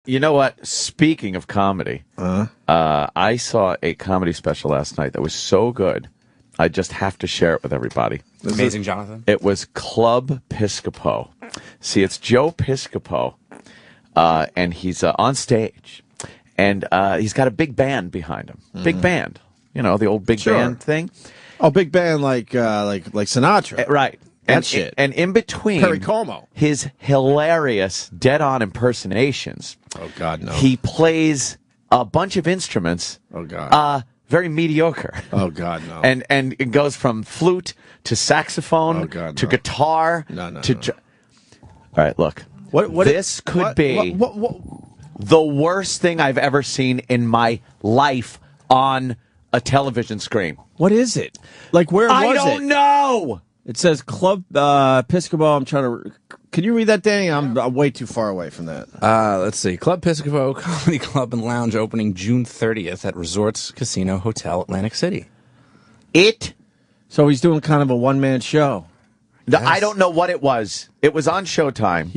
You know what? Speaking of comedy, I saw a comedy special last night that was so good. I just have to share it with everybody. Amazing, Jonathan. It was Club Piscopo. See, it's Joe Piscopo, and he's on stage, and he's got a big band behind him. Big band, you know, the old big band thing. Oh, big band like Sinatra, right? That shit. And in between, Perry Como, his hilarious dead-on impersonations. Oh God, no! He plays a bunch of instruments. Oh God. Very mediocre. Oh God, no! And it goes from flute to saxophone to guitar. No. All right, look. What this could be the worst thing I've ever seen in my life on a television screen. What is it? Like, where was it? I don't know. It says Club Piscopo. I'm trying to. Can you read that, Danny? I'm way too far away from that. Let's see. Club Piscopo Comedy Club and Lounge opening June 30th at Resorts Casino Hotel, Atlantic City. So he's doing kind of a one-man show. Yes. I don't know what it was. It was on Showtime.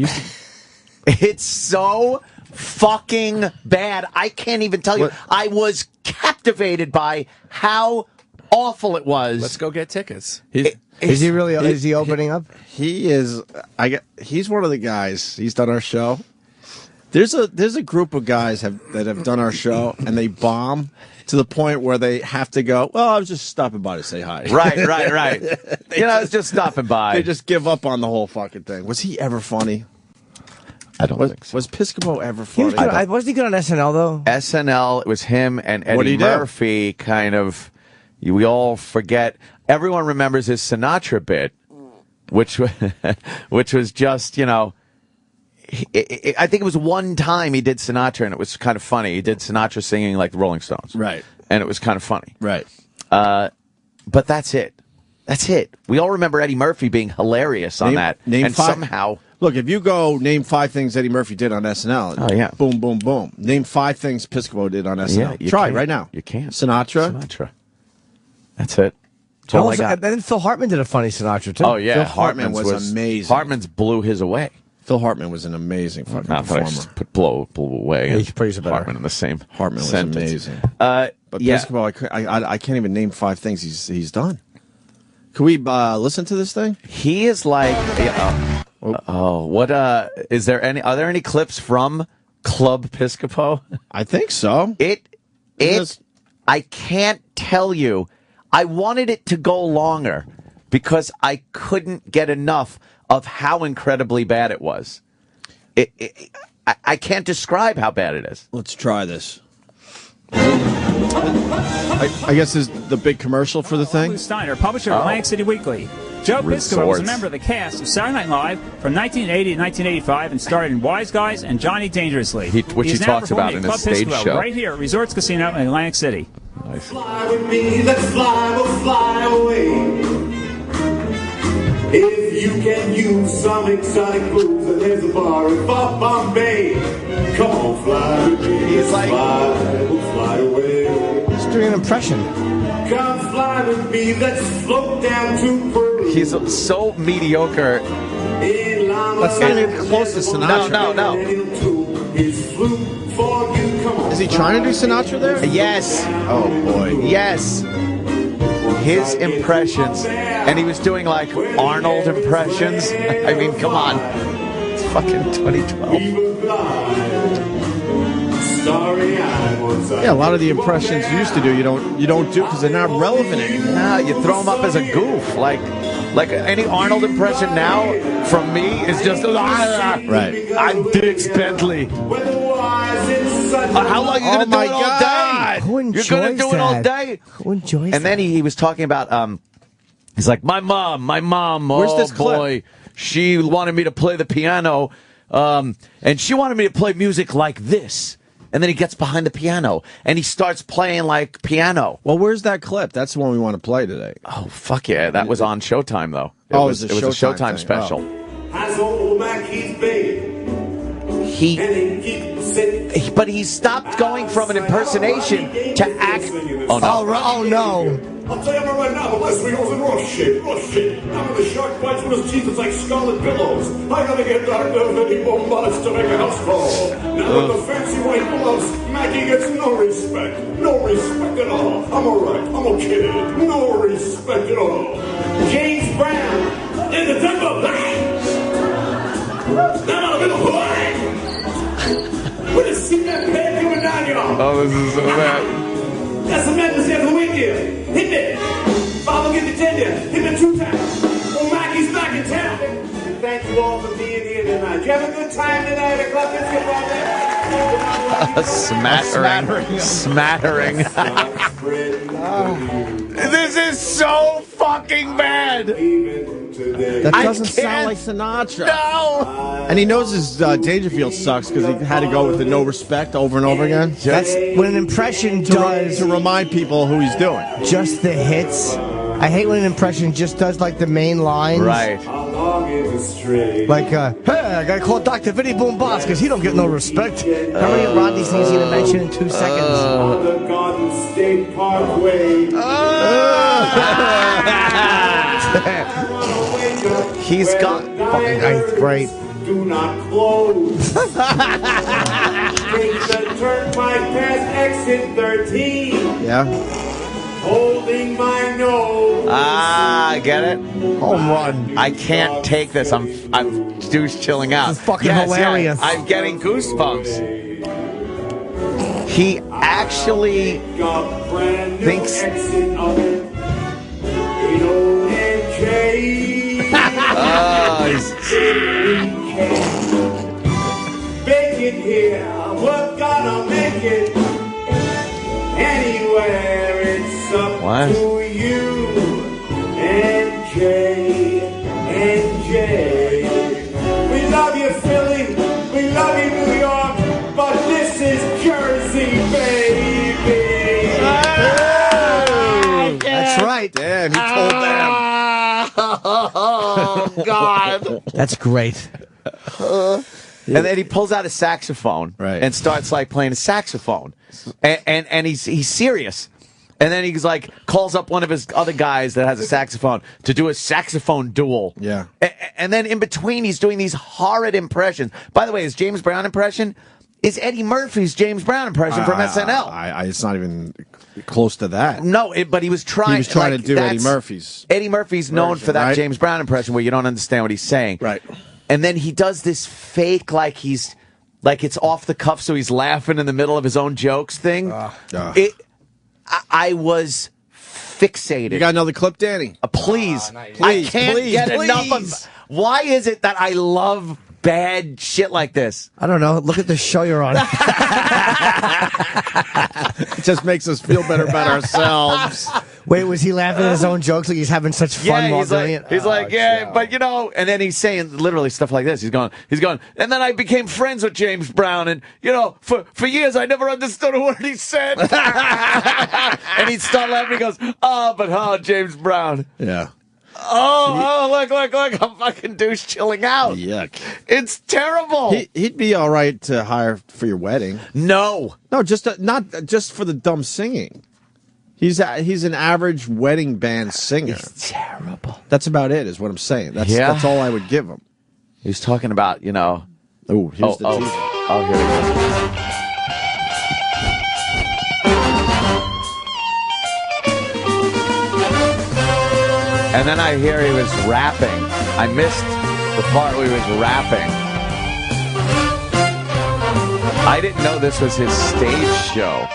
It's so fucking bad. I can't even tell you. What? I was captivated by how awful it was. Let's go get tickets. Is he really? Is he opening up? He is. He's one of the guys. He's done our show. There's a group of guys that have done our show, and they bomb to the point where they have to go. Well, I was just stopping by to say hi. Right. I was just stopping by. They just give up on the whole fucking thing. Was he ever funny? I don't think so. Was Piscopo ever funny? Wasn't he good on SNL though? SNL. It was him and Eddie Murphy. Kind of. We all forget. Everyone remembers his Sinatra bit, which was just, you know, I think it was one time he did Sinatra, and it was kind of funny. He did Sinatra singing like the Rolling Stones. Right. And it was kind of funny. Right. But that's it. That's it. We all remember Eddie Murphy being hilarious on that. Name five. Somehow. Look, if you go name 5 things Eddie Murphy did on SNL. Oh, yeah. Boom, boom, boom. Name 5 things Piscopo did on SNL. Yeah, Try right now. You can. Sinatra. That's it. That's all I got. And then Phil Hartman did a funny Sinatra, too. Oh, yeah. Phil Hartman was amazing. Hartman's blew his away. Phil Hartman was an amazing fucking performer. I just put blew away. He's pretty better. Hartman in the same Hartman was sentence. amazing. But Piscopo, I can't even name 5 things he's done. Can we listen to this thing? He is like... is there any? Are there any clips from Club Piscopo? I think so. I can't tell you. I wanted it to go longer because I couldn't get enough of how incredibly bad it was. I can't describe how bad it is. Let's try this. I guess this is the big commercial for the thing. Steiner, publisher of Atlantic City Weekly. Joe Piscopo was a member of the cast of Saturday Night Live from 1980 to 1985 and starred in Wise Guys and Johnny Dangerously. Which he talks about in his stage show. Right here at Resorts Casino in Atlantic City. Nice. Fly with me, let's fly, we'll fly away. If you can use some exotic booze, then there's a bar in Bombay. Come on, fly with me, He's like, we'll fly away. He's doing an impression. Come fly with me, let's float down to Peru. He's so mediocre. That's not even close to Sinatra. No. Is he trying to do Sinatra there? Yes. Oh, boy. Yes. His impressions. And he was doing like Arnold impressions. I mean, come on. It's fucking 2012. Yeah, a lot of the impressions you used to do, you don't do because they're not relevant anymore. Nah, you throw them up as a goof. Like any Arnold impression now from me is just right. I'm Dix Bentley. How long are you gonna do it all day? Who enjoys You're gonna do it all day. Who enjoys And then he was talking about he's like, my mom. Where's this boy, she wanted me to play the piano, and she wanted me to play music like this. And then he gets behind the piano, and he starts playing like piano. Well, where's that clip? That's the one we want to play today. Oh, fuck yeah. That was on Showtime, though. It was a Showtime special. But he stopped going from an impersonation to act. Oh no. I'll tell you right now, the last week I was in rough shape. Now when the shark bites with his teeth, it's like scarlet billows. I gotta get Dr. Vinny Bombas to make a house call. Now with the fancy white gloves, Maggie gets no respect. No respect at all. I'm alright, I'm okay. No respect at all. James Brown in the temple. Now I'm in the hood. With a cement pan coming down, y'all. Oh, this is so bad. That's the madness here for the week here. Hit me. Father, get the tender. Hit me 2 times. Oh, Mackie's back in town. And thank you all for being here tonight. Did you have a good time tonight at Club Piscopo there? Smattering. This is so fucking bad. That doesn't sound like Sinatra. No. And he knows his Dangerfield sucks because he had to go with the no respect over and over again. That's when an impression does To remind people who he's doing. just the hits. I hate when an impression just does like the main lines. Right. How long is it straight? Like, hey, I gotta call Dr. Vinny Boom Boss because he don't get no respect. How many Rodney things are you gonna mention in 2 seconds? On the Garden State Parkway. He's got Fucking ninth grade. Do not close. Take the turnpike past exit 13. Yeah. Holding my nose. get it? Home run. I can't take this. I'm douche chilling out. This is fucking Yes, hilarious. I'm getting goosebumps. He actually thinks. Exit of it. Bacon here, we're gonna make it anywhere. It's up What? to you, NJ. We love you, Philly. We love you, New York. But this is Jersey, baby. That's right. Damn, he told them. Oh God! That's great. And then he pulls out a saxophone and starts like playing a saxophone, and he's serious. And then he's like calls up one of his other guys that has a saxophone to do a saxophone duel. Yeah. And then in between he's doing these horrid impressions. By the way, his James Brown impression is Eddie Murphy's James Brown impression from SNL. It's not even close to that. No, but he was trying. He was trying to do Eddie Murphy's. Eddie Murphy's known version, for that right? James Brown impression where you don't understand what he's saying. Right. And then he does this fake, like it's off the cuff, so he's laughing in the middle of his own jokes thing. I was fixated. You got another clip, Danny? Please. Please, I can't please, get please. enough of. Why is it that I love bad shit like this? I don't know. Look at the show you're on. It just makes us feel better about ourselves. Wait, was he laughing at his own jokes like he's having such fun while doing it? He's like, yeah, but you know, and then he's saying literally stuff like this. He's going, and then I became friends with James Brown, and you know, for years I never understood a word he said. And he'd start laughing. He goes, James Brown. Yeah. Look, I'm fucking douche chilling out. Yuck. It's terrible. He'd be all right to hire for your wedding. No, just not just for the dumb singing. He's an average wedding band singer. It's terrible. That's about it, is what I'm saying. That's all I would give him. He's talking about, you know. Oh, here's the teaser. Oh, here we go. And then I hear he was rapping. I missed the part where he was rapping. I didn't know this was his stage show.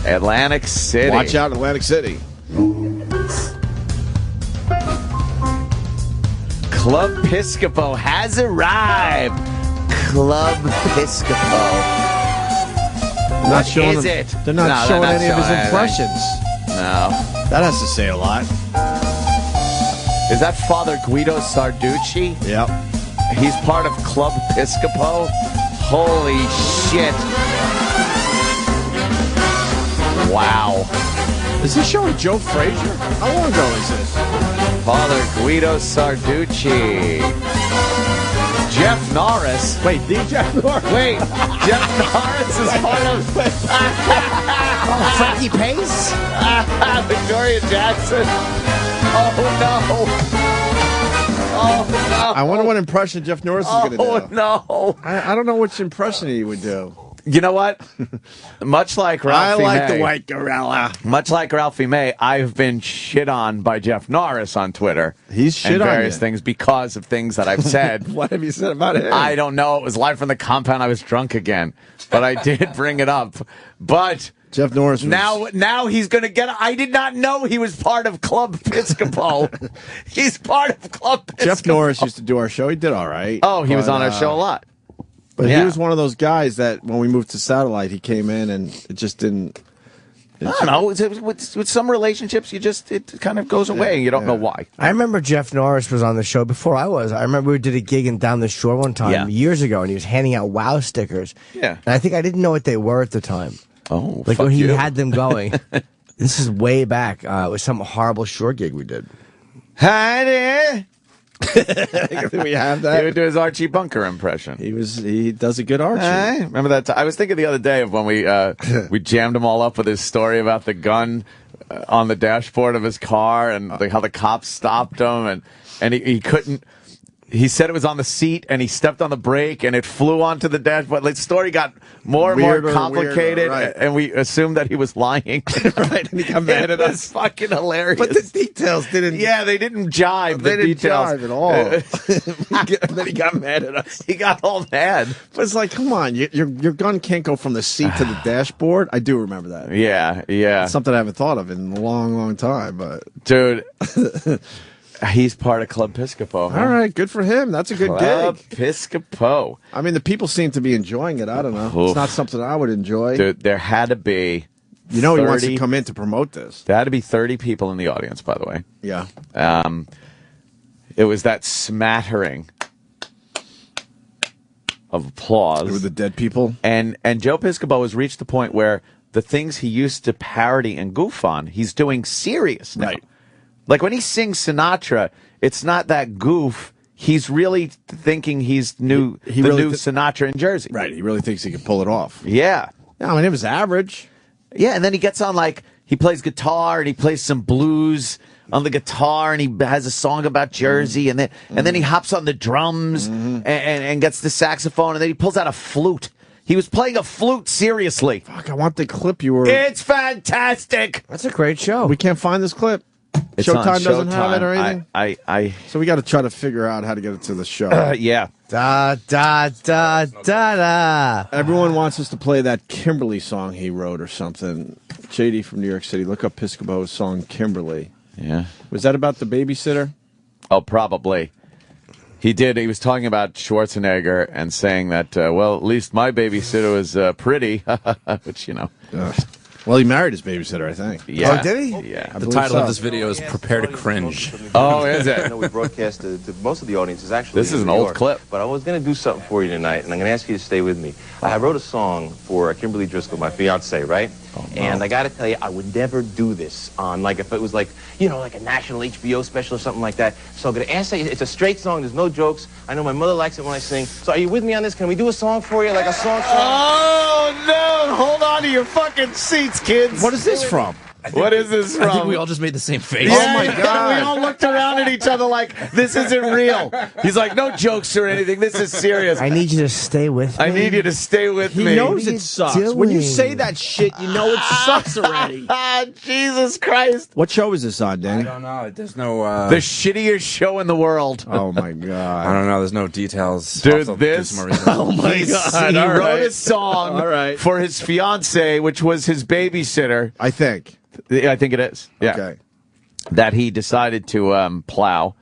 Atlantic City. Watch out, Atlantic City. Club Piscopo has arrived. Club Piscopo. They're not showing any of his impressions. No. That has to say a lot. Is that Father Guido Sarducci? Yep. He's part of Club Piscopo? Holy shit. Wow. Is this showing Joe Frazier? How long ago is this? Father Guido Sarducci. Jeff Norris. Wait, the Jeff Norris. Wait, Jeff Norris is part of Frankie Pace? Victoria Jackson. Oh no. Oh no. I wonder what impression Jeff Norris is going to do. Oh no. I don't know which impression he would do. You know what? Much like Ralphie I like May, the white gorilla. Much like Ralphie May, I've been shit on by Jeff Norris on Twitter. He's shit and on various you. things because of things that I've said. What have you said about him? I don't know. It was live from the compound. I was drunk again, but I did bring it up. But Jeff Norris was... now he's going to get. I did not know he was part of Club Piscopo. He's part of Club Piscopo. Jeff Norris used to do our show. He did all right. Oh, he was on our show a lot. But Yeah. he was one of those guys that when we moved to satellite, he came in and it just didn't. I don't know. With some relationships, it kind of goes away. You don't know why. I remember Jeff Norris was on the show before I was. I remember we did a gig in Down the Shore one time years ago, and he was handing out WOW stickers. Yeah. And I think I didn't know what they were at the time. Oh, Like fuck when he you. had them going. This is way back. It was some horrible Shore gig we did. Hi there. We have He that. would do his Archie Bunker impression. He does a good Archie. Hey, remember that? I was thinking the other day of when we jammed him all up with his story about the gun on the dashboard of his car and how the cops stopped him and he couldn't. He said it was on the seat and he stepped on the brake and it flew onto the dashboard. The story got more and Weirder, more complicated, weirder, right. and we assumed that he was lying. Right, and he got mad at us. It's fucking hilarious. But the details didn't. Yeah, they didn't jibe. They the didn't details jive at all. And then he got mad at us. He got all mad. But it's like, come on, your gun can't go from the seat to the dashboard. I do remember that. Yeah. It's something I haven't thought of in a long, long time. But Dude, he's part of Club Piscopo. Huh? all right, good for him. That's a good Club gig. Piscopo. I mean, the people seem to be enjoying it. I don't know. Oof. It's not something I would enjoy. Dude, there had to be. You know, he wants 30 to come in to promote this. There had to be 30 people in the audience, by the way. Yeah. It was that smattering of applause. With the dead people. And Joe Piscopo has reached the point where the things he used to parody and goof on, he's doing serious now. Right. Like when he sings Sinatra, it's not that goof. He's really thinking he's the new Sinatra in Jersey. Right. He really thinks he can pull it off. Yeah. Yeah, I mean, it was average. Yeah, and then he gets on he plays guitar and he plays some blues on the guitar and he has a song about Jersey and then he hops on the drums and gets the saxophone and then he pulls out a flute. He was playing a flute seriously. Fuck, I want the clip you were. It's fantastic. That's a great show. We can't find this clip. It's on Showtime doesn't have it or Showtime. anything. So we got to try to figure out how to get it to the show. Yeah. Da da da da da. Everyone wants us to play that Kimberly song he wrote or something. JD from New York City. Look up Piscopo's song Kimberly. Yeah. Was that about the babysitter? Oh, probably. He did. He was talking about Schwarzenegger and saying that, well, at least my babysitter was pretty, which, you know. Well, he married his babysitter, I think. Yeah. Oh, did he? Yeah. The title of this video is Prepare to Cringe. Oh, is I it? know we broadcast to most of the audiences actually. This is in an New old York, clip. But I was going to do something for you tonight, and I'm going to ask you to stay with me. I wrote a song for Kimberly Driscoll, my fiance, right? Oh, no. And I got to tell you, I would never do this on, like, if it was like, you know, like a national HBO special or something like that. So I'm going to ask you, it's a straight song, there's no jokes. I know my mother likes it when I sing. So are you with me on this? Can we do a song for you, like a song? Oh, no. Hold on to your fucking seats, kids. What is this from? What is this from? I think we all just made the same face. Yeah, my God. We all looked around at each other like, this isn't real. He's like, no jokes or anything. This is serious. I need you to stay with me. I need you to stay with He me. knows What are it you sucks. When you doing? say that shit, you know it sucks already. Ah, Jesus Christ. What show is this on, I Danny? don't know. There's no. The shittiest show in the world. Oh, my I God. don't know. There's no details. Dude, I'll have to do this- some more research. Oh, my God. He All wrote right. a song All right. for his fiance, which was his babysitter. I think. I think it is. Yeah. Okay. That he decided to plow.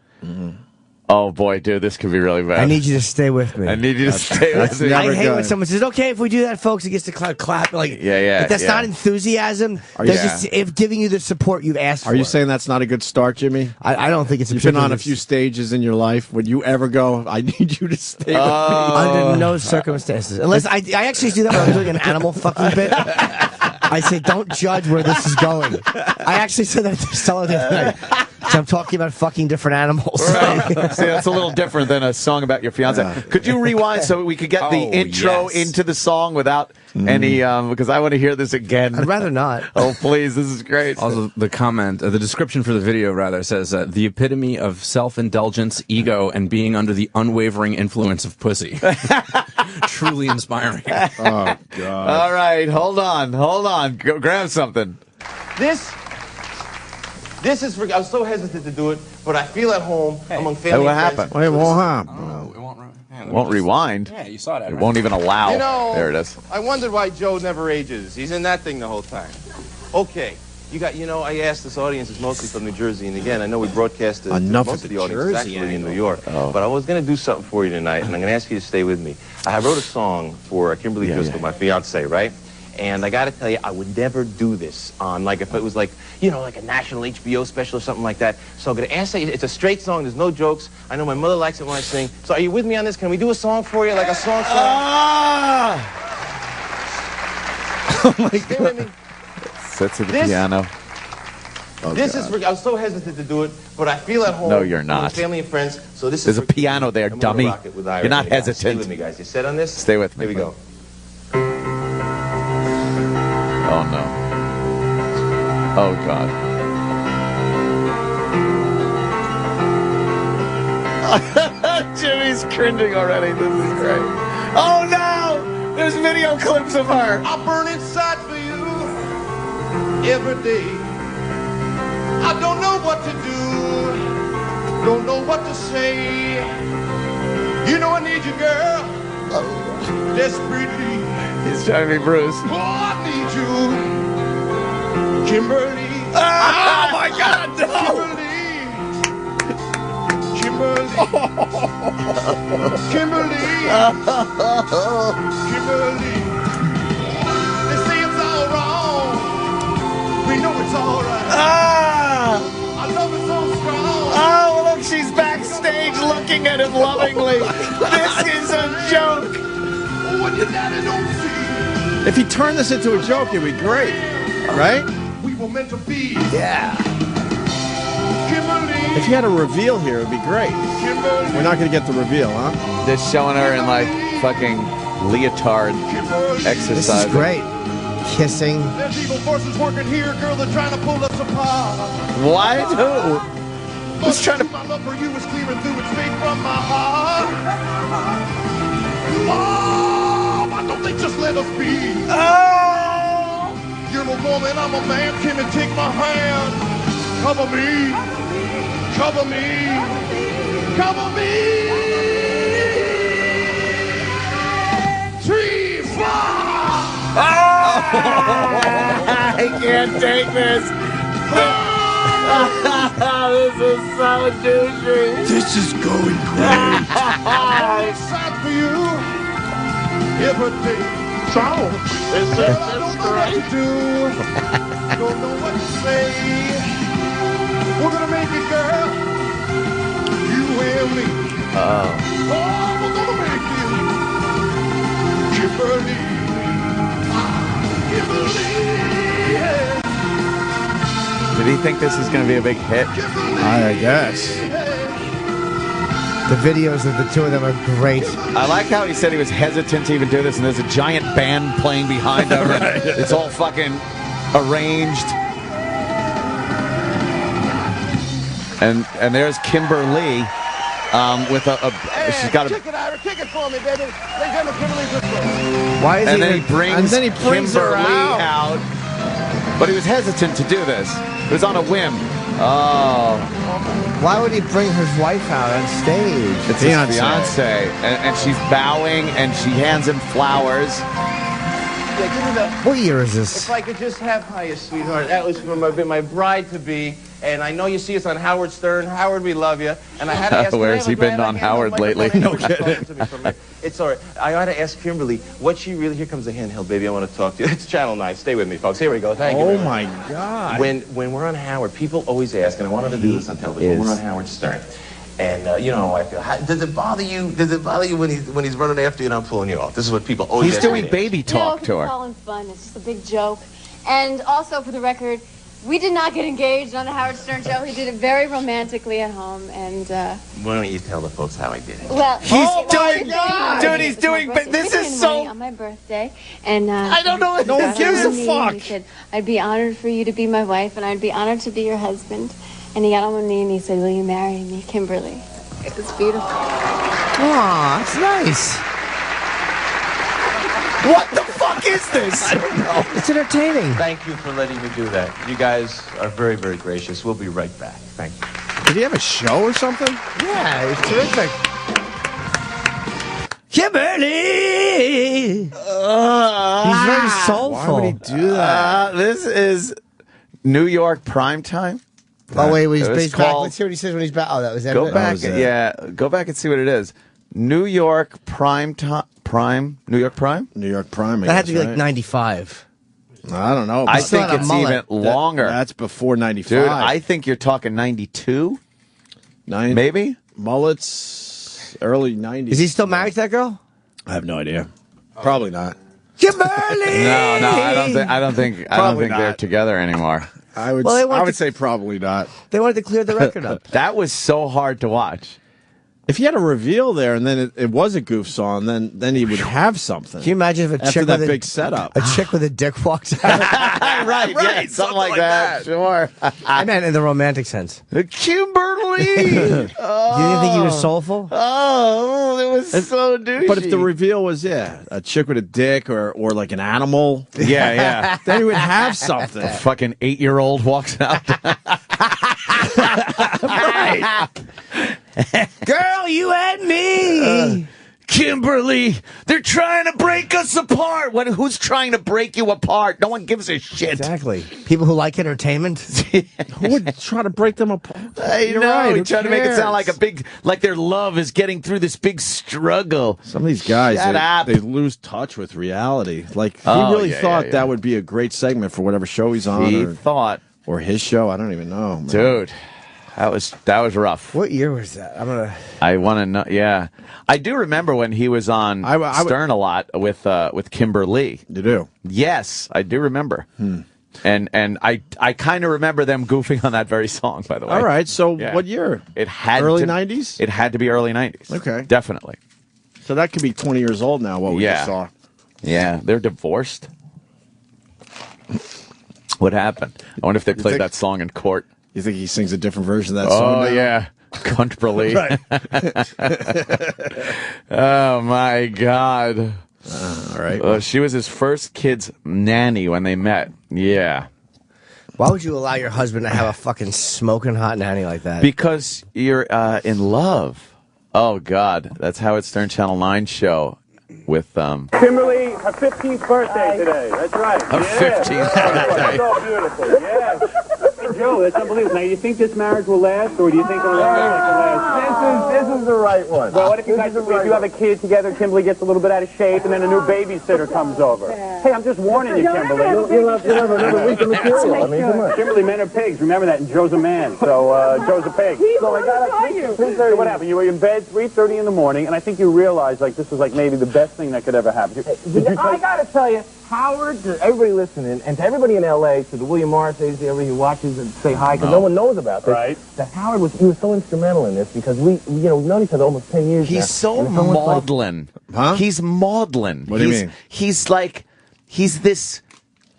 Oh, boy, dude, this could be really bad. I need you to stay with me. I need you to stay with me. never I hate good. when someone says, "Okay, if we do that, folks," it gets the clap. Like, Yeah, if that's yeah. not enthusiasm. Are That's you- just if giving you the support you've asked for. Are you saying that's not a good start, Jimmy? I don't think it's a You've been on a particularly- few stages in your life. Would you ever go, I need you to stay with me? Under no circumstances, unless I actually do that when I'm doing an animal fucking bit. I say, don't judge where this is going. I actually said that to Stella the other night. So I'm talking about fucking different animals. Right. See, that's a little different than a song about your fiance. Could you rewind so we could get the intro into the song without any? Because I want to hear this again. I'd rather not. Oh, please! This is great. Also, the comment, the description for the video rather says the epitome of self-indulgence, ego, and being under the unwavering influence of pussy. Truly inspiring. Oh God! All right, hold on. Go grab something. This is for, I was so hesitant to do it, but I feel at home among family What and friends. happened? Wait, won't happen. It Won't rewind. Yeah, you saw that. It won't even allow. You know, There it is. I wondered why Joe never ages. He's in that thing the whole time. Okay. I asked this audience is mostly from New Jersey, and again, I know we broadcast to Enough most of of the the audience is Jersey actually in New angle. York. But I was going to do something for you tonight, and I'm going to ask you to stay with me. I wrote a song for Kimberly Driscoll, my fiance, right? And I got to tell you, I would never do this on, like, if it was like, like a national HBO special or something like that. So I'm going to ask you, it's a straight song, there's no jokes. I know my mother likes it when I sing. So are you with me on this? Can we do a song for you, like a song? Oh my Stay with me. Sits at the piano. This is for, I was so hesitant to do it, but I feel at home. No, you're not. With family and friends. So this There's is a piano there, I'm gonna dummy. rock it with Ira. You're not Hey, guys, hesitant. Stay with me, guys. You set on this? Stay with me. Here we go. Oh no. Oh God. Jimmy's cringing already. This is great. Oh no! There's video clips of her. I burn inside for you every day. I don't know what to do, don't know what to say. You know I need you, girl, desperately. He's trying to be Bruce. Oh, I need you, Kimberly. Oh my God! No! Kimberly. Kimberly. Kimberly. They say it's all wrong. We know it's all right. Our love is so strong. Oh, look, she's backstage looking at him lovingly. This is a joke. What your daddy don't see. If he turned this into a joke, it'd be great, right? We were meant to be. Yeah. Kimberly. If you had a reveal here, it'd be great. Kimberly. We're not going to get the reveal, huh? Just showing her in like fucking leotard exercise. This is great. Kissing. There's evil forces working here, girl. They're trying to pull us apart. What? Who? Who's trying to? My love for you is clearing through. It's straight from my heart. Oh, why don't they just let us be? Oh! You're a woman, I'm a man. Come and take my hand. Cover me. Cover me. Cover me. 3, 4. I can't take this. This is so douchey. This is going great. I'm sad for you every day. So, I don't know what to do. Don't know what to say. We're gonna make it, girl. You and me. Oh, we're gonna make it. Kimberly. Kimberly. Yeah. Did he think this is going to be a big hit? I guess. The videos of the two of them are great. I like how he said he was hesitant to even do this, and there's a giant band playing behind him. And it's all fucking arranged. And there's Kimberly with she's got a. Kick it, Ira. Kick it for me, baby. They give me Kimberly this way. Why is And he? then he brings her Kimberly out. out. But he was hesitant to do this. It was on a whim. Oh. Why would he bring his wife out on stage? It's his fiance. And she's bowing, and she hands him flowers. Yeah, give me the... What year is this? If I could just have hiya, sweetheart. That was for my bride-to-be. And I know you see us on Howard Stern. Howard, we love you. And I had to ask... Where's he been on Howard lately? No kidding. It's all right. I ought to ask Kimberly what she really... Here comes the handheld, baby. I want to talk to you. It's Channel 9. Stay with me, folks. Here we go. Thank you. Oh, my God. When we're on Howard, people always ask, and I wanted to do this on television, when we're on Howard Stern. And you know how I feel. Does it bother you? Does it bother you when he's running after you and I'm pulling you off? This is what people always He's ask me. doing baby talk to her. It's all in fun. It's just a big joke. And also, for the record, We did not get engaged on the Howard Stern show. He did it very romantically at home, and Why don't you tell the folks how I did it? well, He's doing, dude. He's doing. But this is so. On my birthday, and I don't know. No one gives a fuck. He said, "I'd be honored for you to be my wife, and I'd be honored to be your husband." And he got on one knee and he said, "Will you marry me, Kimberly?" It was beautiful. Aw, that's nice. What the fuck is this? I don't know. It's entertaining. Thank you for letting me do that. You guys are very, very gracious. We'll be right back. Thank you. Did he have a show or something? Yeah, it's terrific. Kimberly! He's very soulful. Why would he do that? This is New York prime time. Oh, wait, he's It was back. called- Let's hear what he says when he's back. Oh, that was Go it. back, was it. yeah. Go back and see what it is. New York prime time. New York prime. New York Prime. I That had guess, to be like right? 95. I don't know. I still think had a it's mullet. even longer. That's before 95. Dude, I think you're talking 92, maybe? Mullets, early 90s. Is he still married to that girl? I have no idea. Probably not. Kimberly! No, I don't think Probably they're not. together anymore. I would. Well, they want I would to- say probably not. They wanted to clear the record up. That was so hard to watch. If he had a reveal there and then it was a goof song, then he would have something. Can you imagine if a After chick that with big setup? a chick with a dick walks out? right, something like that. Sure. I meant in the romantic sense. Kimberly. You didn't think he was soulful? Oh, it was so douchey. But if the reveal was a chick with a dick or like an animal, yeah, then he would have something. a fucking 8-year-old walks out. Right. Girl, you and me. Kimberly, they're trying to break us apart. Who's trying to break you apart? No one gives a shit. Exactly. People who like entertainment. Who would try to break them apart? You're right. right. Who You're trying to make it cares? sound like like their love is getting through this big struggle. Some of these guys, Shut up. they lose touch with reality. Like he Oh, really yeah, thought yeah. that would be a great segment for whatever show he's on, He thought, or his show. I don't even know, man. dude, that was rough. What year was that? I want to know. Yeah, I do remember when he was on I would- Stern a lot with Kimberly. You do. Yes, I do remember. And I kind of remember them goofing on that very song. By the way. All right. So Yeah. what year? It had Early to- 90s? It had to be early 90s. Okay. Definitely. So that could be 20 years old now. What we Yeah. just saw. Yeah, they're divorced. What happened? I wonder if they played think- that song in court. You think he sings a different version of that song? Oh now? yeah, Comfortably. Right. Oh my God. All right. She was his first kid's nanny when they met. Yeah. Why would you allow your husband to have a fucking smoking hot nanny like that? Because you're in love. Oh God, that's Howard Stern Channel 9 show with Kimberly, her 15th birthday today. That's right. Her 15th birthday. So beautiful. Yes. Hey, Joe, that's unbelievable. Now, do you think this marriage will last, or do you think it'll last? This is the right one. Well, what if you guys, if you have a kid together, Kimberly gets a little bit out of shape, and then a new babysitter comes over? Hey, I'm just warning you, Kimberly. You'll have another week of material. I mean, come on. Kimberly, men are pigs. Remember that, and Joe's a man, so Joe's a pig. So I got you. 3:30. What happened? You were in bed 3:30 in the morning, and I think you realized like this was like maybe the best thing that could ever happen. I got to tell you, Howard, to everybody listening, and to everybody in L.A., to the William Morris agency, everybody who watches and say hi, because no one knows about this. Right. That Howard was so instrumental in this because we've known each other almost 10 years now. He's so And it's almost like- maudlin. Huh? He's maudlin. What do you mean? He's this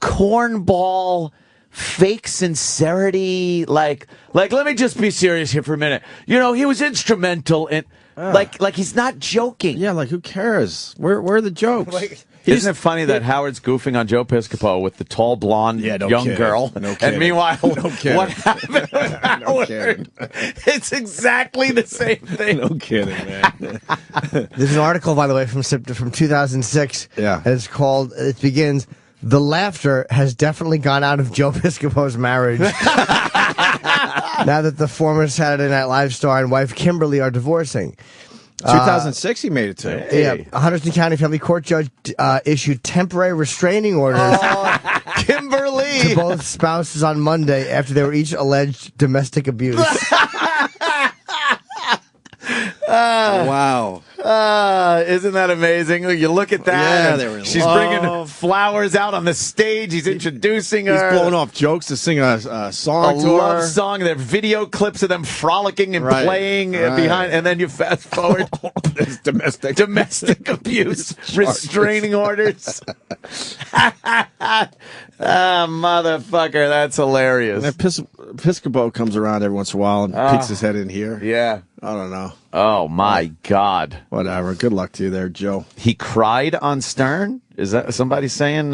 cornball, fake sincerity. Like, let me just be serious here for a minute. You know, he was instrumental in. Like he's not joking. Yeah, like who cares? Where are the jokes? Isn't it funny that Howard's goofing on Joe Piscopo with the tall, blonde, no young kidding. No kidding. And meanwhile, kidding. what happened with Howard? It's exactly the same thing. No kidding, man. There's an article, by the way, from 2006. Yeah. And it's called, it begins, "The laughter has definitely gone out of Joe Piscopo's marriage." Now that the former Saturday Night Live star and wife Kimberly are divorcing. 2006 he made it to. Yeah, a Hunterdon County family court judge issued temporary restraining orders Kimberly! to both spouses on Monday after they were each alleged domestic abuse. Wow. Isn't that amazing? You look at that. Yeah, she's bringing flowers out on the stage. He's introducing her. He's blowing off jokes to sing a song to love her. song. There are video clips of them frolicking and playing behind, and then you fast forward. There's domestic abuse, restraining orders. Motherfucker, that's hilarious. And Piscopo comes around every once in a while and peeks his head in here. Yeah. I don't know. Oh, my God. Whatever. Good luck to you there, Joe. He cried on Stern? Is that somebody saying...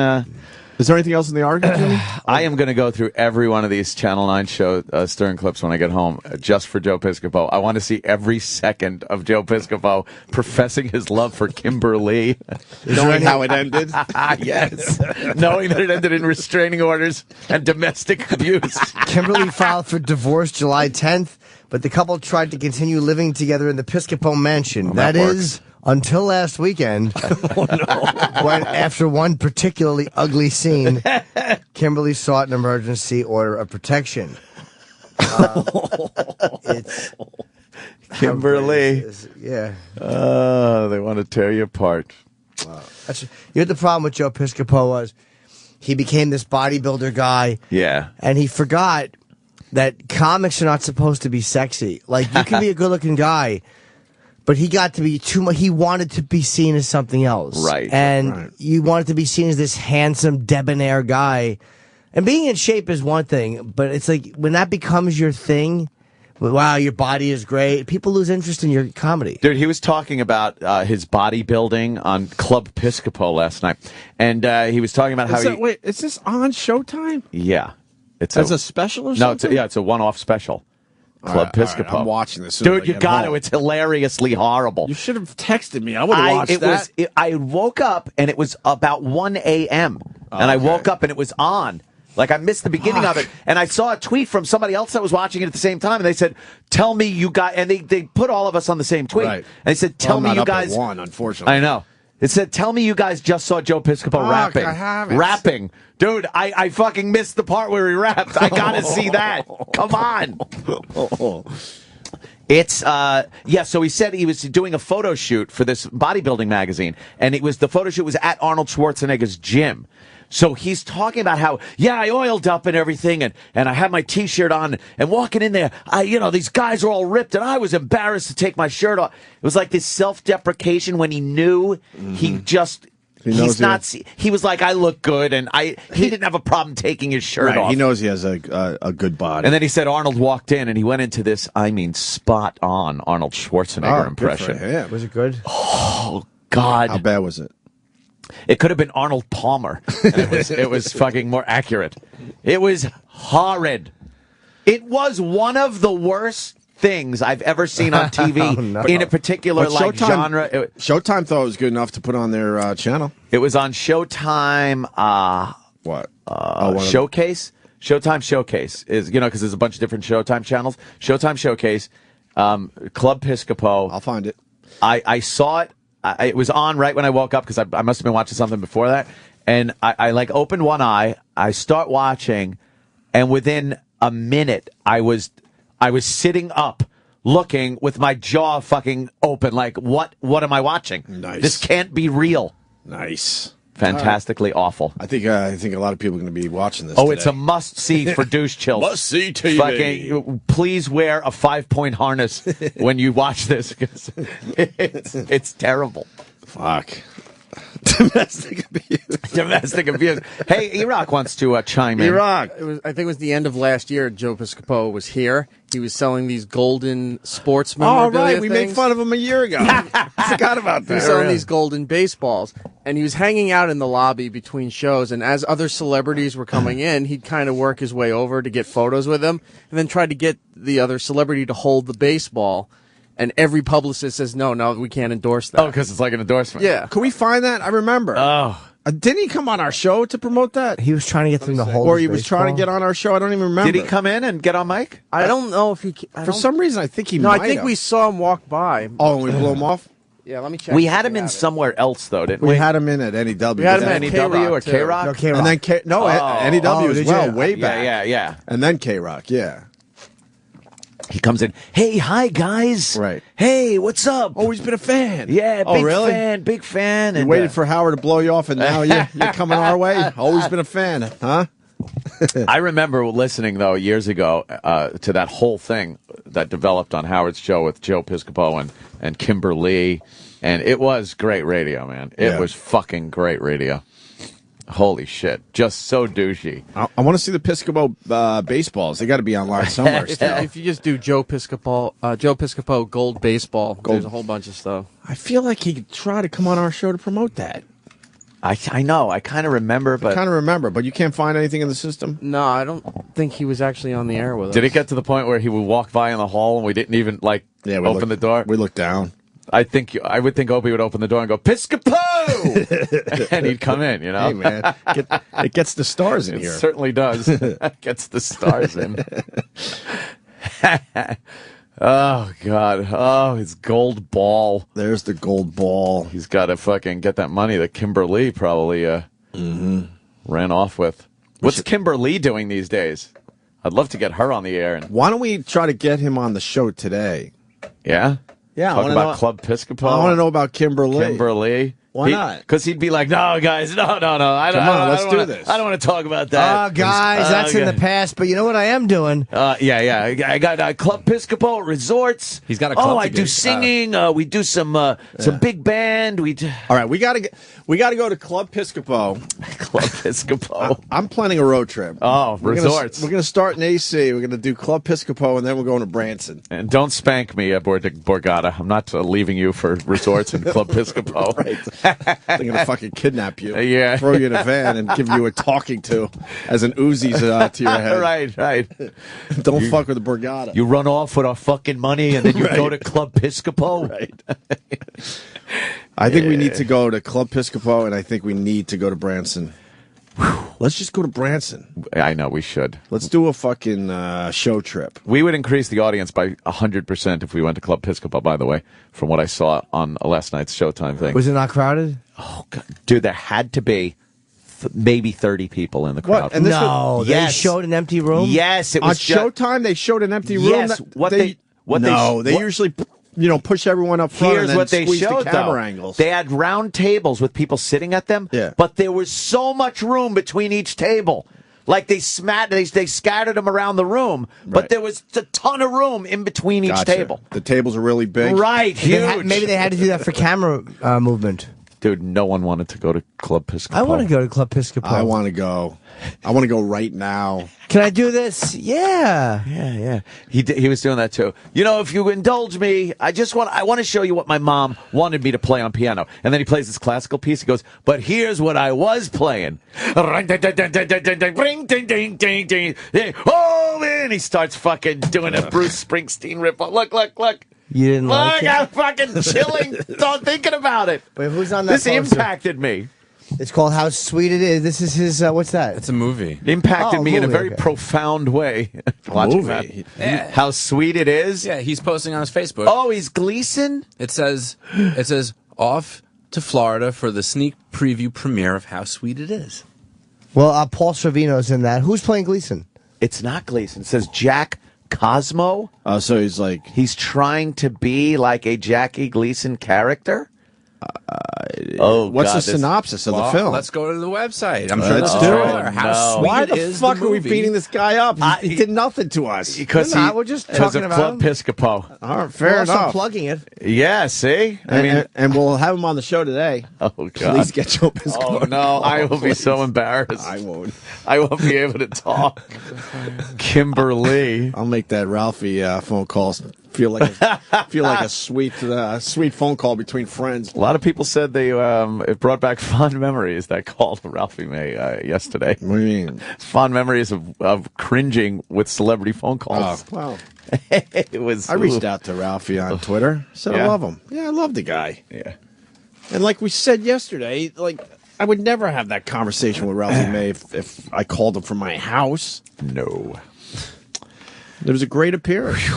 Is there anything else in the article, Jimmy? I am going to go through every one of these Channel 9 show Stern clips when I get home, just for Joe Piscopo. I want to see every second of Joe Piscopo professing his love for Kimberly. Knowing how it ended? Yes. Knowing that it ended in restraining orders and domestic abuse. Kimberly filed for divorce July 10th, but the couple tried to continue living together in the Piscopo mansion. Well, that works. is... until last weekend, when after one particularly ugly scene, Kimberly sought an emergency order of protection. It's Kimberly. Yeah. They want to tear you apart. Wow. You know, the problem with Joe Piscopo was he became this bodybuilder guy. Yeah. And he forgot that comics are not supposed to be sexy. Like, you can be a good-looking guy, but he got to be too much. He wanted to be seen as something else. Right. And you wanted to be seen as this handsome, debonair guy. And being in shape is one thing, but it's like when that becomes your thing, wow, your body is great, people lose interest in your comedy. Dude, he was talking about his bodybuilding on Club Piscopo last night. And he was talking about how he... Wait, is this on Showtime? Yeah. It's As a special or something? No, it's a one-off special. Club Piscopo. Right, I'm watching this. Dude, you got to. It's hilariously horrible. You should have texted me. I would have watched that. I woke up and it was about 1 a.m. And I woke up and it was on. Like, I missed the beginning of it. And I saw a tweet from somebody else that was watching it at the same time. And they said, tell me you guys... And they put all of us on the same tweet. Right. And they said, tell me you guys... At one, unfortunately. I know. It said, tell me you guys just saw Joe Piscopo rapping. I haven't. Rapping. Dude, I fucking missed the part where he rapped. I gotta see that. Come on. It's, so he said he was doing a photo shoot for this bodybuilding magazine. And the photo shoot was at Arnold Schwarzenegger's gym. So he's talking about how, I oiled up and everything, and I had my T-shirt on, and walking in there, these guys are all ripped, and I was embarrassed to take my shirt off. It was like this self-deprecation when he knew he was like, I look good, and he didn't have a problem taking his shirt off. He knows he has a good body. And then he said Arnold walked in, and he went into this, spot on Arnold Schwarzenegger impression. Good for him. Was it good? Oh, God. How bad was it? It could have been Arnold Palmer. And it was fucking more accurate. It was horrid. It was one of the worst things I've ever seen on TV in a particular genre. Showtime thought it was good enough to put on their channel. It was on Showtime. What? Showcase. Showtime Showcase is because there's a bunch of different Showtime channels. Showtime Showcase. Club Piscopo. I'll find it. I saw it. It was on right when I woke up because I must have been watching something before that. And I opened one eye. I start watching, and within a minute, I was sitting up, looking with my jaw fucking open. Like, what am I watching? Nice. This can't be real. Nice. Fantastically awful. I think a lot of people are going to be watching this. It's a must-see for douche chills. Must-see TV. Fucking, please wear a 5-point harness when you watch this, because it's terrible. Fuck. Domestic abuse. Domestic abuse. Hey, E-Rock wants to chime in. E-Rock. I think it was the end of last year. Joe Piscopo was here. He was selling these golden sports memorabilia Oh, right. We things. made fun of him a year ago. I forgot about He was that. selling these golden baseballs, and he was hanging out in the lobby between shows, and as other celebrities were coming in, he'd kind of work his way over to get photos with them, and then try to get the other celebrity to hold the baseball. And every publicist says, no, we can't endorse that. Oh, because it's like an endorsement. Yeah. Can we find that? I remember. Oh. Didn't he come on our show to promote that? He was trying to get them to hold Or his he was trying to get on our show? I don't even remember. Did he come in and get on mic? I don't know if he... For some reason, I think he No, might I think have. we saw him walk by. Oh, and we blew him off? Yeah, let me check. We had him in somewhere else, though, didn't We we? had him in at NEW. We had him at NEW K-Rock, or too. K-Rock? No, K-Rock. And then NEW as well, did way you? back. Yeah. And then K-Rock, yeah. He comes in, hey, hi, guys. Right. Hey, what's up? Always been a fan. Yeah, oh, big really? big fan. You And waited for Howard to blow you off, and now you're coming our way? Always been a fan, huh? I remember listening, though, years ago to that whole thing that developed on Howard's show with Joe Piscopo and Kimber Lee, and it was great radio, man. It was fucking great radio. Holy shit. Just so douchey. I want to see the Piscopo baseballs. They got to be online somewhere still. If you just do Joe Piscopo Gold Baseball, there's a whole bunch of stuff. I feel like he could try to come on our show to promote that. I know. I kind of remember, but you can't find anything in the system? No, I don't think he was actually on the air with us. Did it get to the point where he would walk by in the hall and we didn't even, open the door? We looked down. I would think Opie would open the door and go, Piscopo! And he'd come in, you know? Hey, man. It gets the stars in here. It certainly does. Gets the stars in. Oh, God. Oh, his gold ball. There's the gold ball. He's got to fucking get that money that Kimber Lee probably ran off with. What's Kimber Lee doing these days? I'd love to get her on the air. Why don't we try to get him on the show today? Yeah? Yeah. Talk about Club Piscopo. I want to know about Kimber Lee. Kimber Lee. Why not? Because he'd be like, no, guys, no. Let's do this. I don't want to talk about that. Oh, guys, that's in the past. But you know what I am doing? Yeah. I got Club Piscopo Resorts. He's got a club. I do singing. We do some big band. All right, we got to go to Club Piscopo. Club Piscopo. I'm planning a road trip. Oh, resorts. We're going to start in AC. We're going to do Club Piscopo, and then we're going to Branson. And don't spank me, Borgata. I'm not leaving you for resorts and Club Piscopo. Right. They're going to fucking kidnap you. Yeah. Throw you in a van and give you a talking to as an Uzis to your head. Right. Don't fuck with the Borgata. You run off with our fucking money and then you go to Club Piscopo. Right. I think we need to go to Club Piscopo, and I think we need to go to Branson. Let's just go to Branson. I know, we should. Let's do a fucking show trip. We would increase the audience by 100% if we went to Club Piscopo, by the way, from what I saw on last night's Showtime thing. Was it not crowded? Oh, God. Dude, there had to be maybe 30 people in the crowd. What? And they showed an empty room? Yes, it was on Showtime. They showed an empty room. Yes, they usually push everyone up front. Here's and then what they the showed, camera though. angles. They had round tables with people sitting at them. Yeah. But there was so much room between each table. Like they scattered them around the room, but there was a ton of room in between each table. The tables are really big. Right, huge. Maybe they had to do that for camera movement. Dude, no one wanted to go to Club Piscopo. I want to go to Club Piscopo. I want to go. I want to go right now. Can I do this? Yeah. Yeah. He was doing that too. You know, if you indulge me, I want to show you what my mom wanted me to play on piano. And then he plays this classical piece. He goes, but here's what I was playing. Oh, and he starts fucking doing a Bruce Springsteen rip. Look. You didn't like it? I'm fucking chilling, thinking about it. Wait, who's on that This poster? impacted me. It's called How Sweet It Is. This is his, what's that? It's a movie. Impacted me in a very pround way. Watching movie? that. How Sweet It Is. Yeah, he's posting on his Facebook. Oh, he's Gleason? It says off to Florida for the sneak preview premiere of How Sweet It Is. Well, Paul Sorvino's in that. Who's playing Gleason? It's not Gleason. It says Jack Cosmo. Oh, so he's trying to be like a Jackie Gleason character? What's the synopsis of the film? Let's go to the website. I'm Let's sure do it. How sweet Why it the is fuck the are we movie. beating this guy up? He did nothing to us. Because we're just talking about Club him. Piscopo. All right, We're fair also enough. plugging it. Yeah, see? And we'll have him on the show today. Oh, God. Please get Joe Piscopo. Oh, no. I will be so embarrassed. I won't. I won't be able to talk. Kimberly. I'll make that Ralphie phone call feel like a sweet phone call between friends. A lot of people said it brought back fond memories, that call to Ralphie May yesterday. What do you mean? Fond memories of cringing with celebrity phone calls. Oh, wow. It was. I reached out to Ralphie on Twitter. Said I love him. Yeah, I love the guy. Yeah. And like we said yesterday, I would never have that conversation with Ralphie May if I called him from my house. No. It was a great appearance.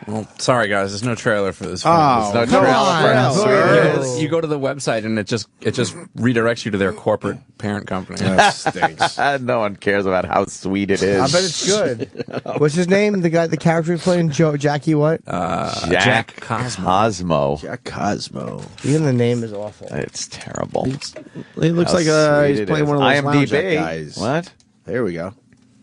Well, sorry guys, there's no trailer for this. Oh, There's no trailer for How Sweet It Is. You go to the website and it just redirects you to their corporate parent company. That stinks. No one cares about how sweet it is. I bet it's good. What's his name? The character playing Jackie what? Jack Cosmo. Jack Cosmo. Even the name is awful. It's terrible. He looks How like sweet he's it playing is. one of those lounge IMDb. guys. What? There we go.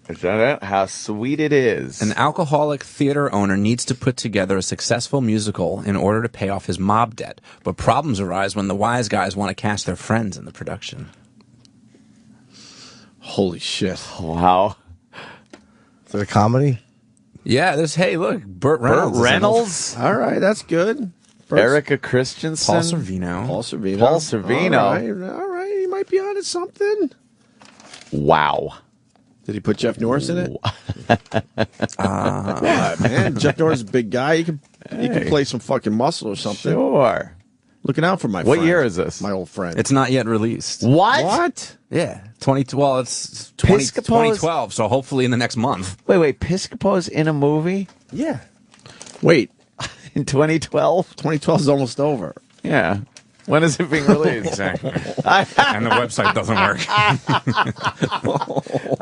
Is that it? How sweet it is. An alcoholic theater owner needs to put together a successful musical in order to pay off his mob debt, but problems arise when the wise guys want to cast their friends in the production. Holy shit. Wow. Is it a comedy? Yeah, hey, look, Burt Reynolds. Burt Reynolds? All right, that's good. Erica Christensen? Paul Servino. Paul Servino. Paul Servino. All right, he might be on to something. Wow. Did he put Jeff Norris in it? Man, Jeff Norris is a big guy. He can play some fucking muscle or something. Sure. Looking out for my What friend. year is this? My old friend. It's not yet released. What? Yeah, 2012. It's 2012. So hopefully in the next month. Wait. Piscopo's in a movie? Yeah. Wait, In 2012? 2012 is almost over. Yeah. When is it being released? Exactly. And the website doesn't work.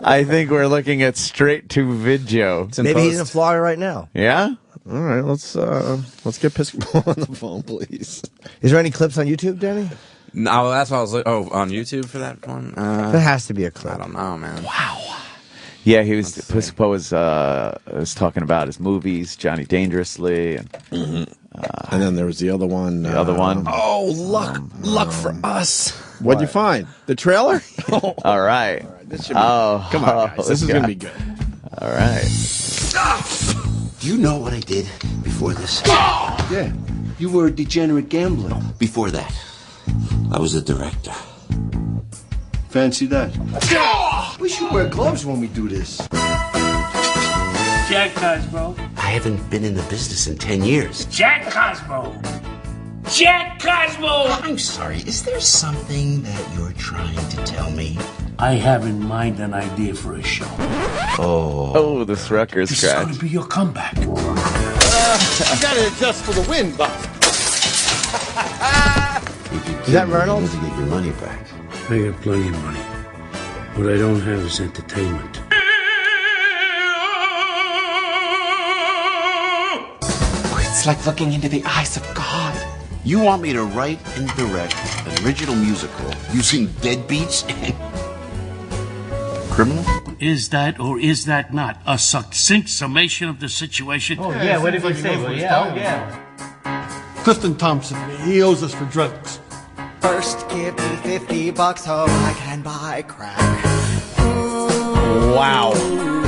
I think we're looking at straight to video. Maybe he's in Florida right now. Yeah? All right, let's get Piscopo on the phone, please. Is there any clips on YouTube, Danny? No, that's what I was like. Oh, on YouTube for that one? There has to be a clip. I don't know, man. Yeah, Piscopo was talking about his movies, Johnny Dangerously, and And then there was the other one. Oh, luck for us. What'd you find? The trailer? All right. This should be, come on, guys. This is going to be good. All right. Do you know what I did before this? Yeah. You were a degenerate gambler. Before that, I was a director. Fancy that? We should wear gloves when we do this. Jack Cosmo. I haven't been in the business in 10 years. Jack Cosmo. Jack Cosmo! I'm sorry, is there something that you're trying to tell me? I have in mind an idea for a show. Oh, this record This is going scratch. to be your comeback. You gotta adjust for the wind, Buck. Is that Reynolds? To get your money back. I got plenty of money. What I don't have is entertainment. It's like looking into the eyes of God. You want me to write and direct an original musical using deadbeats and criminals? Is that or is that not a succinct summation of the situation? Oh, yeah, what did he say? Well, yeah. Clifton Thompson, he owes us for drugs. First, give me $50 so I can buy crack. Wow.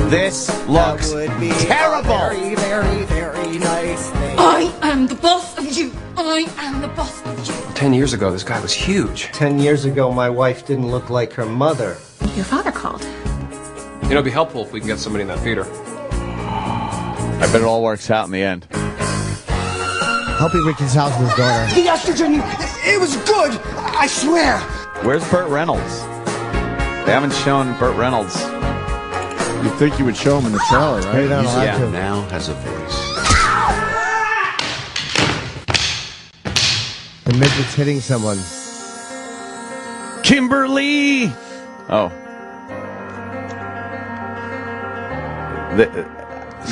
This looks terrible. Very, very, very nice thing. I am the boss of you. I am the boss of you. 10 years ago, this guy was huge. 10 years ago, my wife didn't look like her mother. Your father called. You know, it'd be helpful if we can get somebody in that theater. I bet it all works out in the end. Hope he reconciles with his daughter. The estrogen, it was good. I swear. Where's Burt Reynolds? They haven't shown Burt Reynolds. You'd think you would show him in the trailer, right? Maybe not allowed to. Now has a voice. The midget's hitting someone. Kimberly! Oh.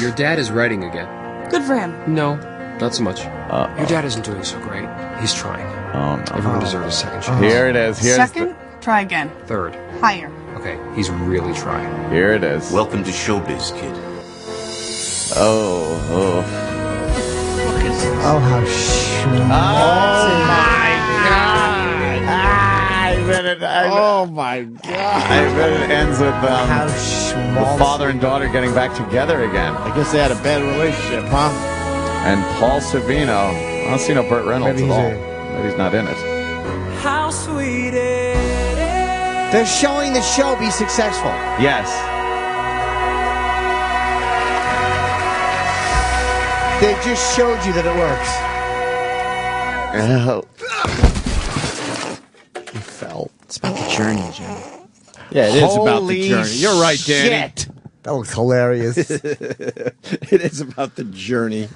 Your dad is writing again. Good for him. No, not so much. Your dad isn't doing so great. He's trying. Oh, no. Everyone deserves a second chance. Here it is. Here's Second, try again. Third. Higher. Okay, he's really trying. Here it is. Welcome to showbiz, kid. Oh. Oh, how schmaltzy. Oh, my God. I bet it ends with How the schmaltzy. father and daughter getting back together again. I guess they had a bad relationship, huh? And Paul Servino. I don't see no Burt Reynolds Maybe at he's all. Maybe he's not in it. How sweet it is. They're showing the show be successful. Yes. They just showed you that it works. Oh. He fell. It's about the journey, Jim. Yeah, it is about the Holy journey. You're right, Danny. shit. That looks hilarious. It is about the journey.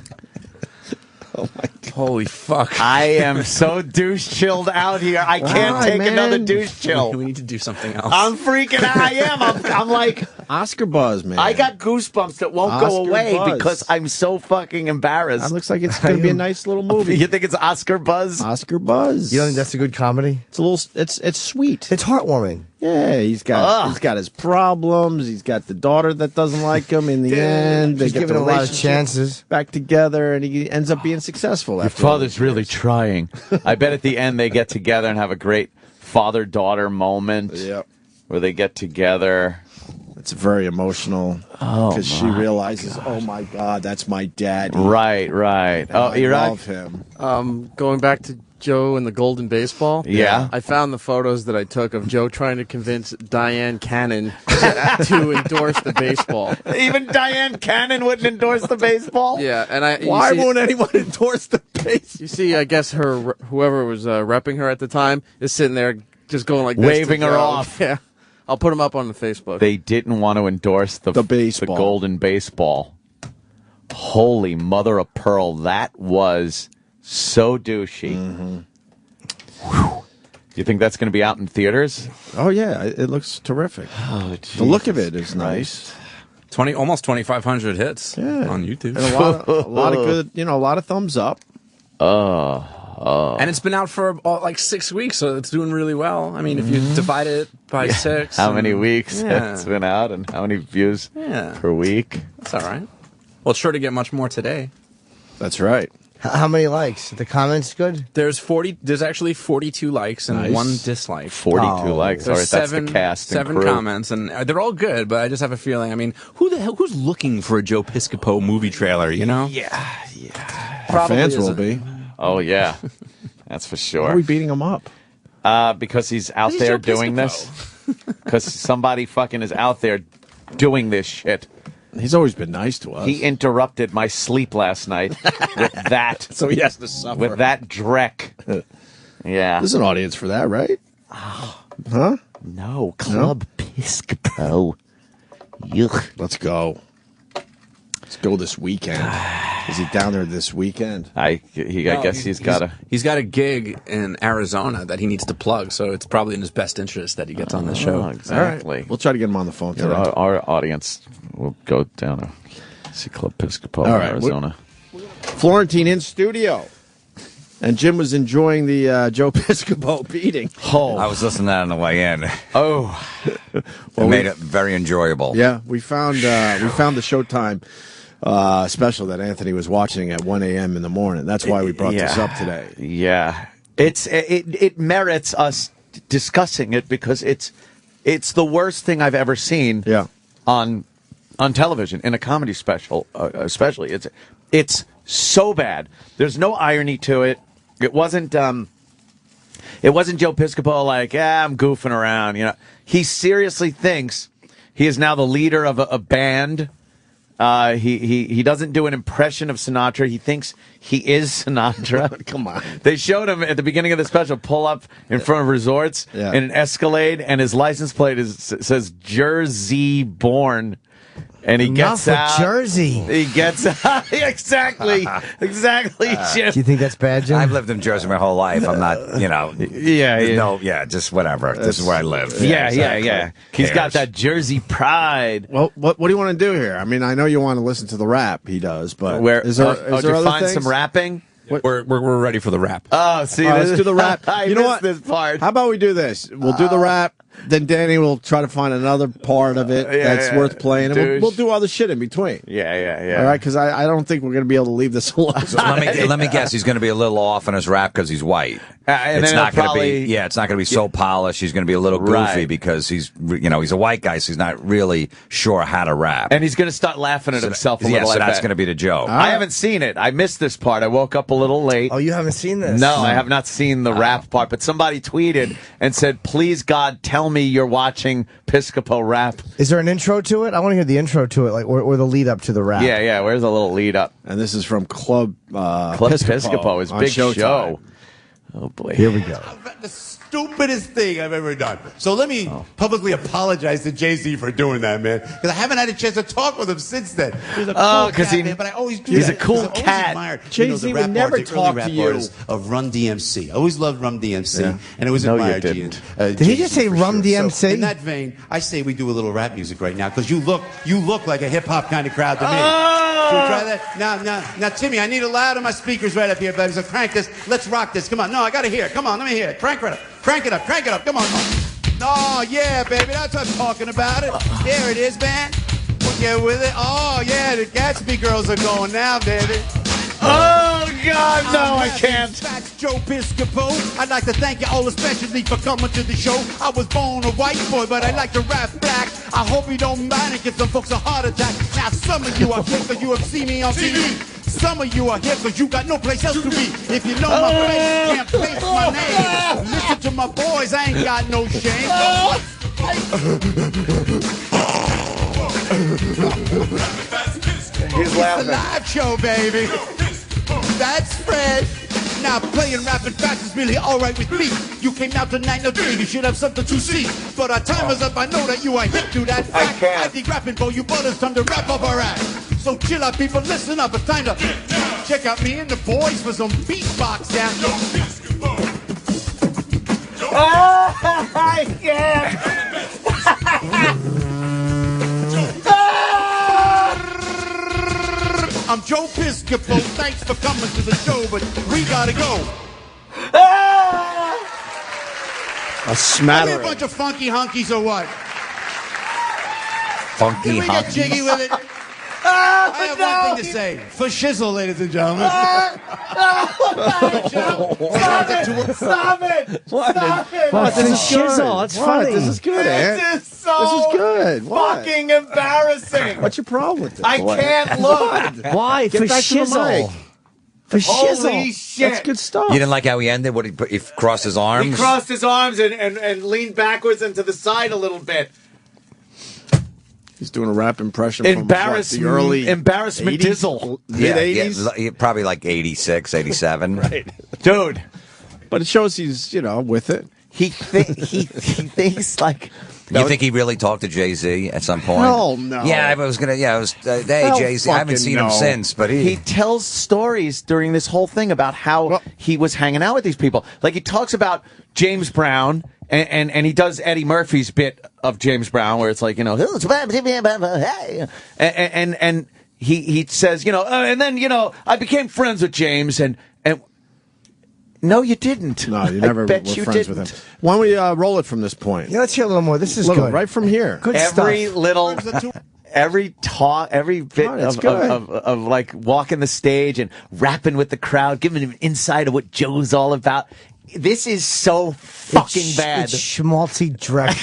Oh my God. Holy fuck. I am so douche chilled out here. I can't take another douche chill. We need to do something else. I'm freaking out. I am. I'm like Oscar buzz, man. I got goosebumps that won't go Oscar away buzz. because I'm so fucking embarrassed. That looks like it's going to be a nice little movie. You think it's Oscar buzz? Oscar buzz. You don't think that's a good comedy? It's a little. It's sweet. It's heartwarming. Yeah, he's got his problems. He's got the daughter that doesn't like him. In the end, they He's get given the a lot of relationship chances back together, and he ends up being successful. Your After father's really trying. I bet at the end they get together and have a great father-daughter moment. Yep. Where they get together. It's very emotional because she realizes, oh my God, that's my daddy. Right. I love him. Going back to Joe and the golden baseball. Yeah. I found the photos that I took of Joe trying to convince Diane Cannon to endorse the baseball. Even Diane Cannon wouldn't endorse the baseball? Yeah, and Why won't anyone endorse the baseball? You see, I guess whoever was repping her at the time is sitting there just going like this, waving her off. Yeah. I'll put them up on the Facebook. They didn't want to endorse the baseball. the golden baseball. Holy mother of pearl, that was so douchey. Mm-hmm. You think that's going to be out in theaters? Oh yeah, it looks terrific. Oh, the look of it is nice. Almost 2,500 hits on YouTube. And a lot of good, a lot of thumbs up. And it's been out for like 6 weeks, so it's doing really well. I mean, if you divide it by 6. How many weeks it's been out and how many views per week? That's all right. Well, it's sure to get much more today. That's right. How many likes? The comments good? There's actually 42 likes and 1 dislike. 42 likes. All right, that's the cast and 7 crew. comments, and they're all good, but I just have a feeling, I mean, who's looking for a Joe Piscopo movie trailer, you know? Yeah. Our fans will be. Oh, yeah. That's for sure. Why are we beating him up? Because he's out there doing this. Because somebody fucking is out there doing this shit. He's always been nice to us. He interrupted my sleep last night with that. So he has to suffer. With that dreck. Yeah. There's an audience for that, right? Huh? No. Club Piscopo. Yuck. Let's go. Let's go this weekend. Is he down there this weekend? I guess he's got a gig in Arizona that he needs to plug, so it's probably in his best interest that he gets on the show. Exactly. All right. We'll try to get him on the phone today. Our audience will go down to see Club Piscopo in Arizona. Florentine in studio. And Jim was enjoying the Joe Piscopo beating. Oh. I was listening to that on the way in. Oh. It made it very enjoyable. Yeah, we found the Showtime special that Anthony was watching at 1 a.m. in the morning. That's why we brought this up today. Yeah. It merits us discussing it because it's the worst thing I've ever seen on television in a comedy special, especially. It's so bad. There's no irony to it. It wasn't Joe Piscopo like, I'm goofing around, He seriously thinks he is now the leader of a band. He doesn't do an impression of Sinatra. He thinks he is Sinatra. Come on. They showed him at the beginning of the special pull up in front of resorts in an Escalade, and his license plate says Jersey born. And he gets out. Jersey. He gets out. Exactly, Jim. Do you think that's bad, Jim? I've lived in Jersey my whole life. I'm not, just whatever. This is where I live. Yeah. He's got that Jersey pride. Well, what do you want to do here? I mean, I know you want to listen to the rap he does, but is there other find things? some rapping? We're ready for the rap. Oh, see, let's do the rap. You know what? This part. How about we do this? We'll do the rap. Then Danny will try to find another part of it that's worth playing, and we'll do other shit in between. Yeah. All right, because I don't think we're going to be able to leave this alone. So let me guess. He's going to be a little off in his rap because he's white. And it's then not going to probably- be. Yeah, it's not going to be so polished. He's going to be a little goofy Right. because he's a white guy, so he's not really sure how to rap. And he's going to start laughing at himself a little. so I that's bet. going to be the joke. I haven't seen it. I missed this part. I woke up a little late. Oh, you haven't seen this? No, I have not seen the rap part. But somebody tweeted and said, "Please God, tell me you're watching Piscopo rap." Is there an intro to it? I want to hear the intro to it, or the lead up to the rap. Yeah. Where's the little lead up? And this is from Club Piscopo, his on big Showtime. show. Oh boy, Here we go. stupidest thing I've ever done. So let me publicly apologize to Jay-Z for doing that, man. Because I haven't had a chance to talk with him since then. He's a cool cat, man, but I always do he's that. a cool Because I cat. admired, Jay-Z the would rap never artists, early talk rap to you. artists of Run DMC. I always loved Run DMC, and it was No, you admired. didn't. Did he just say Rum DMC? So in that vein, I say we do a little rap music right now because you look like a hip hop kind of crowd to me. Should we try that? Now, Timmy, I need a loud on my speakers right up here, baby. So crank this. Let's rock this. Come on. No, I gotta hear it. Come on, let me hear it. Crank it up. Crank it up. Crank it up. Come on. Oh yeah, baby. That's what I'm talking about. It. There it is, man. We'll get with it. Oh yeah, the Gatsby girls are going now, baby. Oh, God, no, I can't. That's Joe Piscopo. I'd like to thank you all especially for coming to the show. I was born a white boy, but I like to rap black. I hope you don't mind and give some folks a heart attack. Now, some of you are here because you have seen me on TV. Some of you are here because you got no place else to be. If you know my face, you can't face my name. Listen to my boys, I ain't got no shame. He's laughing. It's a live show, baby. That's Fred. Now playing rap and fast is really all right with me. You came out tonight, no day, you should have something to see. But our time is up, I know that you are hip to that fact. I think rapping for you, but it's time to wrap up our act. So chill out, people, listen up, it's time to check out me and the boys for some beatbox down. I can't. I'm Joe Piscopo. Thanks for coming to the show, but we gotta go. A smattering. Are we a bunch of funky hunkies or what? Funky Can we get hunkies. jiggy with it? I have one thing to say. For shizzle, ladies and gentlemen. Stop it! Stop it! Well, it's a shizzle. That's funny. This is good, Ant. This is so This is good. What? fucking embarrassing. What's your problem with this? I can't look. Why? Get For back to the shizzle. mic. For Holy shizzle. shit. That's good stuff. You didn't like how he ended? What he crossed his arms? He crossed his arms and leaned backwards and to the side a little bit. He's doing a rap impression from the early embarrassment 80s? dizzle. Mid-80s? Yeah, probably like 86, 87. Right. Dude. But it shows he's, with it. He thinks like... You think he really talked to Jay-Z at some point? Hell no. Yeah, I was gonna. Yeah, I was. Hey, Hell Jay-Z. I haven't seen him fucking no. since, but He tells stories during this whole thing about how he was hanging out with these people. Like he talks about James Brown, and he does Eddie Murphy's bit of James Brown, where it's like, hey, and he says, and then I became friends with James, and no, you didn't. No, you never were bet you friends didn't. with him. Why don't we roll it from this point? Yeah, let's hear a little more. This is Little, good. right from here. Good Every stuff. little, every talk, every bit of like walking the stage and rapping with the crowd, giving him an insight of what Joe's all about. This is so fucking bad. It's schmaltzy dreck.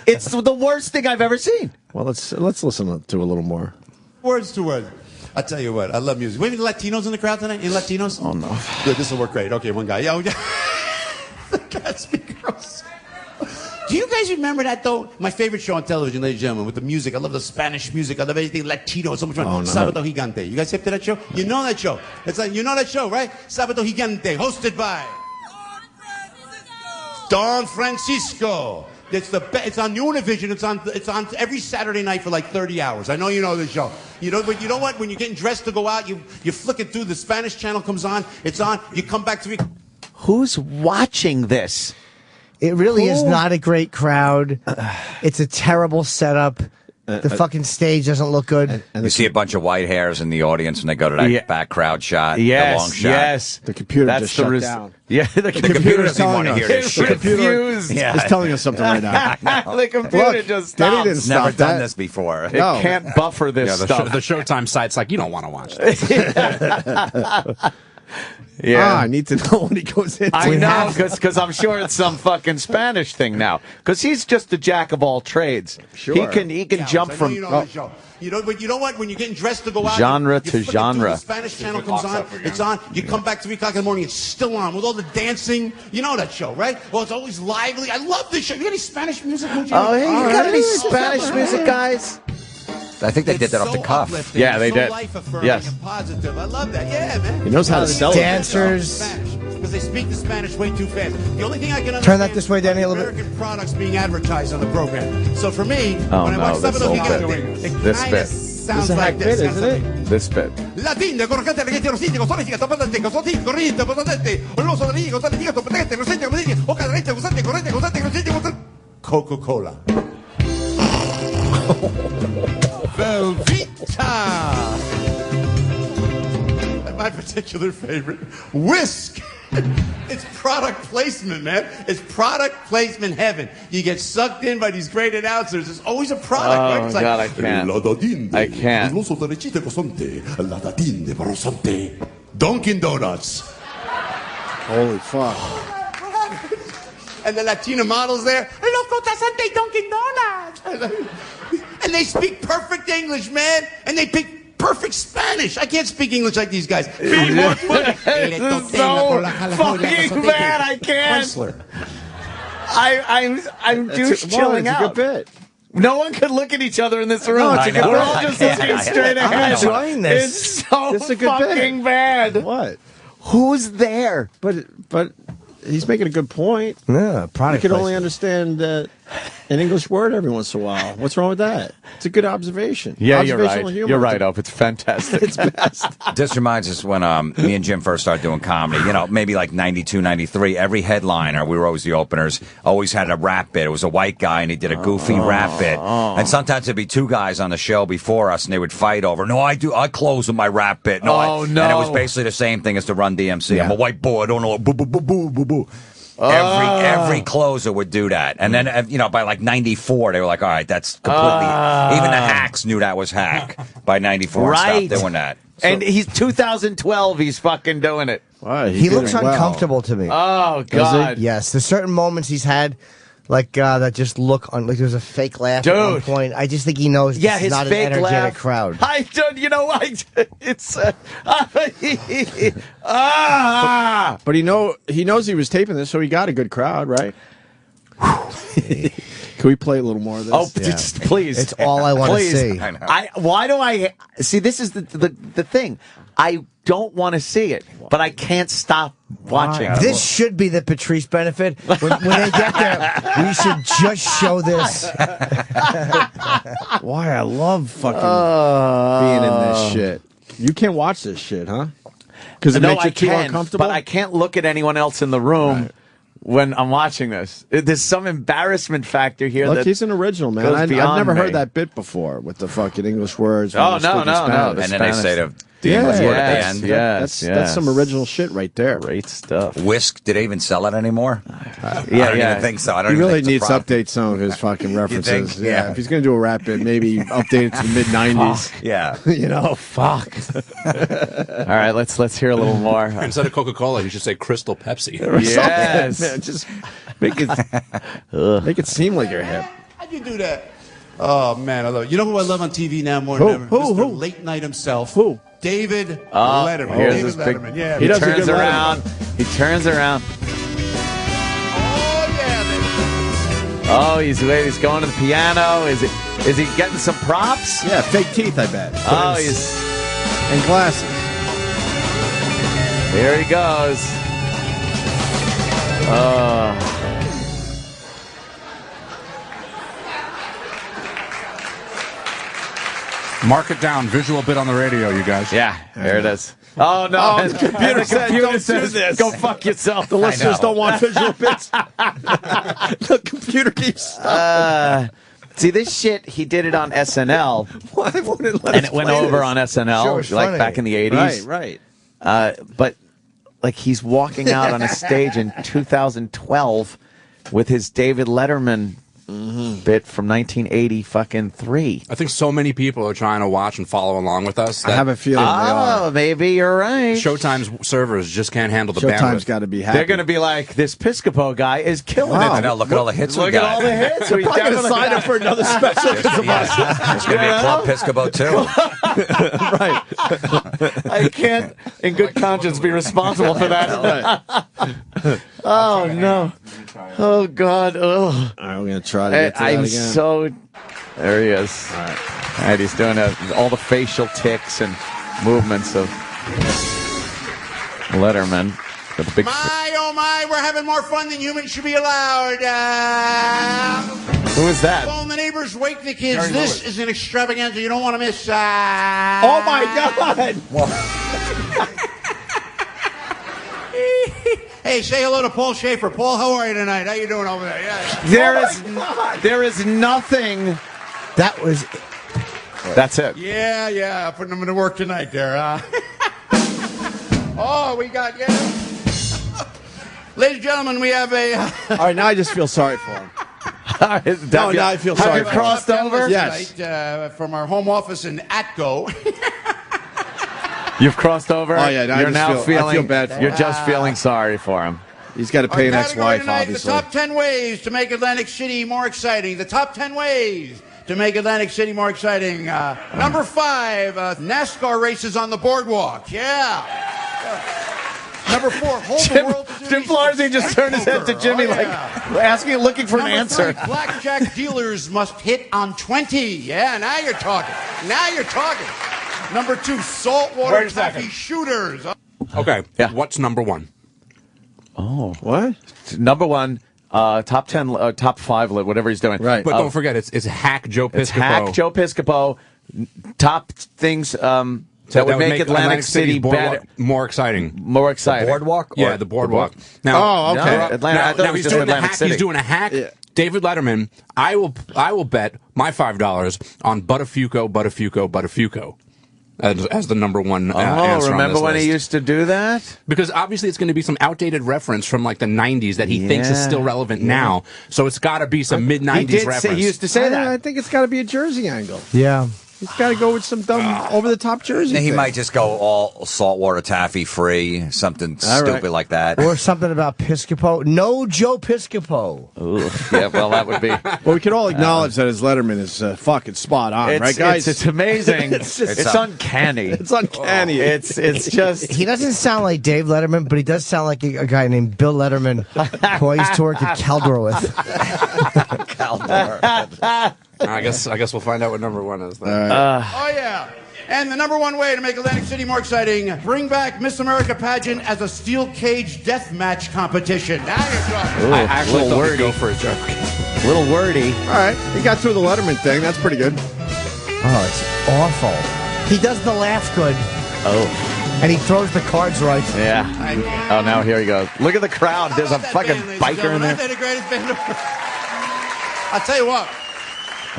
It's the worst thing I've ever seen. Well, let's listen to a little more. Words to words. I tell you what, I love music. We have any Latinos in the crowd tonight? Any Latinos? Oh, no. Good, this will work great. Okay, one guy. Yeah. The Gatsby Girls. Do you guys remember that, though? My favorite show on television, ladies and gentlemen, with the music. I love the Spanish music. I love anything Latino. So much fun. Oh, no. Sábado Gigante. You guys hip to that show? You know that show. It's like, you know that show, right? Sábado Gigante, hosted by Don Francisco. It's on Univision. It's on every Saturday night for like 30 hours. I know you know this show. But you know what? When you're getting dressed to go out, you flick it through. The Spanish channel comes on. It's on. You come back to. Who's watching this? It really is not a great crowd. It's a terrible setup. The fucking stage doesn't look good. you see a bunch of white hairs in the audience when they go to that back crowd shot, the long shot. Yes. The computer just shut down. Yeah, the computer doesn't want to hear this shit. The computer is telling us something right now. The computer Look, just Danny stopped. didn't stop Never done that. this before. It can't buffer this stuff. The Showtime site's like, you don't want to watch this. Yeah. I need to know what he goes into. I know, because I'm sure it's some fucking Spanish thing now. Because he's just a jack of all trades. Sure. He can jump from. But you know what? When you're getting dressed to go out, Genre you to flick it through, genre. The Spanish channel comes on. It's on. You come back 3 o'clock in the morning. It's still on with all the dancing. You know that show, right? Well, it's always lively. I love this show. You got any Spanish music? Oh, hey, you got any Spanish music, guys? I think they did that off the cuff. Uplifting. Yeah, they so did. life-affirming Yes. and positive. I love that. Yeah, man. He knows how to sell it. Dancers. because they speak the Spanish way too fast. The only thing I can understand Turn that this way, Danny, a little bit. American products being advertised on the program. So for me, Oh, when I watch no, some of this those, whole you get bit. it This kind bit. of sounds like bit, this. isn't it? This bit. Latina, corrente, reggae, rosita, costónica, topatante, costótica, corriente, potente, oloso, de niño, costónica, topatente, rosita, costónica, oca, derecha, costónica, corriente, costónica, rosita, Coca-Cola. Velveeta. And my particular favorite, Whisk. It's product placement, man. It's product placement heaven. You get sucked in by these great announcers. There's always a product. Oh, right? It's God, I can't. I can't. Dunkin' Donuts. Holy fuck. And the Latina models there, Loco Tasante Dunkin' Donuts. And they speak perfect English, man. And they speak perfect Spanish. I can't speak English like these guys. This is so fucking bad. I can't. I'm douche chilling out. It's a good bit. No one could look at each other in this room. No, it's a good We're bit. all just looking straight ahead. I'm enjoying this. It's so This is a good fucking bit. bad. What? Who's there? But he's making a good point. Yeah, You product can only placement. understand an English word every once in a while. What's wrong with that? It's a good observation. Yeah, you're Observational right. humor. You're right, Ope. It's fantastic. It's best. This reminds us when me and Jim first started doing comedy, maybe like 92, 93. Every headliner, we were always the openers, always had a rap bit. It was a white guy, and he did a goofy rap bit. And sometimes there'd be two guys on the show before us, and they would fight over, no, I close with my rap bit. No. And it was basically the same thing as the Run DMC. I'm a white boy, I don't know. Boo, boo, boo, boo, boo, boo. Every closer would do that. And then, by like 94, they were like, all right, that's completely... even the hacks knew that was hack by 94 Right. and stopped doing that. And he's 2012. He's fucking doing it. Wow, He looks uncomfortable to me. Oh, God. Yes, there's certain moments he's had, like that just look on. Like there was a fake laugh at one Dude. point. I just think he knows Yeah, this his is not an fake energetic laugh. crowd. I don't. You know, it's. But he knows he was taping this, so he got a good crowd, right? Can we play a little more of this? Oh, just please. It's all I want to see. Why do I see? This is the thing. I don't want to see it, but I can't stop watching. This should be the Patrice benefit. When they get there, we should just show this. Why I love fucking being in this shit. You can't watch this shit, huh? Because it makes you too uncomfortable. But I can't look at anyone else in the room when I'm watching this. There's some embarrassment factor here. Look, that he's an original, man. goes I've beyond never me. heard that bit before with the fucking English words. Oh, when they're no, speaking no, no. Spanish. And then they say the English word at the end. That's some original shit right there. Great stuff. Whisk, do they even sell it anymore? I don't even think so. I don't He even really think it's needs a to update some of his fucking references. think? Yeah, Yeah. if he's going to do a rap bit, maybe update it to the mid-90s. Yeah. You know, fuck. All right, let's hear a little more. Instead of Coca-Cola, you should say Crystal Pepsi. Yes. Man, just make it seem like you're hip. How'd you do that? Oh, man, I love it. You know who I love on TV now more Who? than ever? Who? Mr. Who? Late Night himself. Who? David Letterman. Here's David this big. Letterman. Yeah, He does a turns good around. He turns around. Oh, yeah. Oh, he's going to the piano. Is he getting some props? Yeah, fake teeth, I bet. Oh, he's And glasses. here. He goes. Oh. Mark it down. Visual bit on the radio, you guys. Yeah, there it is. Oh no! The computer said, "Don't do this." Go fuck yourself. The listeners don't want visual bits. The computer keeps. See this shit? He did it on SNL, Why won't it let and us it went play over this? on SNL, Sure, it's like funny. back in the '80s. Right. But like he's walking out on a stage in 2012 with his David Letterman bit from 1983. I think so many people are trying to watch and follow along with us. I have a feeling they are. Oh, maybe you're right. Showtime's servers just can't handle the Showtime's bandwidth. got to be happy. They're going to be like, this Piscopo guy is killing Wow. I it. know, look at all the hits we Look at got. all the hits. They're probably going to sign up for another special because of us. There's going to be a Club Piscopo too. Right. I can't, in good conscience, be responsible for that. Oh, no. Oh, God. Oh. All right, we're going to try to get to that I'm again. so... There he is. All right, he's doing all the facial tics and movements of Letterman. The big My, oh my, we're having more fun than humans should be allowed. Who is that? Phone the neighbors, wake the kids. Jerry This Lewis. is an extravaganza you don't want to miss. Oh my God! Hey, say hello to Paul Schaefer. Paul, how are you tonight? How you doing over there? Yeah. There is nothing. That was. That's it. Yeah, putting them to work tonight there. Oh, we got, Ladies and gentlemen, we have a... All right, now I just feel sorry for him. Now I feel sorry. Have you crossed over? Yes. Tonight, from our home office in Atco. You've crossed over? Oh, yeah, You're now feeling... I feel bad for him. You're just feeling sorry for him. He's got to pay an ex-wife, tonight, obviously. The top 10 ways to make Atlantic City more exciting. The top 10 ways to make Atlantic City more exciting. Number 5, NASCAR races on the boardwalk. Yeah. Number 4, hold the world to Jim Flarsy just turned his head to Jimmy looking for an answer. 3, blackjack dealers must hit on 20. Yeah, now you're talking. Number 2, saltwater taffy shooters. Okay, what's number 1? Oh. What? Number 1, top 10, top 5, whatever he's doing. Right. But don't forget, it's Hack Joe Piscopo. It's Hack Joe Piscopo. Top things that would make Atlantic City better. More exciting. More exciting. Boardwalk? Yeah, the boardwalk. Now, okay. No, Atlanta. I thought it was he's just doing Atlantic City. He's doing a hack. Yeah. David Letterman, I will bet my $5 on Buttafuoco as the number 1 answer remember on this when list. he used to do that? Because obviously it's going to be some outdated reference from like the 90s that he thinks is still relevant now. So it's got to be some mid-90s reference. He used to say that. I think it's got to be a Jersey angle. Yeah. He's got to go with some dumb over-the-top Jersey. He thing. might just go all saltwater taffy free, something stupid like that. Or something about Piscopo. No Joe Piscopo. Ooh, yeah, well, that would be. Well, we can all acknowledge that his Letterman is fucking spot on, right, guys? It's amazing. it's uncanny. It's uncanny. It's just. He doesn't sound like Dave Letterman, but he does sound like a guy named Bill Letterman who I used to work at Caldor with. I guess we'll find out what number 1 is then. Oh, yeah. And the number 1 way to make Atlantic City more exciting, bring back Miss America pageant as a steel cage death match competition. Now you're talking. Ooh, I actually thought wordy. we'd go for a joke. Little wordy. All right, he got through the Letterman thing. That's pretty good. Oh, it's awful. He does the laugh good. Oh. And he throws the cards right. Yeah. Oh, now here he goes. Look at the crowd. There's a fucking biker in there. Aren't they the greatest band? I'll tell you what.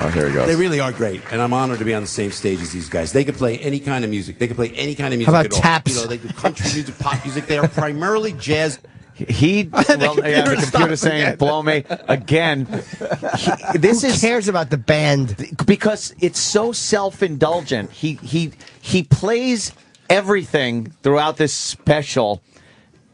Oh, here he goes. They really are great, and I'm honored to be on the same stage as these guys. They can play any kind of music. They can play any kind of music. How about at all. taps? You know, they do country music, pop music. They are primarily jazz. The computer saying blow me again. Who cares about the band? Because it's so self-indulgent. He plays everything throughout this special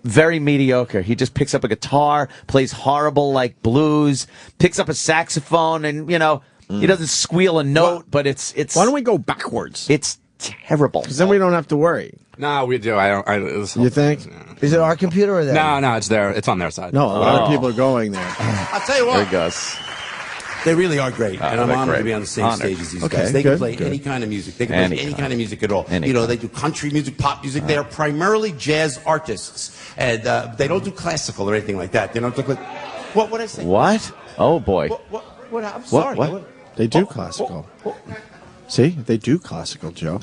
very mediocre. He just picks up a guitar, plays horrible like blues, picks up a saxophone, and he doesn't squeal a note, but it's. Why don't we go backwards? It's terrible. Because then we don't have to worry. No, we do. You think? Is it our computer or that? No, it's there. It's on their side. No, a lot of people are going there. I'll tell you what. There he goes. They really are great, and I'm they're honored great. to be on the same Honored. stage as these Okay, guys. They good, can play good. any kind of music. They can play any kind of music at all. Any They do country music, pop music. They are primarily jazz artists, and they don't do classical or anything like that. They don't look like. What would I say? What? Oh boy. What? I'm sorry. What? They do classical. See, they do classical, Joe.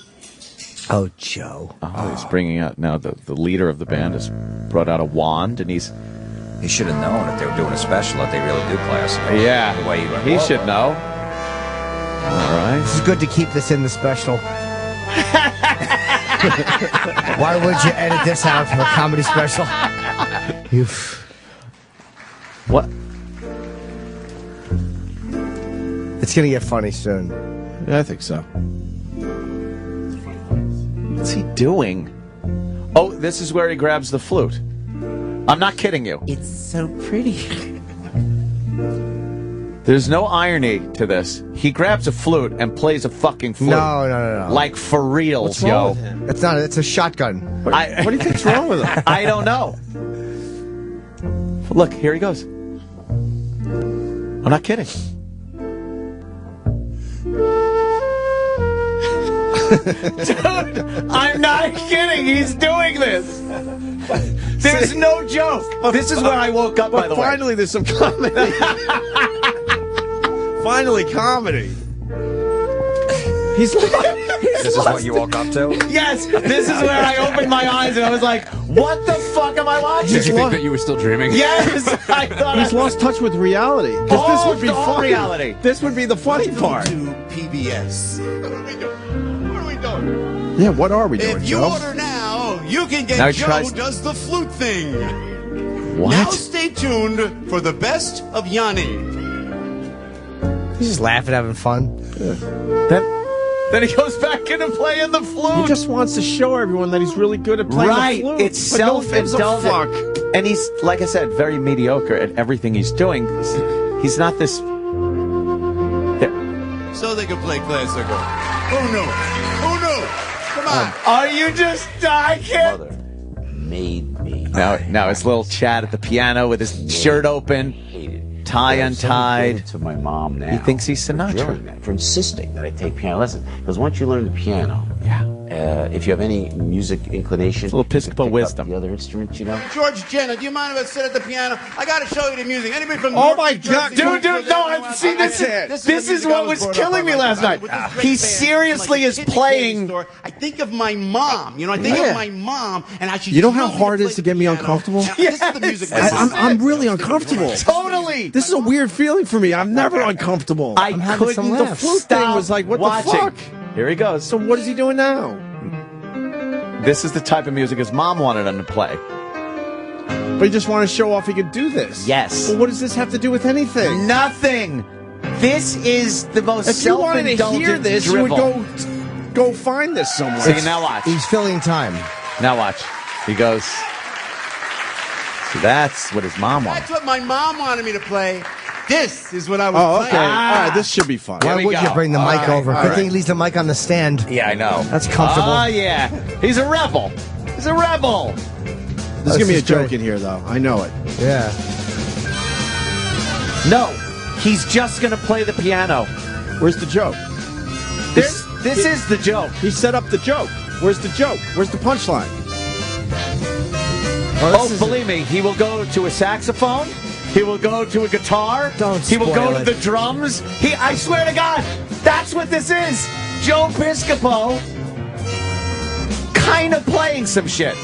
Oh, Joe. Oh, he's bringing out now the leader of the band has brought out a wand, and he's. He should have known if they were doing a special that they really do classical. Yeah, The way went, he "Whoa." should know. All right. This is good to keep this in the special. Why would you edit this out from a comedy special? What? It's going to get funny soon. Yeah, I think so. What's he doing? Oh, this is where he grabs the flute. I'm not kidding you. It's so pretty. There's no irony to this. He grabs a flute and plays a fucking flute. No. Like for reals, What's wrong yo. with him? It's not. It's a shotgun. What do you think's wrong with him? I don't know. Look, here he goes. I'm not kidding. Dude, I'm not kidding. He's doing this. There's no joke. This is where I woke up, by the way. Finally, there's some comedy. Finally, comedy. He's This is what you woke up to? Yes, this is where I opened my eyes and I was like, what the fuck am I watching? Did you think that you were still dreaming? Yes, I thought he's lost touch with reality. This would be funny. Reality. This would be the funny part. To PBS. What are we doing? Yeah, what are we doing, If you Joe? order now, you can get Now Joe tries- Does the Flute Thing. What? Now stay tuned for the best of Yanni. He's just laughing, having fun. Then he goes back into playing the flute. He just wants to show everyone that he's really good at playing Right, the flute. it's But no one gives a fuck. self-indulgent. And he's, like I said, very mediocre at everything he's doing. He's not this... So they can play classical. Who knew? Who knew? Come on. Are you just... I can't... Mother made me. Now his little Chad at the piano with his shirt open, tie untied. To my mom now. He thinks he's Sinatra. For insisting that I take piano lessons. Because once you learn the piano, if you have any music inclination, a little Piscopo wisdom. The other instruments, you know. George Jenner, do you mind if I sit at the piano? I got to show you the music. Anybody from Oh North my New God, Jersey? Dude, no, see, this is what was killing me last night. He seriously is playing... I think of my mom. You know, I think of my mom and how she. You know how hard it is to get me uncomfortable? This is the music. I'm really uncomfortable. Totally. This is a weird feeling for me. I'm never uncomfortable. I having couldn't the flute stop thing was like, what watching. the fuck? Here he goes. So what is he doing now? This is the type of music his mom wanted him to play. But he just wanted to show off he could do this. Yes. Well, what does this have to do with anything? Nothing. This is the most If you wanted to self-indulgent hear this, drivel. you would go find this somewhere. See, now watch. He's filling time. Now watch. He goes... See, that's what his mom wanted. That's what my mom wanted me to play. This is what I was Oh, playing. okay. All right, this should be fun. Why would you bring the mic over? Good thing he leaves the mic on the stand. Yeah, I know. That's comfortable. Oh, yeah. He's a rebel. He's a rebel. There's going to be a is joke great. in here, though. I know it. Yeah. No, he's just going to play the piano. Where's the joke? This is the joke. He set up the joke. Where's the joke? Where's the punchline? Oh, believe me, he will go to a saxophone. He will go to a guitar. He will go spoil to it. the drums. I swear to God, that's what this is. Joe Piscopo kind of playing some shit.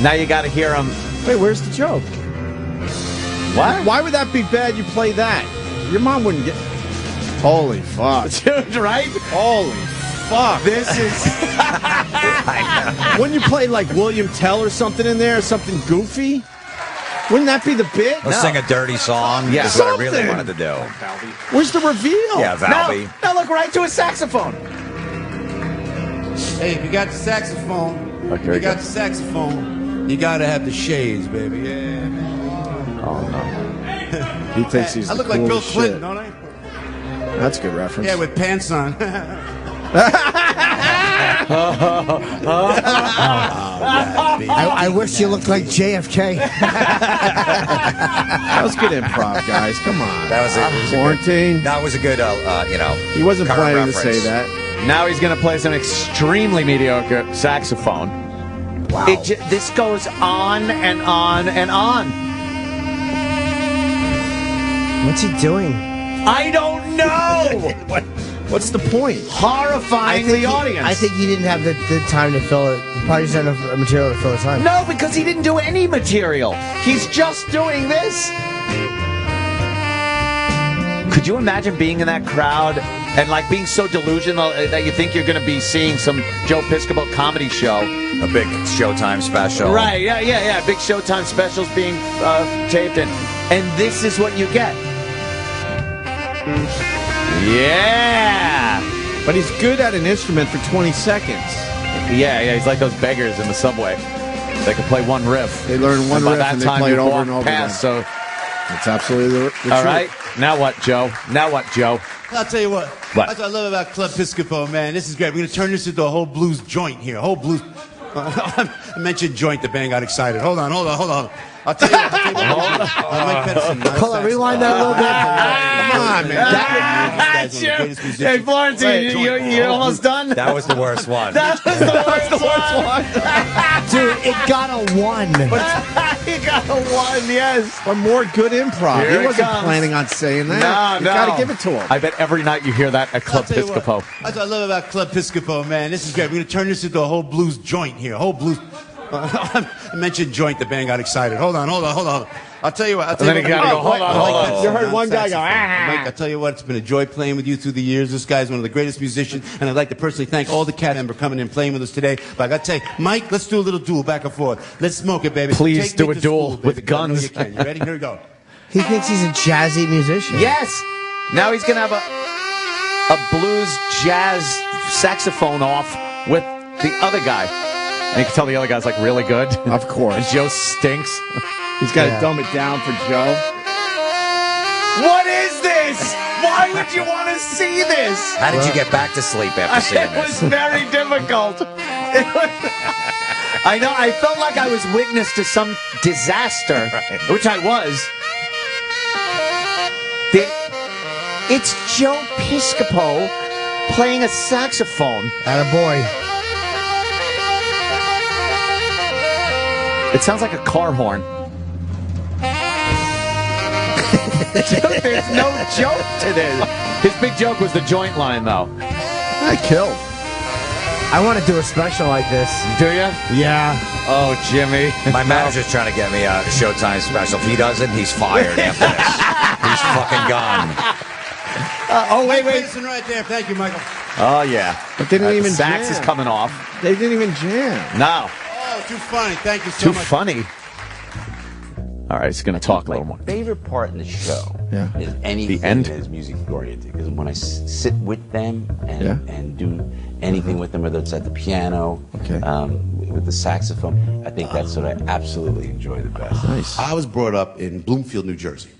Now you got to hear him. Wait, where's the joke? What? Why would that be bad? You play that. Your mom wouldn't get. Holy fuck. Dude, right? Holy fuck. This is. Wouldn't you play like William Tell or something in there? Something goofy? Wouldn't that be the bit? Let's sing a dirty song. Yeah. Is what I really Something. wanted to do. Where's the reveal? Yeah, Valby. Now look right to a saxophone. Hey, if you got the saxophone, Okay, you got the saxophone, you got to have the shades, baby. Yeah. Oh, no. He thinks he's I the look like Bill coolest Clinton, shit. don't I? That's a good reference. Yeah, with pants on. I wish you looked like JFK. That was good improv, guys. Come on. That was it. Quarantine. That was a good, He wasn't current planning reference. to say that. Now he's going to play some extremely mediocre saxophone. Wow. This goes on and on and on. What's he doing? I don't know. What's the point? Horrifying the audience. I think he didn't have the time to fill it. He probably just had enough material to fill the time. No, because he didn't do any material. He's just doing this. Could you imagine being in that crowd and like being so delusional that you think you're going to be seeing some Joe Piscopo comedy show? A big Showtime special. Right, yeah. Big Showtime specials being taped, and this is what you get. Yeah. But he's good at an instrument for 20 seconds. Yeah, he's like those beggars in the subway. They can play one riff. They learn one by riff that and they time play you it over walk and over past, again. So, That's absolutely the all truth. right. Now what, Joe? I'll tell you what. What? That's what I love about Club Piscopo, man. This is great. We're going to turn this into a whole blues joint here. A whole blues. I mentioned joint. The band got excited. Hold on. I'll tell you what. Mike Pedersen. Hold on, rewind that a little bit. Come on, man. Hey, Florentine, you almost done? That was the worst one. That was the worst one. Dude, it got a 1. He got a 1, yes. But more good improv. Here He it wasn't comes. planning on saying that. No. You got to give it to him. I bet every night you hear that at Club Piscopo. That's what I love about Club Piscopo, man. This is great. We're going to turn this into a whole blues joint here. A whole blues. I mentioned joint. The band got excited. Hold on. I'll tell you what. Then he got to go, hold on. You heard one guy go, Mike, I'll tell you what, it's been a joy playing with you through the years. This guy's one of the greatest musicians, and I'd like to personally thank all the cast members for coming and playing with us today. But I got to tell you, Mike, let's do a little duel back and forth. Let's smoke it, baby. Please Take do me a to duel school, with baby. guns. I know you can. You ready? Here we go. He thinks he's a jazzy musician. Yes. Now he's going to have a blues jazz saxophone off with the other guy. And you can tell the other guy's like really good. Of course. And Joe stinks. He's got to dumb it down for Joe. What is this? Why would you want to see this? How did you get back to sleep after seeing It was this? very difficult. I know. I felt like I was witness to some disaster, which I was. It's Joe Piscopo playing a saxophone. Attaboy. It sounds like a car horn. Dude, there's no joke to this. His big joke was the joint line, though. I killed. I want to do a special like this. Do you? Yeah. Oh, Jimmy. My manager's trying to get me a Showtime special. If he doesn't, he's fired after this. He's fucking gone. Wait. Pedersen right there. Thank you, Michael. Oh, yeah. But they didn't even sax jam. is coming off. They didn't even jam. No. Oh, too funny. Thank you so Too much. funny. All right, he's going to talk a little more. My favorite part in the show is anything The end? that is music oriented. Because when I sit with them and do anything with them, whether it's at the piano, with the saxophone, I think that's what I absolutely enjoy the best. Nice. I was brought up in Bloomfield, New Jersey.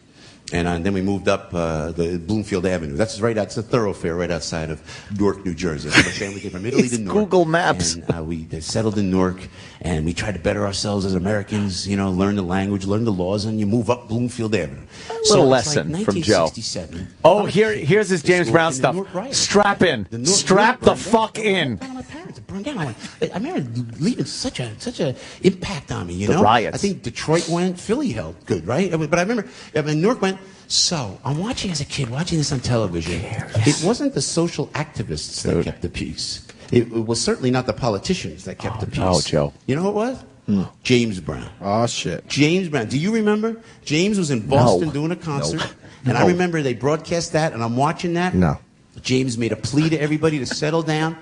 And then we moved up the Bloomfield Avenue. That's a thoroughfare right outside of Newark, New Jersey. My family came from Italy to Newark. Google Maps. And we settled in Newark, and we tried to better ourselves as Americans, learn the language, learn the laws, and you move up Bloomfield Avenue. Little lesson from Joe. 1967. Oh, here's his James Brown stuff. Strap in. Strap the fuck in. My parents burned down. I remember leaving such a impact on me. The riots. I think Detroit went, Philly held good, right? But I remember Newark went. So I'm watching as a kid, watching this on television. It wasn't the social activists that kept the peace. It was certainly not the politicians that kept the peace. Oh, Joe. You know who it was? James Brown. Oh, shit. James Brown. Do you remember? James was in Boston doing a concert. And I remember they broadcast that, and I'm watching that. No. James made a plea to everybody to settle down.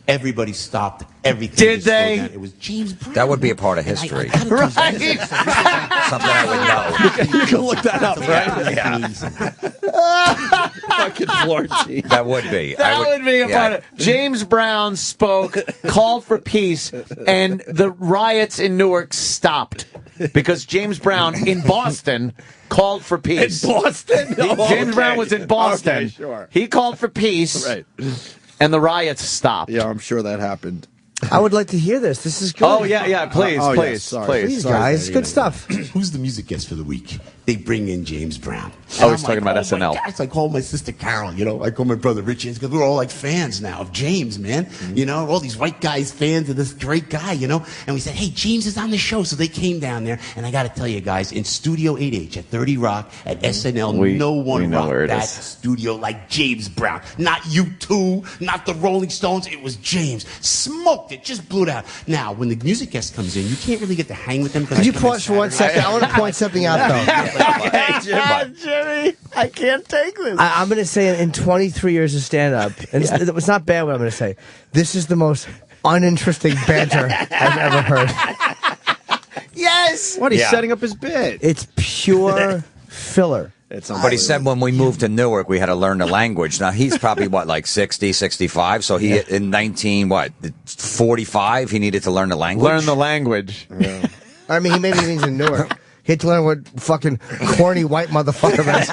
Everybody stopped. Everything. Did they? Down. It was James Brown. That would be a part of history. Right. Something I would know. You can look that up, right? Yeah. Fucking Florentine. That would be. That would be a part of it. James Brown spoke, called for peace, and the riots in Newark stopped because James Brown in Boston called for peace. In Boston? James Brown was in Boston. Okay, sure. He called for peace, Right. and the riots stopped. Yeah, I'm sure that happened. I would like to hear this. This is good. Oh, yeah, please, Oh, yeah, please, sorry. please. Please, guys. Good stuff. Who's the music guest for the week? They bring in James Brown. Oh, he's talking about SNL. I called my sister Carol, I called my brother Richie, because we're all like fans now of James, man. All these white guys fans of this great guy, And we said, hey, James is on the show. So they came down there, and I got to tell you guys, in Studio 8H at 30 Rock, at SNL, no one rocked that studio like James Brown. Not U2, not the Rolling Stones. It was James. Smoked it, just blew it out. Now, when the music guest comes in, you can't really get to hang with them. Could you pause for 1 second? I want to point something out, though. Jimmy, I can't take this. I'm going to say in 23 years of stand-up, and it's not bad what I'm going to say, this is the most uninteresting banter I've ever heard. Yes! What? He's setting up his bit. It's pure filler. But he said when we moved to Newark, we had to learn the language. Now, he's probably, 60, 65? So he, in 45, he needed to learn the language? Learn the language. Yeah. I mean, he maybe means in Newark. He had to learn what fucking corny white motherfucker is.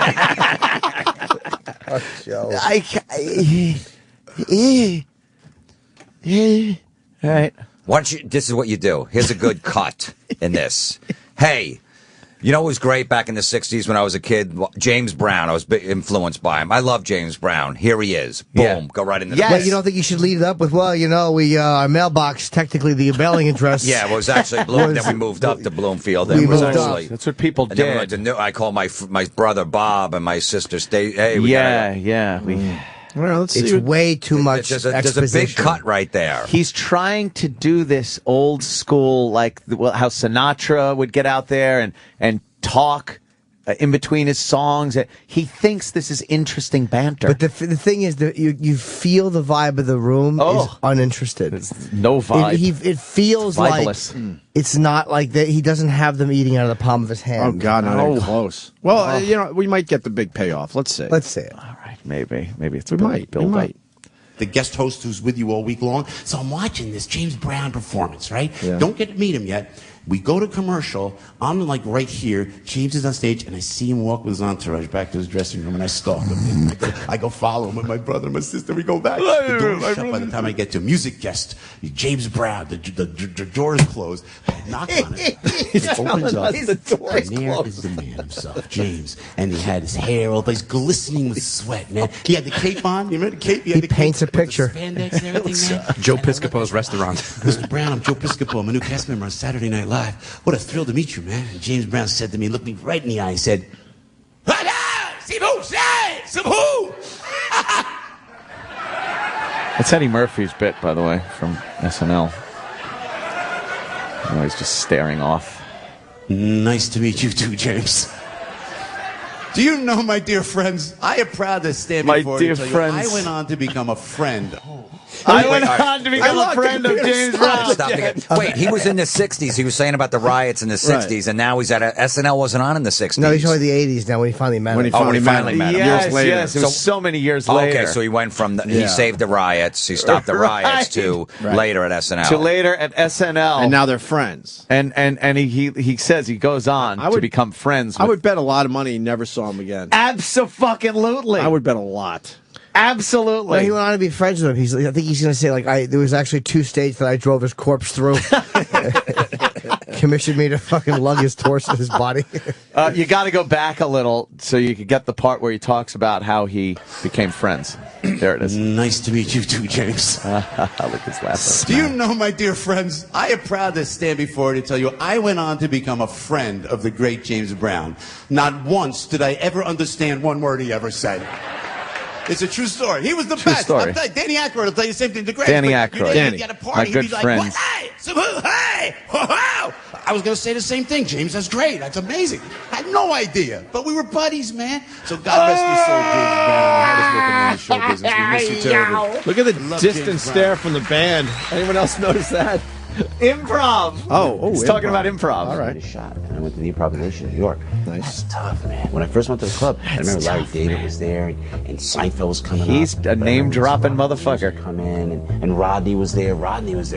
All right. Why don't you? This is what you do. Here's a good cut in this. Hey. You know what was great back in the 60s when I was a kid? James Brown. I was influenced by him. I love James Brown. Here he is. Boom. Go right into the But you don't think you should lead it up with, well, you know, our mailbox, technically the mailing address. Yeah, well, it was actually Bloomfield. Then we moved up to Bloomfield. We moved up. That's what people and then we did. went to I called my brother Bob and my sister Stacey. Hey, we Well, let's it's see. way too much There's a big cut right there. He's trying to do this old school, like how Sinatra would get out there and talk in between his songs. He thinks this is interesting banter. But the thing is that you feel the vibe of the room is uninterested. It's no vibe. It feels like it's not like that. He doesn't have them eating out of the palm of his hand. Oh God, not even close. Well, you know, we might get the big payoff. Let's see. Let's see it. All right, maybe it's we might. build up. The guest host who's with you all week long. So I'm watching this James Brown performance, right? Yeah. Don't get to meet him yet. We go to commercial. I'm like right here. James is on stage, and I see him walk with his entourage back to his dressing room, and I stalk him. I go follow him with my brother and my sister. We go back. The door is shut by the time I get to music guest. James Brown. The door is closed. I knock on it. It opens up. And there is the man himself, James. And he had his hair all place glistening with sweat, man. He had the cape on. You remember the cape? He paints a picture. Spandex and everything, man. Joe Piscopo's restaurant. Mr. Brown, I'm Joe Piscopo. I'm a new cast member on Saturday Night Live. What a thrill to meet you, man. And James Brown said to me, looked me right in the eye and said, That's Eddie Murphy's bit, by the way, from SNL. He's just staring off. Nice to meet you too, James. Do you know, my dear friends, I am proud to stand before you and tell you I went on to become a friend. I went on to become a friend of James Brown. Wait, he was in the 60s. He was saying about the riots in the 60s, and now he's at SNL wasn't on in the 60s. No, he's only the 80s now when he finally met him. When he finally met him. Yes, yes. It was so many years later. Okay, so he went from he saved the riots, he stopped the riots to later at SNL. To later at SNL. And now they're friends. And he says he goes on to become friends with... I would bet a lot of money he never saw him again. Abso-fucking-lutely. I would bet a lot. Absolutely. Well, he went on to be friends with him. I think he's going to say, there was actually 2 states that I drove his corpse through. Commissioned me to fucking lug his torso, his body. You got to go back a little so you could get the part where he talks about how he became friends. There it is. Nice to meet you too, James. Look at his laugh. Do you know, my dear friends, I am proud to stand before you to tell you I went on to become a friend of the great James Brown. Not once did I ever understand one word he ever said. It's a true story. He was the best. Story. I'll tell you, Danny Aykroyd will tell you the same thing. The great. Danny Aykroyd. Danny. At a party, My good he'd be like, friend. what? Hey, hey, wow. I was going to say the same thing, James. That's great. That's amazing. I had no idea. But we were buddies, man. So God rest his soul, James Brown. Hardest working man in the show business. We miss you terribly. Look at the distant stare from the band. Anyone else notice that? Improv. He's talking about improv. All right. I shot, and I went to the Improvisation in New York. Nice. That's tough, man. When I first went to the club, I remember Larry David was there, and Seinfeld was coming He's up. a name-dropping motherfucker. Come in, and Rodney was there.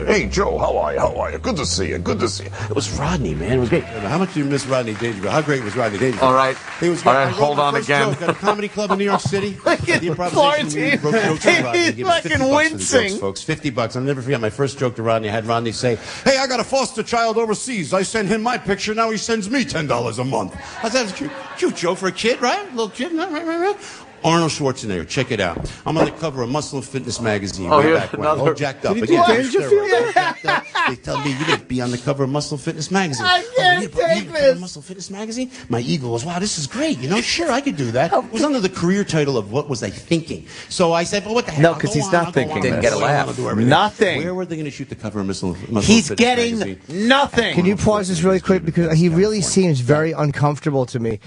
Hey, Joe, how are you? How are you? Good to see you. Good to see you. It was Rodney, man. It was great. How much do you miss Rodney Dangerfield? How great was Rodney Dangerfield? All right. He was All great. right, I wrote hold my on first again. joke at a comedy club in New York City. Look at The improvisation Florentine. wrote jokes to Rodney. He's Gave us fucking $50 for the wincing. jokes, folks. $50. I'll never forget my first joke to Rodney. I had Rodney say, "Hey, I got a foster child overseas. I send him my picture. Now he sends me $10 a month." I thought that was a cute joke for a kid, right? A little kid, right? Arnold Schwarzenegger, check it out. I'm on the cover of Muscle and Fitness magazine way back when. All jacked up. Did he do Dangerfield? Jacked up. They tell me you didn't be on the cover of Muscle and Fitness magazine. I can't take this. Muscle Fitness magazine. My ego goes, wow, this is great. You know, sure, I could do that. It was under the career title of What Was I Thinking? So I said, well, what the heck? No, because he's not thinking. Didn't get a laugh. Nothing. Where were they going to shoot the cover of Muscle He's Fitness getting magazine? nothing. Can you pause this really quick? Because he really seems very uncomfortable to me.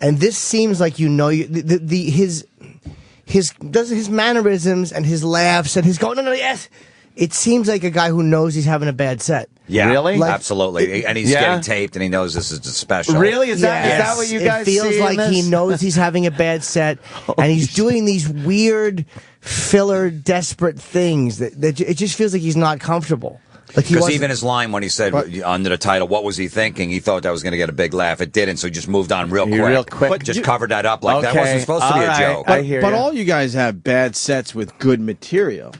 And this seems like his mannerisms and his laughs and his going, no, yes. It seems like a guy who knows he's having a bad set. Yeah, really? Absolutely. And he's getting taped, and he knows this is a special. Really? Is that what you guys see? It feels like he knows he's having a bad set, and he's doing these weird, filler, desperate things that it just feels like he's not comfortable. Because even his line when he said under the title, what was he thinking? He thought that was going to get a big laugh. It didn't, so he just moved on real quick. But just covered that up like that wasn't supposed to be a joke. But all you guys have bad sets with good material.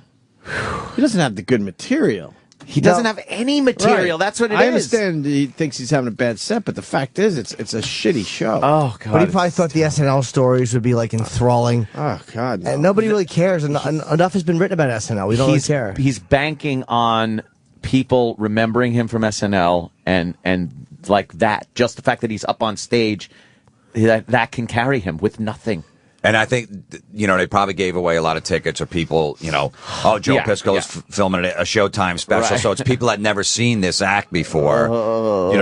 He doesn't have the good material. He doesn't have any material. Right. That's what it is. I understand he thinks he's having a bad set, but the fact is, it's a shitty show. Oh God! But he probably thought the SNL stories would be like enthralling. Oh God! No. And nobody really cares. And enough has been written about SNL. We don't really care. He's banking on people remembering him from SNL and like that. Just the fact that he's up on stage, that can carry him with nothing. And I think, they probably gave away a lot of tickets, or people, Joe Piscopo's filming a Showtime special. Right. So it's people that never seen this act before.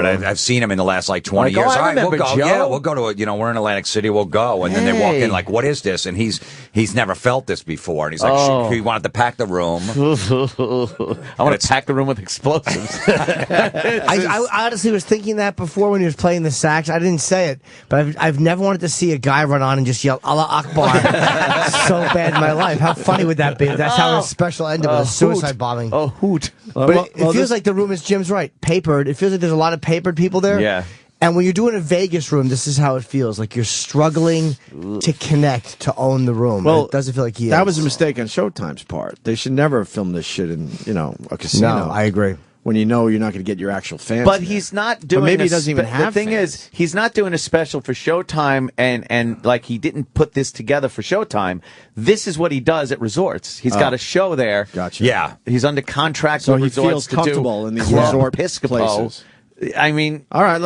I've seen him in the last 20 years. I All right, remember we'll go. Joe. Yeah, we'll go to we're in Atlantic City. We'll go. And then they walk in like, what is this? And he's never felt this before. And he's like, he wanted to pack the room. I want to pack the room with explosives. I honestly was thinking that before when he was playing the sax. I didn't say it, but I've never wanted to see a guy run on and just yell Allah Akbar so bad in my life. How funny would that be? That's how his special ended with a suicide bombing. Oh, hoot. But it feels like the room is, Jim's right, papered. It feels like there's a lot of papered people there. Yeah. And when you're doing a Vegas room, this is how it feels. Like you're struggling to connect, to own the room. Well, it doesn't feel like he is. That was a mistake on Showtime's part. They should never have filmed this shit in, a casino. No, I agree. When you know you're not going to get your actual fans. But there. he's not doing. But maybe he doesn't even have. The thing is, he's not doing a special for Showtime, and like he didn't put this together for Showtime. This is what he does at resorts. He's got a show there. Gotcha. Yeah, he's under contract so with he resorts feels to comfortable do in these Club resort Piscopo. places. I mean, all right.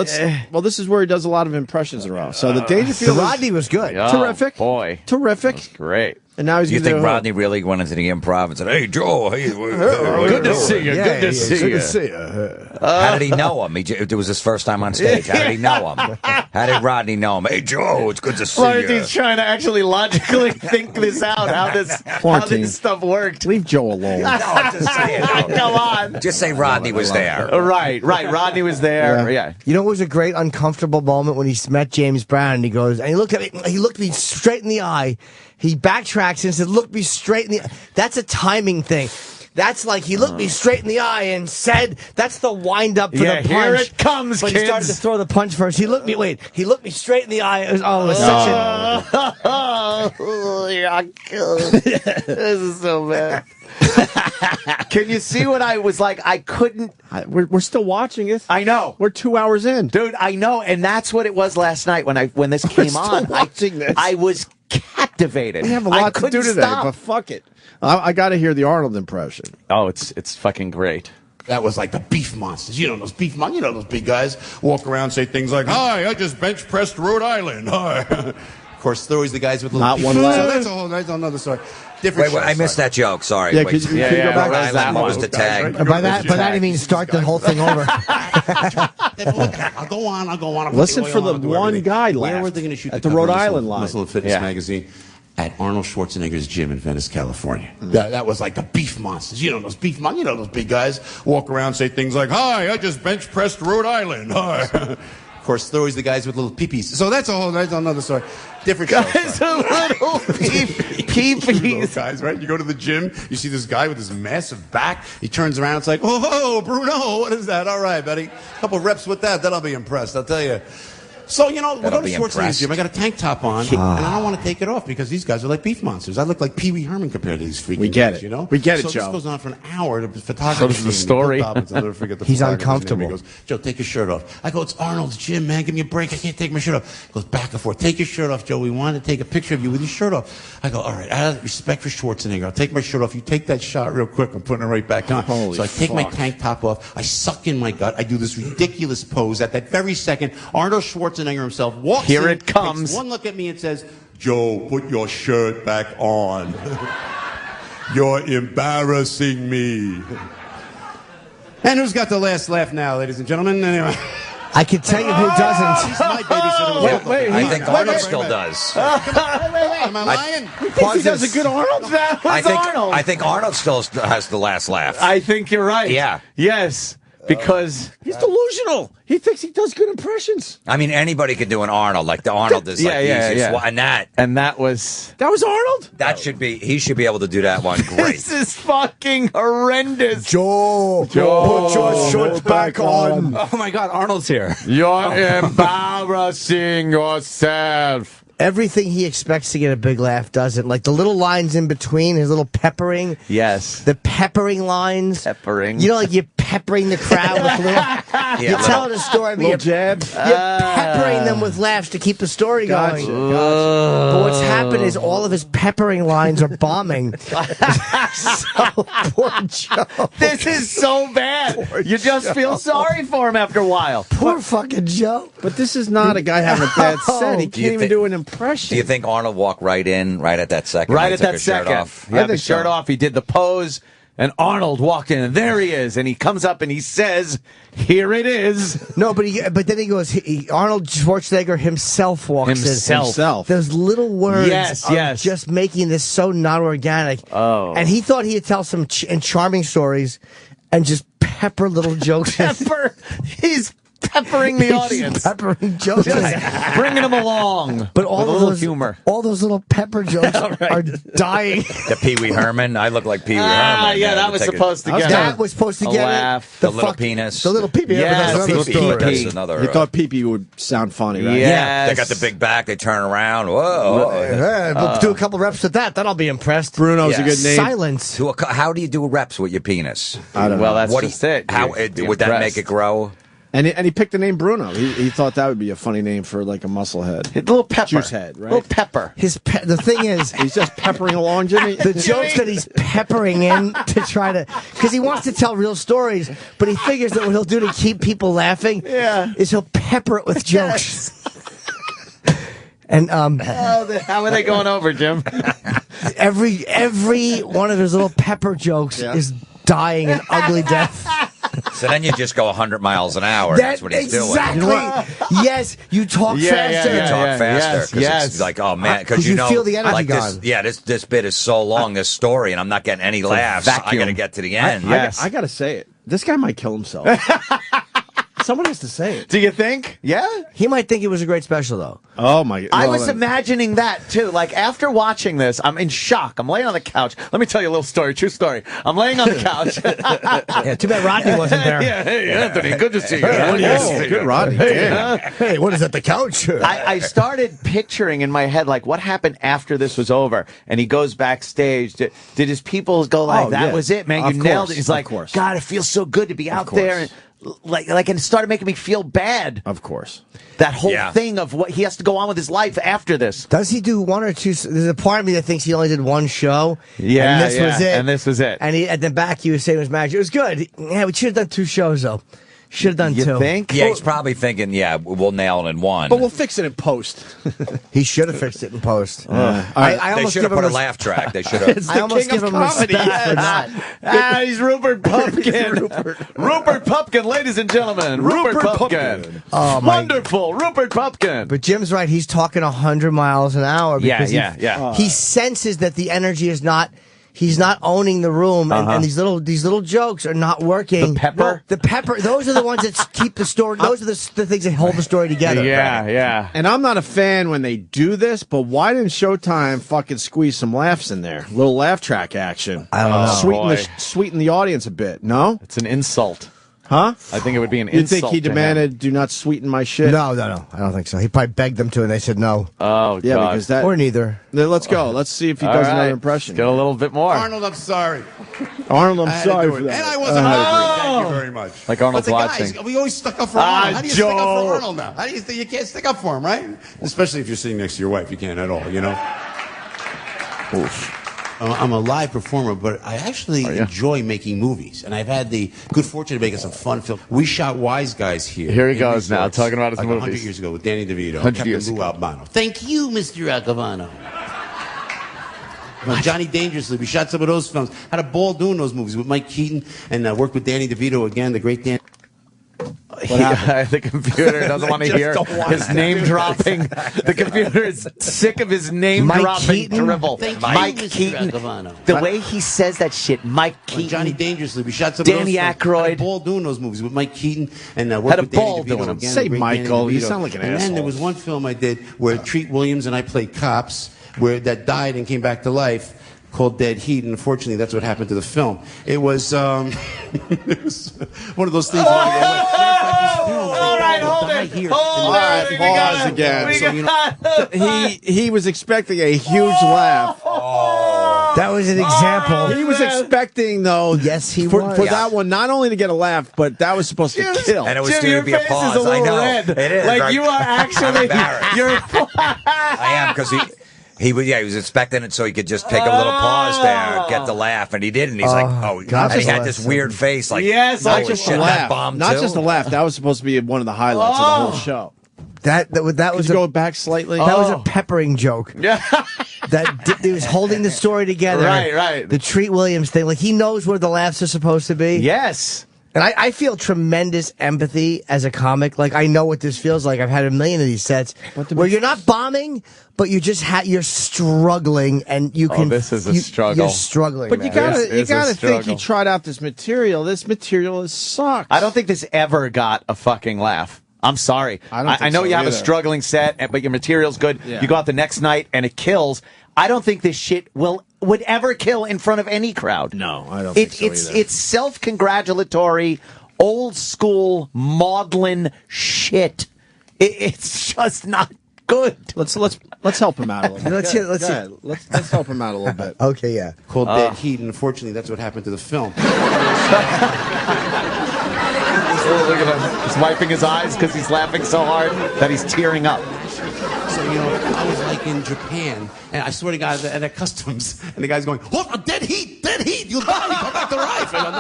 Well, this is where he does a lot of impressions in a row. So the Dangerfield. Rodney was good. Terrific. Boy, terrific. Great. And now he's. You think Rodney really went into the improv and said, "Hey, Joe, good to see you. Good to see you. Good to see you." How did he know him? It was his first time on stage. How did he know him? How did Rodney know him? Hey, Joe, it's good to see you. He's trying to actually logically think this out. How this stuff worked. Leave Joe alone. No, I'm just saying. Come on. Just say Rodney was there. Right. Rodney was there. Yeah. You know, it was a great uncomfortable moment when he met James Brown and he goes, and he looked at me, he looked me straight in the eye. He backtracks and said, look me straight in the eye. That's a timing thing. That's like he looked me straight in the eye and said, that's the wind up for the punch. Here it comes, but kids. he started to throw the punch first. He looked me straight in the eye. It was such This is so bad. Can you see what I was like? I couldn't. We're still watching it. I know. We're 2 hours in, dude. I know, and that's what it was last night when this came on. I was captivated. We have a lot to do today, but fuck it. I got to hear the Arnold impression. Oh, it's fucking great. That was like the beef monsters. Those beef monsters. Those big guys walk around, say things like, "Hi, I just bench pressed Rhode Island." Hi. Of course, they're always the guys with little. Not one So laugh. that's another story. Different. Wait, I missed that joke. Sorry. Yeah, Wait. could you go back? Rhode Island, what was the tag? By that he means start the whole thing over. I'll go on. I'll Listen for the one guy Where left were they going to shoot at the the cover Rhode of Island line. Muscle and Fitness magazine? At Arnold Schwarzenegger's gym in Venice, California. That was like the beef monsters. Those beef monsters. Those big guys walk around, say things like, "Hi, I just bench pressed Rhode Island." Hi. Of course, they're always the guys with little peepees. So that's another story. Different Guys, a little peepees. Guys, right? You go to the gym, you see this guy with his massive back. He turns around, it's like, "Oh, Bruno, what is that? All right, buddy. A couple reps with that, then I'll be impressed. I'll tell you." So, we'll go to Schwarzenegger's gym. I got a tank top on, and I don't want to take it off because these guys are like beef monsters. I look like Pee Wee Herman compared to these freaking We get guys, it. We get it, so Joe. this goes on for an hour. The photography. So does the story. I'll never forget the He's photographer's uncomfortable. name. He goes, "Joe, take your shirt off." I go, "It's Arnold's gym, man. Give me a break. I can't take my shirt off." He goes back and forth. "Take your shirt off, Joe. We want to take a picture of you with your shirt off." I go, "All right, out of respect for Schwarzenegger, I'll take my shirt off. You take that shot real quick. I'm putting it right back on." Holy so I take my fuck. tank top off. I suck in my gut. I do this ridiculous pose. At that very second, Arnold Schwarzenegger himself walks Here in, it comes. takes one look at me and says, "Joe, put your shirt back on. You're embarrassing me." And who's got the last laugh now, ladies and gentlemen? Anyway. I can tell you who doesn't. He's my babysitter. I think Arnold still does. Am I lying? He does a good Arnold. That was Arnold. I think Arnold still has the last laugh. I think you're right. Yeah. Yes. Because He's delusional. He thinks he does good impressions. I mean, anybody could do an Arnold. Like the Arnold is like easiest one. And that was Arnold. That should be. He should be able to do that one great. This is fucking horrendous. Joe, put your shirt back on. Oh my God, Arnold's here. You're embarrassing yourself. Everything he expects to get a big laugh doesn't. Like the little lines in between, his little peppering. Yes. The peppering lines. Peppering. You know, like you're peppering the crowd with little... you're telling a story, but you're jabs. You're peppering them with laughs to keep the story going. But what's happened is all of his peppering lines are bombing. So, poor Joe. This is so bad. You just feel sorry for him after a while. Poor fucking Joe. But this is not a guy having a bad set. He can't even do an impression. Do you think Arnold walked right in, right at that second? Right when at he took that his shirt second. off? He had the shirt off. He did the pose. And Arnold walked in, and there he is. And he comes up and he says, "Here it is." No, but then he goes. Arnold Schwarzenegger himself walks in. Himself. Those little words, Yes. just making this so not organic. Oh, and he thought he'd tell some charming stories, and just pepper little jokes. He's peppering the audience. Peppering jokes. Just bringing them along. But all with a of little those humor. all those little pepper jokes are dying. The Pee Wee Herman. I look like Pee Wee Herman. Yeah, that was supposed to get that was supposed to a get laugh. The little penis. The little pee-pee. Yes, That's another the story. pee-pee. That's another. He thought Pee-Pee would sound funny, right? Yes. They got the big back. They turn around. Whoa. Yeah, we'll do a couple reps with that. Then I'll be impressed. Bruno's a good name. Silence. How do you do reps with your penis? I don't know. Well, that's What just it. How You're would that impressed. make it grow? And he picked the name Bruno. He thought that would be a funny name for like a muscle head. A little pepper. Juice head, right? Little pepper. The thing is, he's just peppering along, Jimmy. the jokes that he's peppering in to try to, because he wants to tell real stories, but he figures that what he'll do to keep people laughing is he'll pepper it with jokes. And how are they going over, Jim? every one of his little pepper jokes is dying an ugly death. So then you just go 100 miles an hour. That's what he's doing. Exactly. Yes, you talk faster. You talk faster. Yes. It's like, oh man, because you know, feel the energy like gone. this bit is so long, this story, and I'm not getting any laughs. I got to get to the end. I got to say it. This guy might kill himself. Someone has to say it. Do you think? Yeah? He might think it was a great special, though. Oh, my. I was imagining that, too. Like, after watching this, I'm in shock. I'm laying on the couch. Let me tell you a little story, true story. I'm laying on the couch. Yeah, too bad Rodney wasn't there. Yeah, hey, Anthony, good to see you. Good, Rodney. Hey, what is that, the couch? I started picturing in my head, like, what happened after this was over? And he goes backstage. Did his people go like, that was it, man? You nailed it. He's like, God, it feels so good to be out there. And, and it started making me feel bad. Of course. That whole thing of what he has to go on with his life after this. Does he do one or two? There's a part of me that thinks he only did one show. Yeah, and this was it. And this was it. And at the back, he was saying it was magic. It was good. Yeah, we should have done 2 shows, though. Should have done 2. You think? Yeah, he's probably thinking, we'll nail it in one. But we'll fix it in post. He should have fixed it in post. They should have put a laugh track. They should have. I almost give him respect for that. He's Rupert Pumpkin. Rupert Pumpkin, ladies and gentlemen. Rupert Pumpkin. Oh, wonderful. Rupert Pumpkin. But Jim's right. He's talking 100 miles an hour. Because he senses that the energy is not... He's not owning the room, and these little jokes are not working. The pepper? The pepper, those are the ones that keep the story, those are the things that hold the story together. Yeah. And I'm not a fan when they do this, but why didn't Showtime fucking squeeze some laughs in there? Little laugh track action. I don't know. Sweeten the audience a bit, no? It's an insult. Huh? I think it would be an You insult. think he demanded, do not sweeten my shit? No. I don't think so. He probably begged them to, and they said no. Oh, yeah, God. because that. Or neither. Then let's go. Let's see if he does another impression. Get a little bit more. Arnold, I'm sorry. Arnold, I'm I had to sorry do for it. that. And I wasn't hungry. Thank you very much. Like Arnold's but the watching. guys, we always stuck up for Arnold. How do you stick up Joe. for Arnold now? How do you think you can't stick up for him, right? Especially if you're sitting next to your wife. You can't at all, you know? Oof. I'm a live performer, but I actually enjoy making movies, and I've had the good fortune of making some fun films. We shot Wise Guys here. Here he goes now, talking about his like movies. 100 years ago with Danny DeVito, 100 Captain years Lou ago. Albano. Thank you, Mr. Albano. Johnny Dangerously, we shot some of those films. Had a ball doing those movies with Mike Keaton, and worked with Danny DeVito again, the great Dan. The computer doesn't want to hear his name dropping. The computer is sick of his name dropping dribble. Mike Keaton. The way he says that shit, Mike Keaton. Johnny Dangerously, we shot some Danny of those films. Aykroyd. Had a ball doing those movies with Mike Keaton, and Had worked a with Danny ball DeVito doing them. again. Say the great Michael, Danny you DeVito. sound like an And then asshole. there was one film I did where Treat Williams and I played cops, that died and came back to life, called Dead Heat, and unfortunately that's what happened to the film. It was, it was one of those things. All right, right, hold it. All right, pause again. So, you know, he was expecting a huge laugh. That was an example. He was expecting, though. Yes, he for was. that one, not only to get a laugh, but that was supposed to kill. And it was due to be a pause. I know. It is. Like you are actually. I am because he was expecting it so he could just take a little pause there, get the laugh, and he didn't. He's like, God, and he had this weird face, like, yes, not just a laugh. Not just a laugh. That was supposed to be one of the highlights of the whole show. That was go back slightly. That was a peppering joke. Yeah, he was holding the story together. Right. The Treat Williams thing, like he knows where the laughs are supposed to be. Yes. And I feel tremendous empathy as a comic. Like, I know what this feels like. I've had a million of these sets where you're not bombing, but you just you're struggling, and you can. This is a struggle. You're struggling, but man. you gotta think he tried out this material. This material is sucks. I don't think this ever got a fucking laugh. I'm sorry. I know you have a struggling set, but your material's good. Yeah. You go out the next night and it kills. I don't think this shit would ever kill in front of any crowd. No, I don't think so either. It's self-congratulatory, old school, maudlin shit. It's just not good. Let's help him out a little bit. Let's help him out a little bit. Okay, yeah. Called Dead Heat, and unfortunately, that's what happened to the film. Look at him. He's wiping his eyes because he's laughing so hard that he's tearing up. So, you know, I was like in Japan, and I swear to God, at customs, and the guy's going, "Oh, dead heat, you'll die, come back to life." I go, no,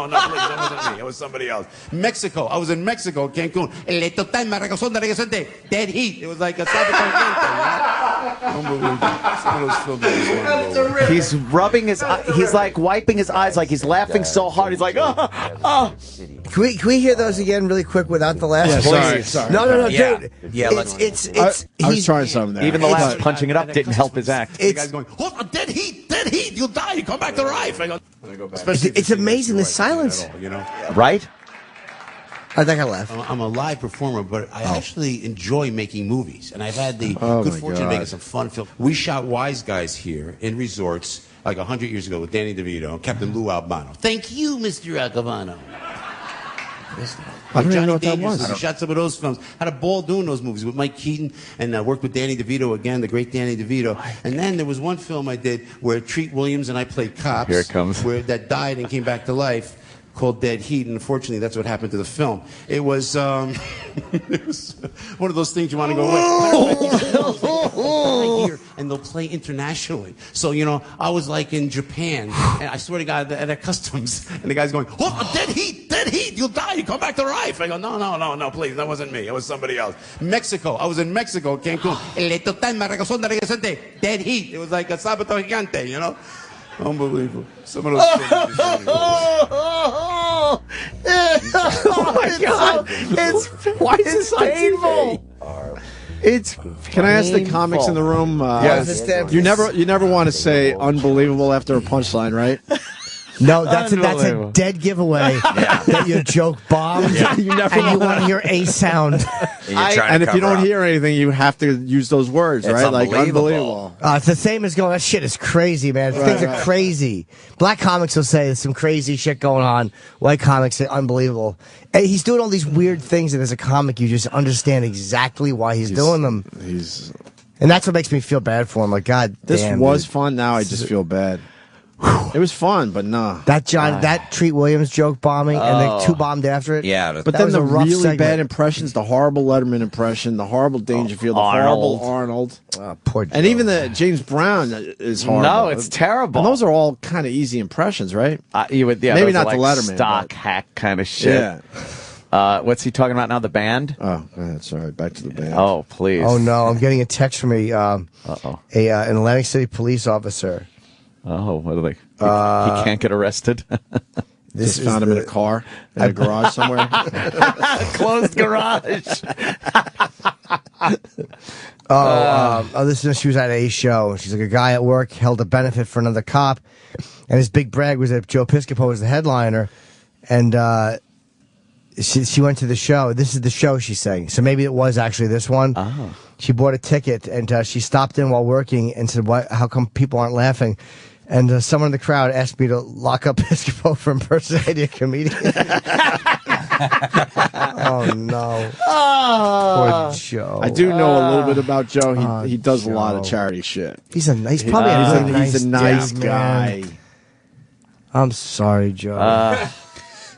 please, that wasn't me, it was somebody else. Mexico, I was in Mexico, Cancun. Dead heat. It was like a unbelievable. He's rubbing he's like wiping his eyes, like he's laughing so hard. He's like, oh. Can we hear those again really quick without the laughs? Yeah, sorry. No, Yeah. dude. Yeah, I was trying something there. Even the laughs punching it up didn't help his act. The guy's going, "Oh, dead heat, you'll die, come back to life." I go back. It's amazing the silence. You know, right? I think I laughed. I'm a live performer, but I actually enjoy making movies, and I've had the good fortune of making some fun films. We shot Wise Guys here in resorts like 100 years ago with Danny DeVito and Captain Lou Albano. Thank you, Mr. Albano. I don't even know what that was. We shot some of those films. Had a ball doing those movies with Mike Keaton, and worked with Danny DeVito again, the great Danny DeVito. And then there was one film I did where Treat Williams and I played cops. Here it comes. That died and came back to life, called Dead Heat, and unfortunately that's what happened to the film. It was, it was one of those things you want to go away. And they'll play internationally. So, you know, I was like in Japan, and I swear to God, at customs, and the guy's going, "Oh, dead heat, you'll die, come back to life." I go, no, please, that wasn't me, it was somebody else. Mexico, I was in Mexico, Cancun. Dead heat. It was like a sábado gigante, you know? Unbelievable. Some of those things. Oh my God! Why is this painful? Can I ask the comics in the room? Yes. You never want to say unbelievable after a punchline, right? No, that's a dead giveaway that your joke bombed. Yeah. You never and you want to hear a sound. And if you don't hear anything, you have to use those words, right? Like unbelievable. It's the same as going, that shit is crazy, man. Things are crazy. Black comics will say there's some crazy shit going on. White comics say unbelievable. And he's doing all these weird things, and as a comic, you just understand exactly why he's doing them. And that's what makes me feel bad for him. Like, God this damn, was dude. fun. Now I just feel bad. It was fun, but nah. That Treat Williams joke bombing, and then two bombed after it. Yeah, but then the really bad impressions, the horrible Letterman impression, the horrible Dangerfield, the horrible Arnold. Poor and even the James Brown is horrible. No, it's terrible. And those are all kind of easy impressions, right? Maybe not like the Letterman, stock hack kind of shit. Yeah. What's he talking about now? The band? Oh, that's all right. Back to the band. Oh, please. Oh no, I'm getting a text from an Atlantic City police officer. Oh, what are they? He can't get arrested. Just found him in a car in a garage somewhere. Closed garage. She was at a show. She's like, a guy at work held a benefit for another cop, and his big brag was that Joe Piscopo was the headliner, and she went to the show. This is the show, she's saying. So maybe it was actually this one. Oh. She bought a ticket, and she stopped in while working and said, how come people aren't laughing? And someone in the crowd asked me to lock up Piscopo for impersonating a comedian. Oh no. Oh. Poor Joe. I do know a little bit about Joe. He does a lot of charity shit. He's probably he's a nice dude, guy. man. I'm sorry, Joe.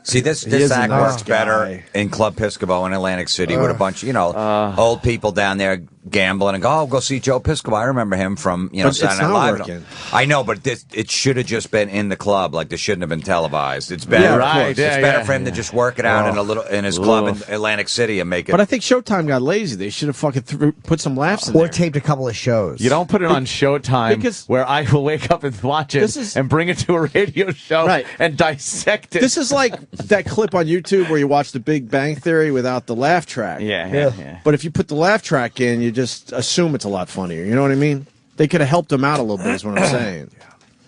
See, this is a act nice works guy. better in Club Piscopo in Atlantic City with a bunch of, old people down there gambling and go see Joe Piscopo. I remember him from, But Saturday it's Night not Live. working. I know, but it should have just been in the club. Like, this shouldn't have been televised. It's better. Yeah, right. It's Yeah, better yeah. for him to just work it out in his club in Atlantic City and make it. But I think Showtime got lazy. They should have fucking put some laughs in Or there. taped a couple of shows. You don't put it on Showtime where I will wake up and watch it and bring it to a radio show and dissect it. This is like that clip on YouTube where you watch The Big Bang Theory without the laugh track. Yeah. But if you put the laugh track in, you just assume it's a lot funnier. You know what I mean? They could have helped him out a little bit, is what I'm saying.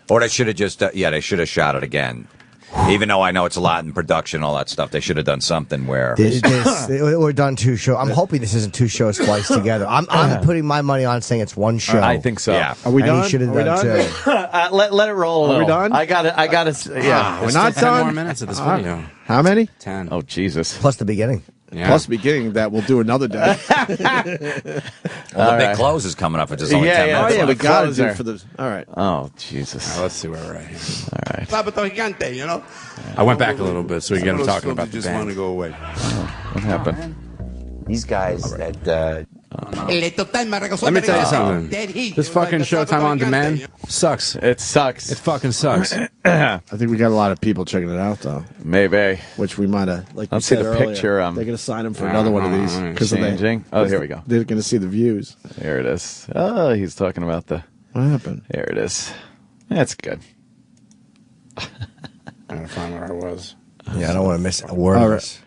Or they should have just, they should have shot it again. Even though I know it's a lot in production, all that stuff, they should have done something where Or done 2 shows. I'm hoping this isn't 2 shows spliced together. I'm putting my money on saying it's 1 show. I think so. Yeah. Are we And done? he should have Are we done done? 2. Let it roll a little. Are we done? I got it. Yeah. We're not 10 done. more minutes of this video. How many? 10. Oh, Jesus. Plus the beginning. Yeah. Plus beginning that we'll do another day. the big close is coming up. It's just only 10 minutes. Oh, yeah, we left. got to do closer. it for the... All right. Oh, Jesus. Let's see where we're at here. All right. Sábado Gigante, you know? I went back a little bit so we can get him talking about the just want to band. go away. What happened? These guys that Let me tell you something. This fucking Showtime on demand sucks. It sucks. It fucking sucks. I think we got a lot of people checking it out, though. Maybe. Which we might have, like Let's you see said the earlier, picture, they're going to sign him for another one of these. Because Changing. Oh, here we go. They're going to see the views. Here it is. Oh, he's talking about the... What happened? Here it is. That's good. I'm going to find where I was. Yeah, I don't want to miss a word of this.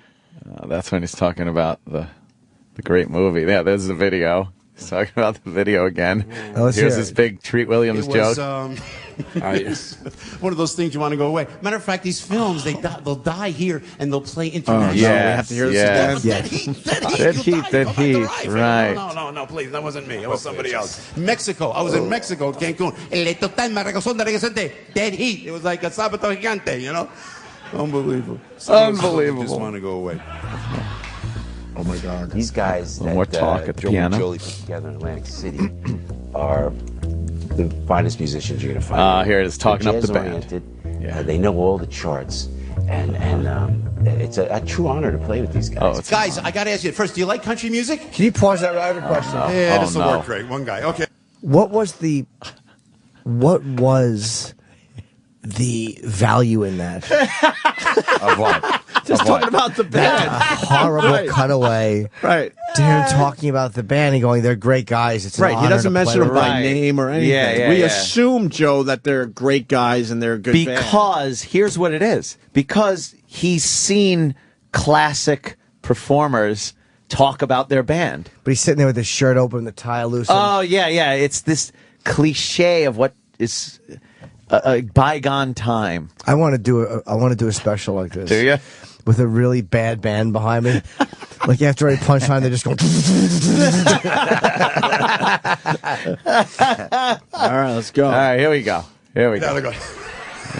That's when he's talking about the great movie. Yeah, there's the video. He's talking about the video again. Let's Here's hear this it. big Treat Williams It was, joke. One of those things you want to go away. Matter of fact, these films, they'll die here and they'll play internationally. yeah, we have to hear this again? That heat, right. No, please, that wasn't me. It was somebody else. Mexico. I was in Mexico, Cancun. El total maracozón de regresante. Dead heat. It was like a sábado gigante, you know? Unbelievable. Unbelievable. Just want to go away. Oh, my God. these guys One more that talk at the Joe piano. and Jolie put together in Atlantic City are the finest musicians you're going to find. Here it is, talking They're up the band. jazz-oriented. They know all the charts, and it's a true honor to play with these guys. Guys, I got to ask you first, do you like country music? Can you pause that? I have a question. Yeah, this will work great. One guy. Okay. What was the value in that? Of what? Just talking about the band. Horrible cutaway. Right. To him talking about the band and going, they're great guys. It's an Right. He honor doesn't to play mention them with by name or anything. We assume, Joe, that they're great guys and they're a good band. Because here's what it is. Because he's seen classic performers talk about their band. But he's sitting there with his shirt open, the tie loose. Oh, yeah. It's this cliche of what is a bygone time. I want to do a special like this. Do you? With a really bad band behind me. Like after I punchline, they just go. All right, let's go. All right, here we go. Here we go.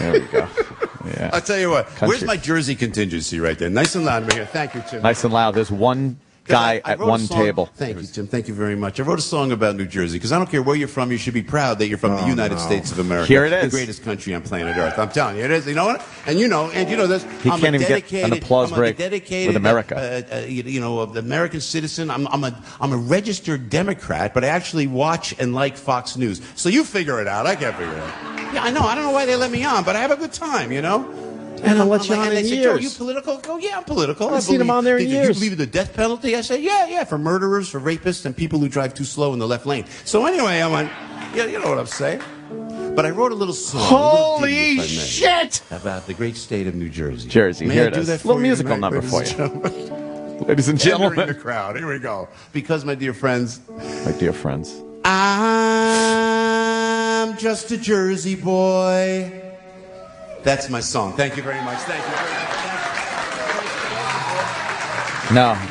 Yeah. I'll tell you what. Country. Where's my Jersey contingency right there? Nice and loud. Thank you, Tim. Nice and loud. There's one guy I at wrote a one song- table. Thank you, Tim. Thank you very much. I wrote a song about New Jersey because I don't care where you're from. You should be proud that you're from the United States of America. Here it is. The greatest country on planet Earth. I'm telling you, it is. You know what? And you know this. He I'm can't a even get an dedicated- applause I'm break a dedicated, with America. The American citizen. I'm a registered Democrat, but I actually watch and like Fox News. So you figure it out. I can't figure it out. Yeah, I know. I don't know why they let me on, but I have a good time. You know. And I'll let you on and in they say, years. Joe, you political? Go, yeah, I'm political. I've seen him on there in Do years. you believe in the death penalty? I say, yeah, for murderers, for rapists, and people who drive too slow in the left lane. So anyway, I went, yeah, you know what I'm saying. But I wrote a little song. Holy shit! About the great state of New Jersey. Jersey, May here I it do is. that for Little you musical tonight, number for ladies you. and gentlemen? Ladies and gentlemen. Entering the crowd. Here we go. Because, my dear friends, My dear friends. I'm just a Jersey boy. That's my song. Thank you very much. Thank you very much.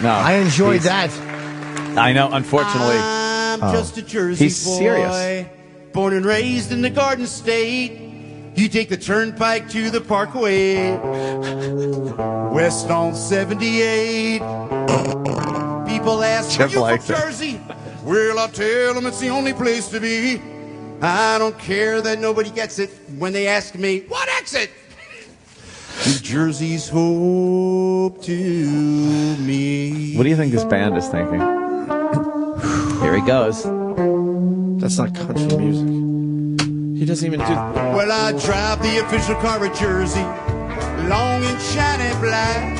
No. I enjoyed that. I know, unfortunately. I'm just a Jersey He's boy. serious. Born and raised in the Garden State. You take the turnpike to the Parkway. west on 78. People ask, are you from Jersey? Well, I tell them it's the only place to be. I don't care that nobody gets it when they ask me, what exit? New Jersey's hope to me. What do you think this band is thinking? Here he goes. That's not country music. He doesn't even do... Well, I drive the official car of Jersey, long and shiny black.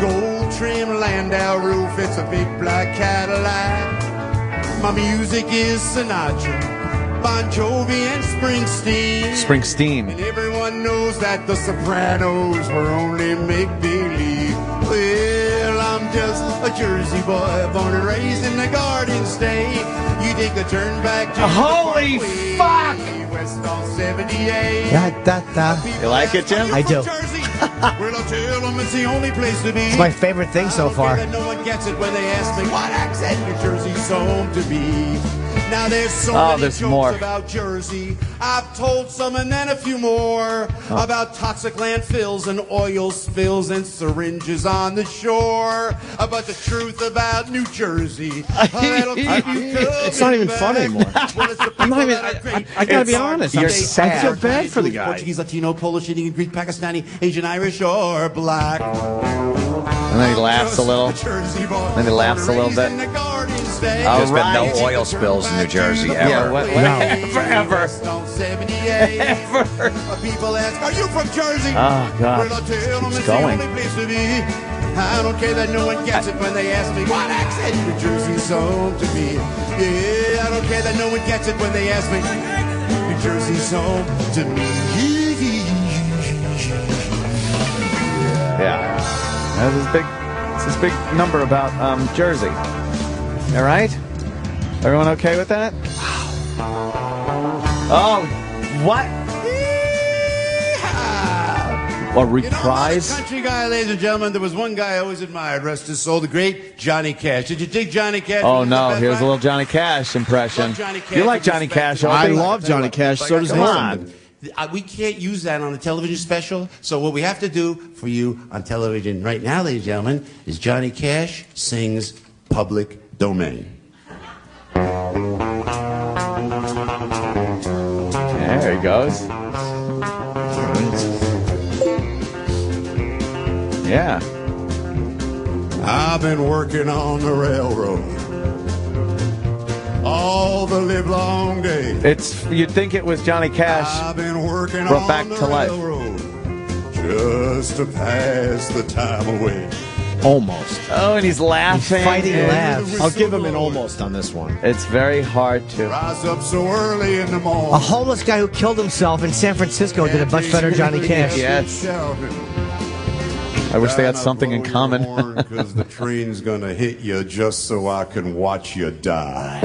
Gold trim Landau roof, it's a big black Cadillac. My music is Sinatra, Bon Jovi, and Springsteen. And everyone knows that the Sopranos were only make-believe. Well, I'm just a Jersey boy, born and raised in the Garden State. You take a turn back to Holy fuck! West on 78. You like it, Jim? I do. Well, I'll tell them it's the only place to be. It's my favorite thing so far. That no one gets it when they ask me what accent New Jersey's home to be. Now there's so many there's jokes more. about Jersey. I've told some and then a few more about toxic landfills and oil spills and syringes on the shore. But the truth about New Jersey, that'll keep you It's not even fun anymore. I'm not even... I gotta be honest. You're I sad. feel bad for the guy. Portuguese, Latino, Polish, Indian, Greek, Pakistani, Asian, Irish, or black. And then he laughs a little. Then he laughs a little bit. There's been no oil spills in New Jersey ever. Yeah, ever. People ask, are you from Jersey? Oh, God. Well, I'll tell them Keeps it's going. the only place to be. I don't care that no one gets it when they ask me what accent New Jersey's home to me. Yeah, I don't care that no one gets it when they ask me New Jersey's home to me. Yeah. That's this big number about Jersey. All right? Everyone okay with that? Oh, what? A reprise? I'm a country guy, ladies and gentlemen. There was one guy I always admired, rest his soul, the great Johnny Cash. Did you dig Johnny Cash? Oh, no. Here's a little Johnny Cash impression. Love Johnny Cash. You like Johnny Cash, Opie? I love Johnny Cash. So does Nathan. We can't use that on the television special. So what we have to do for you on television right now, ladies and gentlemen, is Johnny Cash sings Public Domain. There he goes. Yeah. I've been working on the railroad all the livelong day. You'd think it was Johnny Cash I've been working brought on back the to life. railroad just to pass the time away. Almost. Oh, and he's laughing. He's fighting laughs. I'll give him an almost on this one. It's very hard to. Rise up so early in the morning. A homeless guy who killed himself in San Francisco did a much better Johnny Cash. Yes. I wish they had something in common. Because the train's gonna hit you just so I can watch you die.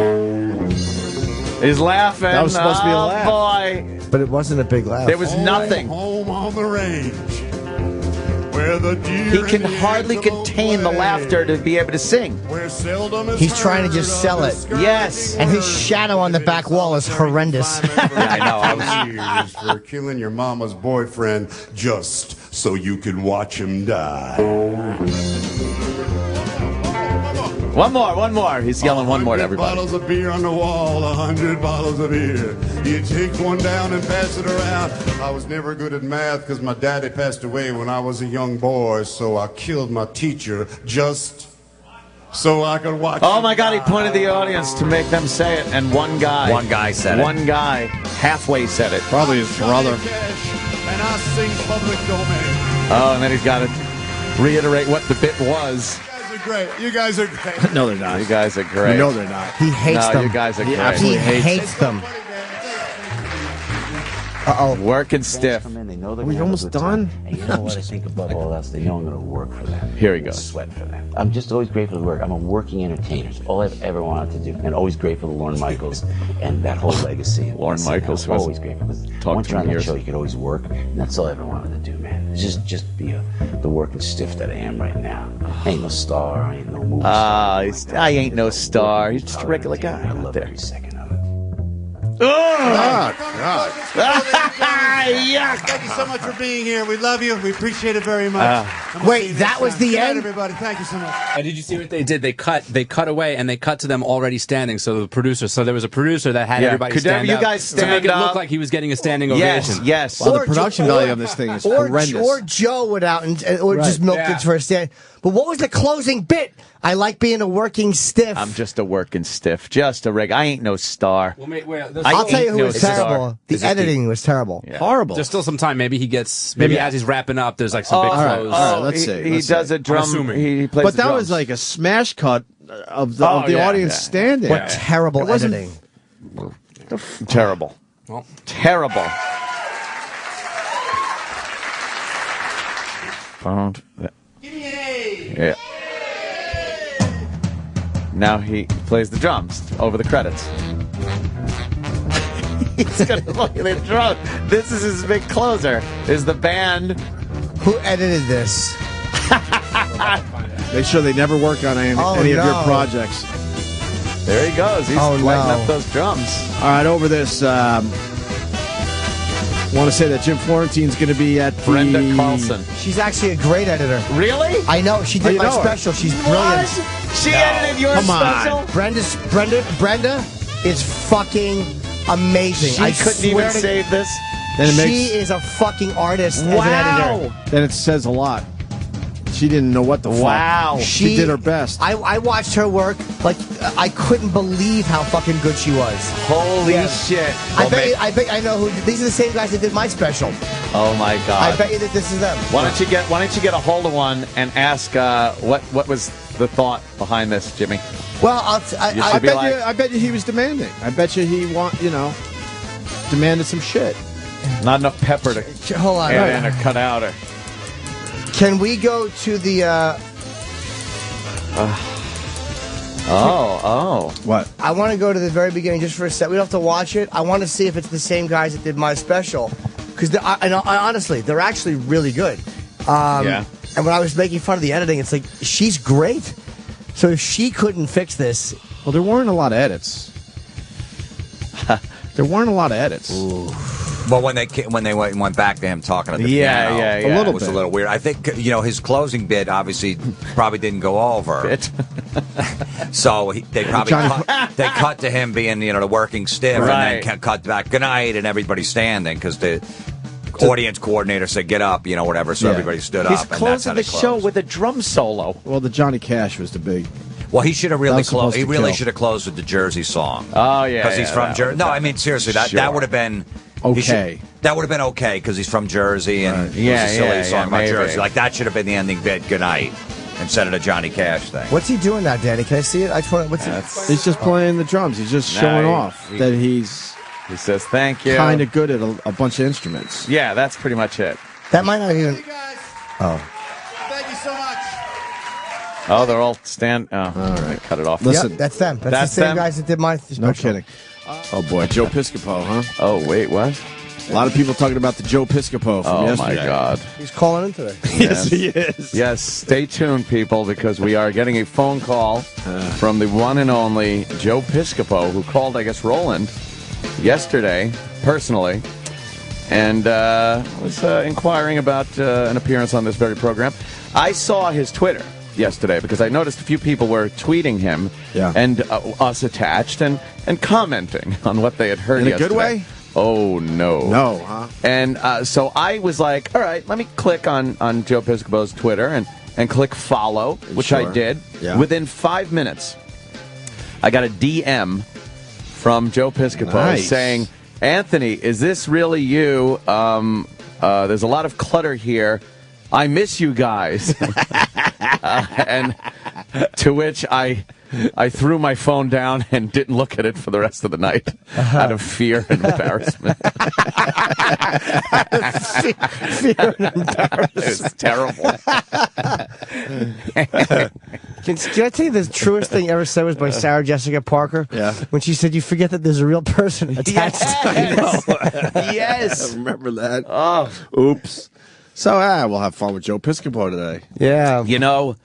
He's laughing. That was supposed to be a laugh. Boy. But it wasn't a big laugh. There was nothing. Home on the range. Where the deer He can hardly contain the laughter to be able to sing. He's trying to just sell it. Yes. And his shadow on the back wall is horrendous. I know. I was years for killing your mama's boyfriend just so you can watch him die. One more. He's yelling one more to everybody. Bottles of beer on the wall, 100 bottles of beer. You take one down and pass it around. I was never good at math because my daddy passed away when I was a young boy, so I killed my teacher just so I could watch. Oh my God, he pointed the audience to make them say it, and one guy said it. One guy halfway said it. Probably his brother. And I sing Public Domain. Oh, and then he's got to reiterate what the bit was. Great. You guys are great. No, they're not. You guys are great. You know they're not. He hates them. You guys are great. absolutely He hates them. Uh-oh. Working stiff. Are we almost done? And you know what I think above all else? They know I'm going to work for them. Here he goes. Sweat for them. I'm just always grateful to work. I'm a working entertainer. It's all I've ever wanted to do. And always grateful to Lorne Michaels and that whole legacy. Lorne Michaels, who always grateful. Once you're on that show, you could always work. And that's all I ever wanted to do, man. Just be the working stiff that I am right now. I ain't no star. I ain't no movie star. I ain't no star. He's just a regular guy I out love there. every second of it. God. Yuck. Thank you so much for being here. We love you. We appreciate it very much. Wait, that was the Good night, end? everybody. Thank you so much. Did you see what they did? They cut away, and they cut to them already standing. So the producer, there was a producer that had everybody Could stand you up guys to make stand it up? look like he was getting a standing ovation. Yes. Well, the production value of this thing is horrendous. Or Joe went out or just milked it for a stand. But what was the closing bit? I like being a working stiff. I'm just a working stiff. Just a rig. I ain't no star. I'll tell you who was terrible. The editing was terrible. Horrible. There's still some time. Maybe he gets. Maybe as he's wrapping up, there's like some big close. All right, let's see. He does a drum. He plays but the that drums. was like a smash cut of the audience standing. What terrible editing. Terrible. Well, terrible. Found that. Yeah. Now he plays the drums over the credits. He's gonna look at the drum. This is his big closer. Is the band who edited this? Make sure they never work on any of your projects. There he goes. He's lighting up those drums. All right, over this. Want to say that Jim Florentine's going to be at Brenda Carlson. She's actually a great editor. Really? I know. She did my special. She's brilliant. She edited your special? Brenda is fucking amazing. She couldn't even save this. She is a fucking artist as an editor. Then it says a lot. She didn't know what the fuck. She did her best. I watched her work. Like, I couldn't believe how fucking good she was. Holy shit. I bet I know who. These are the same guys that did my special. Oh my God. I bet you that this is them. Why don't you get a hold of one and ask what was the thought behind this, Jimmy? Well, I bet you he was demanding. I bet you he demanded some shit. Not enough pepper to hold on add in or cut out or. Can we go to the? What? I want to go to the very beginning just for a sec. We don't have to watch it. I want to see if it's the same guys that did my special, because honestly, they're actually really good. And when I was making fun of the editing, it's like she's great. So if she couldn't fix this, well, there weren't a lot of edits. Ooh. Well, when they went back to him talking at the piano, it was a little weird. I think his closing bit obviously probably didn't go over, so they probably cut to him being the working stiff, and then cut back good night, and everybody standing because the audience coordinator said get up, whatever, so everybody stood up. He's closing the show with a drum solo. Well, the Johnny Cash was the big. Well, he should have really closed. He really should have closed with the Jersey song. Oh yeah, because he's from Jersey. No, I mean seriously, that would have been. Okay. That would have been okay because he's from Jersey and it was a silly song about Jersey. Like that should have been the ending bit. Good night, instead of the Johnny Cash thing. What's he doing now, Danny? Can I see it? He's just playing the drums. He's just showing off that he's. He says thank you. Kind of good at a bunch of instruments. Yeah, that's pretty much it. That might not even. Thank you so much. Oh, they're all stand. Oh, all right, cut it off. Listen, that's them. That's the same guys that did my special. No kidding. Oh boy, Joe Piscopo, huh? Oh wait, what? A lot of people talking about the Joe Piscopo from yesterday. Oh my God, he's calling in today. Yes, he is. Yes, stay tuned, people, because we are getting a phone call from the one and only Joe Piscopo, who called, I guess, Roland yesterday personally, and was inquiring about an appearance on this very program. I saw his Twitter yesterday because I noticed a few people were tweeting him and us attached and commenting on what they had heard yesterday. In a good way? Oh, no. No, huh? And so I was like, all right, let me click on Joe Piscopo's Twitter and click follow, which I did. Yeah. Within 5 minutes, I got a DM from Joe Piscopo saying, Anthony, is this really you? There's a lot of clutter here. I miss you guys. And to which I threw my phone down and didn't look at it for the rest of the night out of fear and embarrassment. Fear and embarrassment. It's terrible. Can I tell you the truest thing ever said was by Sarah Jessica Parker? Yeah. When she said, you forget that there's a real person attached to it. Yes. I remember that. Oh. Oops. So, we'll have fun with Joe Piscopo today. Yeah. You know,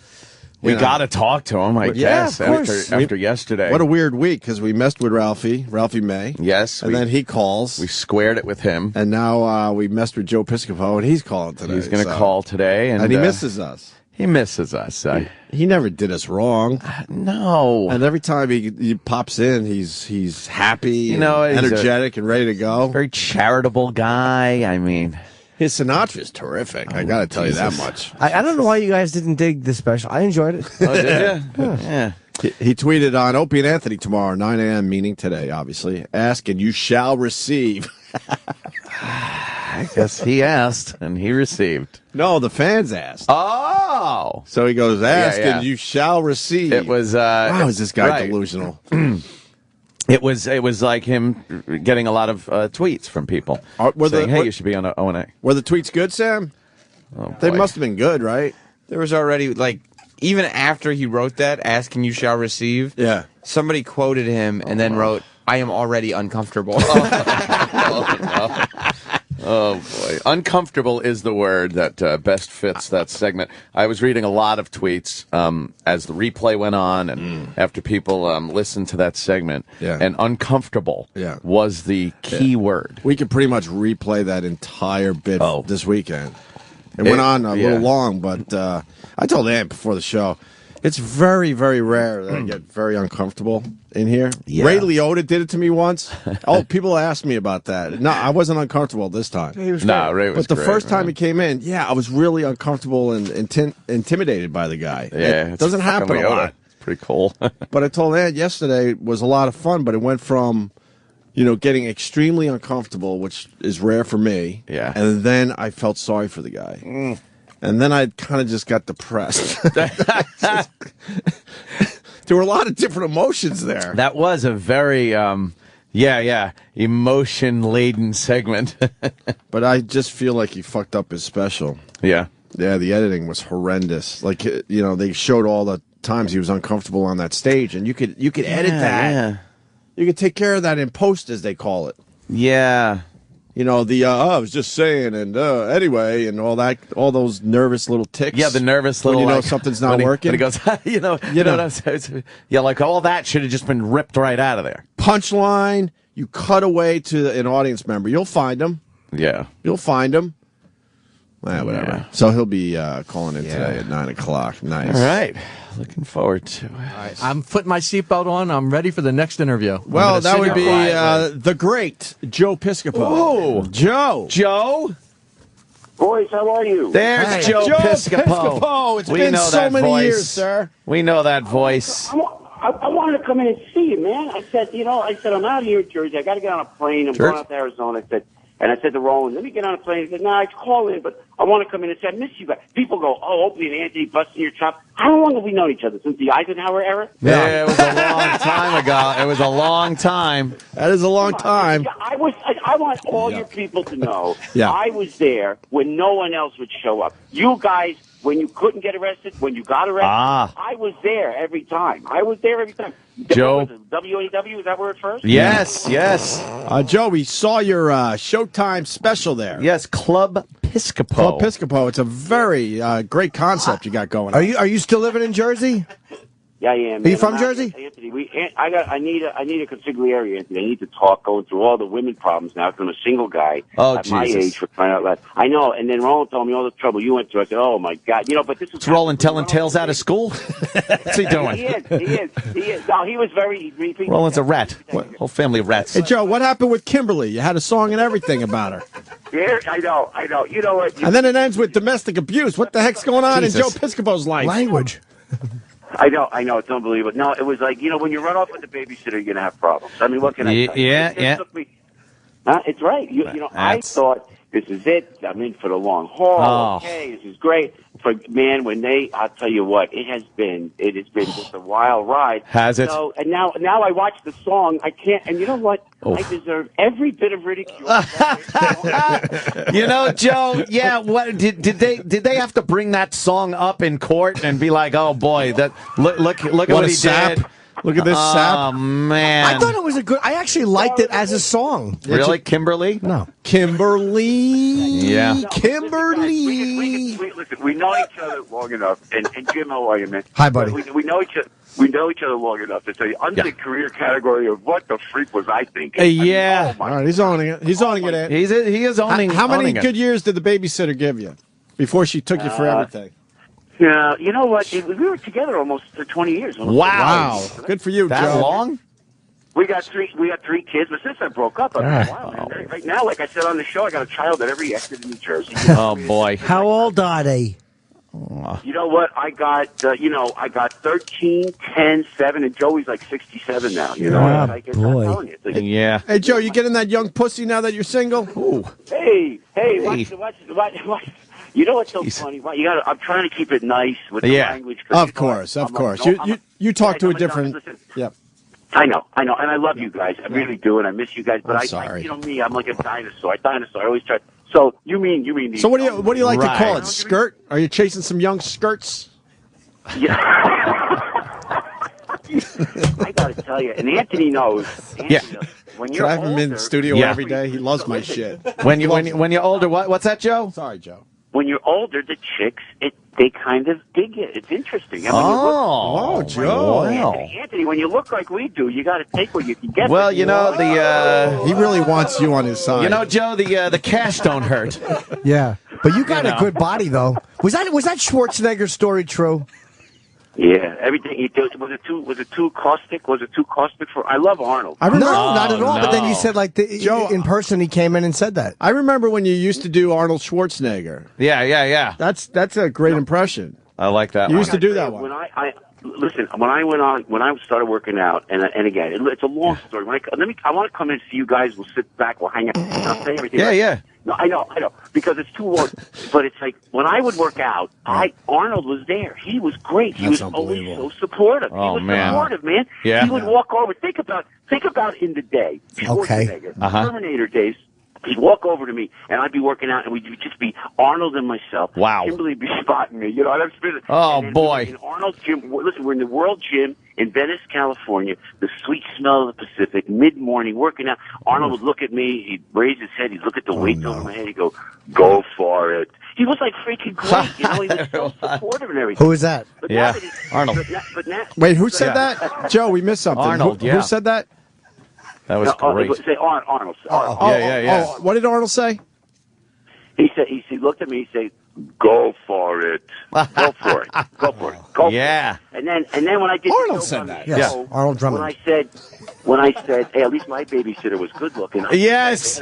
We got to talk to him, I guess, of course. after yesterday. What a weird week, because we messed with Ralphie May. Yes. And then he calls. We squared it with him. And now we messed with Joe Piscopo, and he's calling today. He's going to call today. And he misses us. He misses us. He never did us wrong. No. And every time he pops in, he's happy, energetic, and ready to go. Very charitable guy. I mean... His Sinatra's terrific. I got to tell you that much. I don't know why you guys didn't dig this special. I enjoyed it. Oh, did you? Yeah. He tweeted on Opie and Anthony tomorrow, 9 a.m., meaning today, obviously. Ask and you shall receive. I guess he asked and he received. No, the fans asked. Oh. So he goes, ask and you shall receive. It was... wow, is this guy delusional? It was like him getting a lot of tweets from people saying, hey, you should be on O&A. Were the tweets good, Sam? Oh, they must have been good, right? There was already, even after he wrote that, ask and you shall receive, somebody quoted him and then wrote, I am already uncomfortable. Oh, boy. Uncomfortable is the word that best fits that segment. I was reading a lot of tweets as the replay went on and after people listened to that segment. Yeah. And uncomfortable was the key word. We could pretty much replay that entire bit this weekend. It went on a little long, but I told Ant before the show, it's very, very rare that I get very uncomfortable in here. Yeah. Ray Liotta did it to me once. People asked me about that. No, I wasn't uncomfortable this time. Ray was great. But the first time he came in, I was really uncomfortable and intimidated by the guy. Yeah, it doesn't happen a lot. It's pretty cool. But I told Ant yesterday was a lot of fun, but it went from, getting extremely uncomfortable, which is rare for me. Yeah. And then I felt sorry for the guy. And then I kind of just got depressed. There were a lot of different emotions there. That was a very, emotion-laden segment. But I just feel like he fucked up his special. Yeah. Yeah, the editing was horrendous. They showed all the times he was uncomfortable on that stage, and you could edit that. Yeah. You could take care of that in post, as they call it. Yeah. I was just saying, and anyway, and all those nervous little ticks. Yeah, the nervous little. When something's not working. When he goes, you know what I'm saying? Yeah, all that should have just been ripped right out of there. Punchline, you cut away to an audience member. You'll find him. Yeah. You'll find him. Whatever. Yeah. So he'll be calling in today at 9 o'clock. Nice. All right. Looking forward to it. All right. I'm putting my seatbelt on. I'm ready for the next interview. Well, that would be the great Joe Piscopo. Oh, Joe. Boys, how are you? There's Joe Piscopo. It's been so many years, sir. We know that voice. I wanted to come in and see you, man. I said, I'm out here in Jersey. I got to get on a plane. I'm going out to Arizona. I said to Roland, let me get on a plane. He said, I call in, but I want to come in and say, I miss you guys. People go, Opie and Anthony busting your chops. How long have we known each other? Since the Eisenhower era? Yeah, it was a long time ago. It was a long time. That is a long time. I want all your people to know I was there when no one else would show up. You guys, when you couldn't get arrested, when you got arrested, I was there every time. Joe. WAW, is that where it first? Yes. Joe, we saw your Showtime special there. Yes, Club Piscopo. Club Piscopo. It's a very great concept you got going on. Are you still living in Jersey? Yeah, I am. Are you from Jersey? Anthony, I need a consigliere, Anthony. I need to talk, going through all the women problems now, because I'm a single guy at my age, for crying out loud. I know, and then Roland told me all the trouble you went through. I said, oh, my God. But this is... It's Roland telling tales out of school? What's he doing? He is. No, he was very... Roland's a rat. Whole family of rats. Hey, Joe, what happened with Kimberly? You had a song and everything about her. Yeah, I know. You know what? And then it ends with domestic abuse. What the heck's going on in Joe Piscopo's life? Language. I know, it's unbelievable. No, it was like, when you run off with the babysitter, you're going to have problems. I mean, what can I tell you? Yeah. It's right. I thought, this is it. I'm in for the long haul. Okay, this is great. I'll tell you what, it has been just a wild ride. Has it? So, and now I watch the song, I can't, and you know what? I deserve every bit of ridicule. Joe, what did they have to bring that song up in court and be like, oh boy, look at what he did? Look at this sap. Oh, man. I thought it was a good. I actually liked it as a song. Really, Kimberly? No. Kimberly. Yeah. Kimberly. Listen, we know each other long enough, and Jim, how are you, man? Hi, buddy. We know each other. We know each other long enough to say under the career category of what the freak was I thinking? Yeah. Oh, All right, he's owning it. He's owning it. Ed. He is owning. How many owning it. good years did the babysitter give you before she took you for everything? Yeah, you know what? We were together almost for 20 years. Wow. Good for you, That Joe. long? We got three kids, but since I broke up, I've been wild, man. Right now, like I said on the show, I got a child at every exit in New Jersey. Oh, boy. How old are they? You know what? I got 13, 10, 7, and Joey's like 67 now. You know, Ah, I'm boy. telling you. It's like, Yeah. Hey, Joe, you getting that young pussy now that you're single? Ooh. hey, watch. You know what's so funny? Well, I'm trying to keep it nice with the language. Of course. You talk to a different. Listen, Yep. I know, and I love you guys. I really do, and I miss you guys. But I'm sorry. you know me, I'm like a dinosaur. I always try. So you mean? So what do you like to call it? Skirt? Are you chasing some young skirts? Yeah. I got to tell you, and Anthony knows. Anthony knows. When you're I have him in the studio every day. He loves my shit. When you're older, what's that, Joe? Sorry, Joe. When you're older, the chicks, they kind of dig it. It's interesting. I mean, Joe. Wow. Anthony, when you look like we do, you got to take what you can get. Well, you know he really wants you on his side. You know, Joe, the cash don't hurt. Yeah, but you got a good body though. Was that Schwarzenegger story true? Yeah, everything he did was it too caustic? Was it too caustic for? I love Arnold. No, not at all. But then you said Joe in person. He came in and said that. I remember when you used to do Arnold Schwarzenegger. Yeah. That's a great impression. I like that. You one. used to do that one. When I listen, when I started working out, and again, it's a long story. I want to come in and see you guys. We'll sit back, we'll hang out, and I'll say everything. Yeah. No, I know, because it's too long. But it's like when I would work out, Arnold was there. He was great. He was always so supportive. He was supportive, man. Yeah. He would walk over. Think about in the day. Schwarzenegger, Terminator days. He'd walk over to me, and I'd be working out, and we'd just be Arnold and myself. Wow. Kimberly would be spotting me. You know, and I'm spinning. Oh, and then boy. In Arnold's gym, listen, we're in the World Gym in Venice, California, the sweet smell of the Pacific, mid-morning, working out. Arnold would look at me, he'd raise his head, he'd look at the weights over my head, he'd go for it. He was like freaking great, you know, he was so supportive and everything. Who is that? But Yeah, now that he's- Arnold. but now, Wait, who said that? Joe, we missed something. Arnold, Who yeah. said that? That was great. Say Arnold. Yeah. Oh, what did Arnold say? He said, he looked at me, he said, go for it. Go for it. Go for it. Go Yeah. for it. And then when I did Arnold the show said on that. the Yes, show, Arnold Drummond. when I said, hey, at least my babysitter was good looking. Yes.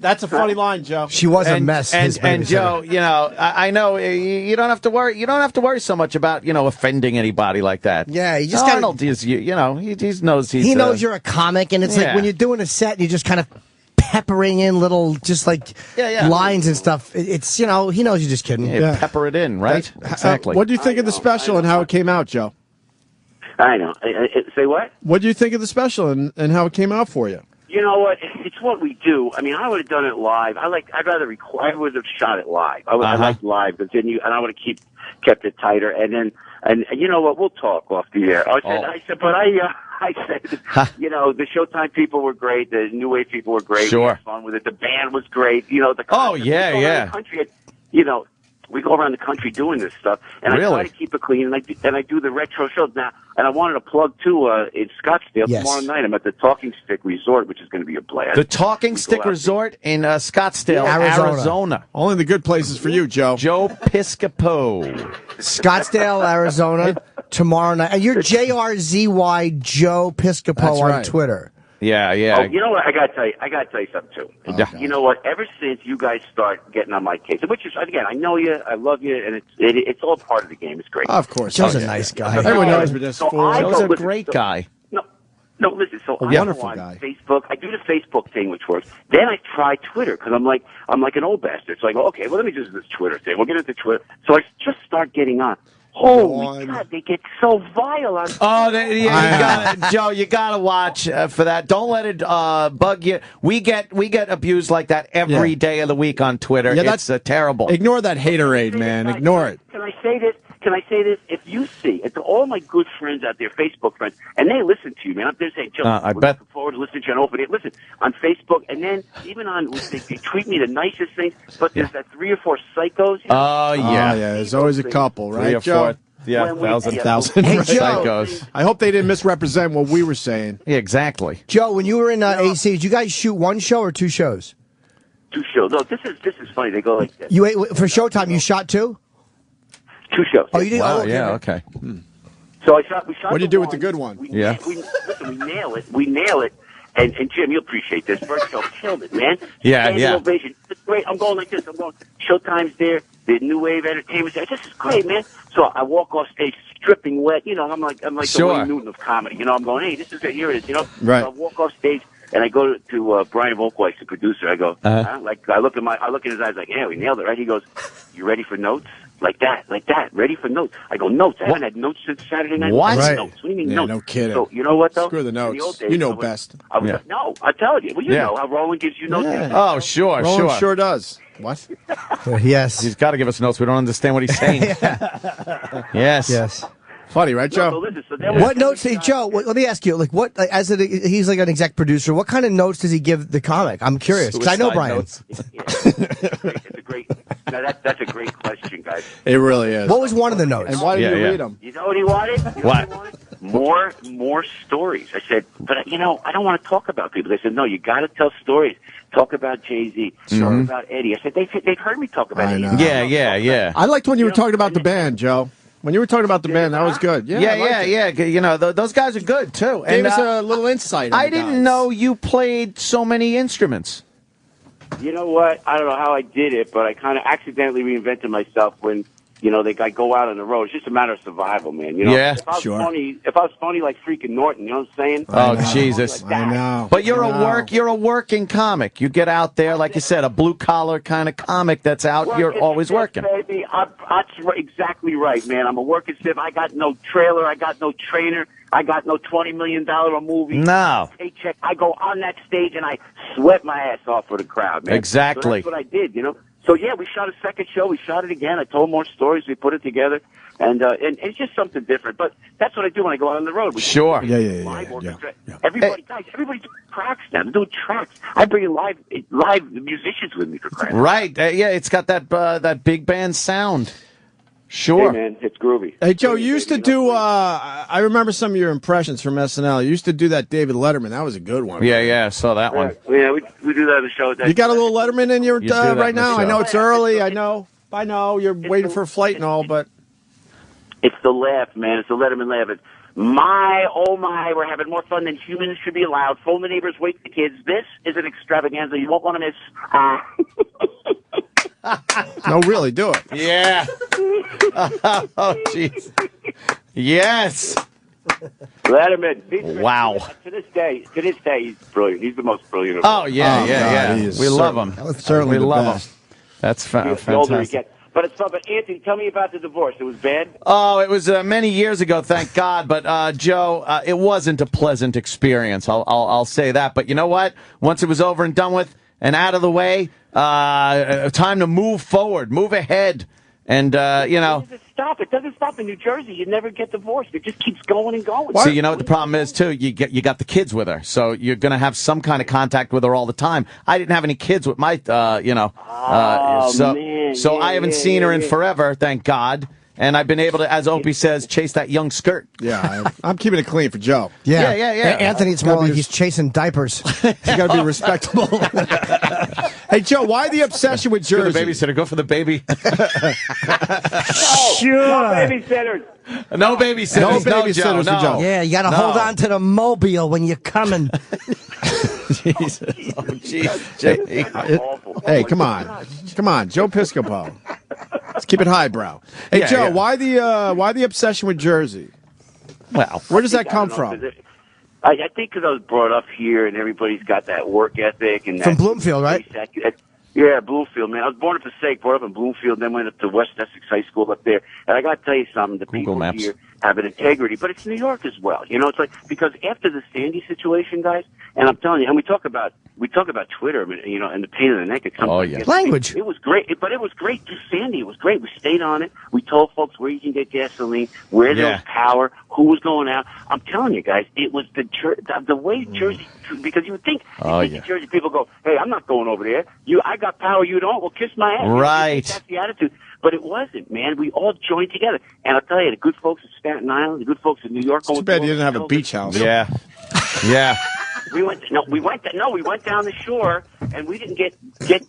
That's a funny line, Joe. She was a mess. his And babysitter. Joe, you know, I know you don't have to worry. You don't have to worry so much about offending anybody like that. Yeah, you just gotta- Arnold is he knows he knows you're a comic, and it's like when you're doing a set, you're just kind of peppering in little, just like lines and stuff. It's he knows you're just kidding. pepper it in, right? Exactly. What do you think of the special and how it came out, Joe? I know. Say what? What do you think of the special and how it came out for you? You know what? It's what we do. I mean, I would have done it live. I'd rather record. I would have shot it live. I like live, but then and I would have kept it tighter. And you know what? We'll talk off the air. I said, the Showtime people were great. The New Wave people were great. Sure. We had fun with it. The band was great. You know, the country, we go around the country doing this stuff, and I try to keep it clean. And I do the retro shows now. And I wanted to plug too in Scottsdale tomorrow night. I'm at the Talking Stick Resort, which is going to be a blast. The Talking Stick Resort in Scottsdale, Arizona. Only the good places for you, Joe. Joe Piscopo. Scottsdale, Arizona, tomorrow night. And you're JRZY Joe Piscopo on Twitter. Yeah. Oh, you know what? I gotta tell you something too. You know what? Ever since you guys start getting on my case, which is again, I know you, I love you, and it's all part of the game. It's great. Of course, Joe's a nice guy. Everyone knows we're just fools. Joe's a great guy. No, listen. So I wonderful go on guy. Facebook. I do the Facebook thing, which works. Then I try Twitter because I'm like an old bastard. So I go, okay, well, let me just do this Twitter thing. We'll get into Twitter. So I just start getting on. Holy God, they get so vile on. Joe, you gotta watch for that. Don't let it bug you. We get abused like that every day of the week on Twitter. Yeah, it's terrible. Ignore that haterade, man. Ignore it. Can I say this? can I say this? If you see, and to all my good friends out there, Facebook friends, and they listen to you, man. I'm there saying, Joe, I we're bet. looking forward to listening to you on Opie. Listen, on Facebook, and then even on, they tweet me the nicest things, but there's that 3 or 4 psychos. You know? Oh, yeah. There's always a couple, 3 right, or Joe? 4. Yeah, thousand. Hey, Joe. Psychos. I hope they didn't misrepresent what we were saying. Yeah, exactly. Joe, when you were in AC, did you guys shoot one show or 2 shows? 2 shows. No, this is funny. They go like this. You for Showtime, you shot 2? 2 shows. Oh, you did? Wow, Oh, okay. yeah, okay. So we shot. What do you do with the good one? Yeah. Listen, we nail it. We nail it. And Jim, you'll appreciate this. First show killed it, man. Yeah, Standing yeah. ovation. It's great. I'm going like this. I'm going. Showtime's there. The New Wave Entertainment's there. This is great, man. So I walk off stage, dripping wet. You know, I'm like Sure. the Wayne Newton of comedy. You know, I'm going, hey, this is it. Here it is. You know. Right. So I walk off stage. And I go to Brian Volkweiss, the producer. I go, like I look in his eyes, like, yeah, we nailed it, right? He goes, you ready for notes? Like that, ready for notes. I go, notes. I haven't had notes since Saturday night. What? Right. Right. Notes. What do you mean Yeah, notes? no kidding. So you know what though? Screw the In the notes. old days, You know I was- best. I was, Yeah. No, I tell you. Well, you Yeah. know how Roland gives you notes. Oh, sure, Roland sure. sure does. What? Yes. He's got to give us notes. We don't understand what he's saying. Yes. Yes. Funny, right, No, so Joe? listen, so then What notes, hey, Joe? Let me ask you, like, what? Like, he's like an exec producer. What kind of notes does he give the comic? I'm curious because I know Suicide Brian. notes. It's a great. No, that's a great question, guys. It really is. What was one of the notes? And why did you Yeah, read them? You know what he wanted? You know What? he wanted? More stories. I said, but you know, I don't want to talk about people. They said, no, you got to tell stories. Talk about Jay-Z. Talk about Eddie. I said, they've heard me talk about I Eddie. know. Yeah. I liked when you were talking about the band, Joe. When you were talking about the band, that was good. Yeah, I liked it. You know, those guys are good too. Gave And us a little insight. on I the didn't guys. know you played so many instruments. You know what? I don't know how I did it, but I kind of accidentally reinvented myself when, you know, I go out on the road. It's just a matter of survival, man. You know, Yeah, if I was sure. funny like freaking Norton, you know what I'm saying? Oh, Jesus. Like that. I know. But you're a working comic. You get out there, like you said, a blue collar kind of comic that's out. You're always working. Baby. That's exactly right, man. I'm a working stiff. I got no trailer. I got no trainer. I got no $20 million movie. No. Paycheck. I go on that stage and I sweat my ass off for the crowd, man. Exactly. So that's what I did, you know. So yeah, we shot a second show. We shot it again. I told more stories. We put it together, and it's just something different. But that's what I do when I go out on the road. We Sure. Live orchestra. Everybody doing tracks now. They're doing tracks. I bring in live musicians with me for crying out loud. Right. Yeah, it's got that big band sound. Sure. Hey man, it's groovy. Hey, Joe, you used to do, I remember some of your impressions from SNL. You used to do that David Letterman. That was a good one. Yeah, I saw that one. Yeah, we do that on the show. You got a little Letterman in your You do that right in the now? I show. know it's early. I know you're waiting for a flight and all, but It's the laugh, man. It's the Letterman laugh. It's oh my, we're having more fun than humans should be allowed. Phone the neighbors, wake the kids. This is an extravaganza you won't want to miss. no, really, do it. Yeah. Oh, jeez. Yes. Letterman. Wow. To this day, he's brilliant. He's the most brilliant of Oh, all. yeah. he is We love him. certainly We the love best. him. That's The older he fantastic. gets. But it's fun. But Anthony, tell me about the divorce. It was bad? Oh, it was many years ago, thank God. But Joe, it wasn't a pleasant experience. I'll say that. But you know what? Once it was over and done with and out of the way, time to move forward, move ahead, and you know. It doesn't stop. It doesn't stop in New Jersey. You never get divorced. It just keeps going and going. So you know what the problem is too. You got the kids with her, so you're going to have some kind of contact with her all the time. I didn't have any kids with my, so I haven't seen her in forever, thank God. And I've been able to, as Opie says, chase that young skirt. Yeah, I'm keeping it clean for Joe. Yeah. Anthony, it's more like he's chasing diapers. You got to be respectable. Hey, Joe, why the obsession with For the Jersey? babysitter, go for the baby. No babysitters. No babysitters. No Joe, babysitters for no. Joe. Yeah, you got to No. hold on to the mobile when you're coming. Jesus. Oh, jeez, Jimmy. Hey, come on, Joe Piscopo. Let's keep it highbrow. Hey, Yeah, Joe, yeah. why the obsession with Jersey? Well, Where does that I come don't know, from? 'cause I think because I was brought up here and everybody's got that work ethic and From that Bloomfield, right? Yeah, Bloomfield, man. I was born in Passaic, brought up in Bloomfield, then went up to West Essex High School up there. And I got to tell you something. The Google people Maps. here, have an integrity, but it's New York as well. You know, it's like, because after the Sandy situation, guys, and I'm telling you, and we talk about Twitter, you know, and the pain in the neck. Language. It was great, but it was great through Sandy. It was great. We stayed on it. We told folks where you can get gasoline, where there was power, who was going out. I'm telling you guys, it was the way Jersey, because you would think, in Jersey people go, hey, I'm not going over there. I got power, you don't. Well, kiss my ass. Right. That's the attitude. But it wasn't, man. We all joined together. And I'll tell you, the good folks in Staten Island, the good folks in New York. Too bad you didn't have a beach house. Yeah. Yeah. We went down the shore, and we didn't get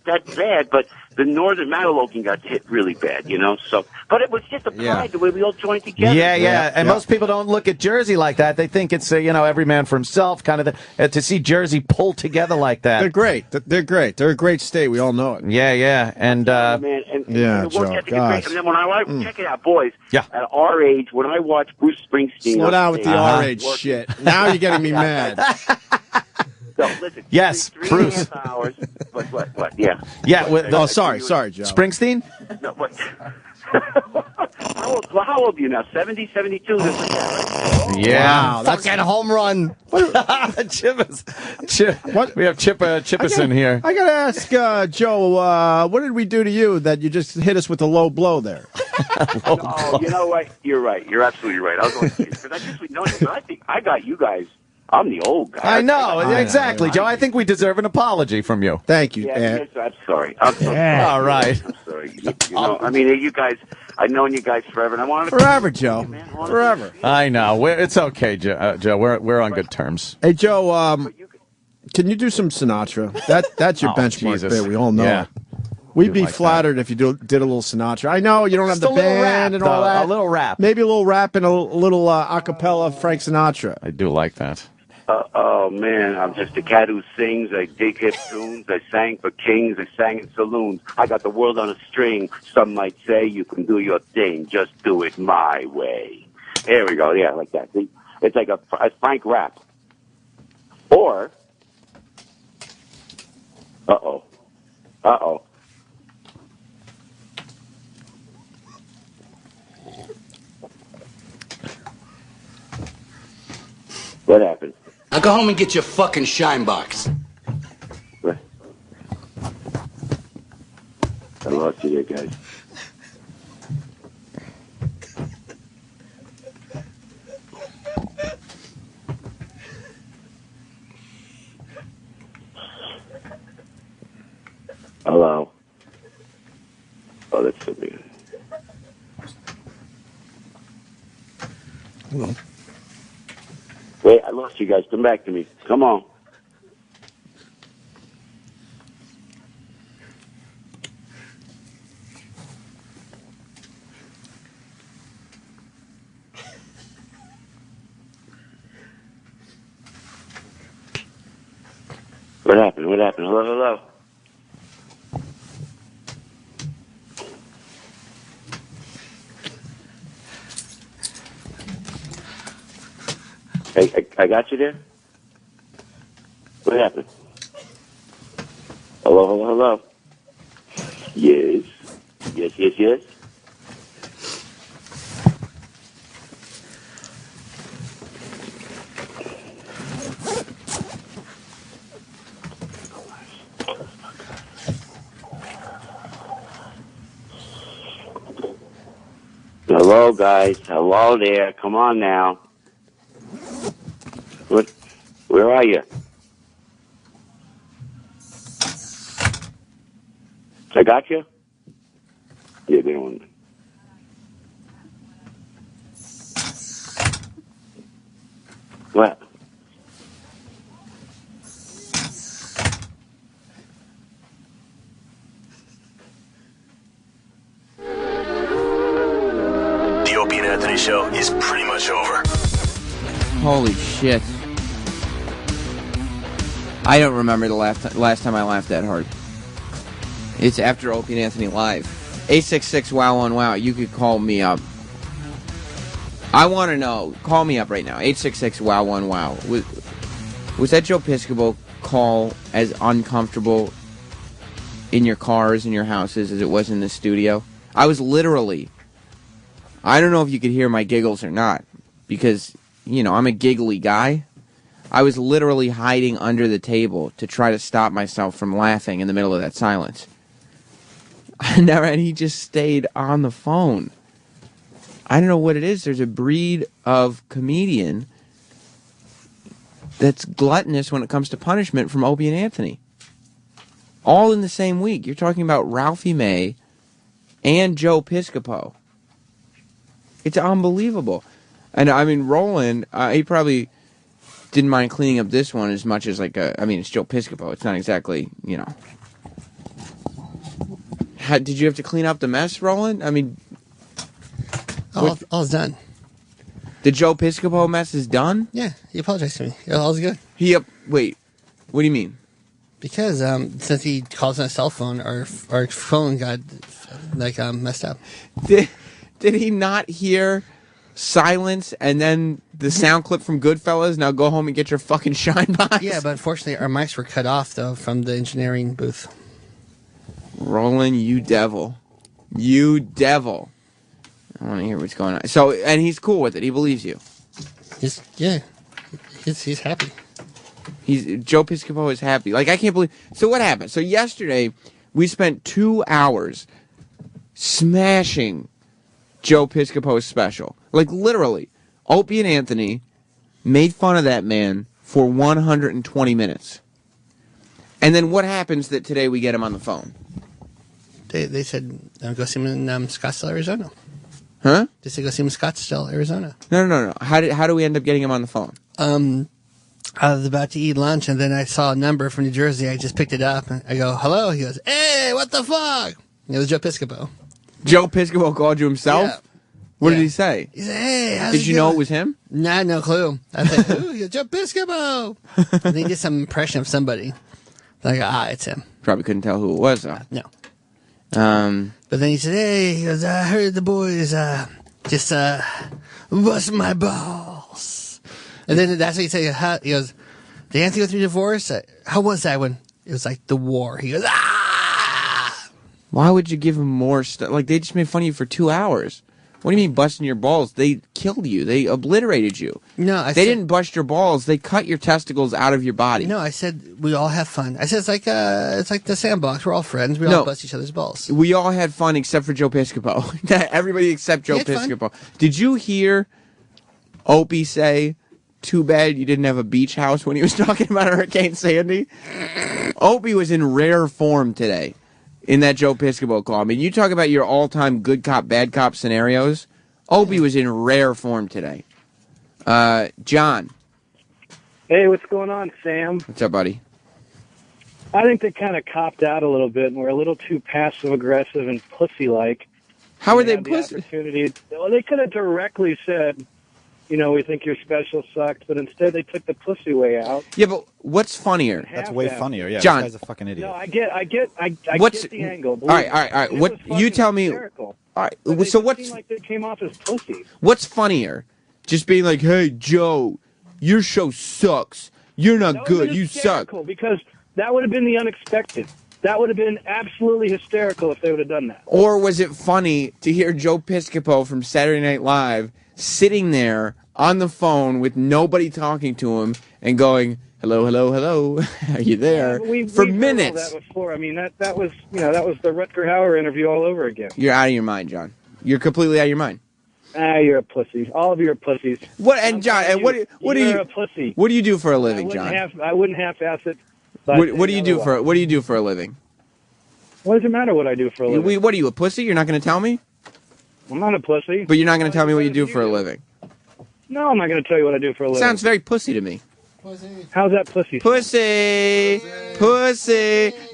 that bad, but the northern Matalogan got hit really bad, you know. So, but it was just a pride the way we all joined together. Yeah. And most people don't look at Jersey like that. They think it's every man for himself kind of. To see Jersey pull together like that, they're great. They're great. They're a great state. We all know it. Yeah. And man, and Joe. And then when I check it out, boys. Yeah. At our age, when I watch Bruce Springsteen, slow down with the our age shit. Now you're getting me mad. So, listen, yes, Bruce. 3.5 hours. What? Yeah. Yeah. Sorry, Joe. Springsteen? No, what? How old are you now? 70, 72? Yeah. Wow, that's a home run. Chip, we have Chippison here. I got to ask Joe, what did we do to you that you just hit us with a low blow there? No, you know what? You're right. You're absolutely right. I was going to say, because I just know you. I think I got you guys. I'm the old guy. I know, exactly, Joe. I think we deserve an apology from you. Thank you. Yes, I'm sorry. I'm so sorry. All right. I'm sorry. You know, I mean, you guys, I've known you guys forever, and I wanted to... Forever, Joe. Forever. I know. It's okay, Joe. We're on good terms. Hey, Joe, can you do some Sinatra? That's your benchmark there. We all know it. We'd be flattered if you did a little Sinatra. I know you don't have the band and all that. A little rap. Maybe a little rap and a little a cappella Frank Sinatra. I do like that. Oh, man, I'm just a cat who sings. I dig hip tunes. I sang for kings. I sang in saloons. I got the world on a string. Some might say you can do your thing. Just do it my way. There we go. Yeah, like that. See? It's like a Frank rap. Or, uh-oh. What happened? Now go home and get your fucking shine box. What? I lost you there, guys. Hello? Oh, that's so weird. Hello. Wait, I lost you guys. Come back to me. Come on. What happened? Hello? Hey, I got you there? What happened? Hello? Yes. Hello, guys. Hello there. Come on now. What? Where are you? I got you? Yeah, they don't. What? The Opie and Anthony show is pretty much over. Holy shit. I don't remember the last time I laughed that hard. It's after Opie and Anthony Live. 866-WOW-on-WOW. You could call me up. I want to know. Call me up right now. 866-WOW-on-WOW. Was that Joe Piscopo call as uncomfortable in your cars, in your houses, as it was in the studio? I was literally I don't know if you could hear my giggles or not, because, I'm a giggly guy. I was literally hiding under the table to try to stop myself from laughing in the middle of that silence. And he just stayed on the phone. I don't know what it is. There's a breed of comedian that's gluttonous when it comes to punishment from Opie and Anthony. All in the same week. You're talking about Ralphie May and Joe Piscopo. It's unbelievable. And I mean, Roland, he probably didn't mind cleaning up this one as much as it's Joe Piscopo. It's not exactly, did you have to clean up the mess, Roland? I mean, all's done. The Joe Piscopo mess is done? Yeah, he apologized to me. All's good. Wait, what do you mean? Because since he calls on a cell phone, our phone got messed up. Did he not hear silence and then the sound clip from Goodfellas? Now go home and get your fucking shine box. Yeah, but unfortunately our mics were cut off though from the engineering booth. Roland, you devil. You devil. I want to hear what's going on. So, and he's cool with it. He believes you. He's happy. Joe Piscopo is happy. I can't believe. So what happened? So yesterday we spent 2 hours smashing Joe Piscopo's special. Literally, Opie and Anthony made fun of that man for 120 minutes. And then what happens that today we get him on the phone? They said go see him in Scottsdale, Arizona. Huh? They said go see him in Scottsdale, Arizona. No. How do we end up getting him on the phone? I was about to eat lunch, and then I saw a number from New Jersey. I just picked it up, and I go, hello. He goes, hey, what the fuck? And it was Joe Piscopo. Joe Piscopo called you himself? Yeah. What did he say? He said, hey, how's Did you know it was him? Nah, no clue. I said, ooh, you're Joe Piscopo. And he did some impression of somebody. It's him. Probably couldn't tell who it was, though. No. But then he said, hey, he goes, I heard the boys just bust my balls. And then that's what he said. He goes, did Anthony go through divorce? How was that when it was like the war? He goes, Why would you give him more stuff? They just made fun of you for 2 hours. What do you mean busting your balls? They killed you. They obliterated you. No, they didn't bust your balls. They cut your testicles out of your body. No, I said we all have fun. I said it's like the sandbox. We're all friends. We all bust each other's balls. We all had fun except for Joe Piscopo. Everybody except Joe Piscopo. Did you hear Opie say, too bad you didn't have a beach house when he was talking about Hurricane Sandy? Opie was in rare form today in that Joe Piscopo call. I mean, you talk about your all-time good cop, bad cop scenarios. Opie was in rare form today. John. Hey, what's going on, Sam? What's up, buddy? I think they kind of copped out a little bit and were a little too passive-aggressive and pussy-like. How are they pussy? Well, they could have directly said, we think your special sucked, but instead they took the pussy way out. Yeah, but what's funnier? That's way funnier. Yeah, John, this guy's a fucking idiot. No, I get the angle. All right. What you tell me? Hysterical. All right. But So what's like they came off as pussies? What's funnier? Just being like, "Hey, Joe, your show sucks. You're not good. You suck." Because that would have been the unexpected. That would have been absolutely hysterical if they would have done that. Or was it funny to hear Joe Piscopo from Saturday Night Live sitting there on the phone with nobody talking to him and going, hello, hello, hello, are you there? For minutes. Heard all that before. I mean, that was the Rutger Hauer interview all over again. You're out of your mind, John. You're completely out of your mind. You're a pussy. All of you are pussies. What? And John, and what do you? You're a pussy. What do you do for a living, John? I wouldn't half-ass it. What do you do for? What do you do for a living? What does it matter what I do for a living? What are you, a pussy? You're not going to tell me? I'm not a pussy. But you're not going to tell me what you do for a living? No, I'm not going to tell you what I do for a living. Sounds very pussy to me. How's that pussy? Pussy.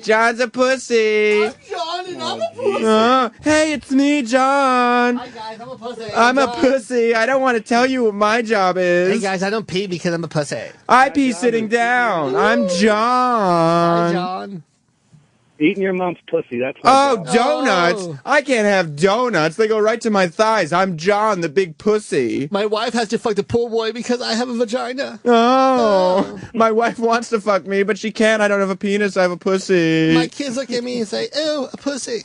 John's a pussy. I'm John and I'm a pussy. Hey, it's me, John. Hi, guys. I'm a pussy. I'm a pussy. I don't want to tell you what my job is. Hey, guys. I don't pee because I'm a pussy. I pee sitting down. I'm John. Hi, John. Eating your mom's pussy. That's donuts. Oh. I can't have donuts. They go right to my thighs. I'm John, the big pussy. My wife has to fuck the pool boy because I have a vagina. My wife wants to fuck me, but she can't. I don't have a penis. I have a pussy. My kids look at me and say, ew, a pussy.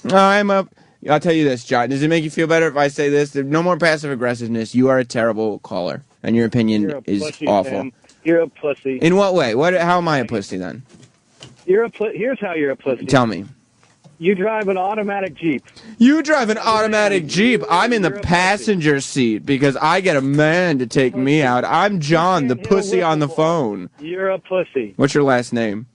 I'll tell you this, John. Does it make you feel better if I say this? There's no more passive aggressiveness. You are a terrible caller, and your opinion is pussy, awful. Sam. You're a pussy. In what way? How am I a pussy then? Here's how you're a pussy. Tell me. You drive an automatic Jeep. You drive an automatic Jeep. I'm in the passenger seat because I get a man to take me out. I'm John, the pussy on the phone. You're a pussy. What's your last name?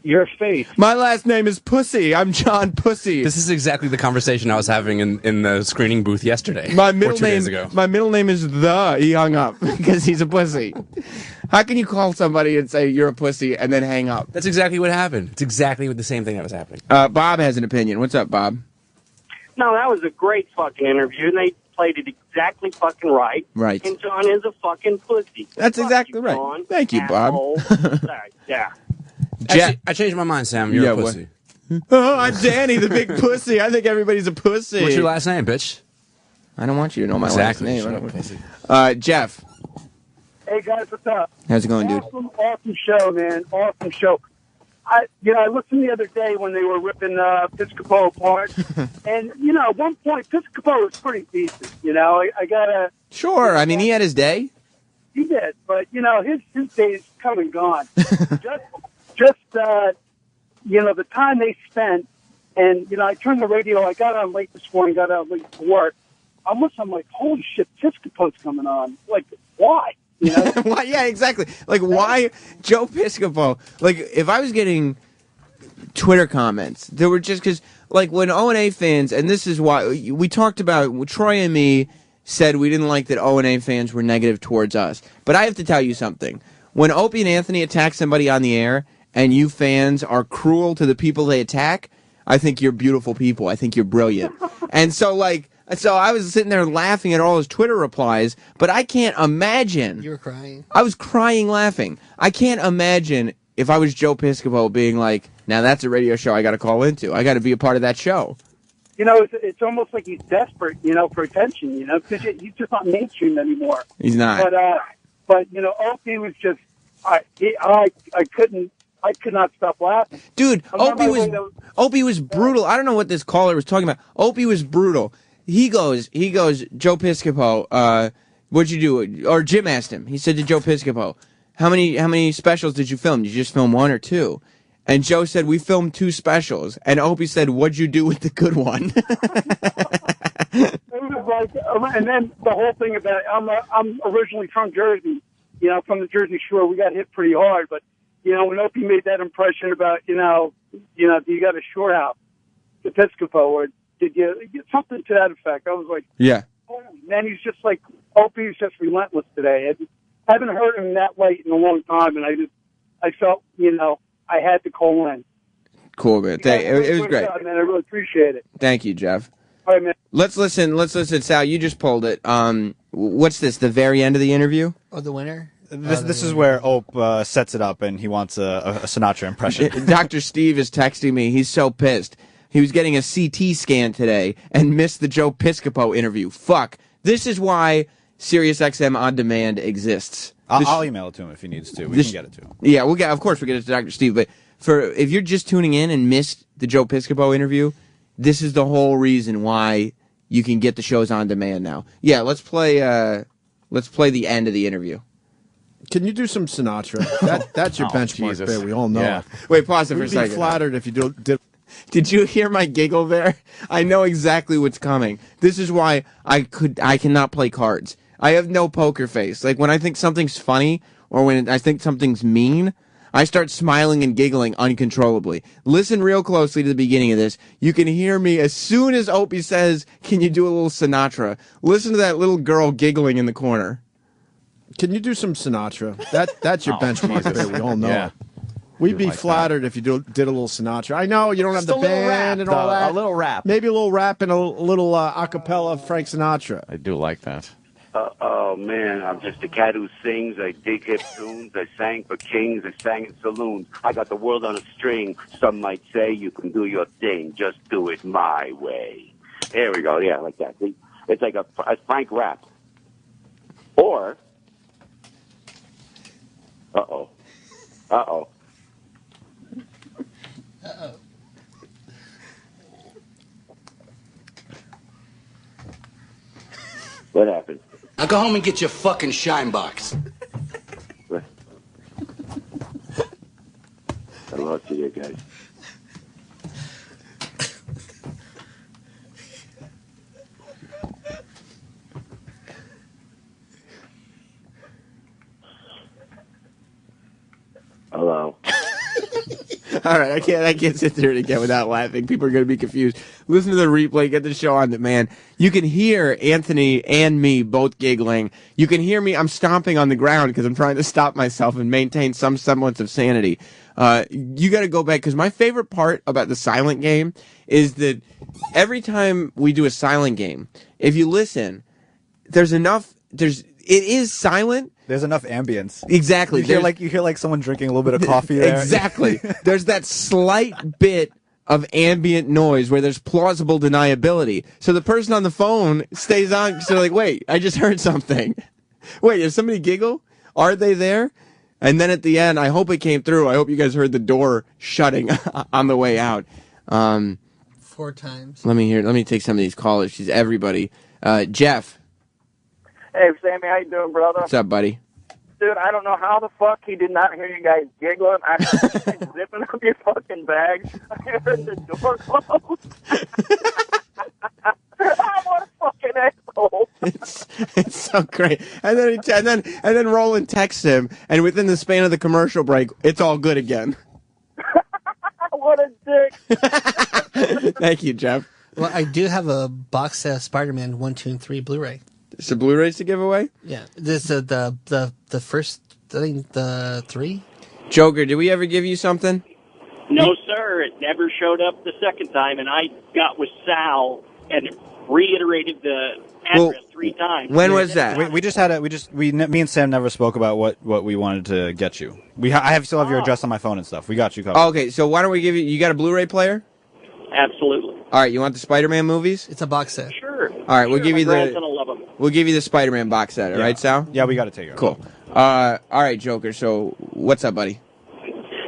Your face. My last name is Pussy. I'm John Pussy. This is exactly the conversation I was having in the screening booth yesterday. My middle 2 days ago. My middle name is The. He hung up because he's a pussy. How can you call somebody and say you're a pussy and then hang up? That's exactly what happened. It's exactly the same thing that was happening. Bob has an opinion. What's up, Bob? No, that was a great fucking interview, and they played it exactly fucking right. Right. And John is a fucking pussy. That's Fuck exactly you, right. John, Thank you, Bob. asshole. Yeah. Actually, I changed my mind, Sam. You're a pussy. Oh, I'm Danny, the big pussy. I think everybody's a pussy. What's your last name, bitch? I don't want you to know my Exactly. last Shut up, name. pussy. Jeff. Hey guys, what's up? How's it going, dude? Awesome show, man. Awesome show. I listened the other day when they were ripping Piscopo apart, and at one point Piscopo was pretty decent. I gotta. Sure. I mean, he had his day. He did, but his days come and gone. just the time they spent, and I turned the radio. I got on late this morning. Got out late for work. I'm like, holy shit, Piscopo's coming on. Like, why? Why? Yeah, exactly. Like, why Joe Piscopo? Like, if I was getting Twitter comments, there were just because, like, when O&A fans, and this is why we talked about, Troy and me said we didn't like that O&A fans were negative towards us. But I have to tell you something. When Opie and Anthony attack somebody on the air, and you fans are cruel to the people they attack, I think you're beautiful people. I think you're brilliant. And so, so I was sitting there laughing at all his Twitter replies, but I can't imagine. You were crying? I was crying laughing. I can't imagine if I was Joe Piscopo being like, now that's a radio show I got to call into. I got to be a part of that show. It's almost like he's desperate, for attention, because he's just not mainstream anymore. He's not. But Opie was just, I could not stop laughing. Dude, Opie was brutal. I don't know what this caller was talking about. Opie was brutal. He goes, Joe Piscopo, what'd you do? Or Jim asked him. He said to Joe Piscopo, how many specials did you film? Did you just film 1 or 2? And Joe said, we filmed 2 specials. And Opie said, what'd you do with the good one? It was like, and then the whole thing about, I'm originally from Jersey, from the Jersey Shore. We got hit pretty hard, but when Opie made that impression about, do you got a shore house to Piscopo, or did you get something to that effect? I was like, yeah. Oh, man, he's just like, Opie's just relentless today. I haven't heard him that late in a long time, and I felt, I had to call in. Cool, man. It was great. Job, man. I really appreciate it. Thank you, Jeff. All right, man. Let's listen. Sal, you just pulled it. What's this, the very end of the interview? Oh, the winner? This is where Ope sets it up, and he wants a Sinatra impression. Dr. Steve is texting me. He's so pissed. He was getting a CT scan today and missed the Joe Piscopo interview. Fuck. This is why SiriusXM On Demand exists. I'll email it to him if he needs to. We can get it to him. Yeah, of course we'll get it to Dr. Steve. But if you're just tuning in and missed the Joe Piscopo interview, this is the whole reason why you can get the shows on demand now. Yeah, let's play the end of the interview. Can you do some Sinatra? That's your benchmark Jesus. there. We all know Yeah. it. Wait, pause it for a We'd second. be flattered if you did. Did you hear my giggle there? I know exactly what's coming. This is why I cannot play cards. I have no poker face. Like when I think something's funny or when I think something's mean, I start smiling and giggling uncontrollably. Listen real closely to the beginning of this. You can hear me as soon as Opie says, "Can you do a little Sinatra?" Listen to that little girl giggling in the corner. Can you do some Sinatra? That's your benchmark there. We all know Yeah. it. We'd be flattered if you did a little Sinatra. I know you don't have Just the a little band rap, and all though. that. A little rap. Maybe a little rap and a little a cappella Frank Sinatra. I do like that. Oh, man, I'm just a cat who sings. I dig hip tunes. I sang for kings. I sang in saloons. I got the world on a string. Some might say you can do your thing. Just do it my way. There we go. Yeah, like that. See? It's like a Frank rap. Or, uh-oh. What happened? Now go home and get your fucking shine box. I lost you, guys. Hello. All right, I can't sit there again without laughing. People are going to be confused. Listen to the replay. Get the show on demand. You can hear Anthony and me both giggling. You can hear me. I'm stomping on the ground because I'm trying to stop myself and maintain some semblance of sanity. You got to go back because my favorite part about the silent game is that every time we do a silent game, if you listen, it is silent. There's enough ambience. Exactly. You hear like someone drinking a little bit of coffee there. Exactly. There's that slight bit of ambient noise where there's plausible deniability. So the person on the phone stays on because they're like, wait, I just heard something. Wait, did somebody giggle? Are they there? And then at the end, I hope it came through. I hope you guys heard the door shutting on the way out. 4 times. Let me take some of these callers. She's everybody. Jeff. Hey, Sammy, how you doing, brother? What's up, buddy? Dude, I don't know how the fuck he did not hear you guys giggling. I heard you zipping up your fucking bags. I heard the door close. What a fucking asshole. It's so great. And then Roland texts him, and within the span of the commercial break, it's all good again. What a dick. Thank you, Jeff. Well, I do have a box set of Spider-Man 1, 2, and 3 Blu-ray. Some Blu-rays to give away? Yeah, this is the first, I think the 3. Joker, did we ever give you something? No, sir. It never showed up the second time, and I got with Sal and reiterated the address 3 times. When was that? We just had me and Sam never spoke about what we wanted to get you. I still have your address on my phone and stuff. We got you covered. Okay, so why don't we give you got a Blu-ray player? Absolutely. All right, you want the Spider-Man movies? It's a box set. Sure. All right, we'll give you We'll give you the Spider-Man box set, all right, Sal? Yeah, we got to take it. Cool. All right, Joker, so what's up, buddy?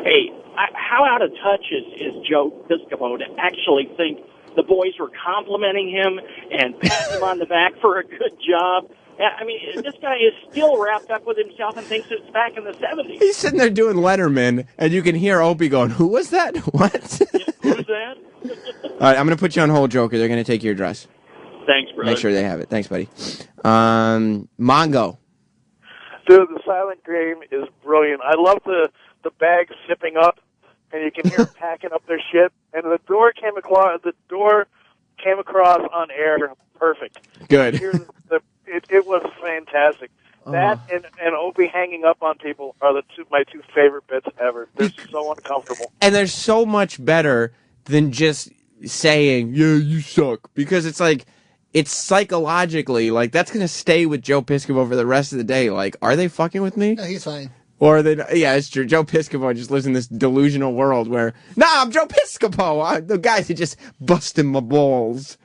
Hey, how out of touch is Joe Piscopo to actually think the boys were complimenting him and patting him on the back for a good job? I mean, this guy is still wrapped up with himself and thinks it's back in the 70s. He's sitting there doing Letterman, and you can hear Opie going, who was that? What? Who's that? All right, I'm going to put you on hold, Joker. They're going to take your address. Thanks, brother. Make sure they have it. Thanks, buddy. Mongo. Dude, the silent game is brilliant. I love the bags zipping up, and you can hear them packing up their shit. And the door came across on air perfect. Good. It was fantastic. That and Opie hanging up on people are my two favorite bits ever. They're so uncomfortable. And they're so much better than just saying, yeah, you suck. Because it's like, it's psychologically, like, that's going to stay with Joe Piscopo for the rest of the day. Like, are they fucking with me? No, he's fine. Or are they, yeah, it's true. Joe Piscopo just lives in this delusional world where, nah, I'm Joe Piscopo. I'm the guys who just busting my balls.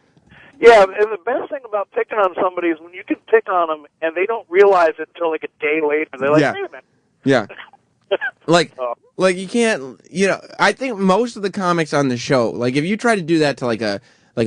Yeah, and the best thing about picking on somebody is when you can pick on them and they don't realize it until like a day later. They're like, wait a minute. Yeah. Like you can't, I think most of the comics on the show, like if you try to do that to like a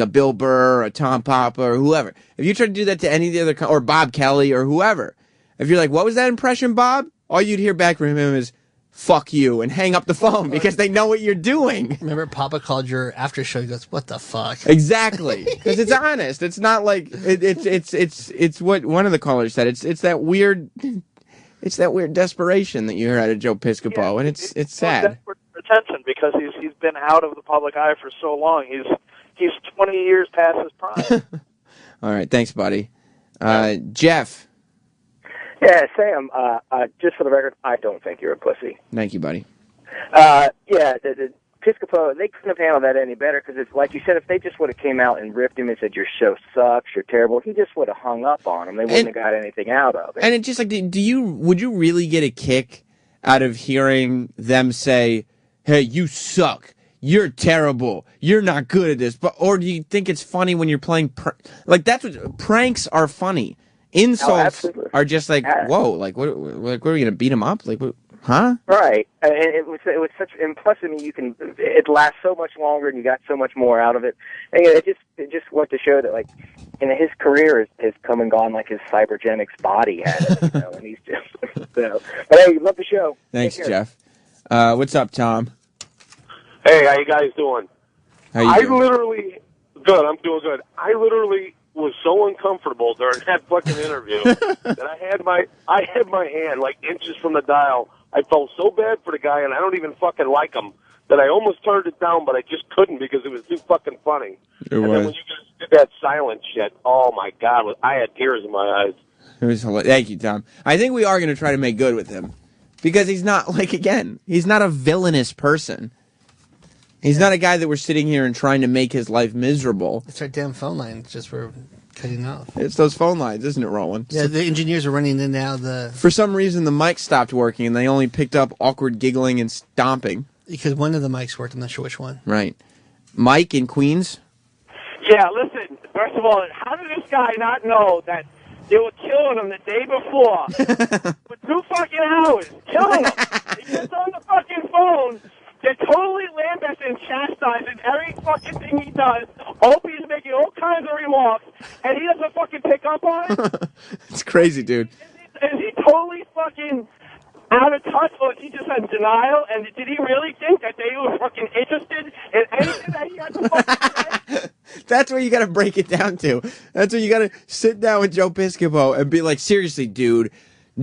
Bill Burr or a Tom Papa or whoever, if you try to do that to any of the other, or Bob Kelly or whoever, if you're like, what was that impression, Bob? All you'd hear back from him is, fuck you, and hang up the phone because they know what you're doing. Remember Papa called your after show, he goes, what the fuck? Exactly. Because it's honest. It's not like, it's what one of the callers said. It's that weird desperation that you hear out of Joe Piscopo, and it's sad. Desperate for attention because he's been out of the public eye for so long. He's 20 years past his prime. All right, thanks, buddy. Jeff. Yeah, Sam, just for the record, I don't think you're a pussy. Thank you, buddy. The Piscopo, they couldn't have handled that any better because it's like you said, if they just would have came out and ripped him and said, your show sucks, you're terrible, he just would have hung up on him. They wouldn't have got anything out of it. And it's just like, would you really get a kick out of hearing them say, hey, you suck, you're terrible, you're not good at this, or do you think it's funny when you're playing, that's what, pranks are funny. Insults are just like, whoa, like what are we gonna beat him up? Like, what, huh? Right, and it was such. And plus, I mean, it lasts so much longer, and you got so much more out of it. And it just went to show that, like, his career has come and gone like his cybergenics body had it, and he's just so. But hey, love the show. Thanks, Jeff. What's up, Tom? Hey, how you guys doing? How you doing? Good. I'm doing good. I literally was so uncomfortable during that fucking interview that I had my hand like inches from the dial. I felt so bad for the guy, and I don't even fucking like him, that I almost turned it down, but I just couldn't because it was too fucking funny. And then when you guys did that silent shit, oh my God, I had tears in my eyes. It was hilarious. Thank you, Tom. I think we are going to try to make good with him because he's not, like, again, he's not a villainous person. He's not a guy that we're sitting here and trying to make his life miserable. It's our damn phone lines just for cutting off. It's those phone lines, isn't it, Roland? Yeah, the engineers are running in now. For some reason, the mic stopped working, and they only picked up awkward giggling and stomping. Because one of the mics worked, I'm not sure which one. Right. Mike in Queens? Yeah, listen, first of all, how did this guy not know that they were killing him the day before for 2 fucking hours? Killing him. He gets on the fucking phone. They're totally lambasting and chastising every fucking thing he does. Opie's making all kinds of remarks, and he doesn't fucking pick up on it. It's crazy, dude. Is he totally fucking out of touch, or is he just in denial? And did he really think that they were fucking interested in anything that he had to fucking say? That's where you got to break it down to. That's where you got to sit down with Joe Piscopo and be like, seriously, dude,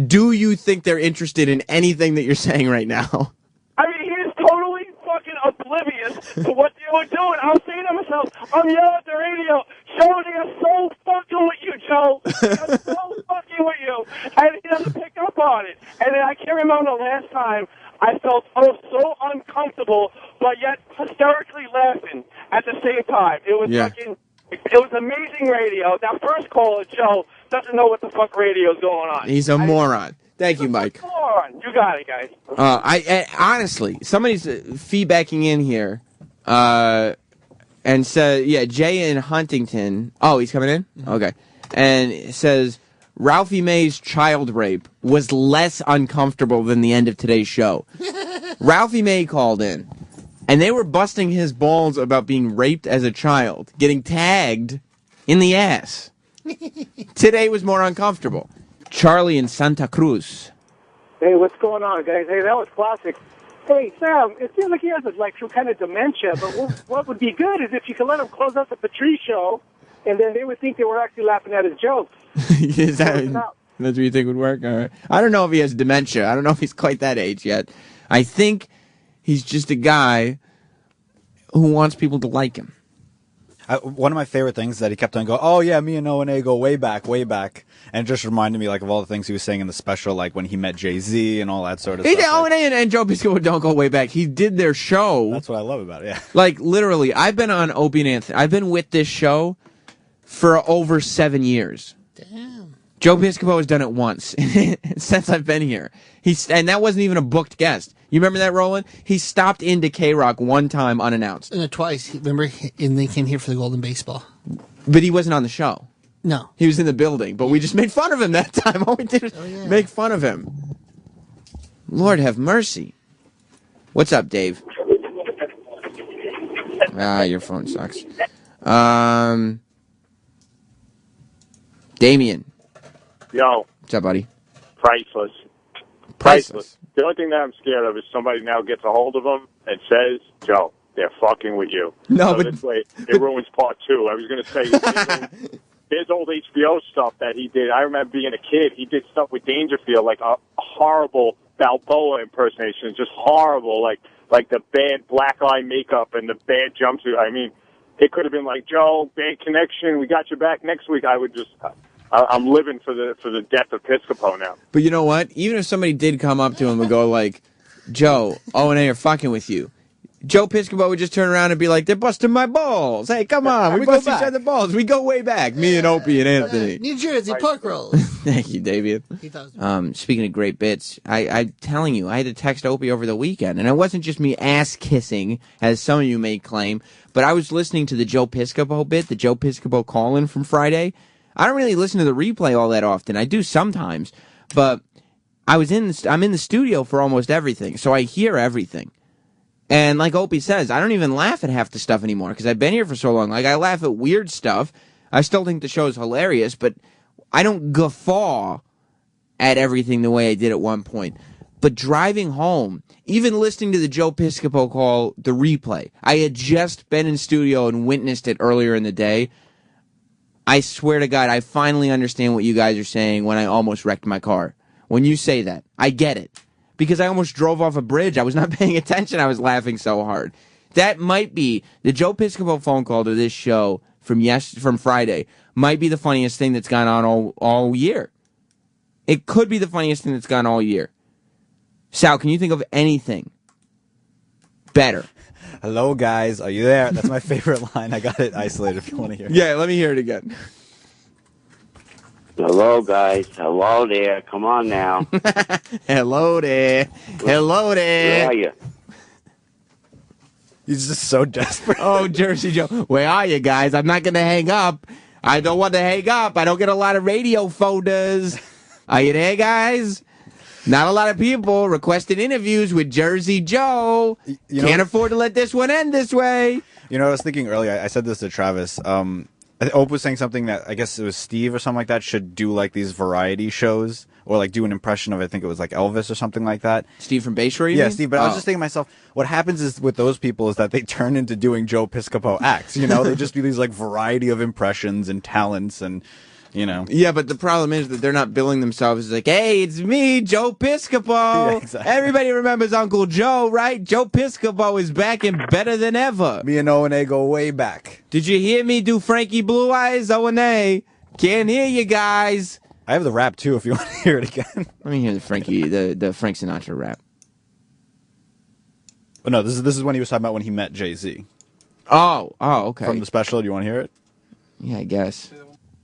do you think they're interested in anything that you're saying right now? I mean, he is totally fucking oblivious to what they were doing. I'm saying to myself, I'm yelling at the radio, Joe, they are so fucking with you, Joe. They are so fucking with you. And he doesn't pick up on it. And then I can't remember the last time I felt so uncomfortable, but yet hysterically laughing at the same time. It was fucking, it was amazing radio. That first caller, Joe, doesn't know what the fuck radio is going on. He's a moron. Thank you, Mike. You got it, guys. I honestly, somebody's feedbacking in here, and said, yeah, Jay in Huntington. Oh, he's coming in? Okay. And it says, Ralphie May's child rape was less uncomfortable than the end of today's show. Ralphie May called in, and they were busting his balls about being raped as a child, getting tagged in the ass. Today was more uncomfortable. Charlie in Santa Cruz. Hey, what's going on, guys? Hey, that was classic. Hey, Sam, it seems like he has some kind of dementia, but what would be good is if you could let him close out the Patrice show, and then they would think they were actually laughing at his jokes. Is that's what you think would work? All right. I don't know if he has dementia. I don't know if he's quite that age yet. I think he's just a guy who wants people to like him. One of my favorite things that he kept on going, oh yeah, me and O&A go way back. And it just reminded me like of all the things he was saying in the special, like when he met Jay-Z and all that sort of stuff. O&A and Joe Piscopo don't go way back. He did their show. That's what I love about it, yeah. Like, literally, I've been on Opie and Anthony. I've been with this show for over 7 years. Damn. Joe Piscopo has done it once since I've been here. And that wasn't even a booked guest. You remember that, Roland? He stopped into K-Rock one time unannounced. And twice. Remember? And they came here for the Golden Baseball. But he wasn't on the show. No. He was in the building, but we just made fun of him that time. All we did was make fun of him. Lord have mercy. What's up, Dave? Your phone sucks. Damien. Yo. What's up, buddy? Priceless. The only thing that I'm scared of is somebody now gets a hold of him and says, Joe, they're fucking with you. No, so but this way it ruins part 2. I was going to say, his old HBO stuff that he did. I remember being a kid, he did stuff with Dangerfield, like a horrible Balboa impersonation, just horrible, like the bad black eye makeup and the bad jumpsuit. I mean, it could have been like, Joe, bad connection, we got your back next week. I would just... I'm living for the death of Piscopo now. But you know what? Even if somebody did come up to him and go like, Joe, O&A are fucking with you, Joe Piscopo would just turn around and be like, they're busting my balls. Hey, come on. We bust each other balls. We go way back. Me and Opie and Anthony. New Jersey pork rolls. Thank you, David. Speaking of great bits, I'm telling you, I had to text Opie over the weekend. And it wasn't just me ass-kissing, as some of you may claim, but I was listening to the Joe Piscopo bit, the Joe Piscopo call-in from Friday. I don't really listen to the replay all that often. I do sometimes, but I'm in the studio for almost everything, so I hear everything. And like Opie says, I don't even laugh at half the stuff anymore because I've been here for so long. Like, I laugh at weird stuff, I still think the show's hilarious, but I don't guffaw at everything the way I did at one point. But driving home, even listening to the Joe Piscopo call, the replay, I had just been in studio and witnessed it earlier in the day. I swear to God, I finally understand what you guys are saying when I almost wrecked my car. When you say that, I get it. Because I almost drove off a bridge. I was not paying attention. I was laughing so hard. That might be the Joe Piscopo phone call to this show from Friday. Might be the funniest thing that's gone on all year. It could be the funniest thing that's gone all year. Sal, can you think of anything better? Hello, guys. Are you there? That's my favorite line. I got it isolated if you want to hear it. Yeah, let me hear it again. Hello, guys. Hello there. Come on now. Hello there. Hello there. Where are you? He's just so desperate. Oh, Jersey Joe. Where are you guys? I'm not going to hang up. I don't want to hang up. I don't get a lot of radio folders. Are you there, guys? Not a lot of people requesting interviews with Jersey Joe. Can't afford to let this one end this way. You know, I was thinking earlier, I said this to Travis. Opie was saying something that I guess it was Steve or something like that should do like these variety shows or like do an impression of, I think it was like Elvis or something like that. Steve from Bay Shore, you Yeah, mean? Steve. But I was just thinking to myself, what happens is with those people is that they turn into doing Joe Piscopo acts. You know, they just do these like variety of impressions and talents and, you know. Yeah, but the problem is that they're not billing themselves as like, hey, it's me, Joe Piscopo. Yeah, exactly. Everybody remembers Uncle Joe, right? Joe Piscopo is back and better than ever. Me and O&A go way back. Did you hear me do Frankie Blue Eyes? O&A. Can't hear you guys. I have the rap too if you want to hear it again. Let me hear the Frank Sinatra rap. Oh, no, this is when he was talking about when he met Jay-Z. Oh, okay. From the special, do you want to hear it? Yeah, I guess.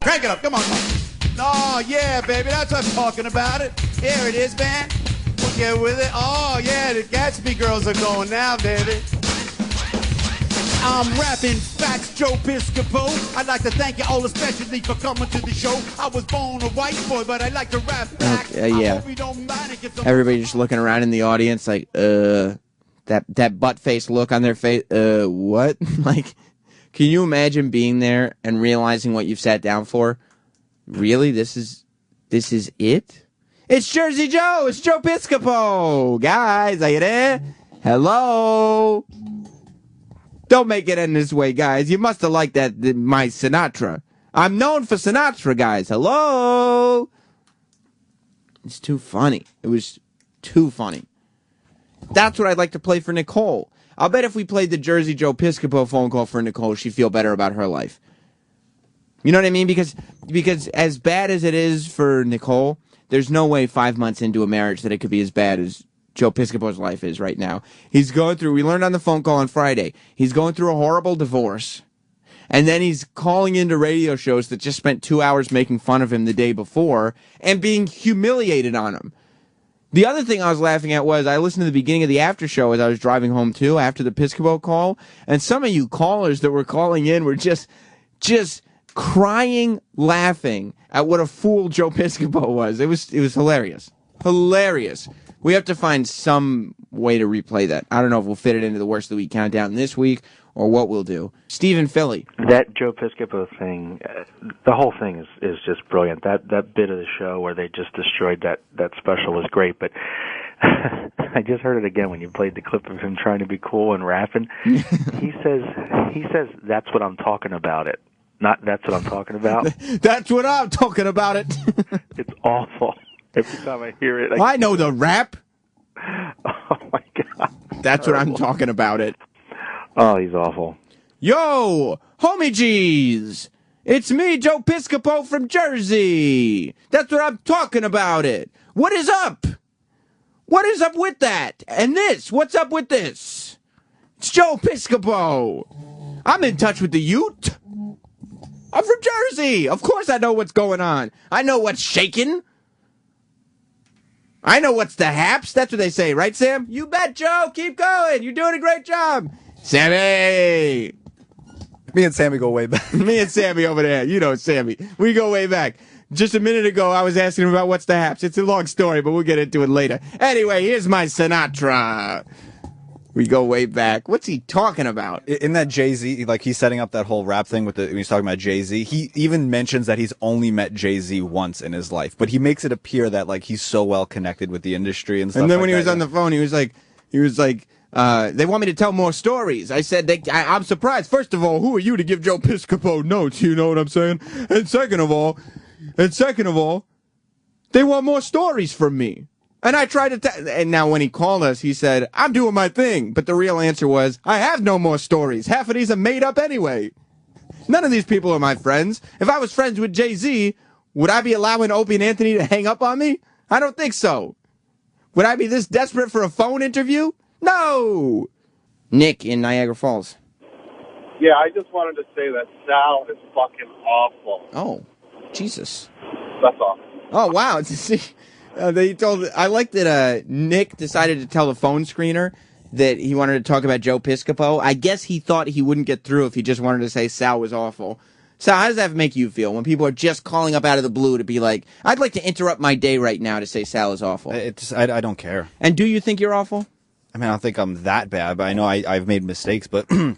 Crank it up, come on. Oh, yeah, baby, that's what I'm talking about it. Here it is, man. We'll get with it. Oh, yeah, the Gatsby girls are going now, baby. I'm rapping facts, Joe Piscopo. I'd like to thank you all especially for coming to the show. I was born a white boy, but I like to rap facts. Yeah. Everybody just looking around in the audience like, that butt face look on their face. What? Like, can you imagine being there and realizing what you've sat down for? Really? This is it? It's Jersey Joe. It's Joe Piscopo. Guys, are you there? Hello? Don't make it end this way, guys. You must have liked my Sinatra. I'm known for Sinatra, guys. Hello? It's too funny. It was too funny. That's what I'd like to play for Nicole. I'll bet if we played the Jersey Joe Piscopo phone call for Nicole, she'd feel better about her life. You know what I mean? Because as bad as it is for Nicole, there's no way 5 months into a marriage that it could be as bad as Joe Piscopo's life is right now. He's going through, we learned on the phone call on Friday, he's going through a horrible divorce. And then he's calling into radio shows that just spent 2 hours making fun of him the day before and being humiliated on him. The other thing I was laughing at was I listened to the beginning of the Aftershow as I was driving home too, after the Piscopo call, and some of you callers that were calling in were just crying, laughing at what a fool Joe Piscopo was. It was hilarious. Hilarious. We have to find some way to replay that. I don't know if we'll fit it into the Worst of the Week countdown this week or what we'll do. Steve in Philly. That Joe Piscopo thing, the whole thing is just brilliant. That bit of the show where they just destroyed that special was great, but I just heard it again when you played the clip of him trying to be cool and rapping. He says that's what I'm talking about it. Not that's what I'm talking about. That's what I'm talking about it. It's awful. Every time I hear it. I know the rap. Oh, my God. That's what I'm talking about it. Oh, he's awful. Yo, homie G's. It's me, Joe Piscopo from Jersey. That's what I'm talking about it. What is up? What is up with that? And this, what's up with this? It's Joe Piscopo. I'm in touch with the Ute. I'm from Jersey. Of course I know what's going on. I know what's shaking. I know what's the haps. That's what they say, right, Sam? You bet, Joe. Keep going. You're doing a great job. Sammy. Me and Sammy go way back. Me and Sammy over there. You know Sammy. We go way back. Just a minute ago, I was asking him about what's the haps. It's a long story, but we'll get into it later. Anyway, here's my Sinatra. We go way back. What's he talking about? In that Jay-Z, like he's setting up that whole rap thing when he's talking about Jay-Z, he even mentions that he's only met Jay-Z once in his life, but he makes it appear that like he's so well connected with the industry and stuff. And then like when he that, was on the phone, he was like, they want me to tell more stories. I said, I'm surprised. First of all, who are you to give Joe Piscopo notes? You know what I'm saying? And second of all, they want more stories from me. And I tried to and now when he called us, he said, I'm doing my thing. But the real answer was, I have no more stories. Half of these are made up anyway. None of these people are my friends. If I was friends with Jay-Z, would I be allowing Opie and Anthony to hang up on me? I don't think so. Would I be this desperate for a phone interview? No! Nick in Niagara Falls. Yeah, I just wanted to say that Sal is fucking awful. Oh, Jesus. That's all. Oh, wow. I like that Nick decided to tell the phone screener that he wanted to talk about Joe Piscopo. I guess he thought he wouldn't get through if he just wanted to say Sal was awful. Sal, how does that make you feel when people are just calling up out of the blue to be like, I'd like to interrupt my day right now to say Sal is awful? I don't care. And do you think you're awful? I mean, I don't think I'm that bad, but I know I've made mistakes, but I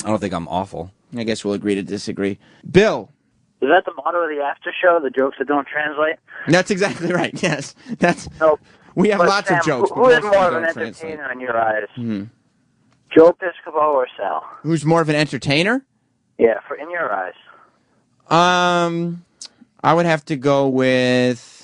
don't think I'm awful. I guess we'll agree to disagree. Bill. Is that the motto of the after show? The jokes that don't translate? That's exactly right. Yes, that's. No, we have lots Sam, of jokes. Who is more of an entertainer in your eyes? Joe Piscopo or Sal? Who's more of an entertainer? Yeah, in your eyes. I would have to go with.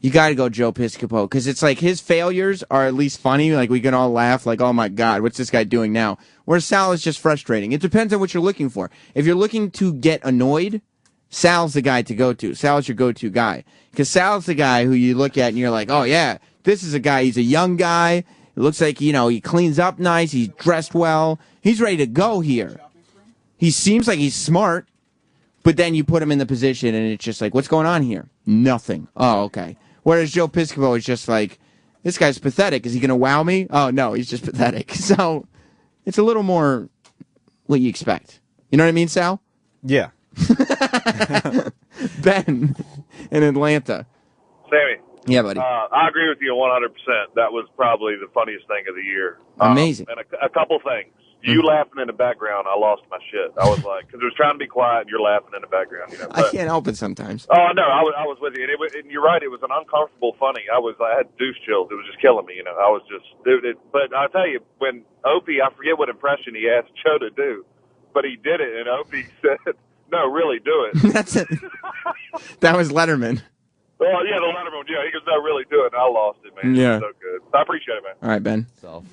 You got to go Joe Piscopo because it's like his failures are at least funny. Like we can all laugh. Like, oh my God, what's this guy doing now? Whereas Sal is just frustrating. It depends on what you're looking for. If you're looking to get annoyed, Sal's the guy to go to. Sal's your go-to guy because Sal's the guy who you look at and you're like, oh yeah, this is a guy. He's a young guy. It looks like he cleans up nice. He's dressed well. He's ready to go here. He seems like he's smart, but then you put him in the position and it's just like, what's going on here? Nothing. Oh, okay. Whereas Joe Piscopo is just like, this guy's pathetic. Is he going to wow me? Oh, no, he's just pathetic. So it's a little more what you expect. You know what I mean, Sal? Yeah. Ben in Atlanta. Sammy. Yeah, buddy. I agree with you 100%. That was probably the funniest thing of the year. Amazing. And a couple things. You laughing in the background, I lost my shit. I was like, because it was trying to be quiet, and you're laughing in the background. But, I can't help it sometimes. Oh no, I was with you, and you're right. It was an uncomfortable funny. I had douche chills. It was just killing me. I was just, but I'll tell you, when Opie, I forget what impression he asked Joe to do, but he did it, and Opie said, "No, really, do it." That's it. That was Letterman. Oh, yeah, the Letterman. Yeah, he goes, "No, really, do it." And I lost it, man. Yeah. It was so good. I appreciate it, man. All right, Ben.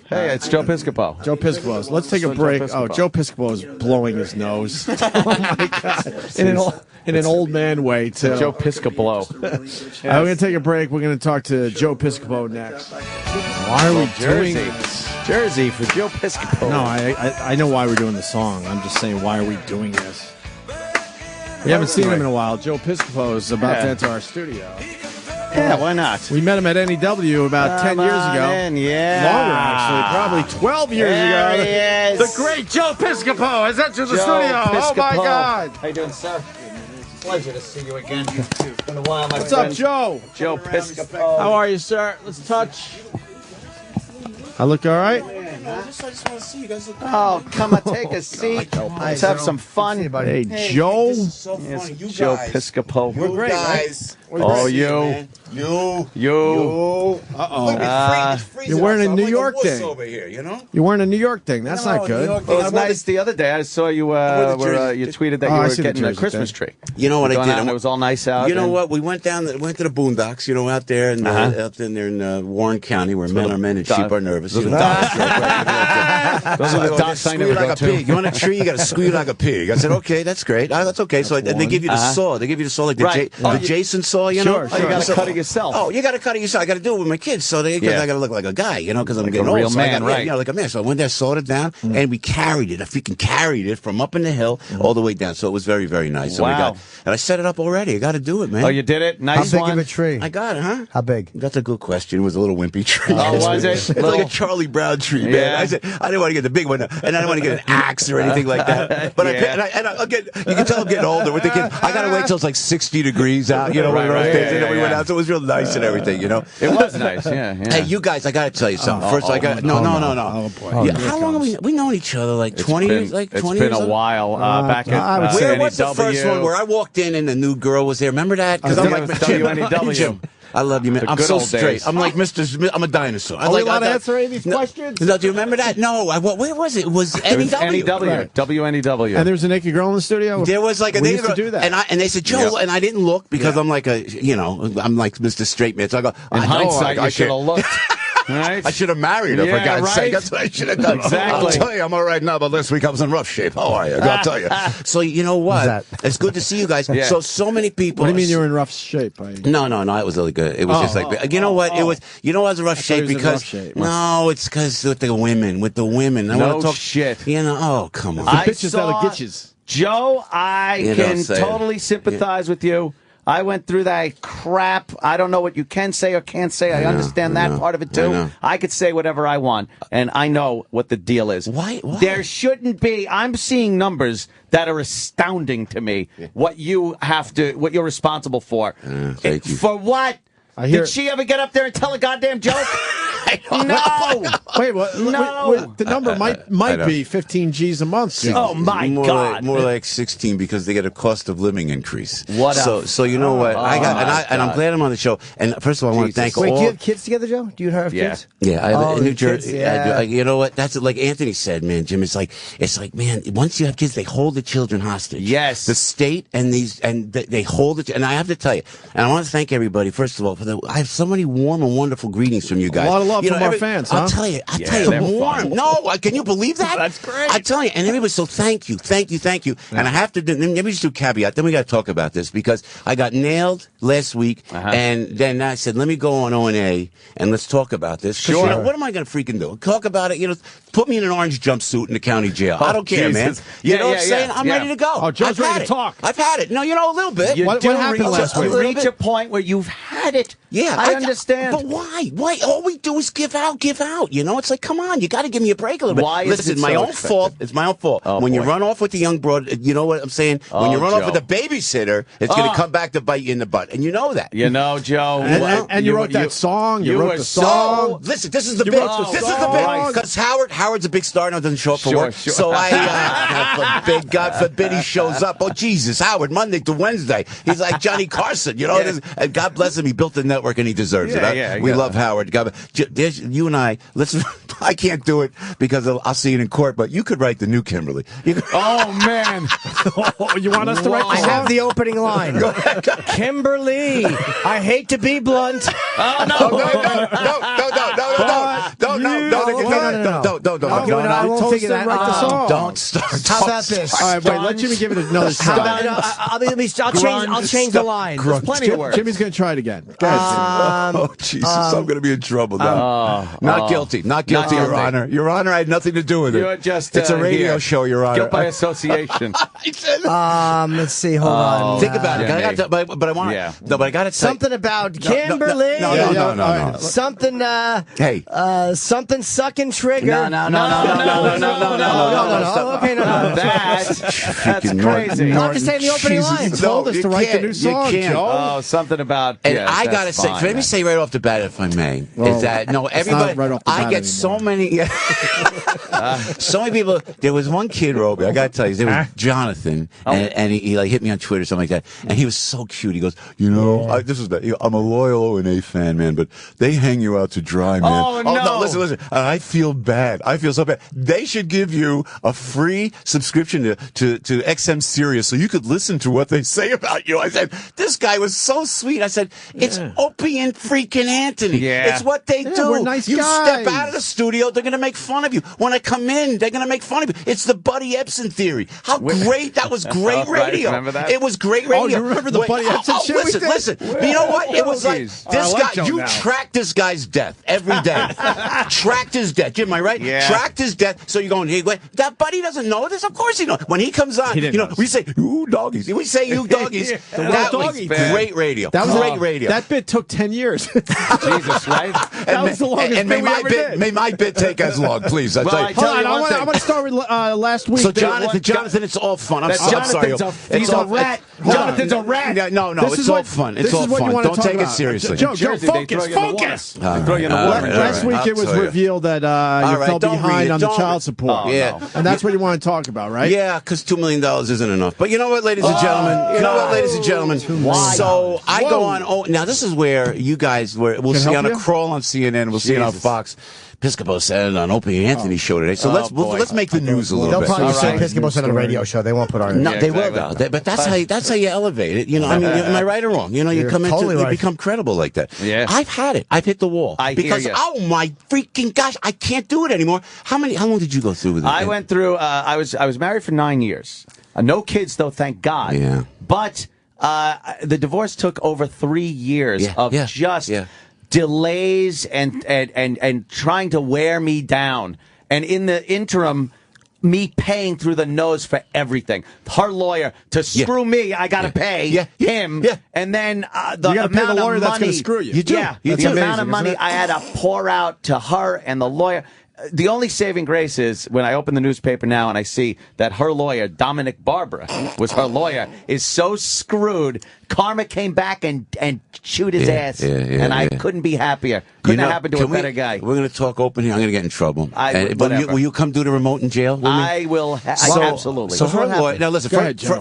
Hey, it's Joe Piscopo. Joe Piscopo. Let's take a break. Joe Piscopo is blowing his nose. Oh my God! In an old man way too. Joe Piscopo. We're going to take a break. We're going to talk to Joe Piscopo next. Why are we doing this? Jersey for Joe Piscopo. No, I know why we're doing the song. I'm just saying, why are we doing this? We haven't seen him in a while. Joe Piscopo is about to enter our studio. Yeah, why not? We met him at NEW about 10 years ago. Yeah. Longer, actually. Probably 12 years ago. He is. The great Joe Piscopo has entered the studio. Oh, my God. How you doing, sir? Pleasure to see you again. It's been a while, my What's friend. up, Joe? Joe Piscopo. How are you, sir? Let's touch. I look all right? I just want to see you guys. Oh, come on, take a seat. Let's have some fun. Hey, Joe. This is so funny. You Joe Piscopo. We're great, guys. Right? Oh, you. You. Uh-oh. You're wearing a New York thing. Over here, you know? You're wearing a New York thing. That's not good. Well, it's nice. The other day, I saw you. You tweeted that you were getting a Christmas tree. You know what I did? It was all nice out. You know what? We went to the boondocks. out there in out in there in Warren County, where men are men and sheep are nervous. Those are the docks I never go to. You want a tree? You got to squeal like a pig. I said, okay, that's great. That's okay. So and they give you the saw. They give you the saw like the Jason saw. You know, you got to cut it yourself. Oh, you got to cut it yourself. I got to do it with my kids. So I got to look like a guy. You know, because I'm like getting a old. real man, so right? Yeah, like a man. So I went there, sawed it down, and we carried it. I freaking carried it from up in the hill all the way down. So it was very, very nice. So wow. And I set it up already. I got to do it, man. Oh, you did it? Nice. How big of a tree? I got it, huh? How big? That's a good question. It was a little wimpy tree. Oh, was it? It's like a Charlie Brown tree, man. Yeah. I said I didn't want to get the big one, and I didn't want to get an axe or anything like that. But you can tell I'm getting older with the kids. I got to wait till it's like 60 degrees out, you know, right. the rough days, and then we went yeah. out. So it was real nice and everything, you know. It was nice, yeah. Hey, you guys, I got to tell you something. First, I got no. Oh boy. Yeah, how long have we known each other? Like 20 years? Like 20 years? It's been a while. Back at where was the first one where I walked in and the new girl was there? Remember that? Because I'm like WNEW. I love you, man. I'm so straight. I'm like Mr. I'm a dinosaur. Are we allowed to answer any of these questions? No, do you remember that? No. Where was it? It was NEW. WNEW. And there was a naked girl in the studio? There was like a we naked used to girl. do that. And they said, Joe, and I didn't look because I'm like I'm like Mr. Straight Man. So I go, in hindsight, you should have looked. Right? I should have married her, for God's sake. That's what I should have done. Exactly. I'll tell you, I'm all right now, but this week I was in rough shape. How are you? I'll tell you. So, you know what? It's good to see you guys. Yeah. So many people. What do you mean you were in rough shape? No, it was really good. It was just like, you know what? It was, I was in rough shape because, no, it's because with the women. I want to talk shit. Oh, come on. The bitches that'll get you. Joe, I can totally sympathize with you. I went through that crap. I don't know what you can say or can't say. I understand that part of it, too. I could say whatever I want, and I know what the deal is. Why? There shouldn't be. I'm seeing numbers that are astounding to me, what you're responsible for. Thank you. For what? Did she ever get up there and tell a goddamn joke? No. Wait, what? No. Wait, the number might be 15 G's a month. Oh my God! More like 16 because they get a cost of living increase. So you know what? I'm glad I'm on the show. And first of all, I want to thank all. Wait, do you have kids together, Joe? Do you have kids? Yeah, I have in New Jersey. Kids, yeah. You know what? That's like Anthony said, man, Jim. It's like, man, once you have kids, they hold the children hostage. Yes. The state and they hold it. And I have to tell you, and I want to thank everybody, first of all, I have so many warm and wonderful greetings from you guys. A lot of love from our fans, huh? I'll tell you, warm. No, can you believe that? That's great. I tell you, and everybody, so thank you. Yeah. And I have to, let me just do a caveat, then we got to talk about this, because I got nailed last week, and then I said, let me go on O&A, and let's talk about this. Sure. You know, what am I going to freaking do? Talk about it, put me in an orange jumpsuit in the county jail. I don't care, man. You know what I'm saying? I'm ready to go. Oh, Joe's ready to talk. I've had it. No, a little bit. What happened last week? You reach a point where you've had it. Yeah, I understand. But why? All we do is give out. It's like, come on, you got to give me a break a little bit. Why is Listen, it it's my so own expensive? fault. It's my own fault. Oh, when you boy. run off with the young broad, you know what I'm saying? When you run off with a babysitter, it's going to come back to bite you in the butt. And you know that. You know, Joe. And you wrote that song. You wrote the song. Listen, this is the bit. This is the bit. Because Howard's a big star now, doesn't show up for work. Sure. So God forbid he shows up. Oh, Jesus, Howard, Monday to Wednesday. He's like Johnny Carson, And God bless him. He built the network and he deserves it. We love Howard. You and I, I can't do it because I'll see it in court, but you could write the new Kimberly. Oh, man. You want us to write the I song? have the opening line. Kimberly, I hate to be blunt. Oh, no. I won't figure that write the out. song. Don't start. How about this? All right, wait, let Jimmy give it another shot. I'll change the line. There's plenty of words. Jimmy's going to try it again. Go ahead, Jimmy. Oh, Jesus, I'm going to be in trouble now. Not guilty, Your Honor. Your Honor, I had nothing to do with it. You're just, it's a radio show, Your Honor. Guilt by association. Let's see, hold on. Think about it. But I want to. No, but I got to say. Something about Kimberly. No. Something, something sucking trigger. No. Okay, no. That's crazy. I'm just saying the opening line. Told us to write the new song, Joe. Oh, something about. And I got to say, let me say right off the bat, if I may, is that, everybody, right off the bat I get so many, so many people. There was one kid, Roby, I got to tell you, there was Jonathan, and he like hit me on Twitter or something like that, and he was so cute. He goes, I'm a loyal O&A fan, man, but they hang you out to dry, man. Oh, no. Listen. I feel bad. I feel so bad. They should give you a free subscription to XM Sirius so you could listen to what they say about you. I said, this guy was so sweet. I said, it's Opie and freaking Anthony. Yeah. It's what they do. We're nice you guys. step out of the studio, they're going to make fun of you. When I come in, they're going to make fun of you. It's the Buddy Epson theory. How great. That was great radio. Remember that? It was great radio. Oh, you remember the Buddy Epson shit we did? Listen. You know what? It was like, Jeez. this I like guy, Joe you now. tracked this guy's death every day. Tracked his death. Jim, am I right? Yeah. Tracked his death. So you're going, hey, wait, that Buddy doesn't know this? Of course he knows. When he comes on, we say, you doggies. We say, you doggies. That was great radio. That was great radio. That bit took 10 years. Jesus, right? That was the longest and bit we ever did. May my bit take as long, please. Well, I tell you one I thing. want to start with last week. So, Jonathan, it's all fun. I'm sorry. He's a rat. Jonathan's a rat. No, it's all fun. It's all fun. Don't take it seriously. Joe, focus. Last week it was revealed that you fell behind on the child support. Yeah. And that's what you want to talk about, right? Yeah, because $2 million isn't enough. But you know what, ladies and gentlemen? So I go on. Oh, now this is where you guys we'll see on a crawl on CNN. We'll see it on Fox. Piscopo said on Opie and Anthony's show today. So let's make the news a little bit. They'll probably say Piscopo said on a radio show. They won't put our. No, they will though. But that's how you elevate it. You know, I mean, am I right or wrong? You know, you come into you become credible like that. Yeah. I've had it. I've hit the wall because oh my freaking gosh, I can't do it anymore. How long did you go through with it? I went through. I was married for 9 years. No kids though, thank God. Yeah. But the divorce took over 3 years of just. Delays and trying to wear me down. And in the interim, me paying through the nose for everything. Her lawyer, to screw me, I got to pay him. Yeah. And then the you amount pay the lawyer of that's money. going to screw you. You do. Yeah, the amount of money I had to pour out to her and the lawyer. The only saving grace is when I open the newspaper now and I see that her lawyer, Dominic Barbara, was her lawyer, is so screwed. Karma came back and chewed his ass, and I couldn't be happier. Couldn't have happened to a better guy. We're going to talk open here. I'm going to get in trouble. Whatever. Will you come do the remote in jail with me? I will. Absolutely. So her lawyer. Now listen.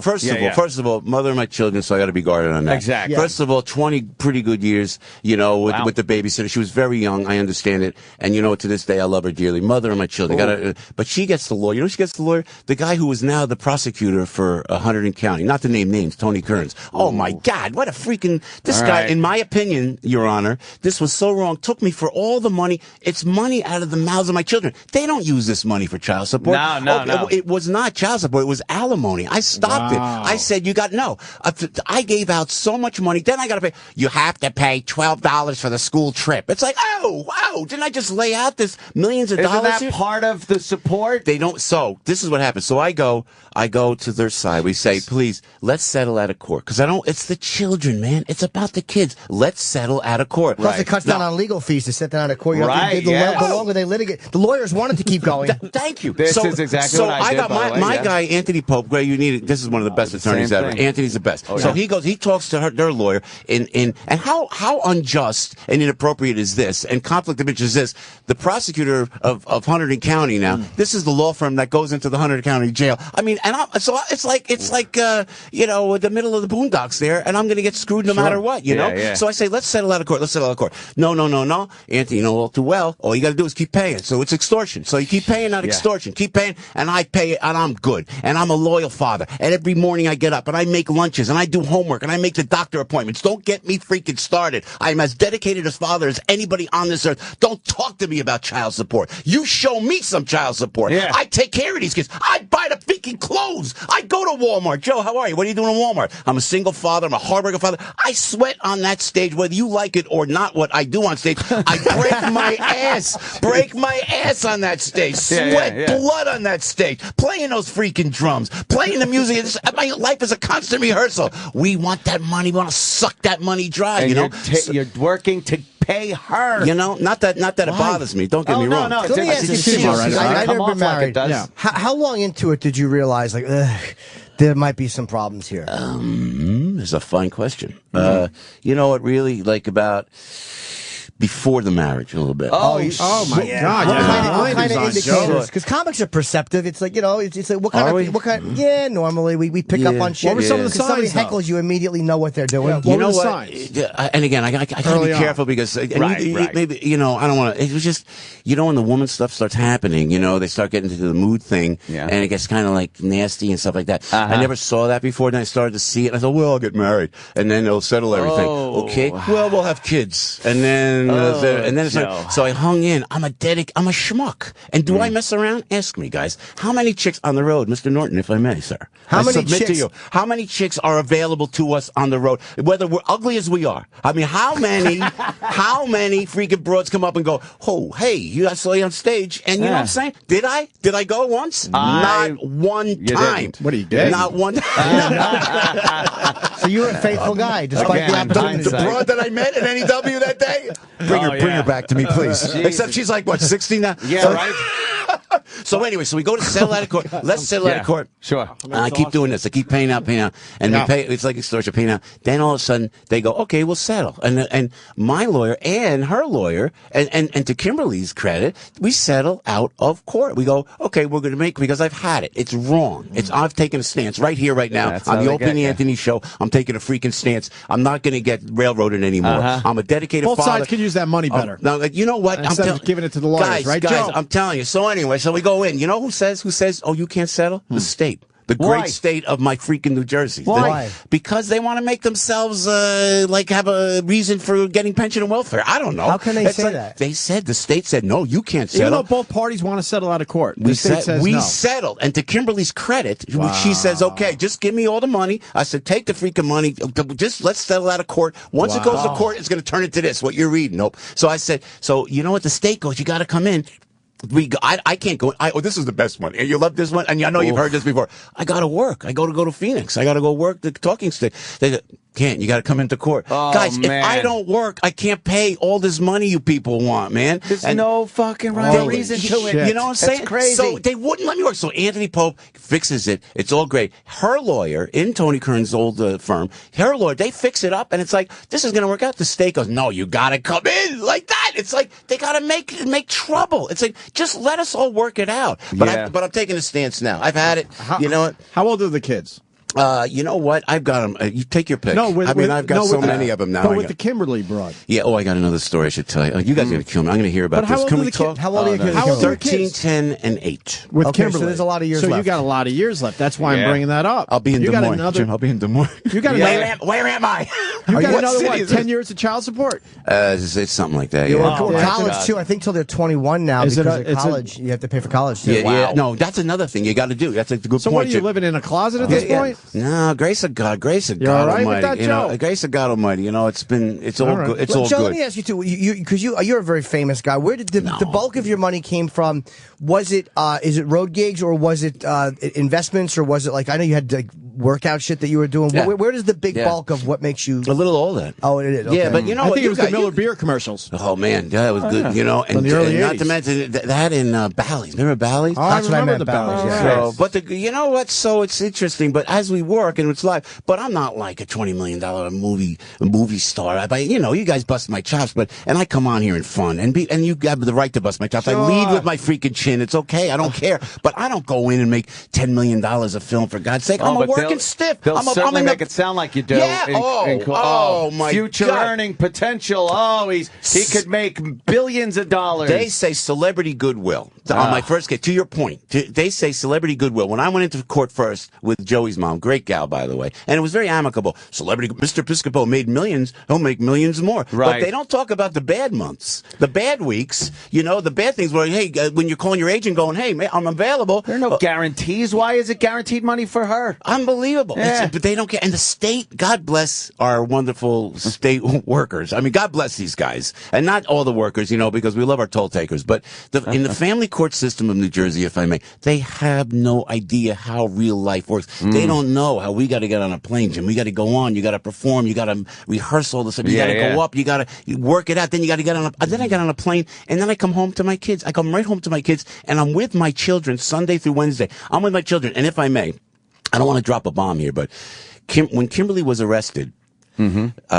First of all, mother of my children, so I got to be guarded on that. Exactly. First of all, 20 pretty good years. You know, with the babysitter. She was very young. I understand it, and you know, to this day, I love her dearly. Mother of my children. But she gets the lawyer. You know, she gets the lawyer. The guy who was now the prosecutor for Hunterdon County. Not to name names. Tony Kearns. Oh my God, what a freaking this guy! In my opinion, Your Honor, this was so wrong. Took me for all the money. It's money out of the mouths of my children. They don't use this money for child support. No. It was not child support. It was alimony. I stopped it. I said, you got no. I gave out so much money. Then I got to pay. You have to pay $12 for the school trip. It's like, wow! Didn't I just lay out this millions of dollars? Isn't that part of the support? They don't. So this is what happens. So I go to their side. We say, please, let's settle out of court. Because it's the children, man. It's about the kids. Let's settle out of court. Plus, it cuts down on legal fees to set them out of court. The longer they litigate, the lawyers wanted to keep going. Thank you. This is exactly what I did. So I got my guy, Anthony Pope. Gray, you need it. This is one of the best attorneys ever. Anthony's the best. So he goes. He talks to their lawyer. And how unjust and inappropriate is this? And conflict of interest is this? The prosecutor of Hunterdon County now. This is the law firm that goes into the Hunterdon County jail. I mean, so it's like the middle of the boondocks there, and I'm going to get screwed no matter what, you know? Yeah. So I say, let's settle out of court. No. Anthony, you know all too well. All you got to do is keep paying. So it's extortion. So you keep paying out extortion. Keep paying, and I pay it, and I'm good. And I'm a loyal father. And every morning I get up, and I make lunches, and I do homework, and I make the doctor appointments. Don't get me freaking started. I'm as dedicated as father as anybody on this earth. Don't talk to me about child support. You show me some child support. Yeah. I take care of these kids. I buy the freaking clothes. I go to Walmart. Joe, how are you? What are you doing in Walmart? I'm a single father. I'm a hardworking father. I sweat on that stage, whether you like it or not, what I do on stage. I break my ass on that stage. Sweat, blood on that stage. Playing those freaking drums. Playing the music. My life is a constant rehearsal. We want that money. We want to suck that money dry, and you know? You're working to pay her. You know, not that it bothers me. Don't get me wrong. No. Let me ask you, I've never been married. How long into it did you realize, there might be some problems here? It's a fine question. You know what, really, about before the marriage a little bit. Oh my God! What kind of indicators? Because comics are perceptive. It's like it's like what kind? Yeah, normally we pick up on shit. What were some of the signs? Somebody heckles, you immediately know what they're doing. You know what? And again, I gotta be careful because maybe I don't want to. It was just when the woman stuff starts happening, they start getting into the mood thing, and it gets kind of nasty and stuff like that. I never saw that before. Then I started to see it. And I thought, well, I'll get married, and then they'll settle everything. Okay, well, we'll have kids, and then. And then it's so I hung in. I'm a schmuck. And do I mess around? Ask me, guys. How many chicks on the road, Mr. Norton, if I may, sir? How many chicks are available to us on the road, whether we're ugly as we are? I mean, how many freaking broads come up and go, oh, hey, I saw you on stage, and you know what I'm saying? Did I go once? Not one time. What are you doing? Not one time. So you were a faithful guy, despite the opportunity. The broad that I met at NEW that day? Bring her back to me, please. Jesus. Except she's like, what, 60 now? Yeah, right? So anyway, so we go to settle out of court. Let's settle out of court. Sure. And I keep doing this. I keep paying out. And we pay, it's like extortion, paying out. Then all of a sudden, they go, okay, we'll settle. And my lawyer and her lawyer, and to Kimberly's credit, we settle out of court. We go, okay, we're going to make, because I've had it. It's wrong. I've taken a stance right here, right now, on the Opie and Anthony show. I'm taking a freaking stance. I'm not going to get railroaded anymore. I'm a dedicated Both father. sides could use that money better. Now, you know what? Instead of giving it to the lawyers, right, guys, Joe? I'm telling you. So anyway, so we go in. You know who says, oh, you can't settle? The state. The great state of my freaking New Jersey. Why? Because they want to make themselves have a reason for getting pension and welfare. I don't know. How can they say that? They said, the state said, no, you can't settle. Even though both parties want to settle out of court, we the state says we no. settled. And to Kimberly's credit, she says, okay, just give me all the money. I said, take the freaking money. Just let's settle out of court. Once it goes to court, it's going to turn into this, what you're reading. Nope. So I said, so you know what? The state goes, you got to come in. I can't go. This is the best one. And you love this one. And I know you've heard this before. I got to work. I go to Phoenix. I got to go work the talking stick. They said, can't. You got to come into court. Guys, if I don't work, I can't pay all this money you people want, man. There's no fucking reason to it. You know what I'm saying? That's crazy. So they wouldn't let me work. So Anthony Pope fixes it. It's all great. Her lawyer in Tony Kern's old firm, her lawyer, they fix it up, and it's like, this is going to work out. The state goes, no, you got to come in like that. It's like they got to make trouble. It's like, just let us all work it out. But I'm taking a stance now. I've had it. You know what? How old are the kids? You know what? I've got them. You take your pick. No, I've got so many of them now. But with the Kimberly broad. Yeah. Oh, I got another story I should tell you. You guys are going to kill me. I'm going to hear about this. Can we talk? How old are your kids? 13, 10, and 8. With Kimberly. So there's a lot of years left. So you got a lot of years left. That's why I'm bringing that up. I'll be in Des Moines. Jim, I'll be in Des Moines. You got where am I? You got another 10 years of child support? It's something like that. College too. I think till they're 21 now because of college. You have to pay for college too. Yeah. No, that's another thing you got to do. That's a good point. So what are you living in a closet at this point? No, grace of God. You're all right with that, Joe? Grace of God Almighty. It's all good. It's all Joe, good. let me ask you too, because you're a very famous guy. Where did the bulk of your money came from? Was it is it road gigs or was it investments or was it like, I know you had like workout shit that you were doing. Yeah. Where does the big bulk of what makes you? A little all that. Oh, it is. Okay. Yeah, but you know I what? think it was the Miller beer commercials. Oh man, that was good. You know, and, the early and not 80s. to mention that in Bally's. Remember Bally's? Oh, That's I what I remember meant, the Bally's, Bally's. yeah. So, but you know what? So it's interesting. But as we work and it's live, but I'm not like a $20 million movie star. You guys bust my chops, and I come on here in fun and you have the right to bust my chops. Sure. I lead with my freaking chin. It's okay. I don't care. But I don't go in and make $10 million a film for God's sake. I'm a working stiff. They'll certainly make it sound like you do. Yeah. My future God. earning potential. Oh, he could make billions of dollars. They say celebrity goodwill. On my first case, to your point, they say celebrity goodwill. When I went into court first with Joey's mom, great gal, by the way, and it was very amicable. Celebrity, Mr. Piscopo made millions. He'll make millions more. Right. But they don't talk about the bad months, the bad weeks. The bad things where, hey, when you're calling your agent going, hey, man, I'm available. There are no guarantees. Why is it guaranteed money for her? Unbelievable. Yeah. But they don't care. And the state, God bless our wonderful state workers. I mean, God bless these guys. And not all the workers, because we love our toll takers. But in the family court system of New Jersey, if I may, they have no idea how real life works. They don't know how we got to get on a plane, Jim. We got to go on. You got to perform. You got to rehearse all this stuff. You got to go up. You got to work it out. Then you got to get on then I got on a plane, and then I come home to my kids. I come right home to my kids, and I'm with my children Sunday through Wednesday. I'm with my children. And if I may, I don't want to drop a bomb here, but when Kimberly was arrested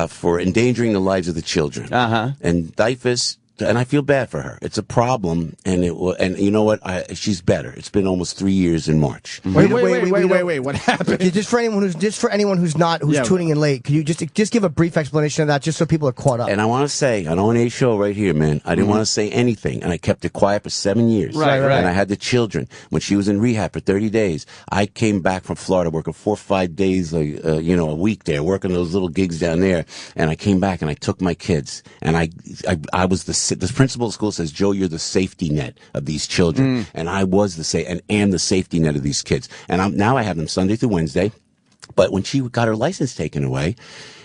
for endangering the lives of the children, and Dyfus, and I feel bad for her. It's a problem, and you know what? She's better. It's been almost 3 years in March. Wait. What happened? Just for anyone who's tuning in late, can you just give a brief explanation of that, just so people are caught up? And I want to say, on A show right here, man, I didn't want to say anything, and I kept it quiet for 7 years. Right. And I had the children. When she was in rehab for 30 days, I came back from Florida working 4 or 5 days, a week there, working those little gigs down there. And I came back and I took my kids, and I was the principal of school says, Joe, you're the safety net of these children. And I was and am the safety net of these kids. And now I have them Sunday through Wednesday. But when she got her license taken away,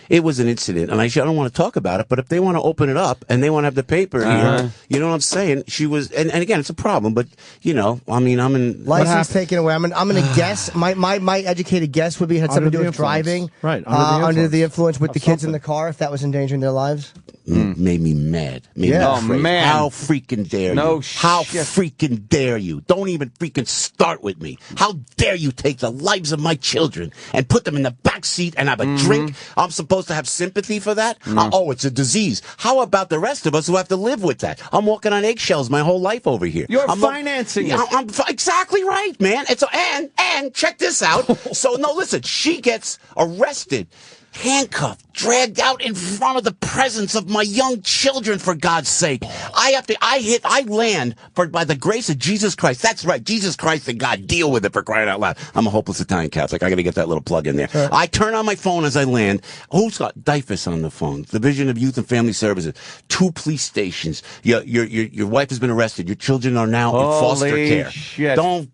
It was an incident, and I don't want to talk about it, but if they want to open it up and they want to have the paper here, you know what I'm saying? She was, and again, it's a problem, but, you know, I mean, I'm in... License taken away. I'm going to guess. My educated guess would be it had something to do with driving. Right, under the influence with the kids in the car, if that was endangering their lives. Made me mad. Made me afraid. Man. How freaking dare you? How freaking dare you? Don't even freaking start with me. How dare you take the lives of my children and put them in the back seat and have a drink? I'm supposed to have sympathy for that? Oh, it's a disease. How about the rest of us who have to live with that? I'm walking on eggshells my whole life over here. You're financing it. I'm exactly right, man. And check this out. So no, listen. She gets arrested, handcuffed, dragged out in front of the presence of my young children, for God's sake. I land by the grace of Jesus Christ. That's right, Jesus Christ and God, deal with it, for crying out loud. I'm a hopeless Italian Catholic. I gotta get that little plug in there. I turn on my phone as I land. Who's got DYFS on the phone? Division of Youth and Family Services. 2 police stations. Your wife has been arrested. Your children are now in foster care. Shit. Your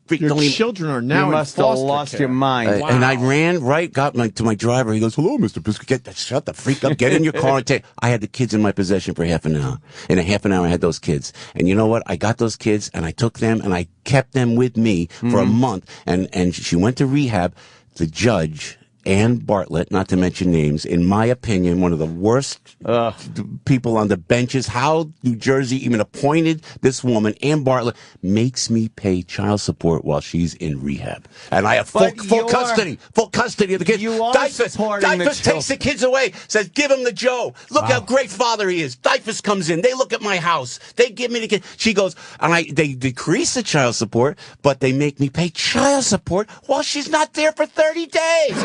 children are now you in must have foster lost care. your mind. And I ran got to my driver. He goes, "Hello, Mr. Piscopo. Shut the freak up. Get in your car and take." I had the kids in my possession for half an hour. In a half an hour, I had those kids. And you know what? I got those kids and I took them and I kept them with me for a month. And she went to rehab. The judge, Ann Bartlett, not to mention names, in my opinion, one of the worst people on the benches. How New Jersey even appointed this woman, Ann Bartlett, makes me pay child support while she's in rehab. And I have full custody of the kids. DYFS takes the kids away, says, "Give him to Joe. Look how great father he is." DYFS comes in. They look at my house. They give me the kids. She goes, and they decrease the child support, but they make me pay child support while she's not there for 30 days.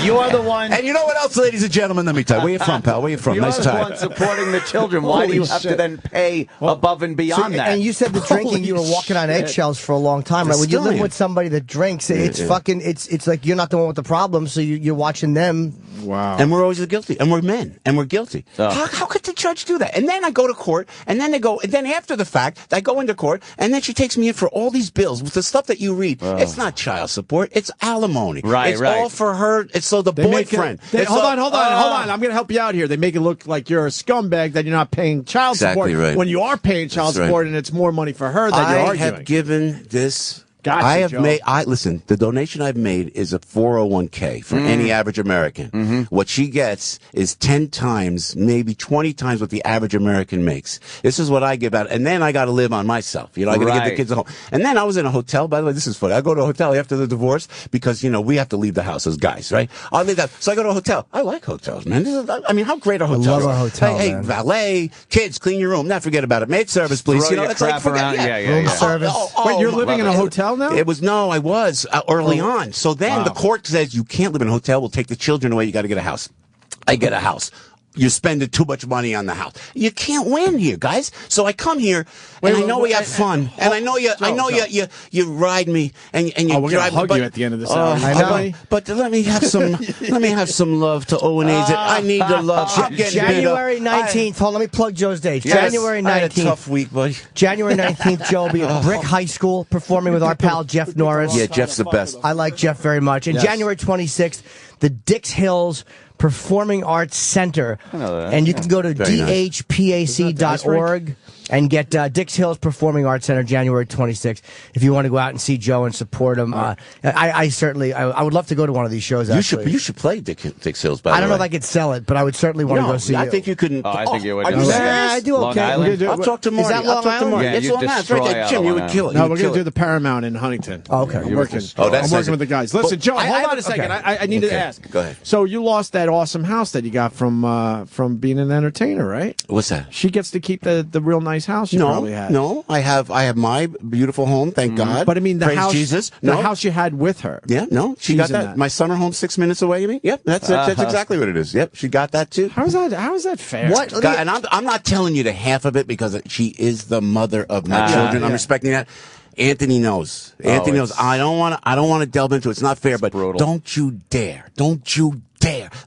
You are the one. And you know what else, ladies and gentlemen? Let me tell you. Where you from, pal? Where you from? Nice You're the tie. one supporting the children. Why do you have to then pay above and beyond that? And you said the drinking, you were walking on eggshells for a long time. Right? When you live with somebody that drinks, it's fucking. It's like you're not the one with the problem, so you're watching them. Wow. And we're always guilty. And we're men. And we're guilty. How could the judge do that? And then I go to court, and then and then after the fact, I go into court, and then she takes me in for all these bills with the stuff that you read. It's not child support. It's alimony. It's all for her. It's so the boyfriend. Hold on. I'm going to help you out here. They make it look like you're a scumbag, that you're not paying child support. Right. When you are paying child support, and it's more money for her that you're arguing. I have given this. Gotcha, I have Joe. made. Listen. The donation I've made is a 401k for any average American. What she gets is 10 times, maybe 20 times what the average American makes. This is what I give out, and then I got to live on myself. You know, I got to give the kids a home. And then I was in a hotel. By the way, this is funny. I go to a hotel after the divorce because we have to leave the house as guys, right? I leave that, so I go to a hotel. I like hotels, man. I mean, how great are hotels? I love a hotel. Hey, valet, kids, clean your room. Not forget about it. Maid service, please. Throw your It's like crap around. Room service. Wait, you're living in a hotel now? It was I was early on. So then the court says you can't live in a hotel. We'll take the children away. You got to get a house. I get a house. You're spending too much money on the house. You can't win here, guys. So I come here, and I know we have fun, and I know you ride me, and you we're drive gonna hug you at the end of this hour. I know. But let me have some love to O&A's. I need the love. January 19th. Hold on, let me plug Joe's dates. Yes, January 19th. I had a tough week, buddy. January 19th, Joe will be at Brick High School performing with our pal Jeff Norris. Yeah, Jeff's the best. I like Jeff very much. And January 26th, the Dix Hills Performing Arts Center. And you can go to dhpac.org and get Dix Hills Performing Arts Center January 26th if you want to go out and see Joe and support him. I certainly would love to go to one of these shows. Actually, you should play Dix Hills. By the way, I don't know if I could sell it, but I would certainly want to go see. I think you couldn't. I think you would. I do okay. I'll talk to Marty. Is that Long Island? Yeah, It's Long Island. It's right there. Jim, you would kill it. No, we're going to do the Paramount in Huntington. Oh, okay. I'm working. Oh, that's I'm working with the guys. Listen, Joe, hold on a second. Okay. I need to ask. Go ahead. So you lost that awesome house that you got from being an entertainer, right? What's that? She gets to keep the real nice house you probably had. No, I have my beautiful home, thank God. But I mean, the Praise house, Jesus. the house you had with her. Yeah, no, she got that. My summer home 6 minutes away. You mean? Yep, that's exactly what it is. Yep, she got that too. How is that fair? What? And I'm not telling you the half of it because she is the mother of my children. I'm respecting that. Anthony knows. Anthony knows. I don't want to delve into it. It's not fair, but brutal. Don't you dare.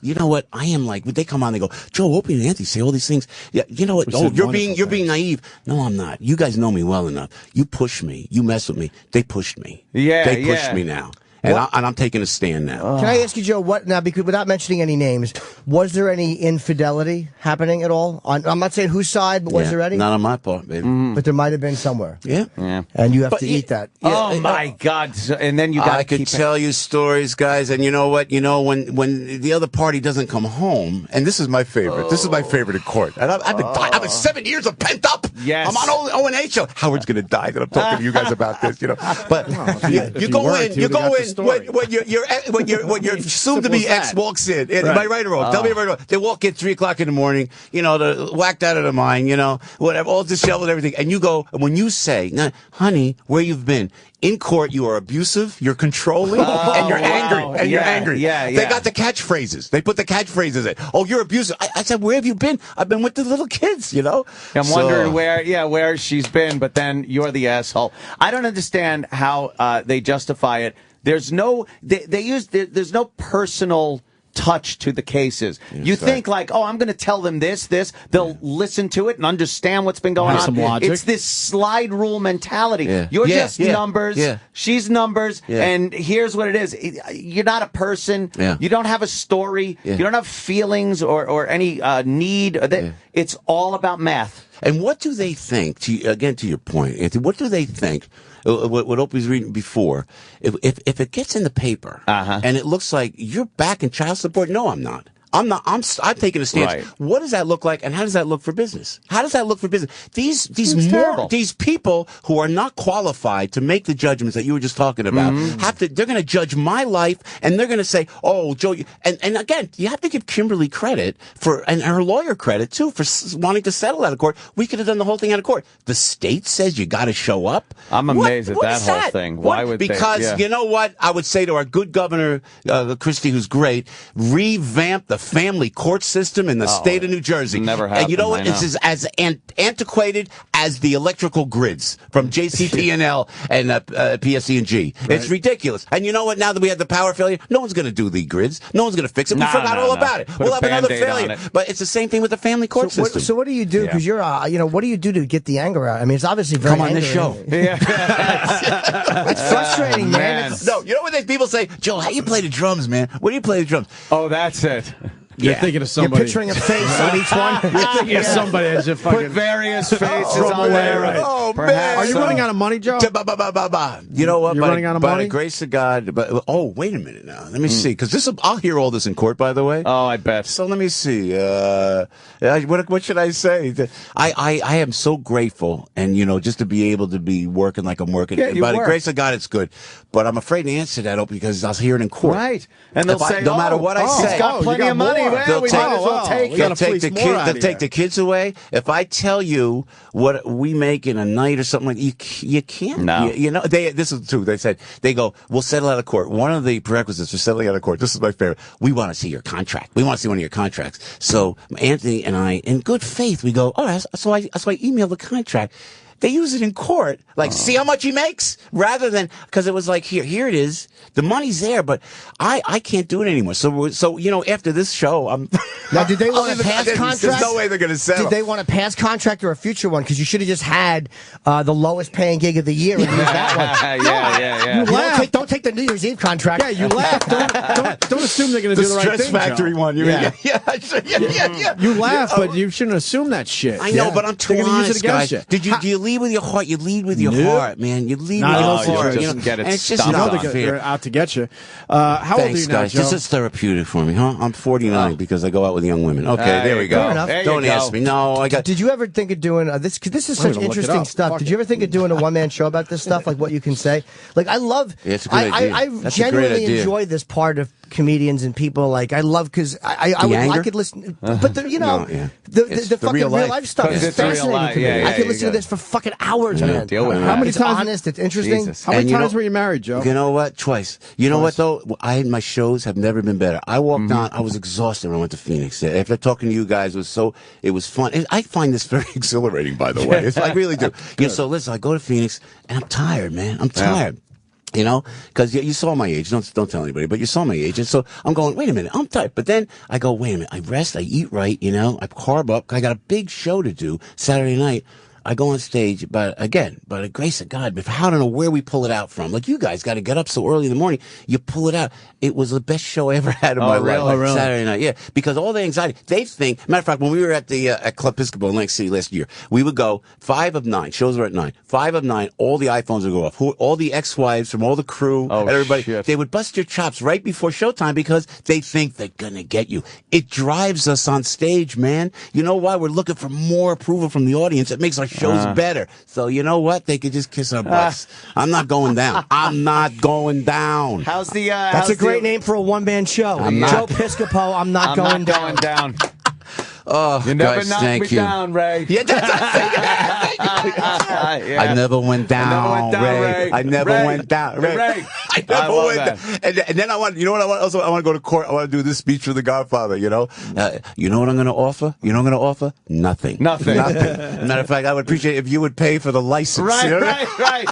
You know what? I am like, when they come on, they go, Joe, Opie and Anthony say all these things. Yeah, you know what? You're being naive. No, I'm not. You guys know me well enough. You push me. You mess with me. They pushed me. Yeah, They pushed me now. And I'm taking a stand now. Can I ask you, Joe, what now, because without mentioning any names, was there any infidelity happening at all? I'm not saying whose side, but was there any? Not on my part, baby. But there might have been somewhere. Yeah. And you have to eat that. Oh, my God. And then you got I could tell you stories, guys, and you know what? You know, when the other party doesn't come home, and this is my favorite. This is my favorite in court. And I've been 7 years of pent up. Yes. I'm on O&A show. Howard's going to die that I'm talking to you guys about this, you know. But you go in when your soon-to-be ex walks in. Am I right or wrong? Tell me if I'm right or wrong. They walk in 3 o'clock in the morning, you know, they're whacked out of their mind, you know, whatever, all disheveled and everything. And you go, and when you say, now, honey, where you've been, in court, you are abusive, you're controlling, and you're angry. And you're angry. Yeah. They got the catchphrases. They put the catchphrases in. Oh, you're abusive. I said, where have you been? I've been with the little kids, you know? I'm wondering where she's been, but then you're the asshole. I don't understand how they justify it. There's no, there's no personal touch to the cases. You think like, oh, I'm going to tell them this. They'll listen to it and understand what's been going on. Some logic. It's this slide rule mentality. You're just numbers. She's numbers. And here's what it is. You're not a person. You don't have a story. You don't have feelings or any need. It's all about math. And what do they think, to your point, Anthony, what do they think, what Opie's reading before, if it gets in the paper and it looks like you're back in child support? No, I'm not. I'm taking a stance. Right. What does that look like, and how does that look for business? How does that look for business? These people who are not qualified to make the judgments that you were just talking about they're going to judge my life, and they're going to say, "Oh, Joe," and again, you have to give Kimberly credit and her lawyer credit too for wanting to settle out of court. We could have done the whole thing out of court. The state says you got to show up. I'm amazed at that whole thing. Why would because you know what I would say to our good governor Christie, who's great, revamp the family court system in the state of New Jersey. Never happened. And you know what? It's as antiquated as the electrical grids from JCP&L and PSE&G. Right. It's ridiculous. And you know what? Now that we have the power failure, no one's going to do the grids. No one's going to fix it. We forgot all about it. We'll have another failure. But it's the same thing with the family court system. So what do you do? Because you're, what do you do to get the anger out? I mean, it's obviously very Come on this show. It's frustrating, man. No, you know what people say? Joe, how you play the drums, man? What do you play the drums? Oh, that's it. You're thinking of somebody. You're picturing a face on each one. You're thinking of somebody as just fucking... Put various faces on there. Right. Oh, man. Are you running out of money, Joe? You know what? You're running out of money? By the grace of God. Wait a minute now. Let me see. Because I'll hear all this in court, by the way. Oh, I bet. So let me see. What should I say? I am so grateful, and, you know, just to be able to be working like I'm working. Yeah, by the grace of God, it's good. But I'm afraid to answer that because I'll hear it in court. Right. And they'll say, no matter what I say. He's got plenty of money. Well, we might as well take it. They'll take the kids away. If I tell you what we make in a night or something like that, you can't. No. You know, this is true. They go, we'll settle out of court. One of the prerequisites for settling out of court, this is my favorite. We want to see your contract. We want to see one of your contracts. So Anthony and I, in good faith, we go, so I email the contract. They use it in court. Like, see how much he makes? Rather than, because it was like, here it is. The money's there, but I can't do it anymore. So you know, after this show, I'm... Now, did they want a past contract? There's no way they're going to settle. Did they want a past contract or a future one? Because you should have just had the lowest paying gig of the year and use that one. Yeah. You laugh. Don't take the New Year's Eve contract. Yeah, you laugh. Don't assume they're going to do the right thing, Stress Factory Joe. one. Yeah. You laugh, but you shouldn't assume that shit. I know, but I'm too honest, guys. You. Do you lead with your heart? You lead with your heart, man. You lead with your heart. And it's just not fair. They're out to get you. How old are you now, guys. Joe? This is therapeutic for me, huh? I'm 49 because I go out with young women. Okay, there we go. Fair enough. Don't ask me. No, I got. Did you ever think of doing this? Because this is such interesting stuff. Did you ever think of doing a one-man show about this stuff? Like what you can say? Like I love. Yeah, it's a good idea. I genuinely enjoy this part of comedians and people. Like I love because I could listen, but the fucking real life stuff is fascinating to me. I could listen to this for fucking hours, man. Deal with How many it's times? honest. It's interesting. Jesus. How many times were you married, Joe? You know what? Twice. You know what though? My shows have never been better. I walked on. I was exhausted when I went to Phoenix. After talking to you guys, it was fun. And I find this very exhilarating, by the way. I really do. So listen, I go to Phoenix and I'm tired, man. I'm tired. You know, because you saw my age. Don't tell anybody, but you saw my age. And so I'm going, wait a minute, I'm tired. But then I go, wait a minute, I rest, I eat right, you know, I carb up. I got a big show to do Saturday night. I go on stage, but again, by the grace of God, but I don't know where we pull it out from. Like, you guys got to get up so early in the morning. You pull it out. It was the best show I ever had in my life. Oh, really? Saturday night, yeah. Because all the anxiety, they think, matter of fact, when we were at the at Club Piscopo in Lake City last year, we would go 5 of 9. Shows were at 9. 5 of 9, all the iPhones would go off. All the ex-wives from all the crew and everybody, they would bust your chops right before showtime because they think they're going to get you. It drives us on stage, man. You know why? We're looking for more approval from the audience. It makes our shows better. So you know what? They could just kiss our butts. I'm not going down. I'm not going down. How's the? That's a great name for a one-man show. Joe Piscopo. I'm not going down. Oh, you never guys, knocked thank me you. down, Ray. Yeah, I never went down, Ray. I never went down, Ray. I never went down. And then I want, you know what I want? Also, I want to go to court. I want to do this speech for the Godfather. You know what I'm going to offer? You know what I'm going to offer? Nothing. Matter of fact, I would appreciate it if you would pay for the license. Right, you know? right.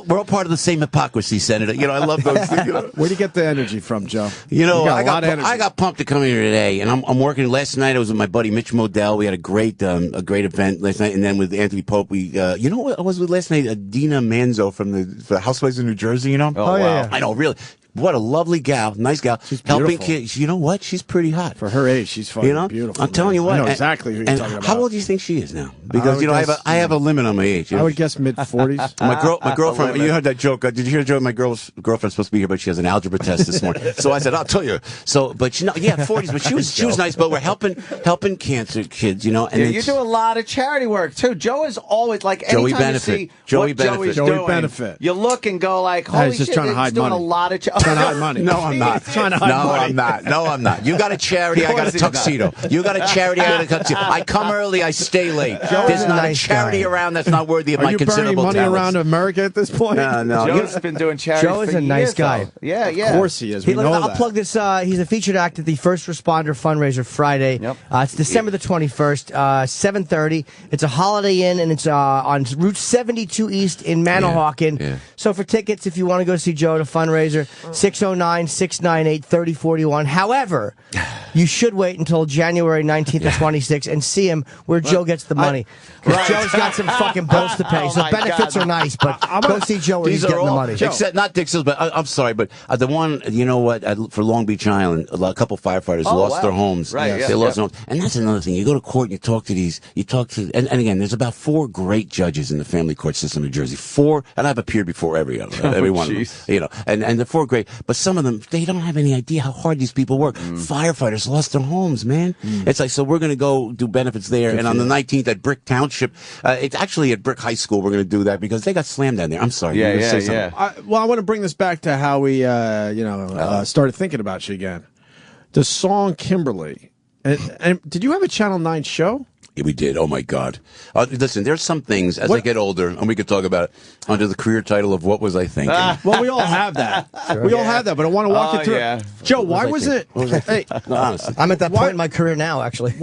We're all part of the same hypocrisy, Senator. You know, I love those things. You know? Where do you get the energy from, Joe? You know, I got pumped to come here today, and I'm working. Last night I was with my buddy Mitch Modell. We had a great event last night, and then with Anthony Pope, we you know what I was with last night? Dina Manzo from the Housewives of New Jersey. You know? Oh wow. Yeah. I know, really. What a lovely gal, nice gal. She's helping beautiful. kids. You know what? She's pretty hot for her age. She's fucking beautiful. I'm telling you what. I know exactly who you're talking about. How old do you think she is now? Because I have a limit on my age. I would guess mid-40s. My girlfriend. You heard that joke? Did you hear the joke? My girlfriend's supposed to be here, but she has an algebra test this morning. So I said, I'll tell you. So, but 40s. But she was nice. But we're helping cancer kids. You know. And you do a lot of charity work too. Joe is always like Joey anytime Benefit. you see Joey what Benefit. Joey Benefit. You look and go like, holy he's just shit, trying to he's hide doing money. a lot of trying to hide money. No, I'm not. Trying to hide money. No, I'm not. You got a charity, I got a tuxedo. You got a charity, I got a tuxedo. I come early, I stay late. There's not a charity around that's not worthy of my considerable money talents. around America at this point? No. Joe's been doing charity. Joe is for a nice years, guy. though. Yeah. Of course he is. I'll plug this. He's a featured act at the First Responder Fundraiser Friday. Yep. It's December the 21st, 7:30. It's a Holiday Inn, and it's on Route 72 East in Manahawkin. Yeah. So for tickets, if you want to go see Joe at a fundraiser, 609-698-3041. However, you should wait until January 19th or 26th and see him where Joe gets the money. Because Joe's got some fucking bills to pay. So benefits are nice, but go see Joe where he's getting the money. Except not Dick Sills, but I'm sorry, but the one, you know what, for Long Beach Island, a couple firefighters lost their homes. Right, they lost their homes. And that's another thing. You go to court and you talk to and again, there's about 4 great judges in the family court system in New Jersey. 4, and I've appeared before every one of them. You know, and they're 4 great, but some of them, they don't have any idea how hard these people work. Firefighters lost their homes, man. It's like, so we're going to go do benefits there, and on the 19th at Brick Township, it's actually at Brick High School, we're going to do that because they got slammed down there. I'm sorry. Yeah. I want to bring this back to how we, started thinking about you again. The song Kimberly. And did you have a Channel 9 show? Yeah, we did. Oh, my God. Listen, there's some things, as I get older, and we could talk about it, under the career title of What Was I Thinking? Well, we all have that. We all have that, but I want to walk you through it. Joe, why was it? Hey, no, honestly. I'm at that point in my career now, actually.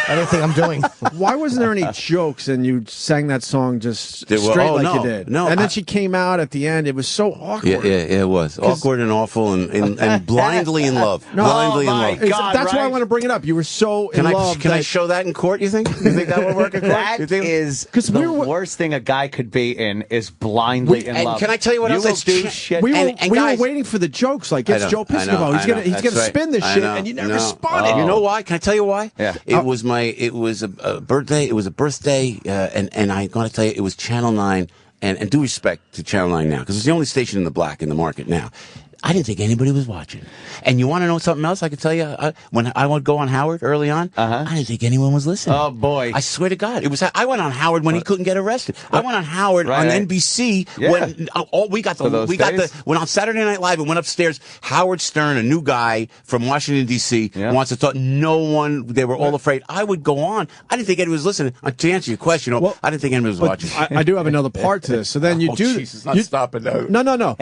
Anything I'm doing. Why wasn't there any jokes and you sang that song just straight you did? No, and then she came out at the end. It was so awkward. Yeah, it was. Awkward and awful and blindly in love. Blindly in love. That's why I want to bring it up. You were so in love. Can I show that in court, you think? You think that would work in court? That is the worst thing a guy could be in is blindly in love. Can I tell you what else? Will do shit. We were waiting for the jokes. Like, it's Joe Piscopo. He's gonna spin this shit, and you never spun it. You know why? Can I tell you why? Yeah. It was a birthday. It was a birthday, and I'm going to tell you, it was Channel 9. And due respect to Channel 9 now, because it's the only station in the black in the market now. I didn't think anybody was watching. And you want to know something else? I could tell you, when I would go on Howard early on, I didn't think anyone was listening. Oh, boy. I swear to God. I went on Howard when he couldn't get arrested. I went on Howard on NBC when when on Saturday Night Live, it went upstairs. Howard Stern, a new guy from Washington, D.C., wants to talk. No one, they were all afraid. I would go on. I didn't think anyone was listening. To answer your question, I didn't think anyone was watching. I do have another part to this. So then you do. Jesus, not stopping now. No.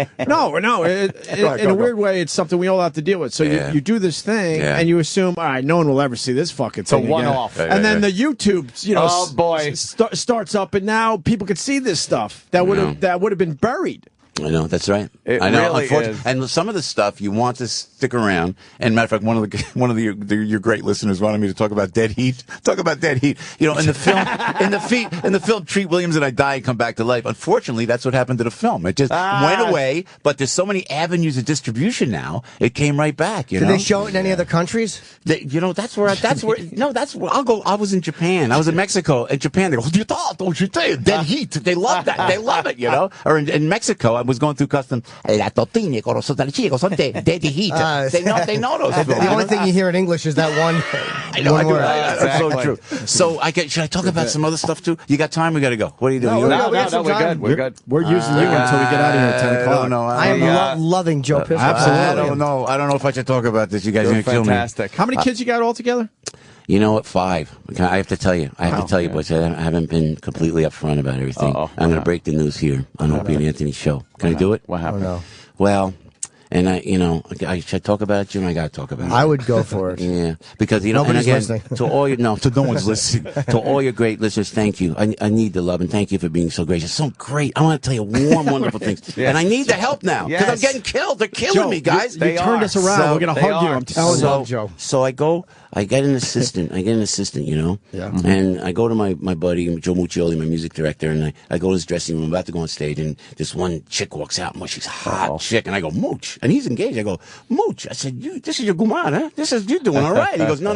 In a weird way, it's something we all have to deal with. So you do this thing, and you assume, all right, no one will ever see this fucking thing. It's a one-off. And then the YouTube, starts up, and now people can see this stuff that would have been buried. I know, that's right. It I know, really unfortunately. is. And some of the stuff you want to stick around. And matter of fact, one of your great listeners wanted me to talk about Dead Heat. Talk about Dead Heat. You know, in the film, in the film, Treat Williams and I Die and Come Back to Life. Unfortunately, that's what happened to the film. It just went away. But there's so many avenues of distribution now. It came right back. You know? Did they show it in any other countries? That's where I'll go. I was in Japan. I was in Mexico. In Japan, they go, Dead Heat. They love that. They love it. You know. Or in Mexico, I was going through customs. La tortilla con los chicos son Dead Heat. They know those films. The only thing you hear in English is that one. I know. One word. That's so true. So should I talk about some other stuff too? You got time? We got to go. What are you doing? No, we're good. We're good. We're using you until we get out of here at 10 o'clock. I am loving Joe Piscopo. Absolutely. I don't know if I should talk about this. You guys are going to kill me. Fantastic. How many kids you got all together? You know what? 5. I have to tell you. Boys. I haven't been completely upfront about everything. I'm going to break the news here on Opie and Anthony's show. Can I do it? What happened? No. Well, and should I talk about it, Jim? I got to talk about it. I would go for it. Yeah, because Nobody's listening. to all your no one's listening. To all your great listeners, thank you. I need the love and thank you for being so gracious. So great. I want to tell you warm, wonderful things, and I need the help now because I'm getting killed. They're killing me, guys. You turned us around. So we're gonna hug you. I'm telling you, Joe. So I get an assistant. You know. Yeah. And I go to my buddy Joe Muccioli, my music director, and I go to his dressing room. I'm about to go on stage, and this one chick walks out, and she's a hot chick, and I go Mooch, and he's engaged. I go Mooch. I said, this is your guman, huh? You're doing all right. He goes, no.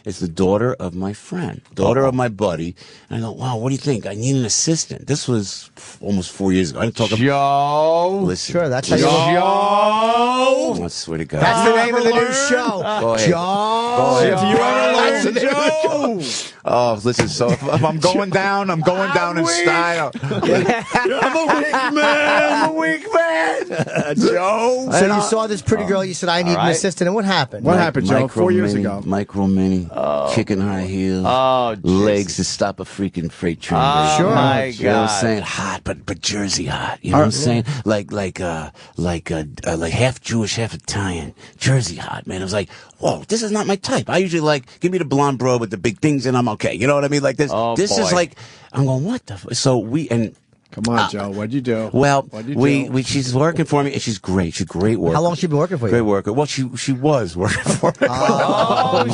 It's the daughter of my friend, daughter of my buddy. And I go, wow, what do you think? I need an assistant. This was almost 4 years ago. I didn't talk about Joe. Listen, Sure, that's how you. Joe. I swear to God. That's the name of the new show. Go ahead. Joe. Go ahead. Do you ever learn, Joe? Oh, listen. So if I'm going down, I'm going down in style. I'm a weak man. Joe. So you saw this pretty girl. You said, "I need an assistant." And what happened? What happened, Joe? 4 years ago. Micro mini, chicken high heels, legs to stop a freaking freight train. Sure. My You know what I'm God. saying? Hot, but Jersey hot. You know what I'm saying? Like half Jewish, half Italian. Jersey hot, man. I was like, whoa, this is not my type. I usually give me the blonde bro with the big things and I'm okay. You know what I mean? Like this. This is like, I'm going, what the? Come on, Joe. What'd you do? Well, What'd you do? she's working for me, and she's great. She's a great worker. How long has she been working for you? Great worker. Well, she was working for me. Oh,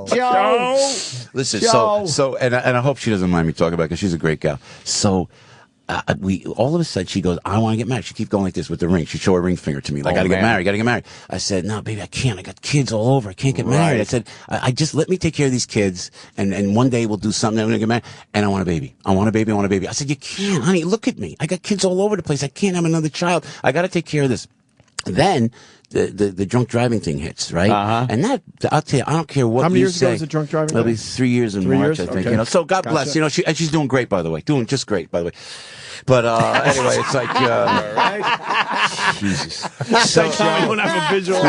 Shit, Joe. Listen, Joe. so, and I hope she doesn't mind me talking about it because she's a great gal. So. All of a sudden she goes, I want to get married. She keeps going like this with the ring. She showed her ring finger to me. Like, gotta get married. I said, no, baby, I can't. I got kids all over. I can't get married. I said, I just let me take care of these kids. And one day we'll do something. I'm going to get married. And I want a baby. I want a baby. I said, you can't, honey. Look at me. I got kids all over the place. I can't have another child. I got to take care of this. Then the drunk driving thing hits, right? And that, I'll tell you, I don't care what How many you years say. ago was the drunk driving? It'll be 3 years in 3 March, years? I think. Okay. You know, so God bless. You know, and she's doing great, by the way. Doing just great, by the way. But anyway, it's like Jesus. So I don't have a visual.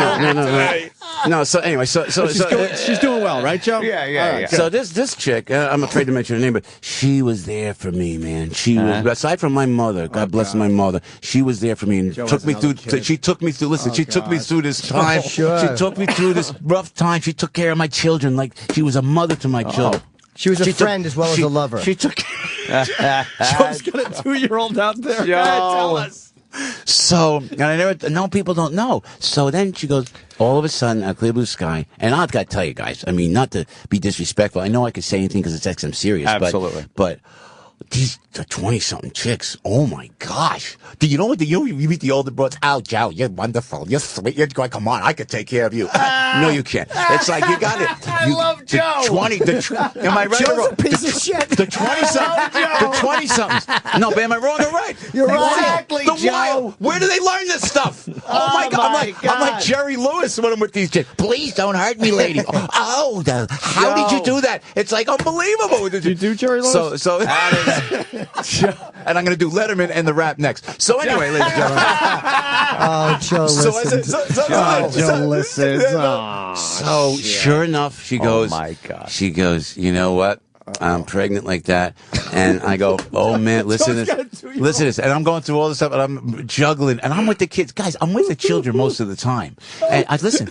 No. So anyway, so she's doing well, right, Joe? Yeah. So this chick, I'm afraid to mention her name, but she was there for me, man. She was, aside from my mother, God bless my mother, she was there for me and took me through. She took me through. Listen, she took me through this time. Sure. She took me through this rough time. She took care of my children like she was a mother to my children. She was a friend as well as a lover. She took. Joe's got a 2-year-old out there. Joe. Tell us. So, and no, people don't know. So then she goes, all of a sudden, a clear blue sky. And I've got to tell you guys, I mean, not to be disrespectful. I know I could say anything because it's XM serious. Absolutely. But these 20-something chicks, oh my gosh. Do you know what? You meet the older broads? Oh, Joe, you're wonderful. You're sweet. You're going, come on, I could take care of you. No, you can't. It's like, you got it. I love Joe. Am I right or wrong? Joe's a piece of shit. The 20-somethings. No, but am I wrong or right? You're right. Exactly, Joe. Where do they learn this stuff? Oh my God. I'm like Jerry Lewis when I'm with these chicks. Please don't hurt me, lady. How did you do that? It's like unbelievable. Did you do Jerry Lewis? So and I'm going to do Letterman and the rap next. So anyway, ladies and gentlemen. Oh, Joe listens. Joe listens. So sure enough, she goes, oh my God. She goes, you know what? I'm pregnant like that. And I go, oh man, listen to this. And I'm going through all this stuff and I'm juggling and I'm with the kids. Guys, I'm with the children most of the time. And I listen.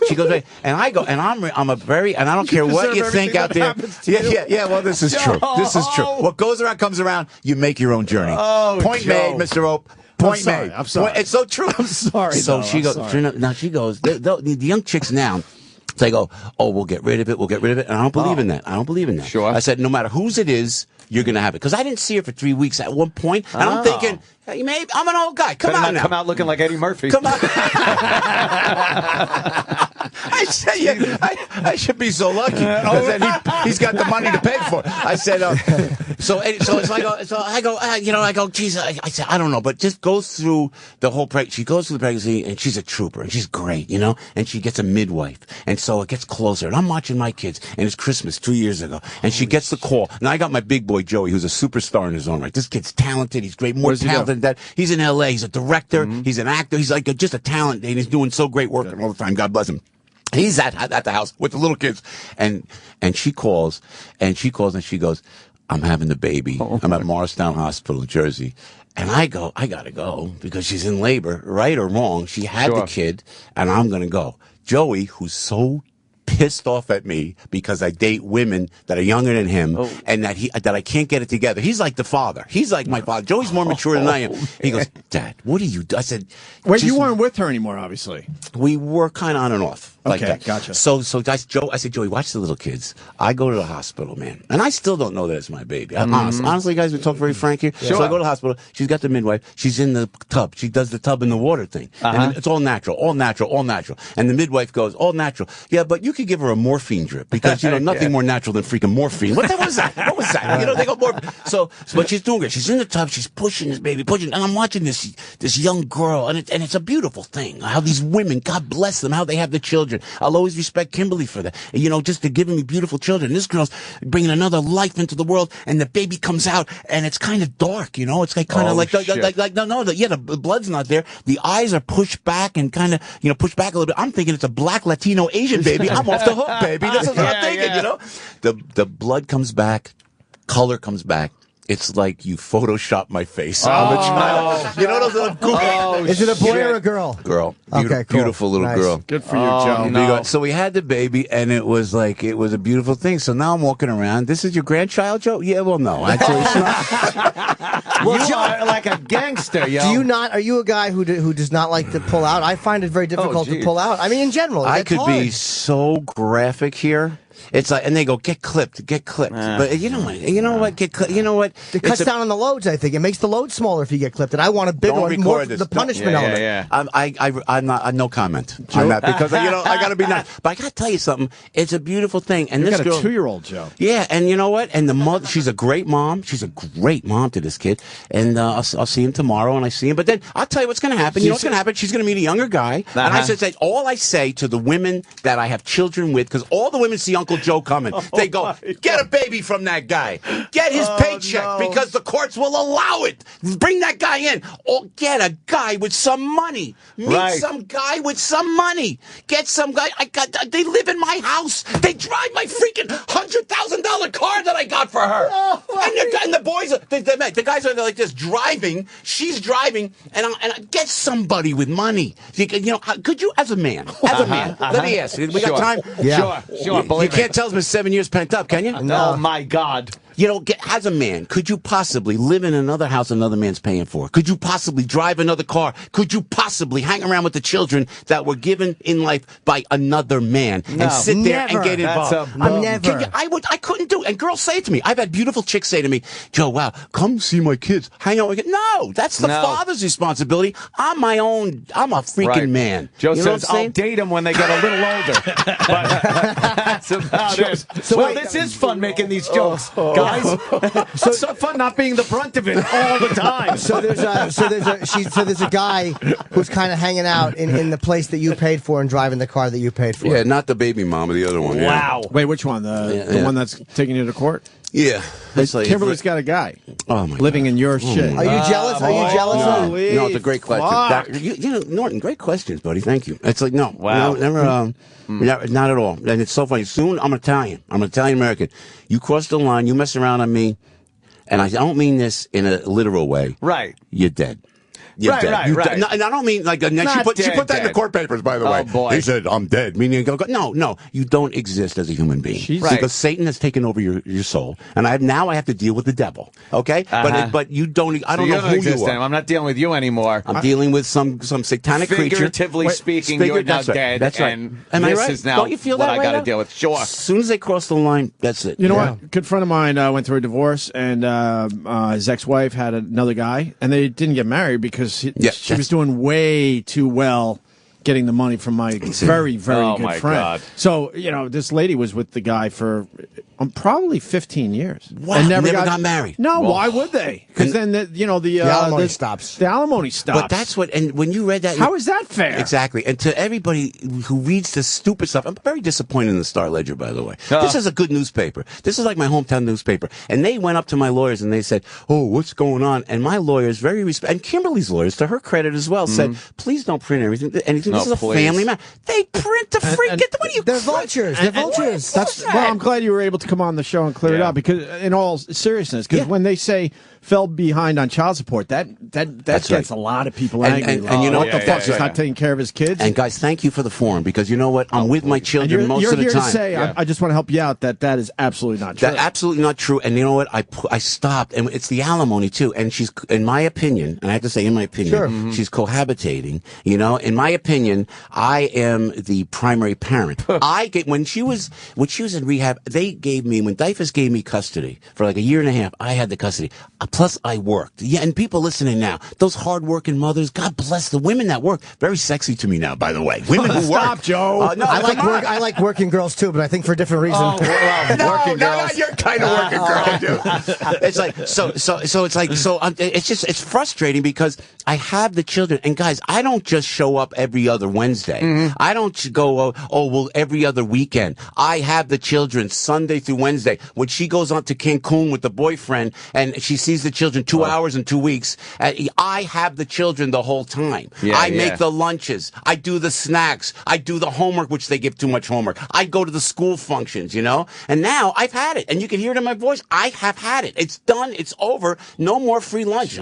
She goes, right. And I go, and I'm a very, and I don't care what you think out there. Yeah. Well, this is true. This is true. What goes around comes around. You make your own journey. Oh, Point Joe. made, Mr. Ope. Point made. I'm sorry. It's so true. I'm sorry. So though. she goes. Now she goes. The young chicks now. They go, oh, we'll get rid of it. We'll get rid of it. And I don't believe in that. I don't believe in that. Sure. I said, no matter whose it is, you're going to have it. Because I didn't see her for 3 weeks at one point. And I'm thinking, hey, maybe I'm an old guy. Come on now. Come out looking like Eddie Murphy. Come on. I said, I should be so lucky. Because then he's got the money to pay for it. I said, so it's like, I go, geez, I said, I don't know, but just goes through the whole pregnancy. She goes through the pregnancy, and she's a trooper, and she's great, and she gets a midwife. And so it gets closer, and I'm watching my kids, and it's Christmas 2 years ago, and she gets the call. Now I got my big boy, Joey, who's a superstar in his own right. This kid's talented. He's great, more talented than that. He's in L.A. He's a director. He's an actor. He's like just a talent, and he's doing so great work all the time. God bless him. He's at the house with the little kids, and she calls, and she goes, I'm having the baby. I'm at Morristown Hospital in Jersey. And I go, I gotta go because she's in labor, right or wrong. She had the kid, and I'm gonna go. Joey, who's so pissed off at me because I date women that are younger than him and that I can't get it together. He's like the father. He's like my father. Joey's more mature than I am. He goes, Dad, what do you do? I said, wait, you weren't with her anymore, obviously. We were kind of on and off. Like okay, that. Gotcha. So I said, Joey, watch the little kids. I go to the hospital, man. And I still don't know that it's my baby. Honestly, guys, we talk very frank here. Sure. So I go to the hospital. She's got the midwife. She's in the tub. She does the tub in the water thing. And it's all natural, all natural, all natural. And the midwife goes, all natural. Yeah, but you could give her a morphine drip because, nothing more natural than freaking morphine. What was that? What was that? They go morphine. So, but she's doing it. She's in the tub. She's pushing this baby, and I'm watching this young girl, and it's a beautiful thing. How these women, God bless them, how they have the children. I'll always respect Kimberly for that. Just to giving me beautiful children. This girl's bringing another life into the world, and the baby comes out, and it's kind of dark. It's like kind of the blood's not there. The eyes are pushed back and kind of pushed back a little bit. I'm thinking it's a black Latino Asian baby. I'm off the hook, baby. This is what I'm thinking. The blood comes back, color comes back. It's like you Photoshop my face on the child. You know those little goofy. Is it a boy or a girl? Girl. Okay, cool. Beautiful little girl. Good for you, Joe. No. So we had the baby, and it was a beautiful thing. So now I'm walking around. This is your grandchild, Joe? Yeah, well, no. Actually, it's not. Well, you are like a gangster, yo. Do you not? Are you a guy who does not like to pull out? I find it very difficult to pull out. I mean, in general, I could hard. be so graphic here. It's like, and they go, get clipped. But you know what? You know what? It cuts down on the loads, I think. It makes the load smaller if you get clipped. And I want a big one, more for the punishment element. Yeah. I'm not, no comment on that because, I got to be nice. But I got to tell you something. It's a beautiful thing. And you this got girl, a 2-year-old, Joe. Yeah, and you know what? And the mother, she's a great mom. She's a great mom to this kid. And I'll see him tomorrow, and I see him. But then I'll tell you what's going to happen. You know what's going to happen? She's going to meet a younger guy. And I said, all I say to the women that I have children with, because all the women see Uncle Joe coming. They go, get a baby from that guy. Get his paycheck because the courts will allow it. Bring that guy in. Or get a guy with some money. Meet some guy with some money. Get some guy. They live in my house. They drive my freaking $100,000 car that I got for her. And the boys, the guys are like this driving. She's driving. And I get somebody with money. Could you, as a man, let me ask you. We got time? Yeah. Sure. You can't tell us with 7 years pent up, can you? No. Oh, my God. As a man, could you possibly live in another house another man's paying for? Could you possibly drive another car? Could you possibly hang around with the children that were given in life by another man and sit there and get involved? I couldn't do it. And girls say it to me. I've had beautiful chicks say to me, Joe, wow, come see my kids. Hang out with kids. No, that's the father's responsibility. I'm a freaking man. Joe says, I'll date them when they get a little older. But that's about it. So this is fun making these jokes. Guys, it's so fun not being the brunt of it all the time. So there's a guy who's kind of hanging out in the place that you paid for and driving the car that you paid for. Yeah, not the baby mom, the other one. Wow. Yeah. Wait, which one? The one that's taking you to court? Yeah. Kimberly's got a guy living in your shit. Are you jealous? Are you jealous? No, it's a great question. Norton, great questions, buddy. Thank you. It's like, no. Wow. Never, not at all. And it's so funny. Soon, I'm Italian. I'm an Italian-American. You cross the line, you mess around on me, and I don't mean this in a literal way. Right. You're dead. You're dead. Right, You right. dead. No, and I don't mean like she put that in the court papers, by the way. Boy. He said, I'm dead. Meaning, no, you don't exist as a human being. Because Satan has taken over your soul. And now I have to deal with the devil. Okay? But you don't, I don't know who you are. I'm not dealing with you anymore. I'm dealing with some satanic creature. Figuratively speaking, you're now dead. That's right. And Am I this right? is now Don't you feel what that I way got to now? deal with. Sure. As soon as they cross the line, that's it. You know what? A good friend of mine went through a divorce, and his ex-wife had another guy, and they didn't get married because she was doing way too well getting the money from my very, very good friend. God. So, this lady was with the guy for probably 15 years. Wow, and never got married. No, why would they? Because then, the alimony stops. The alimony stops. But that's what, and when you read that... How is that fair? Exactly. And to everybody who reads this stupid stuff, I'm very disappointed in the Star-Ledger, by the way. This is a good newspaper. This is like my hometown newspaper. And they went up to my lawyers and they said, oh, what's going on? And my lawyers, and Kimberly's lawyers, to her credit as well, said, please don't print anything. This is a family matter. They print the freaking... What are you... They're vultures. They're vultures. Well, I'm glad you were able to come on the show and clear it up, because in all seriousness, because when they say fell behind on child support, that gets a lot of people angry. And you know what the fuck? He's not taking care of his kids. And guys, thank you for the forum, because you know what? I'm with my children most of the time. You're here to say, I just want to help you out, that is absolutely not true. That's absolutely not true. And you know what? I stopped, and it's the alimony too. And she's, in my opinion, and I have to say, in my opinion, she's cohabitating. In my opinion, I am the primary parent. When she was in rehab, they gave me, when DYFS gave me custody for like a year and a half, I had the custody. Plus, I worked. Yeah, and people listening now, those hard-working mothers, God bless the women that work. Very sexy to me now, by the way. Women who work. Stop, Joe. No, I like working girls too, but I think for a different reason. Working girls. You're kind of working girl, dude. It's like it's frustrating because I have the children, and guys, I don't just show up every other Wednesday. I don't go every other weekend. I have the children Sunday through Wednesday. When she goes on to Cancun with the boyfriend and she sees the children 2 hours in 2 weeks, I have the children the whole time. I make the lunches. I do the snacks. I do the homework, which they give too much homework. I go to the school functions, And now I've had it. And you can hear it in my voice. I have had it. It's done. It's over. No more free lunch.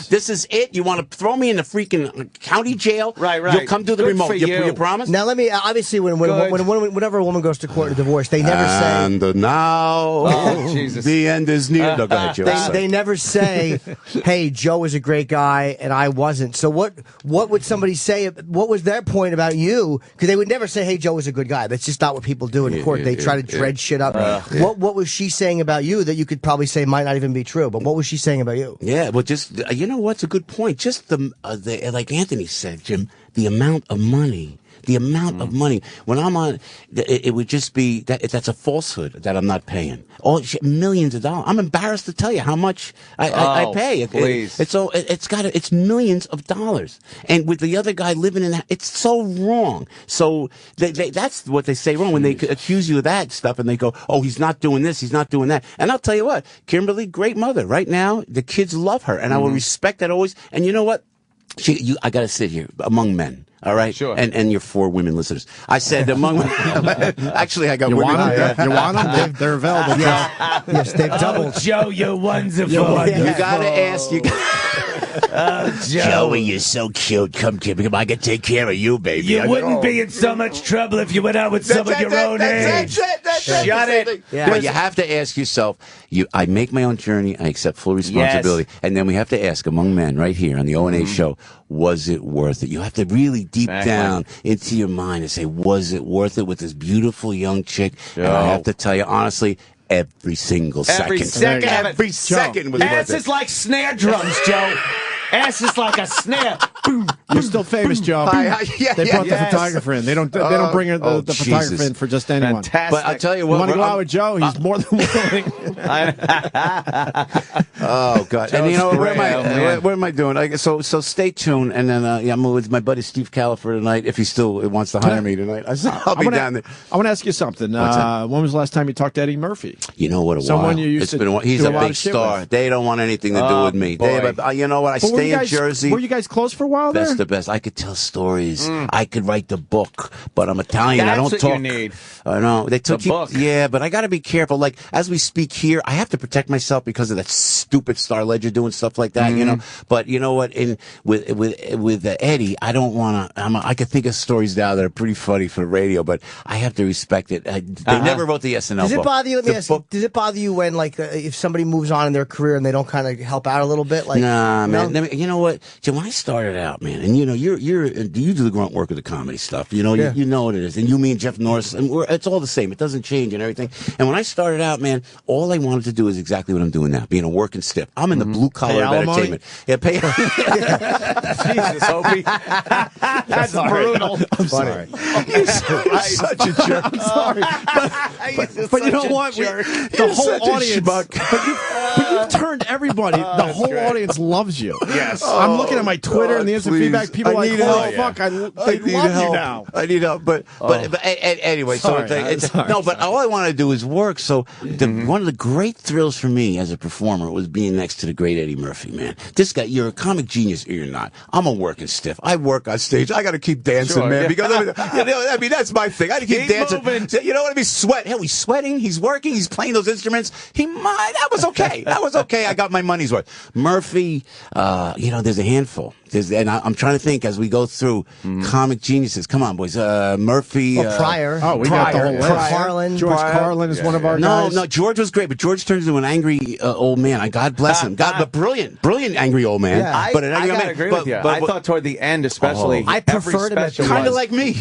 This is it. You want to throw me in the freaking county jail? Right. You'll come do the remote. You promise? Now, let me, obviously, whenever a woman goes to court in a divorce, they never say... And now, the end is near. No, go ahead, Joe. They never say, hey, Joe was a great guy and I wasn't. So what would somebody say? What was their point about you? Because they would never say, hey, Joe was a good guy. That's just not what people do in court. They try to dredge shit up. What was she saying about you that you could probably say might not even be true? But what was she saying about you? Yeah, well, just, you know what's a good point? Just the like Anthony said, Jim, the amount of money. The amount of money. When I'm on, it would just be that's a falsehood that I'm not paying. Millions of dollars. I'm embarrassed to tell you how much I pay. Please. It's millions of dollars. And with the other guy living in that, it's so wrong. So that's what they say wrong when they accuse you of that stuff and they go, oh, he's not doing this, he's not doing that. And I'll tell you what, Kimberly, great mother. Right now, the kids love her, and I will respect that always. And you know what? I got to sit here among men. All right, sure. And your 4 women listeners. I said among actually, I got you women. Want them? You want them? They're available. Yes, they've doubled. Joe, you're wonderful. You got to ask. Joey, you're so cute. Come I can take care of you, baby. You wouldn't be in so much trouble if you went out with someone your own age. Shut it. Yeah. But you have to ask yourself. I make my own journey. I accept full responsibility, and then we have to ask among men right here on the O&A show. Was it worth it? You have to really deep down into your mind and say, was it worth it with this beautiful young chick? And I have to tell you honestly, every single second. Every second was worth it. Ass is like snare drums, Joe. Ass is like a snare. Boom. You're still famous, Joe. They brought the photographer in. They don't bring the photographer in for just anyone. Fantastic. But I'll tell you what. You want to go out with Joe? He's more than willing. Oh God! And you know where am I doing? So stay tuned, and then I'm with my buddy Steve Califer tonight. If he still wants to hire me tonight, I'll be down there. I want to ask you something. When was the last time you talked to Eddie Murphy? You know what? Someone you used to. He's a big star. They don't want anything to do with me. You know what? I stay in Jersey. Were you guys close for a while there? That's the best. I could tell stories. I could write the book, but I'm Italian. I don't what talk. you need. I know. They took The book. Yeah, but I got to be careful. Like as we speak here, I have to protect myself because of that stupid Star Ledger doing stuff like that. You know. But you know what? With Eddie, I don't want to. I could think of stories now that are pretty funny for the radio, but I have to respect it. They never wrote the SNL Does it book. bother you? Let me ask you. Does it bother you when, like, if somebody moves on in their career and they don't kind of help out a little bit? Like, nah, man. You know what? Jim, when I started out, man, and you know, you do the grunt work of the comedy stuff. You know, you know what it is, and you, me, and Jeff Norris, and it's all the same. It doesn't change and everything. And when I started out, man, all I wanted to do is exactly what I'm doing now, being a working stiff. I'm in the blue collar of entertainment. Yeah, pay. Jesus, Opie. That's brutal. I'm sorry. You're such a jerk. I'm sorry. But you know what? The whole audience. But you turned everybody. The whole audience loves you. Yes. I'm looking at my Twitter and the instant feedback. People are like, oh, fuck, I love you now. I need help. But anyway, Sorry, no, but all I want to do is work. So one of the great thrills for me as a performer was being next to the great Eddie Murphy, man. This guy, you're a comic genius or you're not. I'm a working stiff. I work on stage. I got to keep dancing, man, because I mean, that's my thing. I got to keep dancing. Moving. You know what I mean? Sweat. Hell, he's sweating. He's working. He's playing those instruments. That was okay. That was okay. I got my money's worth. Murphy, you know, there's a handful. And I'm trying to think as we go through comic geniuses. Come on, boys. Murphy. Pryor. Oh, we got the whole list. Carlin. George Carlin is one of our guys. No, George was great, but George turns into an angry old man. God bless him. But brilliant angry old man. Yeah, but an angry I old gotta man. agree with you. I thought toward the end, especially, I preferred him at the kind of like me.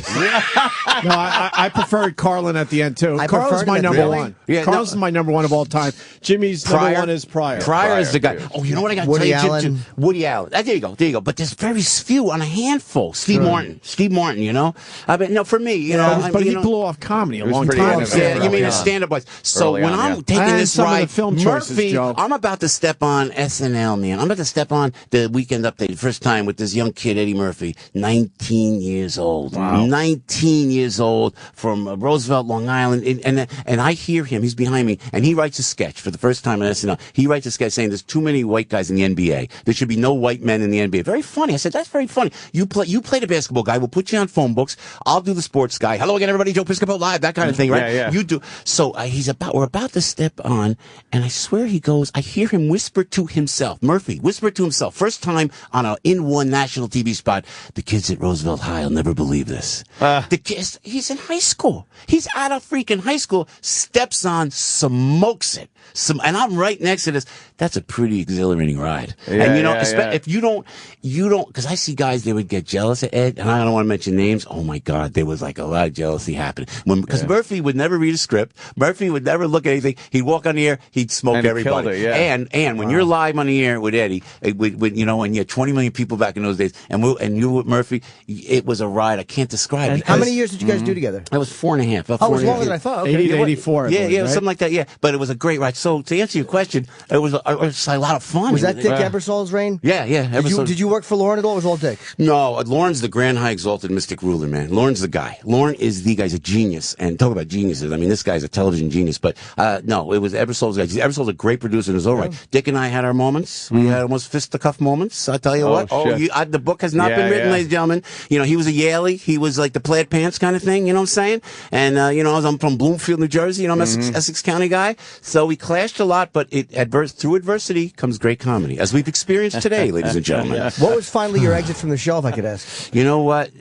No, I preferred Carlin at the end too. Carlin's my number one. Yeah, Carlin's my number one of all time. Jimmy's number one is Pryor. Pryor is the guy. Oh, you know what I got to tell you, Jim? Woody Allen. There you go. But there's very few on a handful. Steve Martin. You know. I mean, no, for me, you know. But he blew off comedy a long time ago. Yeah, you mean a stand-up wise? So when I'm taking this ride, Murphy, I'm about to step on SNL, man. I'm about to step on the Weekend Update, first time with this young kid, Eddie Murphy, 19 years old. Wow. 19 years old from Roosevelt, Long Island. And I hear him. He's behind me. And he writes a sketch for the first time on SNL. He writes a sketch saying there's too many white guys in the NBA. There should be no white men in the NBA. Very funny. I said, that's very funny. You play the basketball guy. We'll put you on phone books. I'll do the sports guy. Hello again, everybody. Joe Piscopo live. That kind of thing, right? Yeah. You do. So we're about to step on, and I swear I hear him whisper to himself. Murphy, whisper to himself. First time on a in-one national TV spot. The kids at Roosevelt High will never believe this. The kids, he's in high school. He's out of freaking high school. Steps on, smokes it. And I'm right next to this. That's a pretty exhilarating ride. Yeah, and you know, yeah. if you don't, because I see guys, they would get jealous of Ed, and I don't want to mention names. Oh my God, there was like a lot of jealousy happening. Because Murphy would never read a script. Murphy would never look at anything. He'd walk on the air, he'd smoke and everybody. It, yeah. And when you're live on the air with Eddie, you know, when you had 20 million people back in those days, and you with Murphy, it was a ride I can't describe. And how many years did you guys do together? It was 4.5. Oh, it was longer than I thought. Okay. 80 to 84. Yeah, something like that. Yeah, but it was a great ride. So to answer your question, it was a lot of fun. Was that Dick Ebersol's reign? Yeah. Did you work for Lauren at all? Or was it all Dick? No, Lauren's the grand high exalted mystic ruler, man. Lauren's the guy. Lauren is the guy's a genius. And talk about geniuses. I mean, this guy's a television genius. But no, it was Ebersol's guy. Ebersol's a great producer and it was all right. Dick and I had our moments. We had almost fisticuff moments. I tell you what. The book has not been written, ladies and gentlemen. You know, he was a Yaley. He was like the plaid pants kind of thing. You know what I'm saying? And you know, I'm from Bloomfield, New Jersey. You know, I'm Essex County guy. So we clashed a lot, but through adversity comes great comedy, as we've experienced today, ladies and gentlemen. What was finally your exit from the show, if I could ask? You know what?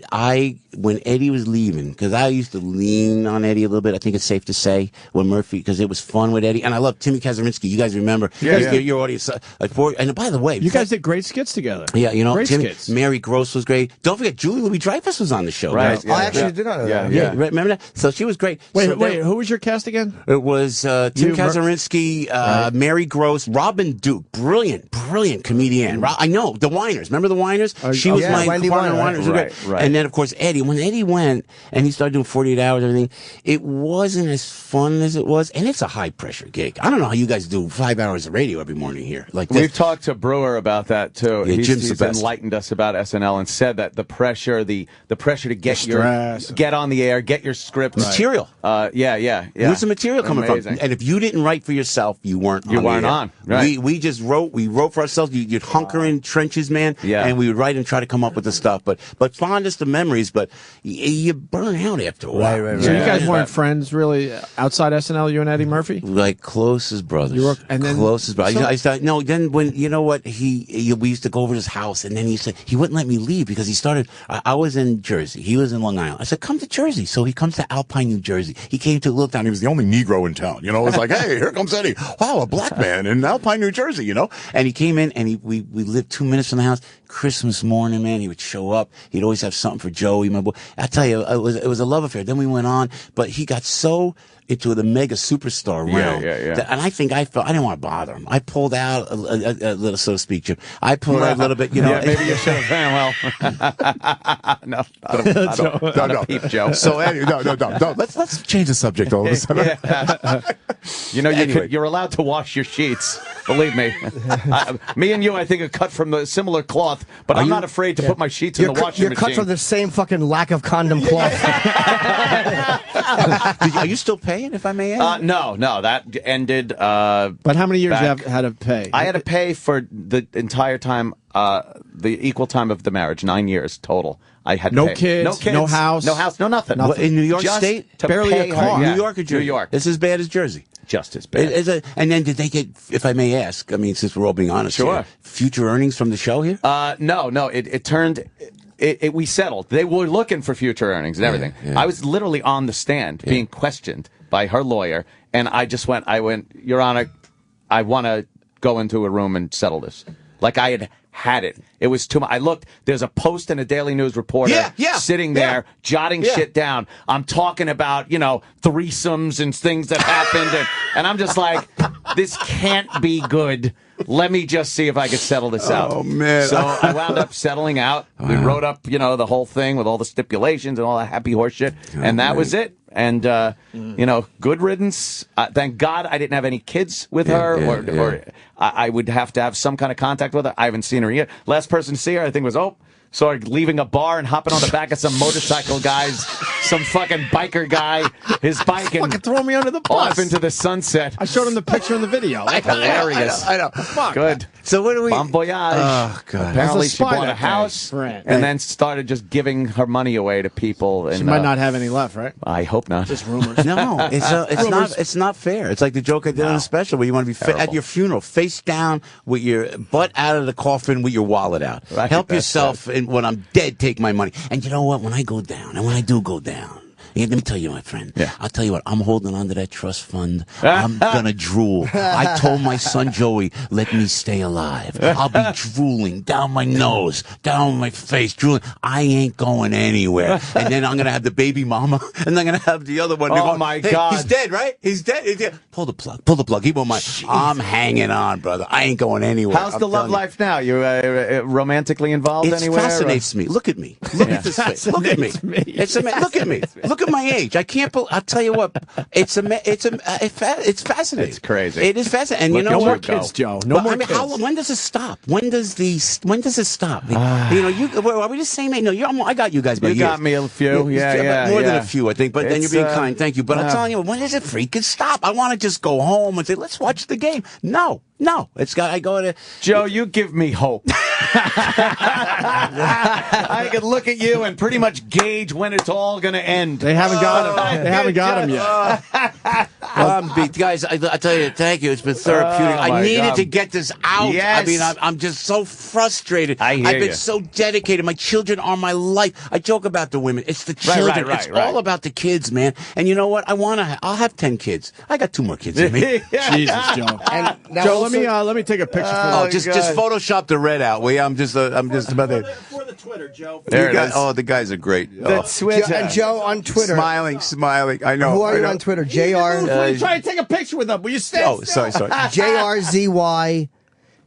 When Eddie was leaving, because I used to lean on Eddie a little bit, I think it's safe to say, when Murphy, because it was fun with Eddie. And I love Timmy Kazurinsky. You guys remember. Your audience. And by the way, you guys did great skits together. Yeah, you know, great skits. Mary Gross was great. Don't forget, Julie Louis-Dreyfus was on the show. Right. Yeah. I actually did not know that. Yeah. Remember that? So she was great. Wait, who was your cast again? It was Tim Kazurinsky, Mary Gross, Robin Duke. Brilliant comedian. I know. The Whiners. Remember the Whiners? She was my Wendy partner Weiner. in Whiners. Right. And then, of course, Eddie. When Eddie went and he started doing 48 hours and everything, it wasn't as fun as it was. And it's a high-pressure gig. I don't know how you guys do 5 hours of radio every morning here. Like this. We've talked to Brewer about that, too. Yeah, Jim's the best. Enlightened us about SNL and said that the pressure to get on the air, get your script. Material. Yeah. Where's the material coming from? And if you didn't write for yourself, you weren't on. Right. We just wrote. We wrote for ourselves. You'd hunker in trenches, man. and we would write and try to come up with the stuff. But fondest of memories, but you burn out after a while. Right. So you guys weren't friends really outside SNL, you and Eddie Murphy? Like close as brothers. You were, and then close as brothers. I thought, no, then when, you know what, we used to go over to his house, and then he said, he wouldn't let me leave because he started, I was in Jersey. He was in Long Island. I said, come to Jersey. So he comes to Alpine, New Jersey. He came to look down. He was the only Negro in town. You know, it was like, hey, here comes Eddie. Wow, a black man in Alpine, New Jersey, you know? And he came in, and we lived 2 minutes from the house. Christmas morning, man, he would show up. He'd always have something for Joey, my boy. I tell you, it was a love affair. Then we went on, but he got so into the mega superstar realm. And I think I didn't want to bother him. I pulled out a little, so to speak, Jim. I pulled out a little bit, you know. Yeah, maybe you should have. Well, no, I don't peep, Joe. So anyway, no. Let's change the subject all of a sudden. You know, you're allowed to wash your sheets. Believe me. Me and you, I think, are cut from a similar cloth, but I'm not afraid to put my sheets in the washing machine. You're cut from the same fucking lack of condom cloth. Are you still paying, if I may ask? No, that ended. But how many years you had to pay? I had to pay for the entire time, the equal time of the marriage, 9 years total. I had to pay. Kids, no house, no nothing. In New York State, barely a car. New York or Jersey? New York. It's as bad as Jersey. Just as bad. And then did they get, if I may ask, I mean, since we're all being honest here, future earnings from the show here? No. It turned. We settled. They were looking for future earnings and everything. I was literally on the stand being questioned by her lawyer, and I went, Your Honor, I want to go into a room and settle this. Like I had it. It was too much. I looked, there's a Post and a Daily News reporter sitting there jotting shit down. I'm talking about, threesomes and things that happened, and I'm just like, this can't be good. Let me just see if I could settle this out. Oh, man. So I wound up settling out. We wrote up, the whole thing with all the stipulations and all that happy horse shit, and that was it. And, good riddance. Thank God I didn't have any kids with her, or I would have to have some kind of contact with her. I haven't seen her yet. Last person to see her, I think, was leaving a bar and hopping on the back of some motorcycle guys, some fucking biker guy, his bike, and fucking throw me under the bus off into the sunset. I showed him the picture in the video. Hilarious. I know. Fuck. Good. So what do we? Bon voyage. Oh, God. Apparently she bought a house and then started just giving her money away to people. And, she might not have any left, right? I hope not. Just rumors. No, it's not fair. It's like the joke I did on a special where you want to be at your funeral, face down with your butt out of the coffin with your wallet out. Right, help yourself, and when I'm dead, take my money. And you know what? When I go down, and when I do go down, let me tell you, my friend. I'll tell you what. I'm holding on to that trust fund. I'm gonna drool. I told my son Joey, let me stay alive. I'll be drooling down my nose, down my face, drooling. I ain't going anywhere. And then I'm gonna have the baby mama, and I'm gonna have the other one. Oh my God! He's dead, right? He's dead. Pull the plug. Pull the plug. He won't mind. I'm hanging on, brother. I ain't going anywhere. How's the love life now? You romantically involved anywhere? It fascinates me. Look at me. Look at this face. Look at me. Look at me. Look at my age. I can't. I'll tell you what. It's fascinating. It's crazy. It is fascinating. And you know no what? more kids, Joe. No more kids. When does it stop? When does it stop? Are we the same age? No, I got you guys by years. You got me a few. More than a few, I think. But then you're being kind. Thank you. But I'm telling you, when does it freaking stop? I want to just go home and say, let's watch the game. No. I go to Joe. You give me hope. I could look at you and pretty much gauge when it's all going to end. They haven't got him. They haven't got him yet. Guys, I tell you, thank you. It's been therapeutic. I needed to get this out. Yes. I mean, I'm just so frustrated. I've been so dedicated. My children are my life. I joke about the women. It's the children. Right. It's all about the kids, man. And you know what? I'll have 10 kids. I got 2 more kids in me. Jesus, Joe. And Joe, let me take a picture. Just Photoshop the red out. I'm just about there. For the Twitter, Joe. The guys are great. The Twitter. And Joe on Twitter. Smiling. I know. Who are you on Twitter? JR. Try to take a picture with them. Will you stand? Oh, sorry. JRZY.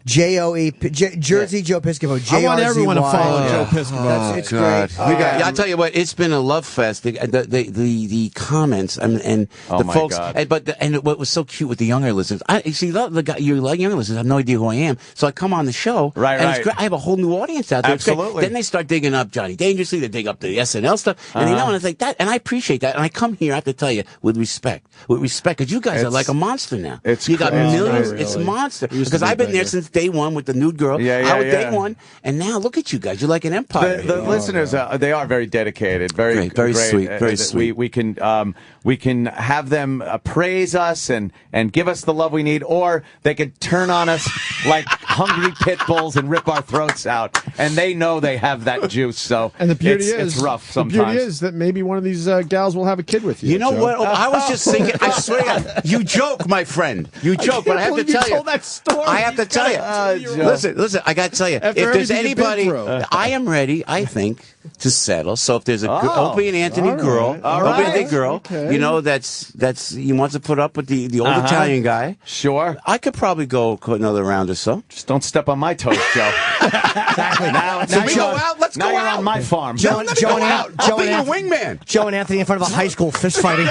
Joe Piscopo. I want everyone to follow Joe Piscopo. It's great. I'll tell you what, it's been a love fest. The comments and the folks, and what was so cute with the younger listeners. Your younger listeners have no idea who I am, so I come on the show. Right. It's great. I have a whole new audience out there. Absolutely. Then they start digging up Johnny Dangerously. They dig up the SNL stuff, and and it's like that. And I appreciate that. And I come here, I have to tell you, with respect, because you guys are like a monster now. You got millions. It's a monster because I've been there since with day one with the nude girl. Out with day one, and now look at you guys. You're like an empire. The listeners, they are very dedicated, very great. sweet, very sweet. We can have them praise us and give us the love we need, or they can turn on us like hungry pit bulls and rip our throats out. And they know they have that juice. So and the beauty is, it's rough sometimes. The beauty is that maybe one of these gals will have a kid with you. You know Joe. what? I was just thinking. I swear to God, you joke, my friend. You joke, but I have to tell you. Told that story. I have to tell you. Listen. I got to tell you. After if there's everything you've been anybody, through. I am ready. I think to settle. So if there's a Opie and Anthony girl, Opie and Anthony girl, you know that's he wants to put up with the old Italian guy. Sure, I could probably go another round or so. Just don't step on my toes, Joe. Exactly. Now we go out. Let's go out. Now you're on my farm. Joe and I'll be your wingman. Joe and Anthony in front of a high school fist fighting.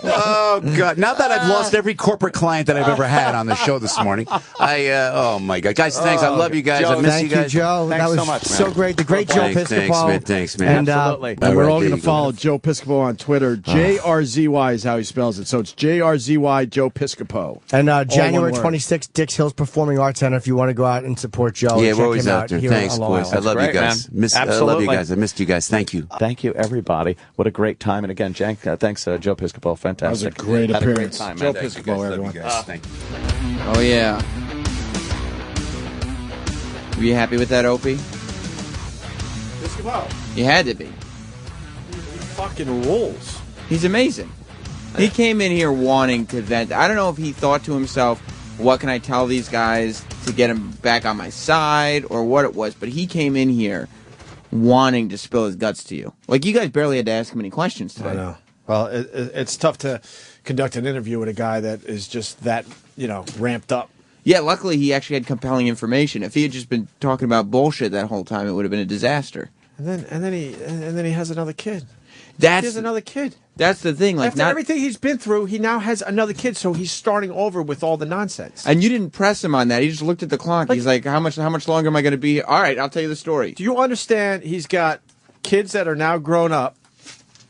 Oh God! Now that I've lost every corporate client that I've ever had on the show this morning, oh my God, guys, thanks. I love you guys. Joe, I miss Thank you guys. Joe. Thanks that was so much, man. so great. The great Joe Piscopo. Thanks, man. And, Absolutely. And we're all there going to you go. follow Joe Piscopo on Twitter. JRZY is how he spells it. So it's JRZY Joe Piscopo. And January one word. 26th, Dix Hills Performing Arts Center. If you want to go out and support Joe, Yeah, check we're always him out there. here Thanks, on Long boys. I Island. love you great, guys. man. I love you Absolutely. guys. I missed you guys. Thank you. Thank you, everybody. What a great time. And again, thanks, Joe Piscopo. Fantastic. That was a great Had appearance. A great time, Joe man. Piscopo, everyone. Thank you. Oh, yeah. Were you happy with that, Opie? Piscopo. You had to be. He fucking rules. He's amazing. He came in here wanting to vent. I don't know if he thought to himself, what can I tell these guys to get them back on my side, or what it was, but he came in here wanting to spill his guts to you. Like, you guys barely had to ask him any questions today. I know. Well, it's tough to conduct an interview with a guy that is just that, ramped up. Yeah, luckily he actually had compelling information. If he had just been talking about bullshit that whole time, it would have been a disaster. And then he has another kid. He That's has another kid. That's the thing. Like, After everything he's been through, he now has another kid, so he's starting over with all the nonsense. And you didn't press him on that. He just looked at the clock. He's like, how much longer am I going to be here? All right, I'll tell you the story. Do you understand he's got kids that are now grown up,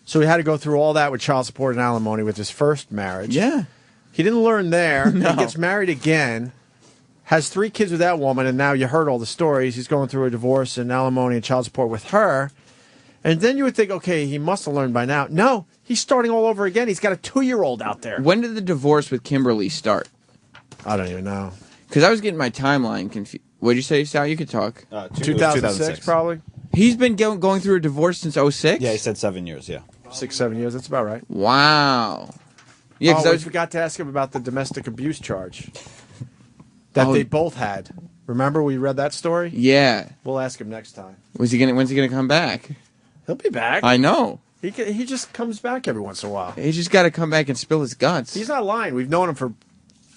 so he had to go through all that with child support and alimony with his first marriage. Yeah. He didn't learn there. No. He gets married again, has 3 kids with that woman, and now you heard all the stories. He's going through a divorce and alimony and child support with her. And then you would think, okay, he must have learned by now. No, he's starting all over again. He's got a 2-year-old out there. When did the divorce with Kimberly start? I don't even know. Because I was getting my timeline confused. What did you say, Sal? You could talk. 2006, probably. He's been going through a divorce since 06? Yeah, he said 7 years, yeah. 6-7 years. That's about right. Wow. Yeah, because I forgot to ask him about the domestic abuse charge that they both had. Remember we read that story? Yeah. We'll ask him next time. When's he gonna come back? He'll be back. I know. He just comes back every once in a while. He's just got to come back and spill his guts. He's not lying. We've known him for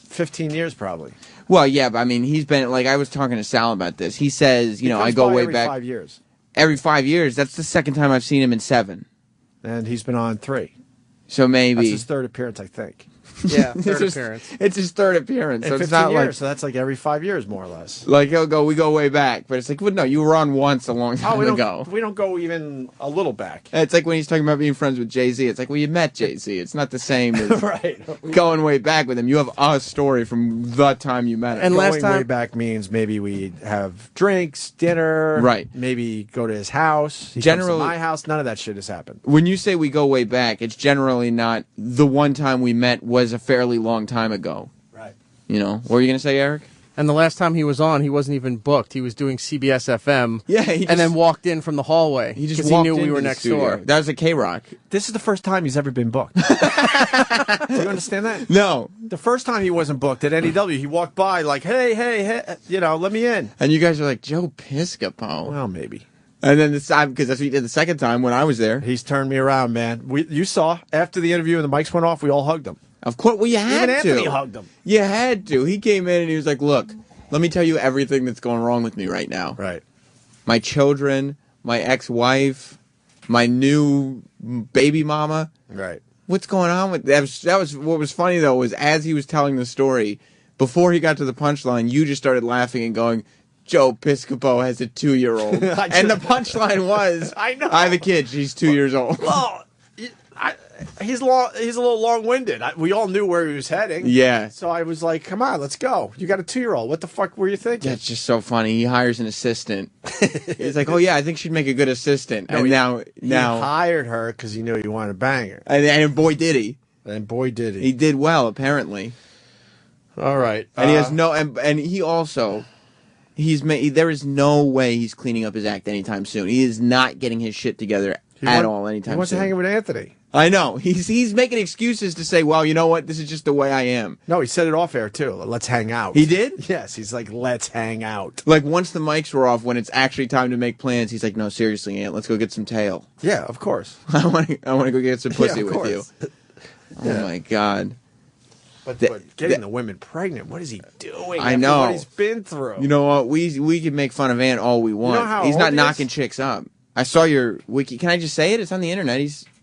15 years probably. Well, yeah, but I mean, he's been, like, I was talking to Sal about this. He says, He I comes go by way every back. 5 years. Every 5 years. That's the second time I've seen him in 7. And he's been on 3. So maybe. That's his 3rd appearance, I think. Yeah, third It's appearance. It's his 3rd appearance. In So 15 it's not years, like. so that's like every 5 years, more or less. Like, we go way back. But it's like, well, no, you were on once a long time ago. We don't go even a little back. It's like when he's talking about being friends with Jay-Z. It's like, well, you met Jay-Z. It's not the same as Right. going way back with him. You have a story from the time you met him. And going way back means maybe we have drinks, dinner. Right. Maybe go to his house. He comes Generally- to my house. None of that shit has happened. When you say we go way back, it's generally not the one time we met was a fairly long time ago. Right. What were you going to say, Eric? And the last time he was on, he wasn't even booked. He was doing CBS FM. Yeah, and then walked in from the hallway. He just because walked he knew we into were the next studio. door. That was a K-Rock. This is the first time he's ever been booked. Do you understand that? No. The first time he wasn't booked at NEW, he walked by like, hey, let me in. And you guys are like, Joe Piscopo. Well, maybe. And then this time, because that's what he did the second time when I was there. He's turned me around, man. You saw, after the interview and the mics went off, we all hugged him. Of course, well, you had Even to. Anthony hugged him. You had to. He came in and he was like, look, let me tell you everything that's going wrong with me right now. Right. My children, my ex-wife, my new baby mama. Right. What's going on with that? That was what was funny though, was as he was telling the story, before he got to the punchline, you just started laughing and going, Joe Piscopo has a 2-year-old. And the punchline was, I have a kid. She's 2 years old. Well, he's a little long-winded. We all knew where he was heading. Yeah. So I was like, come on, let's go. You got a 2-year-old. What the fuck were you thinking? That's just so funny. He hires an assistant. He's like, oh, yeah, I think she'd make a good assistant. No, and he now hired her because he knew he wanted to bang her. And boy, did he. And boy, did he. He did well, apparently. All right. And he has no... And he also... There is no way he's cleaning up his act anytime soon. He is not getting his shit together at all anytime soon. He wants to hang out with Anthony. I know. He's making excuses to say, well, you know what? This is just the way I am. No, he said it off air, too. Let's hang out. He did? Yes. He's like, let's hang out. Like, once the mics were off, when it's actually time to make plans, he's like, no, seriously, Ant, let's go get some tail. Yeah, of course. I want to go get some pussy with you. Yeah. Oh, my God. But getting the women pregnant, what is he doing? I know. What he's been through. You know what? We can make fun of Ant all we want. You know how he's old not he knocking is? chicks up. I saw your wiki. Can I just say it? It's on the internet.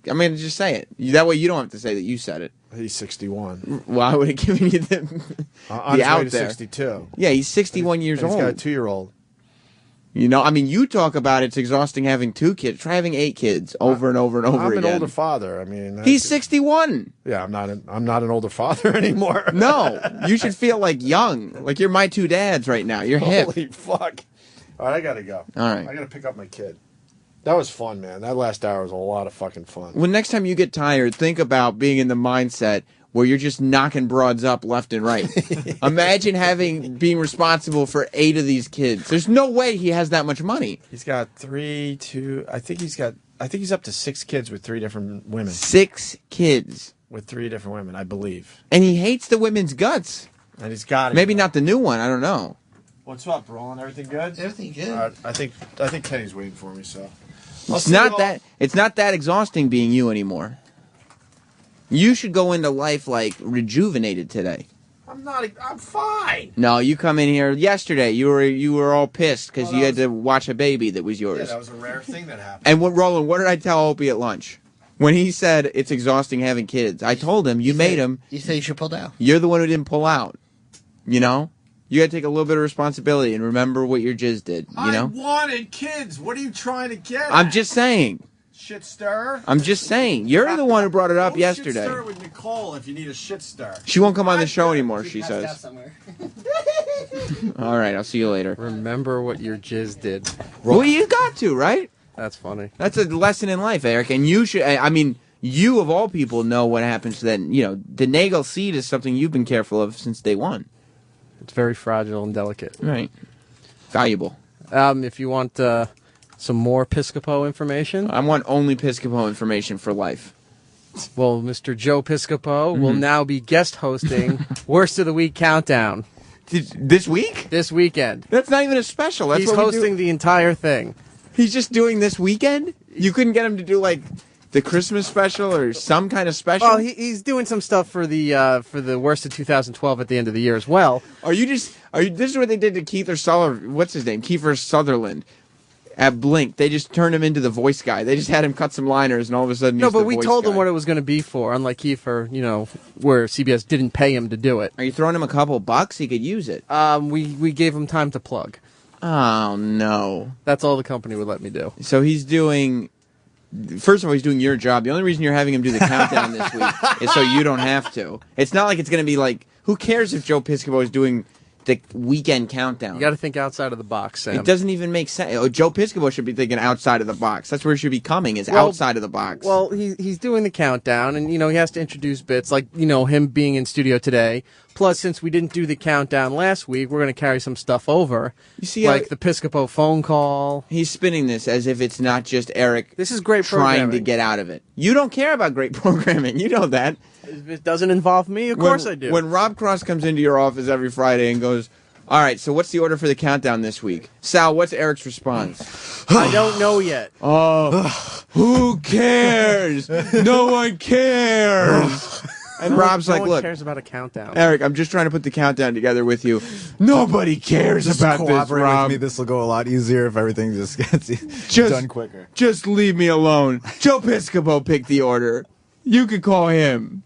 I'm going to just say it. That way you don't have to say that you said it. He's 61. Well, I would have given you the out there. 62. Yeah, he's 61 years old. He's got a 2-year-old. You know, I mean, you talk about it's exhausting having 2 kids. Try having 8 kids over and over and over I'm again. an older father. I mean, He's 61. Yeah, I'm not an older father anymore. No, you should feel like young. Like you're my 2 dads right now. You're hip. Holy fuck. All right, I got to go. All right. I got to pick up my kid. That was fun, man. That last hour was a lot of fucking fun. When next time you get tired, think about being in the mindset where you're just knocking broads up left and right. Imagine being responsible for 8 of these kids. There's no way he has that much money. He's got I think he's up to 6 kids with 3 different women. 6 kids. With 3 different women, I believe. And he hates the women's guts. And he's got it. Maybe not the new one. I don't know. What's up, Roland? Everything good? Everything good. I think Kenny's waiting for me, so. It's not that exhausting being you anymore. You should go into life like rejuvenated today. I'm fine. No, you come in here yesterday. You were all pissed because you had to watch a baby that was yours. Yeah, that was a rare thing that happened. And Roland, what did I tell Opie at lunch? When he said it's exhausting having kids, I told him you made him. You said you should pull out. You're the one who didn't pull out. You know? You got to take a little bit of responsibility and remember what your jizz did. You know? I wanted kids. What are you trying to get at? I'm just saying. Shit stir? I'm just saying. You're the one who brought it up yesterday. Shit stir with Nicole if you need a shit stir. She won't come on the show anymore, she says. All right, I'll see you later. Remember what your jizz did. Well, you got to, right? That's funny. That's a lesson in life, Eric. And you should, I mean, you of all people know what happens to that. You know, the Nagel seed is something you've been careful of since day one. It's very fragile and delicate. Right. Valuable. If you want some more Piscopo information. I want only Piscopo information for life. Well, Mr. Joe Piscopo will now be guest hosting Worst of the Week Countdown. This week? This weekend. That's not even a special. That's He's what we hosting the entire thing. He's just doing this weekend? You couldn't get him to do, like, the Christmas special or some kind of special? Well, he's doing some stuff for the Worst of 2012 at the end of the year as well. This is what they did to Kiefer Sutherland. At Blink, they just turned him into the voice guy. They just had him cut some liners, and all of a sudden, no. he's But the we voice told guy. him what it was going to be for. Unlike Kiefer, where CBS didn't pay him to do it. Are you throwing him a couple bucks? He could use it. We gave him time to plug. Oh no, that's all the company would let me do. So he's doing. First of all, he's doing your job. The only reason you're having him do the countdown this week is so you don't have to. It's not like it's going to be like. Who cares if Joe Piscopo is doing the weekend countdown? You got to think outside of the box, Sam. It doesn't even make sense. Oh, Joe Piscopo should be thinking outside of the box. That's where it should be coming, is outside of the box. Well, he's doing the countdown, and, he has to introduce bits, like, him being in studio today. Plus, since we didn't do the countdown last week, we're going to carry some stuff over. You see, like the Piscopo phone call. He's spinning this as if it's not just Eric. This is great trying to get out of it. You don't care about great programming. You know that. If it doesn't involve me, of course I do. When Rob Cross comes into your office every Friday and goes, all right, so what's the order for the countdown this week? Sal, what's Eric's response? I don't know yet. Oh, who cares? No one cares. And Rob's no like, one look, cares about a countdown. Eric, I'm just trying to put the countdown together with you. Nobody cares about this, cooperate Rob. with me. This will go a lot easier if everything just gets done quicker. Just leave me alone. Joe Piscopo picked the order. You could call him.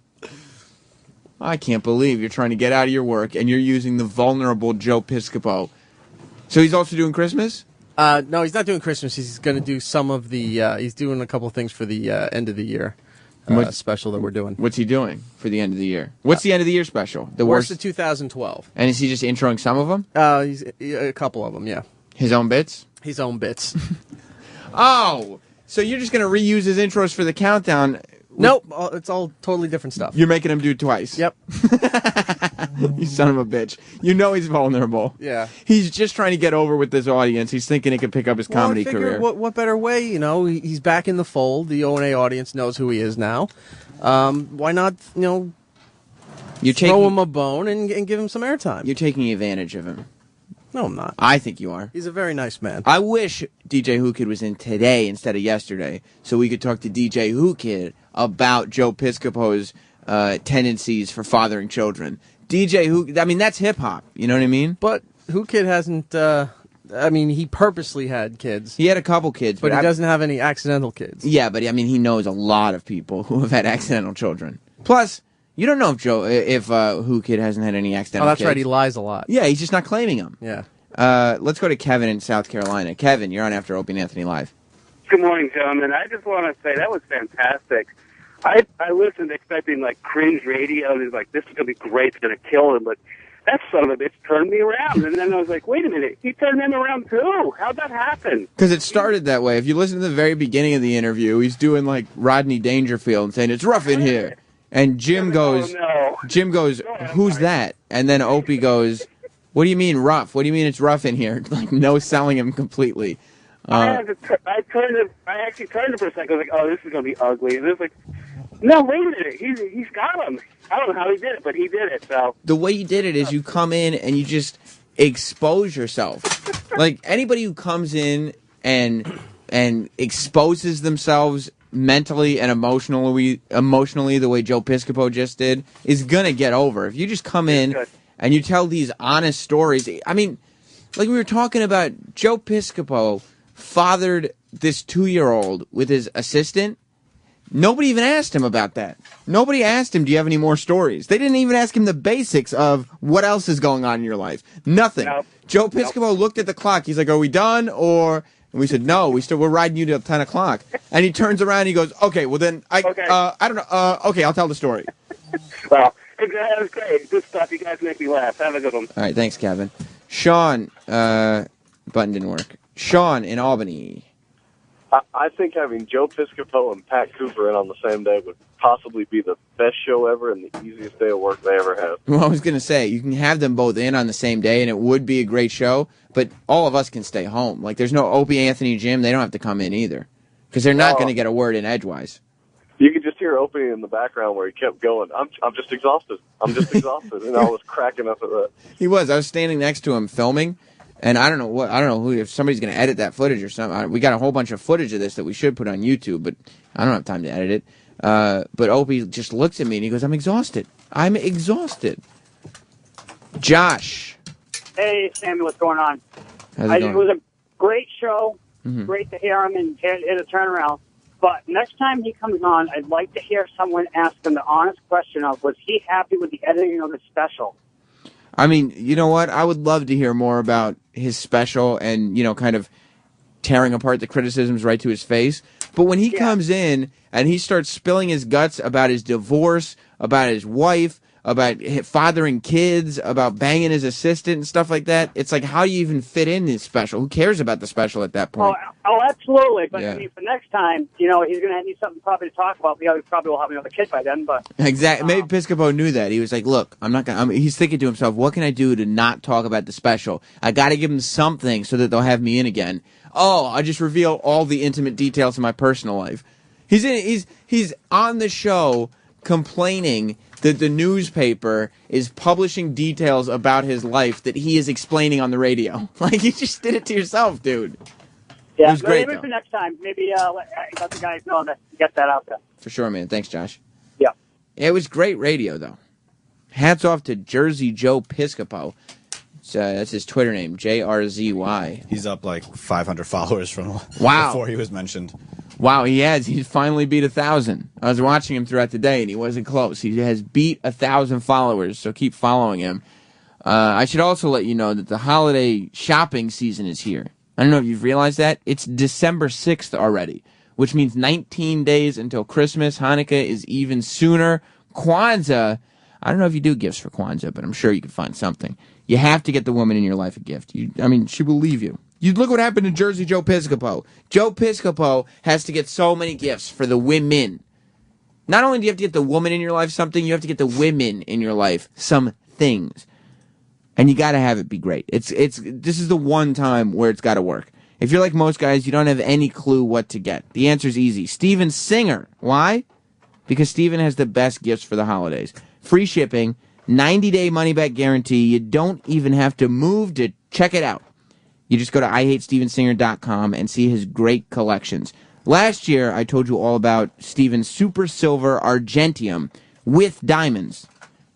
I can't believe you're trying to get out of your work and you're using the vulnerable Joe Piscopo. So he's also doing Christmas? No, he's not doing Christmas. He's going to do some of the. He's doing a couple things for the end of the year. special that we're doing. What's he doing for the end of the year? What's the end of the year special? The worst of 2012. And is he just introing some of them? He's a couple of them, yeah. His own bits? His own bits. Oh, so you're just going to reuse his intros for the countdown? Nope, it's all totally different stuff. You're making him do it twice? Yep. You son of a bitch. You know he's vulnerable. Yeah. He's just trying to get over with this audience. He's thinking he could pick up his comedy career. What better way, you know? He's back in the fold. The O&A audience knows who he is now. Why not, you know, throw him a bone and give him some airtime? You're taking advantage of him. No, I'm not. I think you are. He's a very nice man. I wish DJ Who Kid was in today instead of yesterday, so we could talk to DJ Who Kid about Joe Piscopo's tendencies for fathering children. DJ Who, I mean, that's hip hop. You know what I mean? But Who Kid hasn't. I mean, he purposely had kids. He had a couple kids, but he doesn't have any accidental kids. Yeah, but I mean, he knows a lot of people who have had accidental children. Plus, you don't know if Who Kid hasn't had any accidental kids. Oh, that's right. He lies a lot. Yeah, he's just not claiming them. Yeah. Let's go to Kevin in South Carolina. Kevin, you're on After Opie and Anthony Live. Good morning, gentlemen. I just want to say that was fantastic. I listened expecting like cringe radio, and it's like, this is going to be great, it's going to kill him, but that son of a bitch turned me around. And then I was like, wait a minute, he turned him around too. How'd that happen? Because it started that way. If you listen to the very beginning of the interview, he's doing like Rodney Dangerfield and saying, it's rough in here. And Jim goes, who's that? And then Opie goes, what do you mean rough? What do you mean it's rough in here? Like no selling him completely. I actually turned it for a second. I was like, oh, this is going to be ugly. And it was like, no, wait a minute. He's got him. I don't know how he did it, but he did it. So the way you did it is you come in and you just expose yourself. Like anybody who comes in and exposes themselves mentally and emotionally the way Joe Piscopo just did is gonna get over. If you just come in and you tell these honest stories, I mean, like we were talking about, Joe Piscopo fathered this 2-year-old with his assistant. Nobody even asked him about that. Nobody asked him, do you have any more stories? They didn't even ask him the basics of what else is going on in your life. Nothing. Nope. Joe Piscopo looked at the clock. He's like, are we done? And we said, no, we're riding you till 10 o'clock. And he turns around and he goes, okay, well then, I don't know. Okay, I'll tell the story. Well, that was great. Good stuff. You guys make me laugh. Have a good one. All right, thanks, Kevin. Sean, button didn't work. Sean in Albany. I think having Joe Piscopo and Pat Cooper in on the same day would possibly be the best show ever and the easiest day of work they ever had. Well, I was going to say, you can have them both in on the same day, and it would be a great show, but all of us can stay home. Like, there's no Opie, Anthony, Jim. They don't have to come in either, because they're not going to get a word in edgewise. You could just hear Opie in the background where he kept going, I'm just exhausted. I'm just exhausted. And I was cracking up at that. He was. I was standing next to him filming. And I don't know who, if somebody's going to edit that footage or something. We got a whole bunch of footage of this that we should put on YouTube, but I don't have time to edit it. But Opie just looks at me and he goes, I'm exhausted. I'm exhausted. Josh. Hey, Sammy, what's going on? How's it going? It was a great show. Great to hear him and hit a turnaround. But next time he comes on, I'd like to hear someone ask him the honest question of, was he happy with the editing of the special? I mean, you know what? I would love to hear more about his special and, you know, kind of tearing apart the criticisms right to his face. But when he comes in and he starts spilling his guts about his divorce, about his wife, about fathering kids, about banging his assistant and stuff like that, it's like, how do you even fit in this special? Who cares about the special at that point? Oh, absolutely. But I mean, for next time, you know, he's going to need something probably to talk about. He probably will have another kid by then. But exactly. Maybe Piscopo knew that. He was like, look, I'm not going to, he's thinking to himself, what can I do to not talk about the special? I got to give them something so that they'll have me in again. Oh, I just reveal all the intimate details of my personal life. He's on the show complaining that the newspaper is publishing details about his life that he is explaining on the radio. Like, you just did it to yourself, dude. Yeah, it was great, maybe for next time. Maybe let the guys know that get that out there. For sure, man. Thanks, Josh. Yeah. It was great radio, though. Hats off to Jersey Joe Piscopo. That's his Twitter name, JRZY. He's up like 500 followers from before he was mentioned. Wow, he has. He's finally beat 1,000. I was watching him throughout the day, and he wasn't close. He has beat 1,000 followers, so keep following him. I should also let you know that the holiday shopping season is here. I don't know if you've realized that. It's December 6th already, which means 19 days until Christmas. Hanukkah is even sooner. Kwanzaa, I don't know if you do gifts for Kwanzaa, but I'm sure you can find something. You have to get the woman in your life a gift. She will leave you. You look what happened to Jersey Joe Piscopo. Joe Piscopo has to get so many gifts for the women. Not only do you have to get the woman in your life something, you have to get the women in your life some things. And you got to have it be great. This is the one time where it's got to work. If you're like most guys, you don't have any clue what to get. The answer's easy. Steven Singer. Why? Because Steven has the best gifts for the holidays. Free shipping, 90-day money-back guarantee. You don't even have to move to check it out. You just go to IHateStevenSinger.com and see his great collections. Last year, I told you all about Steven's Super Silver Argentium with diamonds.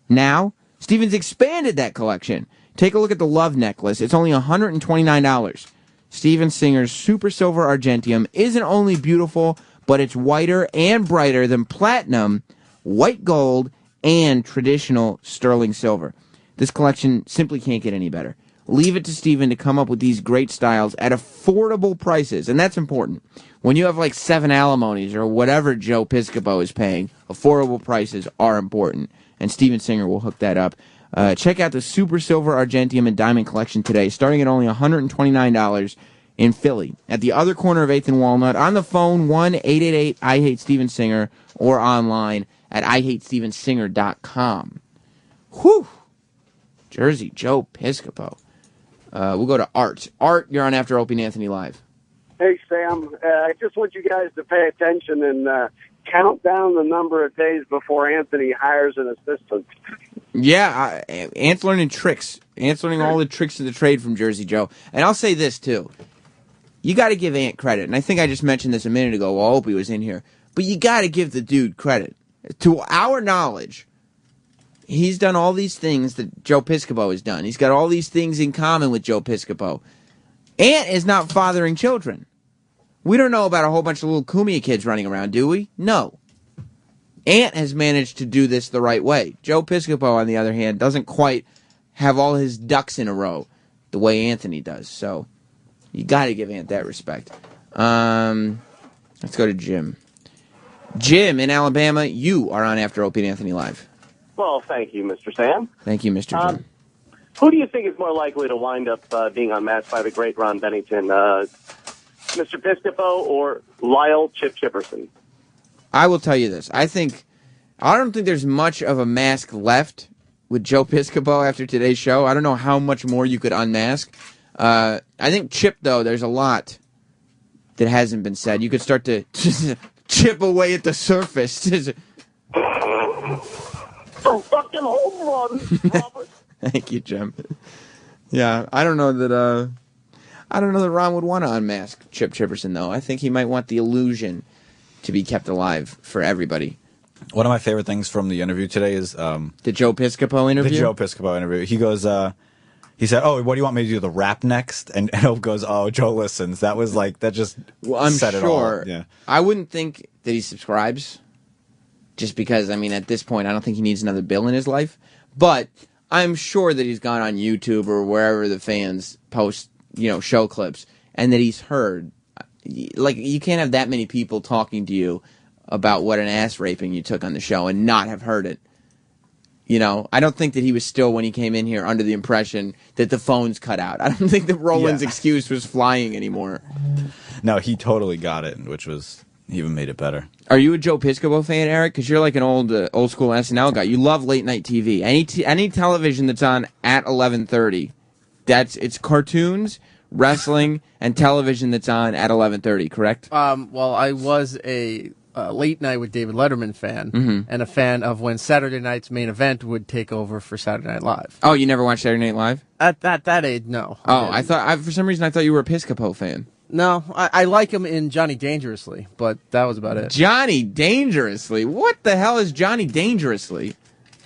Now, Steven's expanded that collection. Take a look at the Love Necklace. It's only $129. Steven Singer's Super Silver Argentium isn't only beautiful, but it's whiter and brighter than platinum, white gold, and traditional sterling silver. This collection simply can't get any better. Leave it to Steven to come up with these great styles at affordable prices, and that's important. When you have like 7 alimonies or whatever Joe Piscopo is paying, affordable prices are important, and Steven Singer will hook that up. Check out the Super Silver Argentium and Diamond Collection today, starting at only $129 in Philly. At the other corner of 8th and Walnut, on the phone, 1-888-I-HATE-STEVEN-SINGER, or online at IHateStevenSinger.com. Whew! Jersey Joe Piscopo. We'll go to Art. Art, you're on After Opie and Anthony Live. Hey, Sam. I just want you guys to pay attention and count down the number of days before Anthony hires an assistant. Yeah, Ant's learning tricks. Ant's learning all the tricks of the trade from Jersey Joe. And I'll say this, too. You got to give Ant credit. And I think I just mentioned this a minute ago while Opie was in here. But you got to give the dude credit. To our knowledge, he's done all these things that Joe Piscopo has done. He's got all these things in common with Joe Piscopo. Ant is not fathering children. We don't know about a whole bunch of little Kumia kids running around, do we? No. Ant has managed to do this the right way. Joe Piscopo, on the other hand, doesn't quite have all his ducks in a row the way Anthony does. So you got to give Ant that respect. Let's go to Jim. Jim in Alabama, you are on After Opie and Anthony Live. Well, thank you, Mr. Sam. Thank you, Mr. Jim. Who do you think is more likely to wind up being unmasked by the great Ron Bennington, Mr. Piscopo or Lyle Chip Chipperson? I will tell you this. I don't think there's much of a mask left with Joe Piscopo after today's show. I don't know how much more you could unmask. I think Chip, though, there's a lot that hasn't been said. You could start to chip away at the surface. So fucking home run, Robert. Thank you, Jim. Yeah, I don't know that Ron would want to unmask Chip Chipperson, though. I think he might want the illusion to be kept alive for everybody. One of my favorite things from the interview today is the Joe Piscopo interview. The Joe Piscopo interview. He goes, he said, "Oh, what do you want me to do? The rap next?" And Hope goes, "Oh, Joe listens." That was like that. Just said it all. Yeah. I wouldn't think that he subscribes, just because at this point, I don't think he needs another bill in his life. But I'm sure that he's gone on YouTube or wherever the fans post, show clips, and that he's heard. Like, you can't have that many people talking to you about what an ass raping you took on the show and not have heard it. I don't think that he was still, when he came in here, under the impression that the phone's cut out. I don't think that Roland's excuse was flying anymore. No, he totally got it, which was even made it better. Are you a Joe Piscopo fan, Eric? Because you're like an old school SNL guy. You love late night TV. Any television that's on at 11:30, it's cartoons, wrestling, and television that's on at 11:30. Correct? Well, I was a Late Night with David Letterman fan, and a fan of when Saturday night's main event would take over for Saturday Night Live. Oh, you never watched Saturday Night Live? At that age, no. Oh, I thought for some reason I thought you were a Piscopo fan. No, I like him in Johnny Dangerously, but that was about it. Johnny Dangerously? What the hell is Johnny Dangerously?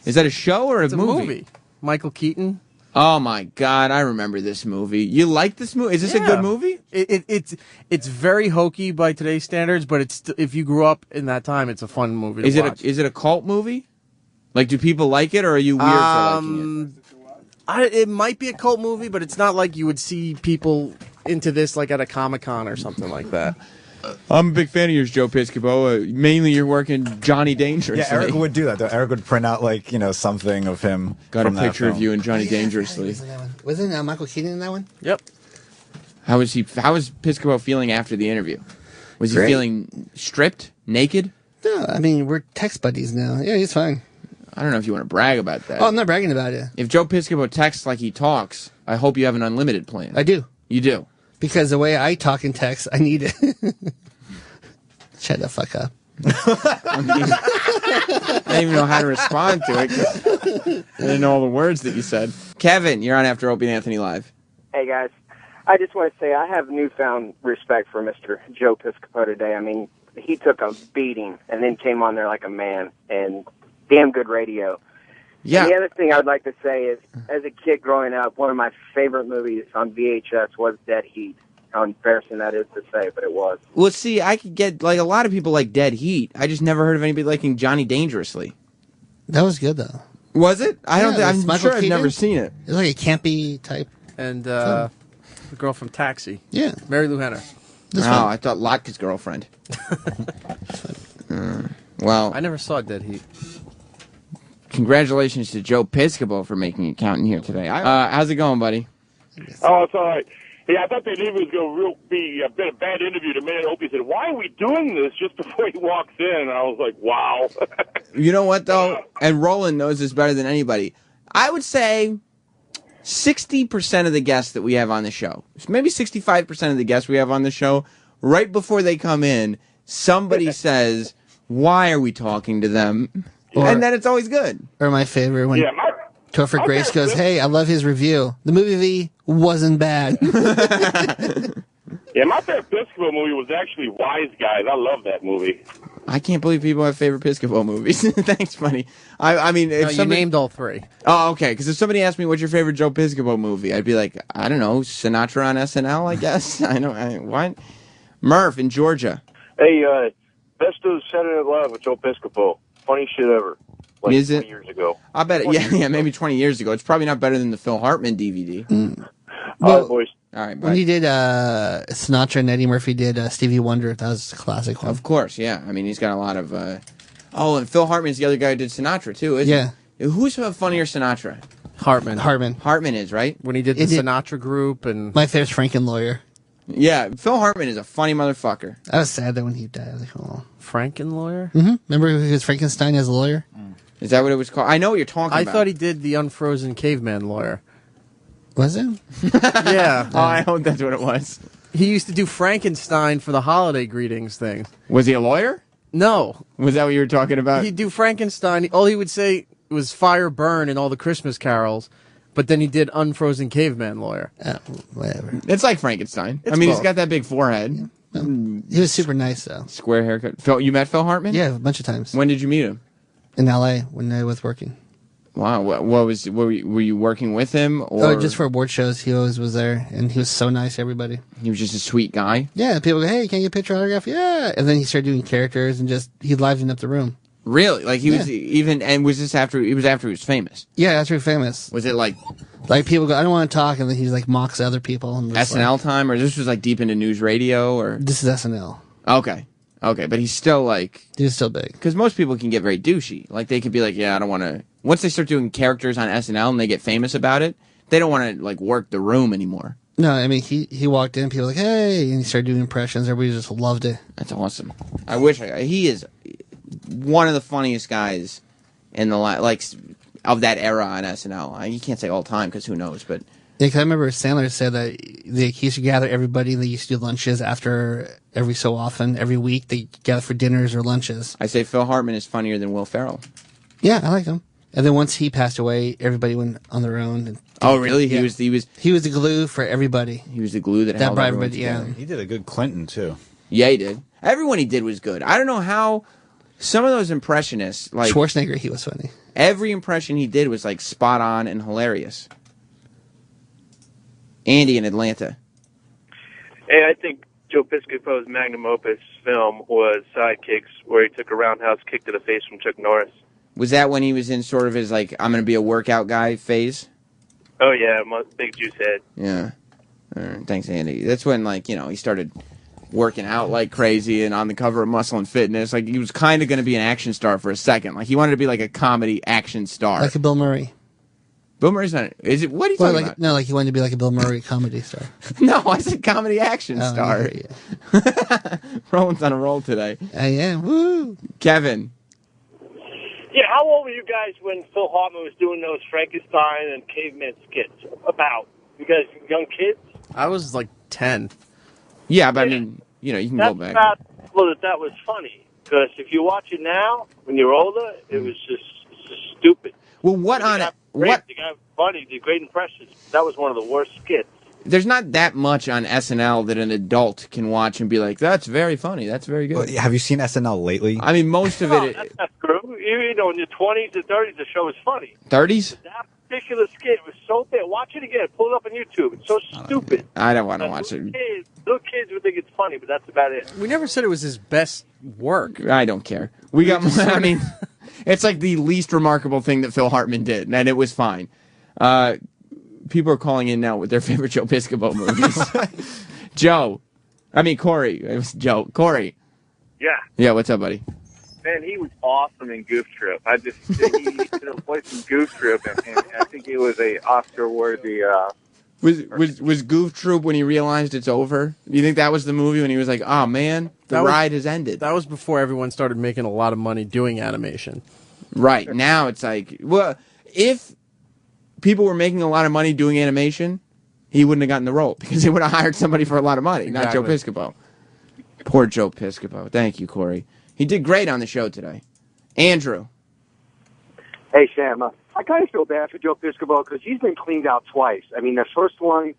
Is that a show or a movie? Michael Keaton. Oh my God, I remember this movie. You like this movie? Is this a good movie? It's very hokey by today's standards, but if you grew up in that time, it's a fun movie to watch. Is it a cult movie? Like, do people like it, or are you weird for liking it? It might be a cult movie, but it's not like you would see people into this like at a Comic-Con or something like that. I'm a big fan of yours, Joe Piscopo. Mainly you're working Johnny Dangerously. Yeah, Eric would do that, though. Eric would print out, like, something of him. Got from a picture of you and Johnny Dangerously. Wasn't Michael Keaton in that one? Yep. How was Piscopo feeling after the interview? Was he feeling stripped, naked? No, I mean, we're text buddies now. Yeah, he's fine. I don't know if you want to brag about that. Oh, I'm not bragging about it. If Joe Piscopo texts like he talks, I hope you have an unlimited plan. I do. You do? Because the way I talk and text, I need it. Shut the fuck up. I didn't even know how to respond to it 'cause I didn't know all the words that you said. Kevin, you're on After Opie and Anthony Live. Hey, guys. I just want to say I have newfound respect for Mr. Joe Piscopo today. I mean, he took a beating and then came on there like a man, and damn good radio. Yeah. And the other thing I would like to say is, as a kid growing up, one of my favorite movies on VHS was Dead Heat. How embarrassing that is to say, but it was. Well, see, I could get, like, a lot of people like Dead Heat. I just never heard of anybody liking Johnny Dangerously. That was good, though. Was it? I'm Michael sure I've Keaton. never seen it. It was like a campy type. And the girl from Taxi. Yeah. Mary Lou Henner. Oh, I thought Lotka's girlfriend. Well, I never saw Dead Heat. Congratulations to Joe Piscopo for making it count in here today. How's it going, buddy? Oh, it's all right. Yeah, I thought the interview was going to be a bit of a bad interview. The minute Opie said, "Why are we doing this?" just before he walks in, and I was like, "Wow." You know what, though? And Roland knows this better than anybody. I would say 60% of the guests that we have on the show, maybe 65% of the guests we have on the show, right before they come in, somebody says, "Why are we talking to them?" And then it's always good. Or my favorite when Topher Grace goes, "Hey, I love his review. The movie wasn't bad." Yeah, my favorite Piscopo movie was actually Wise Guys. I love that movie. I can't believe people have favorite Piscopo movies. Thanks, buddy. I mean, if you named all three. Oh, okay. Because if somebody asked me what's your favorite Joe Piscopo movie, I'd be like, I don't know, Sinatra on SNL, I guess. What? Murph in Georgia. Hey, best of Saturday Night Live with Joe Piscopo. Funny shit ever. Like Is it? 20 years ago. I bet it. Yeah, maybe 20 years ago. It's probably not better than the Phil Hartman DVD. All right, boys. All right, bye. When he did Sinatra and Eddie Murphy did Stevie Wonder, that was a classic one. Of course, yeah. I mean, he's got a lot of... Oh, and Phil Hartman's the other guy who did Sinatra, too, isn't he? Who's a funnier Sinatra? Hartman. Hartman is, right? When he did the Sinatra group and... My favorite's Frankenlawyer. Yeah, Phil Hartman is a funny motherfucker. I was sad that when he died. I was like, oh. Frankenlawyer? Mm-hmm. Remember he was Frankenstein as a lawyer? Is that what it was called? I know what you're talking about. I thought he did the Unfrozen Caveman Lawyer. Was it? Yeah. Oh, I hope that's what it was. He used to do Frankenstein for the holiday greetings thing. Was he a lawyer? No. Was that what you were talking about? He'd do Frankenstein. All he would say was fire burn in all the Christmas carols, but then he did Unfrozen Caveman Lawyer. Whatever. It's like Frankenstein. It's he's both. got that big forehead. He was super nice, though. Square haircut. Phil, you met Phil Hartman? Yeah, a bunch of times. When did you meet him? In L.A. when I was working. Wow. Were you working with him? Or Oh, just for award shows. He always was there, and he was so nice to everybody. He was just a sweet guy? Yeah, people go, "Hey, can you get a picture autograph?" Yeah. And then he started doing characters, and he livened up the room. Really? Like he was even, and was this after he was famous? Yeah, after he was famous. Was it like people go, "I don't want to talk," and then he like mocks other people. And SNL time, or this was like deep into news radio, or this is SNL. Okay, but he's still like he's still big because most people can get very douchey. Like they could be like, "Yeah, I don't want to." Once they start doing characters on SNL and they get famous about it, they don't want to like work the room anymore. No, I mean he walked in, people were like, "Hey," and he started doing impressions. Everybody just loved it. That's awesome. I wish he is one of the funniest guys in the of that era on SNL. You can't say all time because who knows, but yeah, 'cause I remember Sandler said that he used to gather everybody. And they used to do lunches after every so often, every week. They gather for dinners or lunches. I say Phil Hartman is funnier than Will Ferrell. Yeah, I like him. And then once he passed away, everybody went on their own. And oh, really? Yeah. He was the glue for everybody. He was the glue that held brought everyone everybody. Yeah, together. He did a good Clinton too. Yeah, he did. Everyone he did was good. I don't know how some of those impressionists, like Schwarzenegger, he was funny. Every impression he did was like spot on and hilarious. Andy in Atlanta. Hey, I think Joe Piscopo's magnum opus film was Sidekicks, where he took a roundhouse kick to the face from Chuck Norris. Was that when he was in sort of his like I'm going to be a workout guy phase? Oh yeah, big juice head. Yeah. Thanks, Andy. That's when he started working out like crazy and on the cover of Muscle and Fitness. Like, he was kind of going to be an action star for a second. Like, he wanted to be like a comedy action star. Like a Bill Murray. Bill Murray's not. Is it? What are you talking about? No, like he wanted to be like a Bill Murray comedy star. No, I said comedy action star. Roland's on a roll today. I am. Woo. Kevin. Yeah, how old were you guys when Phil Hartman was doing those Frankenstein and Caveman skits? About? You guys young kids? I was like 10. Yeah, but I mean, you know, you can go back. That was funny. Because if you watch it now, when you're older, it was just stupid. Well, what on it? What? The guy was funny, did great impressions. That was one of the worst skits. There's not that much on SNL that an adult can watch and be like, that's very funny, that's very good. Have you seen SNL lately? I mean, most of it... That's not true. You know, in your 20s and 30s, the show is funny. 30s? That particular skit was so bad. Watch it again. Pull it up on YouTube. It's so stupid. I don't want to watch it. Little kids would think it's funny, but that's about it. We never said it was his best work. I don't care. We got... I mean... It's like the least remarkable thing that Phil Hartman did, and it was fine. People are calling in now with their favorite Joe Piscopo movies. Corey. It was Joe. Corey. Yeah. Yeah, what's up, buddy? Man, he was awesome in Goof Trip. He did a voice in Goof Trip, and I think it was a Oscar-worthy... Was Goof Troop when he realized it's over? Do you think that was the movie when he was like, oh man, the ride has ended? That was before everyone started making a lot of money doing animation. Right. Now it's like, well, if people were making a lot of money doing animation, he wouldn't have gotten the role because he would have hired somebody for a lot of money, not Joe Piscopo. Poor Joe Piscopo. Thank you, Corey. He did great on the show today. Andrew. Hey, Sam. I kind of feel bad for Joe Piscopo because he's been cleaned out twice. I mean, the first one,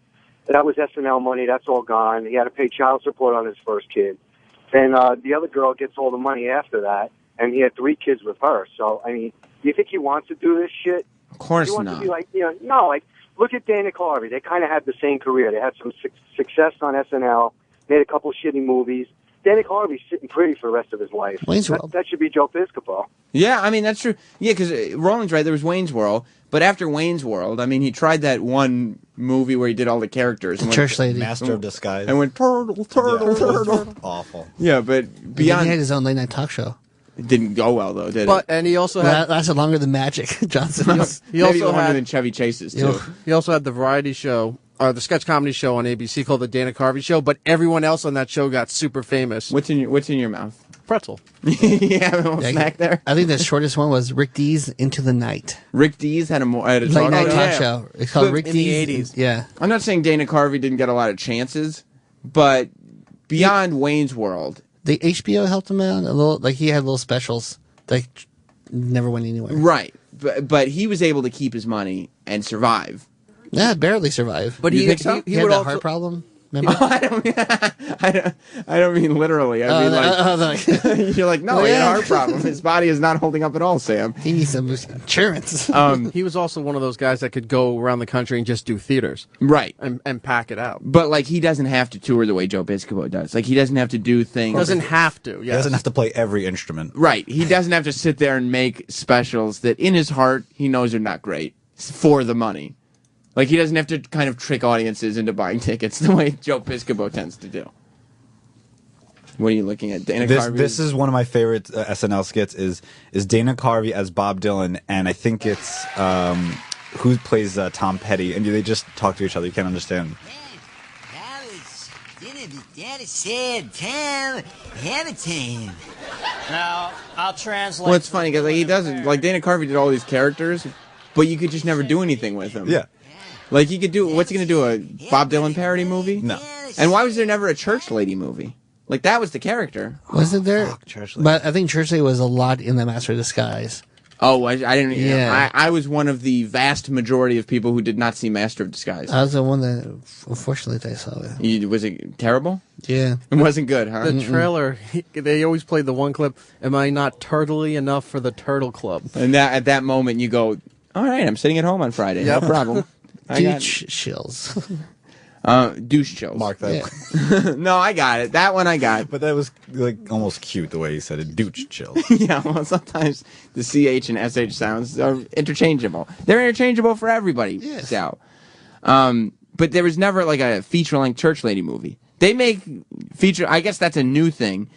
that was SNL money. That's all gone. He had to pay child support on his first kid. Then the other girl gets all the money after that, and he had 3 kids with her. So, I mean, do you think he wants to do this shit? Of course he wants not. To be like, look at Dana Carvey. They kind of had the same career. They had some success on SNL, made a couple shitty movies. Dana Carvey's sitting pretty for the rest of his life. Wayne's World. That should be Joe Piscopo. Yeah, I mean, that's true. Yeah, because Roland's right. There was Wayne's World. But after Wayne's World, I mean, he tried that one movie where he did all the characters. The Church Lady. Master of Disguise. And went, turtle. Awful. Yeah, but beyond... He had his own late-night talk show. It didn't go well, though, did it? And he also had... That lasted longer than Magic Johnson. He also longer had... than Chevy Chase's, too. He also had the variety show... the sketch comedy show on ABC called The Dana Carvey Show, but everyone else on that show got super famous. What's in your mouth? Pretzel. Yeah, a little snack there. I think the shortest one was Rick Dees Into the Night. Rick Dees had a late night talk show. It's called Rick Dees. In the 80s. Yeah. I'm not saying Dana Carvey didn't get a lot of chances, but beyond Wayne's World... The HBO helped him out a little. Like, he had little specials that never went anywhere. Right. But he was able to keep his money and survive. Yeah, barely survive. But he had that heart problem. Remember? I don't mean literally. I mean like you're like, no, he had a heart problem. His body is not holding up at all, Sam. He needs some insurance. He was also one of those guys that could go around the country and just do theaters, right, and pack it out. But like, he doesn't have to tour the way Joe Piscopo does. Like, he doesn't have to do things. Doesn't have to. He doesn't have to play every instrument. Right. He doesn't have to sit there and make specials that in his heart he knows are not great for the money. Like, he doesn't have to kind of trick audiences into buying tickets the way Joe Piscopo tends to do. What are you looking at? Dana Carvey? This is one of my favorite SNL skits is Dana Carvey as Bob Dylan, and I think it's who plays Tom Petty, and they just talk to each other. You can't understand. Now, I'll translate. Well, it's funny because he doesn't. Like, Dana Carvey did all these characters, but you could just never do anything with him. Yeah. Like, you could do, what's he going to do, a Bob Dylan parody movie? No. And why was there never a Church Lady movie? Like, that was the character. Wasn't there? But I think Church Lady was a lot in the Master of Disguise. Oh, I didn't. Yeah. I was one of the vast majority of people who did not see Master of Disguise. I was the one that, unfortunately, I saw it. Was it terrible? Yeah. It wasn't good, huh? The trailer, they always played the one clip, am I not turtly enough for the Turtle Club? And at that moment, you go, all right, I'm sitting at home on Friday. Yep. No problem. Douche chills. Douche chills. Mark that. No, I got it. That one I got. But that was like almost cute the way he said it. Douche chills. Yeah, well, sometimes the CH and SH sounds are interchangeable. They're interchangeable for everybody, Sal. But there was never like a feature-length Church Lady movie. They make feature. I guess that's a new thing,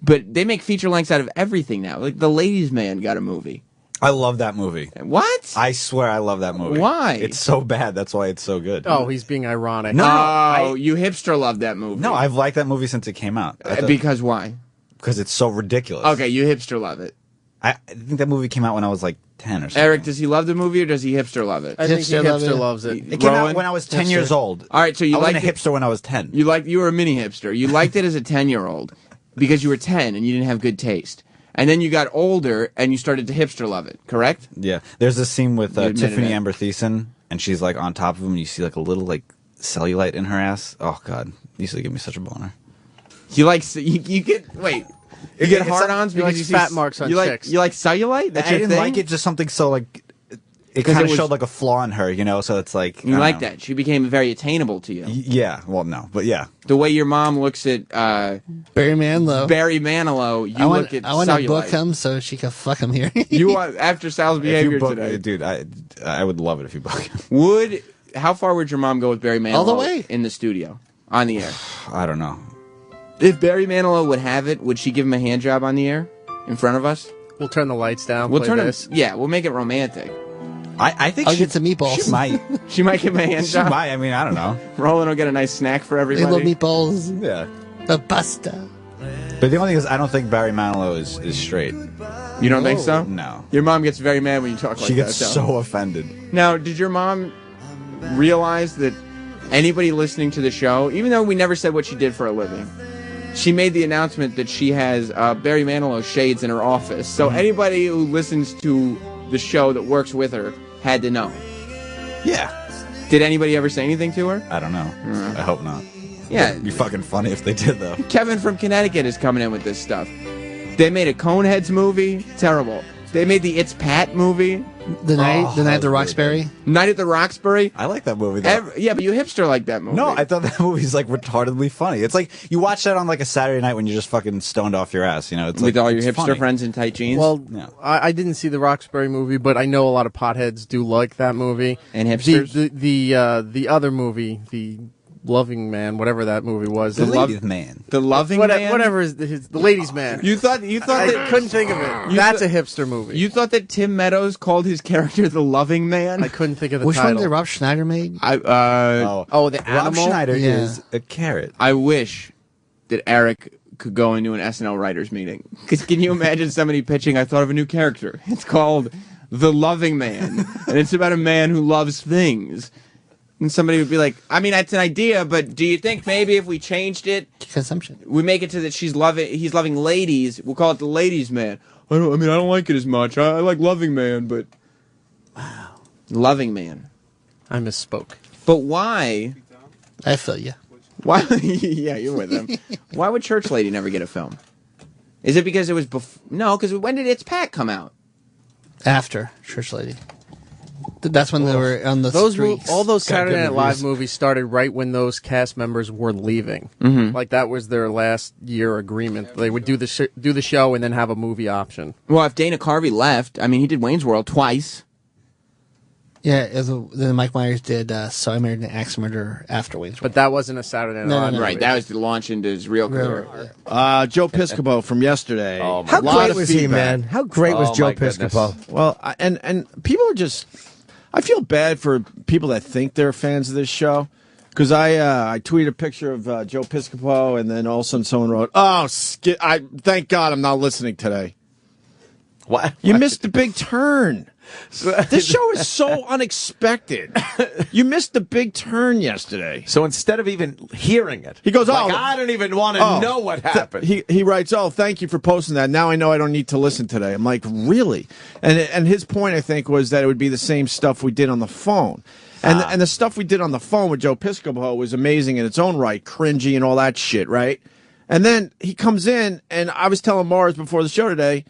but they make feature lengths out of everything now. Like The Ladies' Man got a movie. I love that movie. What? I swear I love that movie. Why? It's so bad. That's why it's so good. Oh, he's being ironic. No, you hipster love that movie. No, I've liked that movie since it came out. Because why? Because it's so ridiculous. Okay, you hipster love it. I think that movie came out when I was like 10 or something. Eric, does he love the movie or does he hipster love it? I think he hipster loves it. It came out when I was 10 years old. All right, so you I wasn't liked a hipster when I was 10. You were a mini hipster. You liked it as a 10-year-old because you were 10 and you didn't have good taste. And then you got older and you started to hipster love it, correct? Yeah. There's this scene with You admitted Tiffany it. Amber Thiessen, and she's like on top of him, and you see like a little like cellulite in her ass. Oh God, it used to give me such a boner. You get wait. You get hard-ons He because likes you see fat marks on chicks. You like cellulite? That's I your didn't thing? like it. Just something so like it 'Cause kind it of was- showed like a flaw in her, you know. So it's like You like that? She became very attainable to you. Yeah. Well, no, but yeah. The way your mom looks at Barry Manilow. Barry Manilow, you I want, look at I want to book cellulite. him so she can fuck him here. You want after Sal's If you behavior book, today. dude, I would love it if you book him. How far would your mom go with Barry Manilow All the way. in the studio on the air? I don't know. If Barry Manilow would have it, would she give him a hand job on the air in front of us? We'll turn the lights down. We'll play turn this. it. Yeah, we'll make it romantic. I think I'll get some meatballs. She might. She might give him a hand She job. might. I mean, I don't know. Roland will get a nice snack for They everybody. love meatballs. Yeah. The pasta. But the only thing is, I don't think Barry Manilow is straight. You don't think so? No. Your mom gets very mad when you talk like She gets that. though. so offended. Now, did your mom realize that anybody listening to the show, even though we never said what she did for a living, she made the announcement that she has Barry Manilow shades in her office. So anybody who listens to the show that works with her had to know. Yeah. Did anybody ever say anything to her? I don't know. I hope not. Yeah. It'd be fucking funny if they did, though. Kevin from Connecticut is coming in with this stuff. They made a Coneheads movie. Terrible. They made the It's Pat movie. The night at the Roxbury. Night at the Roxbury. I like that movie, though. Yeah, but you hipster like that movie. No, I thought that movie's like retardedly funny. It's like you watch that on like a Saturday night when you're just fucking stoned off your ass. You know, it's with like, all your it's hipster funny. friends in tight jeans. Well, Yeah. I didn't see the Roxbury movie, but I know a lot of potheads do like that movie. And hipsters? The other movie, the Loving Man, whatever that movie was. The Ladies' Man. The Loving Man? Whatever is the Ladies' Man. You thought I that couldn't think of it. That's a hipster movie. You thought that Tim Meadows called his character the Loving Man? I couldn't think of the Which title. one did Rob Schneider made? The Rob animal. Schneider Yeah. is a carrot. I wish that Eric could go into an SNL writers meeting. Because can you imagine somebody pitching? I thought of a new character. It's called the Loving Man, and it's about a man who loves things. And somebody would be like, I mean, that's an idea, but do you think maybe if we changed it, Consumption. we make it to that he's loving ladies, we'll call it the Ladies' Man. I don't like it as much. I like Loving Man, but wow, Loving Man. I misspoke. But why? I feel you. Why? Yeah, you're with them. Why would Church Lady never get a film? Is it because it was no? Because when did It's Pat come out? After Church Lady. That's when they were on the streets. all those Got Saturday good Night Live reviews. movies started right when those cast members were leaving. Mhm. Like that was their last year agreement. They would do the show and then have a movie option. Well, if Dana Carvey left, I mean, he did Wayne's World twice. Yeah, then Mike Myers did So I Married an Axe Murderer after Wayne's World. But that wasn't a Saturday Night No, Live no, no. Right, that was to launch into his real career. Joe Piscopo from yesterday. Oh, my How Lot great of was he, feedback. man? How great was Oh, Joe my goodness. Piscopo? Well, and people are just. I feel bad for people that think they're fans of this show. Because I tweeted a picture of Joe Piscopo, and then all of a sudden someone wrote, thank God I'm not listening today. What? You missed the big turn. This show is so unexpected. You missed the big turn yesterday. So instead of even hearing it, He goes, like, I don't even want to know what happened. He writes, thank you for posting that. Now I know I don't need to listen today. I'm like, really? And his point, I think, was that it would be the same stuff we did on the phone. And the stuff we did on the phone with Joe Piscopo was amazing in its own right, cringy and all that shit, right? And then he comes in, and I was telling Mars before the show today,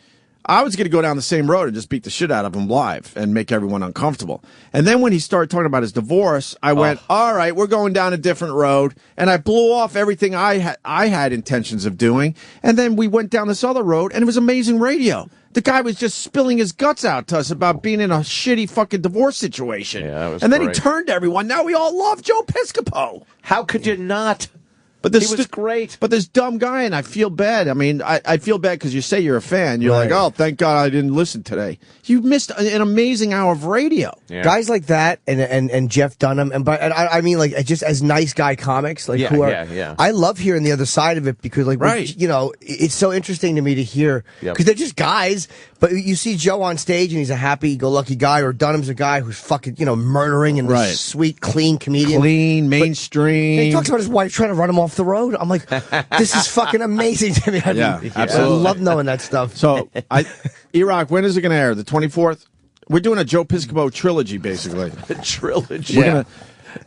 I was going to go down the same road and just beat the shit out of him live and make everyone uncomfortable. And then when he started talking about his divorce, I went, all right, we're going down a different road. And I blew off everything I had intentions of doing. And then we went down this other road, and it was amazing radio. The guy was just spilling his guts out to us about being in a shitty fucking divorce situation. Yeah, that was and then great. he turned to everyone. Now we all love Joe Piscopo. How could you not? But this was great. But this dumb guy, and I feel bad. I mean, I feel bad because you say you're a fan. You're like, oh, thank God I didn't listen today. You missed an amazing hour of radio. Yeah. Guys like that and Jeff Dunham, and I mean, like, just as nice guy comics, like, who are, I love hearing the other side of it because, like, you know, it's so interesting to me to hear because they're just guys. But you see Joe on stage and he's a happy-go-lucky guy, or Dunham's a guy who's fucking, you know, murdering and this sweet, clean comedian. Clean, mainstream. He talks about his wife trying to run him off the road. I'm like, this is fucking amazing to me. I mean, absolutely. I love knowing that stuff. So, E-Rock, when is it going to air? The 24th? We're doing a Joe Piscopo trilogy, basically. A trilogy. We're gonna,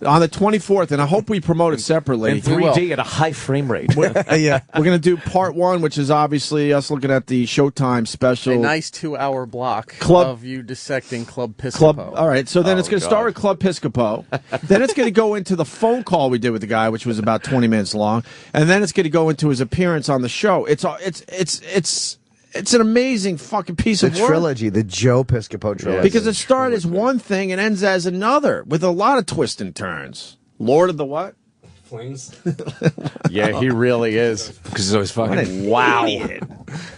on the 24th, and I hope we promote it separately. In 3D at a high frame rate. We're going to do part 1, which is obviously us looking at the Showtime special. A nice 2-hour block of you dissecting Club Piscopo. All right, so then it's going to start with Club Piscopo. Then it's going to go into the phone call we did with the guy, which was about 20 minutes long, and then it's going to go into his appearance on the show. It's an amazing fucking piece of work. The trilogy, the Joe Piscopo trilogy. Because it started as one thing and ends as another, with a lot of twists and turns. Lord of the what? Flames. Yeah, he really is. Because he's always fucking. Wow.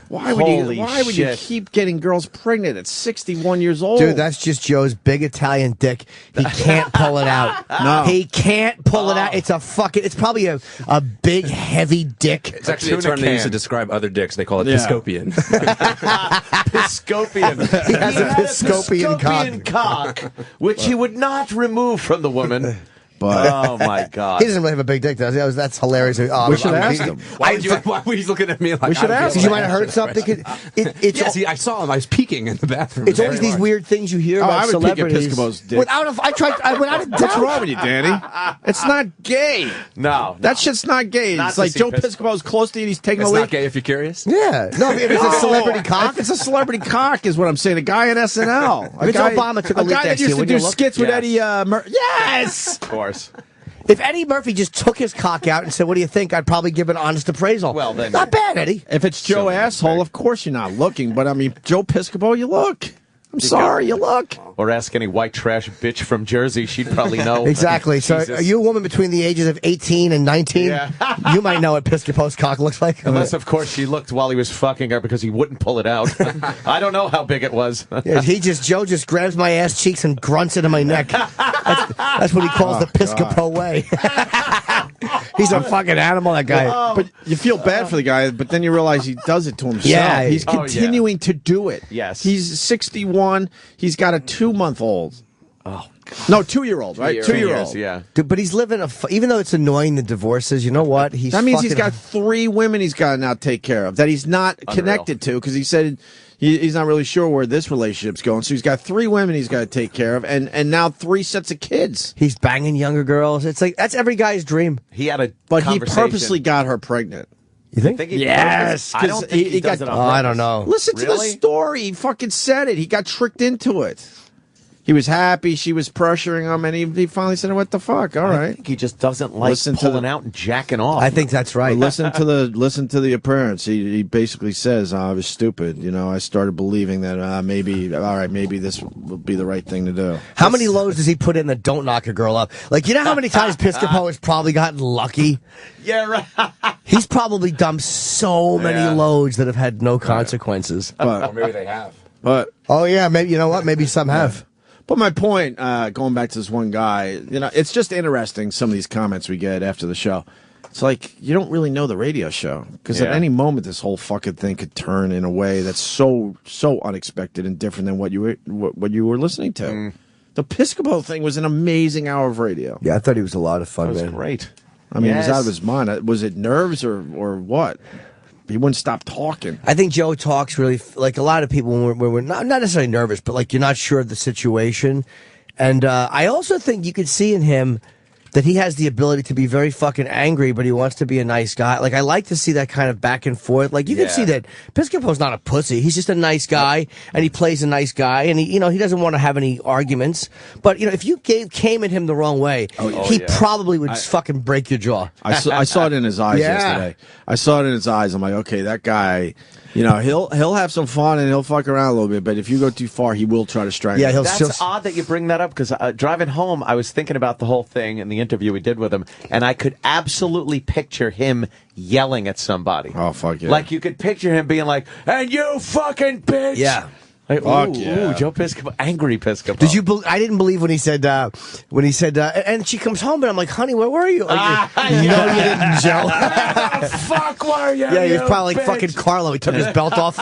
Why would you keep getting girls pregnant at 61 years old? Dude, that's just Joe's big Italian dick. He can't pull it out. No. He can't pull it out. It's probably a big, heavy dick. It's actually a term they use to describe other dicks. They call it Piscopian. Piscopian. He has a Piscopian cock, which he would not remove from the woman. But oh my God, he doesn't really have a big dick, does he? That's hilarious. We should ask him. Why were you looking at me like? We should ask him. You might have heard something. I saw him. I was peeking in the bathroom. It's always these weird things you hear about celebrities. Piscopo's dick. Without a doubt. What's wrong with you, Danny? It's not gay. No, that shit's not gay. It's like Joe Piscopo's close to you. He's taking it's a leak. Not gay if you're curious. Yeah. No, if it's a celebrity cock. If it's a celebrity cock, is what I'm saying. A guy in SNL. If it's Obama took a leak guy that used to do skits with Eddie. Yes, of course. If Eddie Murphy just took his cock out and said, "What do you think?" I'd probably give an honest appraisal. Well, then not bad, Eddie. If it's Joe asshole, of course you're not looking. But I mean, Joe Piscopo, you look. I'm sorry, you look. Or ask any white trash bitch from Jersey. She'd probably know. Exactly. So are you a woman between the ages of 18 and 19? Yeah. You might know what Piscopo's cock looks like. Unless, of course, she looked while he was fucking her because he wouldn't pull it out. I don't know how big it was. Yeah, Joe just grabs my ass cheeks and grunts into my neck. That's what he calls the Piscopo way. He's a fucking animal, that guy. But you feel bad for the guy, but then you realize he does it to himself. Yeah. He's continuing to do it. Yes. He's 61. He's got a 2-month-old. Oh, God. No, 2-year-old, right? 2-year-old. Yeah. Dude, but he's living even though it's annoying, the divorces, you know what? That means he's got 3 women he's got to now take care of that he's not connected to, because he said he's not really sure where this relationship's going. So he's got 3 women he's got to take care of, and now 3 sets of kids. He's banging younger girls. It's like, that's every guy's dream. He had a But he purposely got her pregnant. You think? Yes. I don't think he does it on purpose. I don't know. Listen to the story. He fucking said it. He got tricked into it. He was happy. She was pressuring him, and he finally said, "What the fuck? All right." I think he just doesn't like pulling out and jacking off. I think that's right. Listen to the appearance. He basically says, "I was stupid. You know, I started believing that maybe this will be the right thing to do." How many loads does he put in that don't knock a girl up? Like, you know how many times Piscopo has probably gotten lucky? Yeah, right. He's probably dumped so many loads that have had no consequences. Or maybe they have. But oh yeah, maybe, you know what? Maybe some have. But my point, going back to this one guy, you know, it's just interesting, some of these comments we get after the show. It's like, you don't really know the radio show, because at any moment this whole fucking thing could turn in a way that's so unexpected and different than what you were listening to. The Piscopo thing was an amazing hour of radio. Yeah, I thought he was a lot of fun, That was man. great. I mean, he was out of his mind. Was it nerves or what? He wouldn't stop talking. I think Joe talks really, like a lot of people, when we're not necessarily nervous, but like you're not sure of the situation. And I also think you could see in him that he has the ability to be very fucking angry, but he wants to be a nice guy. Like, I like to see that kind of back and forth. Like, you can see that Piscopo's not a pussy. He's just a nice guy, and he plays a nice guy, and he doesn't want to have any arguments. But, if you came at him the wrong way, he probably would fucking break your jaw. I saw it in his eyes yesterday. I saw it in his eyes. I'm like, okay, that guy, You know, he'll have some fun and he'll fuck around a little bit, but if you go too far, he will try to strangle. Yeah, you. That's odd that you bring that up because driving home, I was thinking about the whole thing and the interview we did with him, and I could absolutely picture him yelling at somebody. Oh, fuck yeah. Like you could picture him being like, "And you fucking bitch!" Yeah. Like, Fuck ooh, yeah. ooh, Joe Piscopo, angry Piscopo. Did you? I didn't believe when he said, and she comes home, and I'm like, honey, where were you? Like, no, you didn't, Joe. Fuck, were you? Yeah, he was you probably like bitch? fucking Carlo. He took his belt off.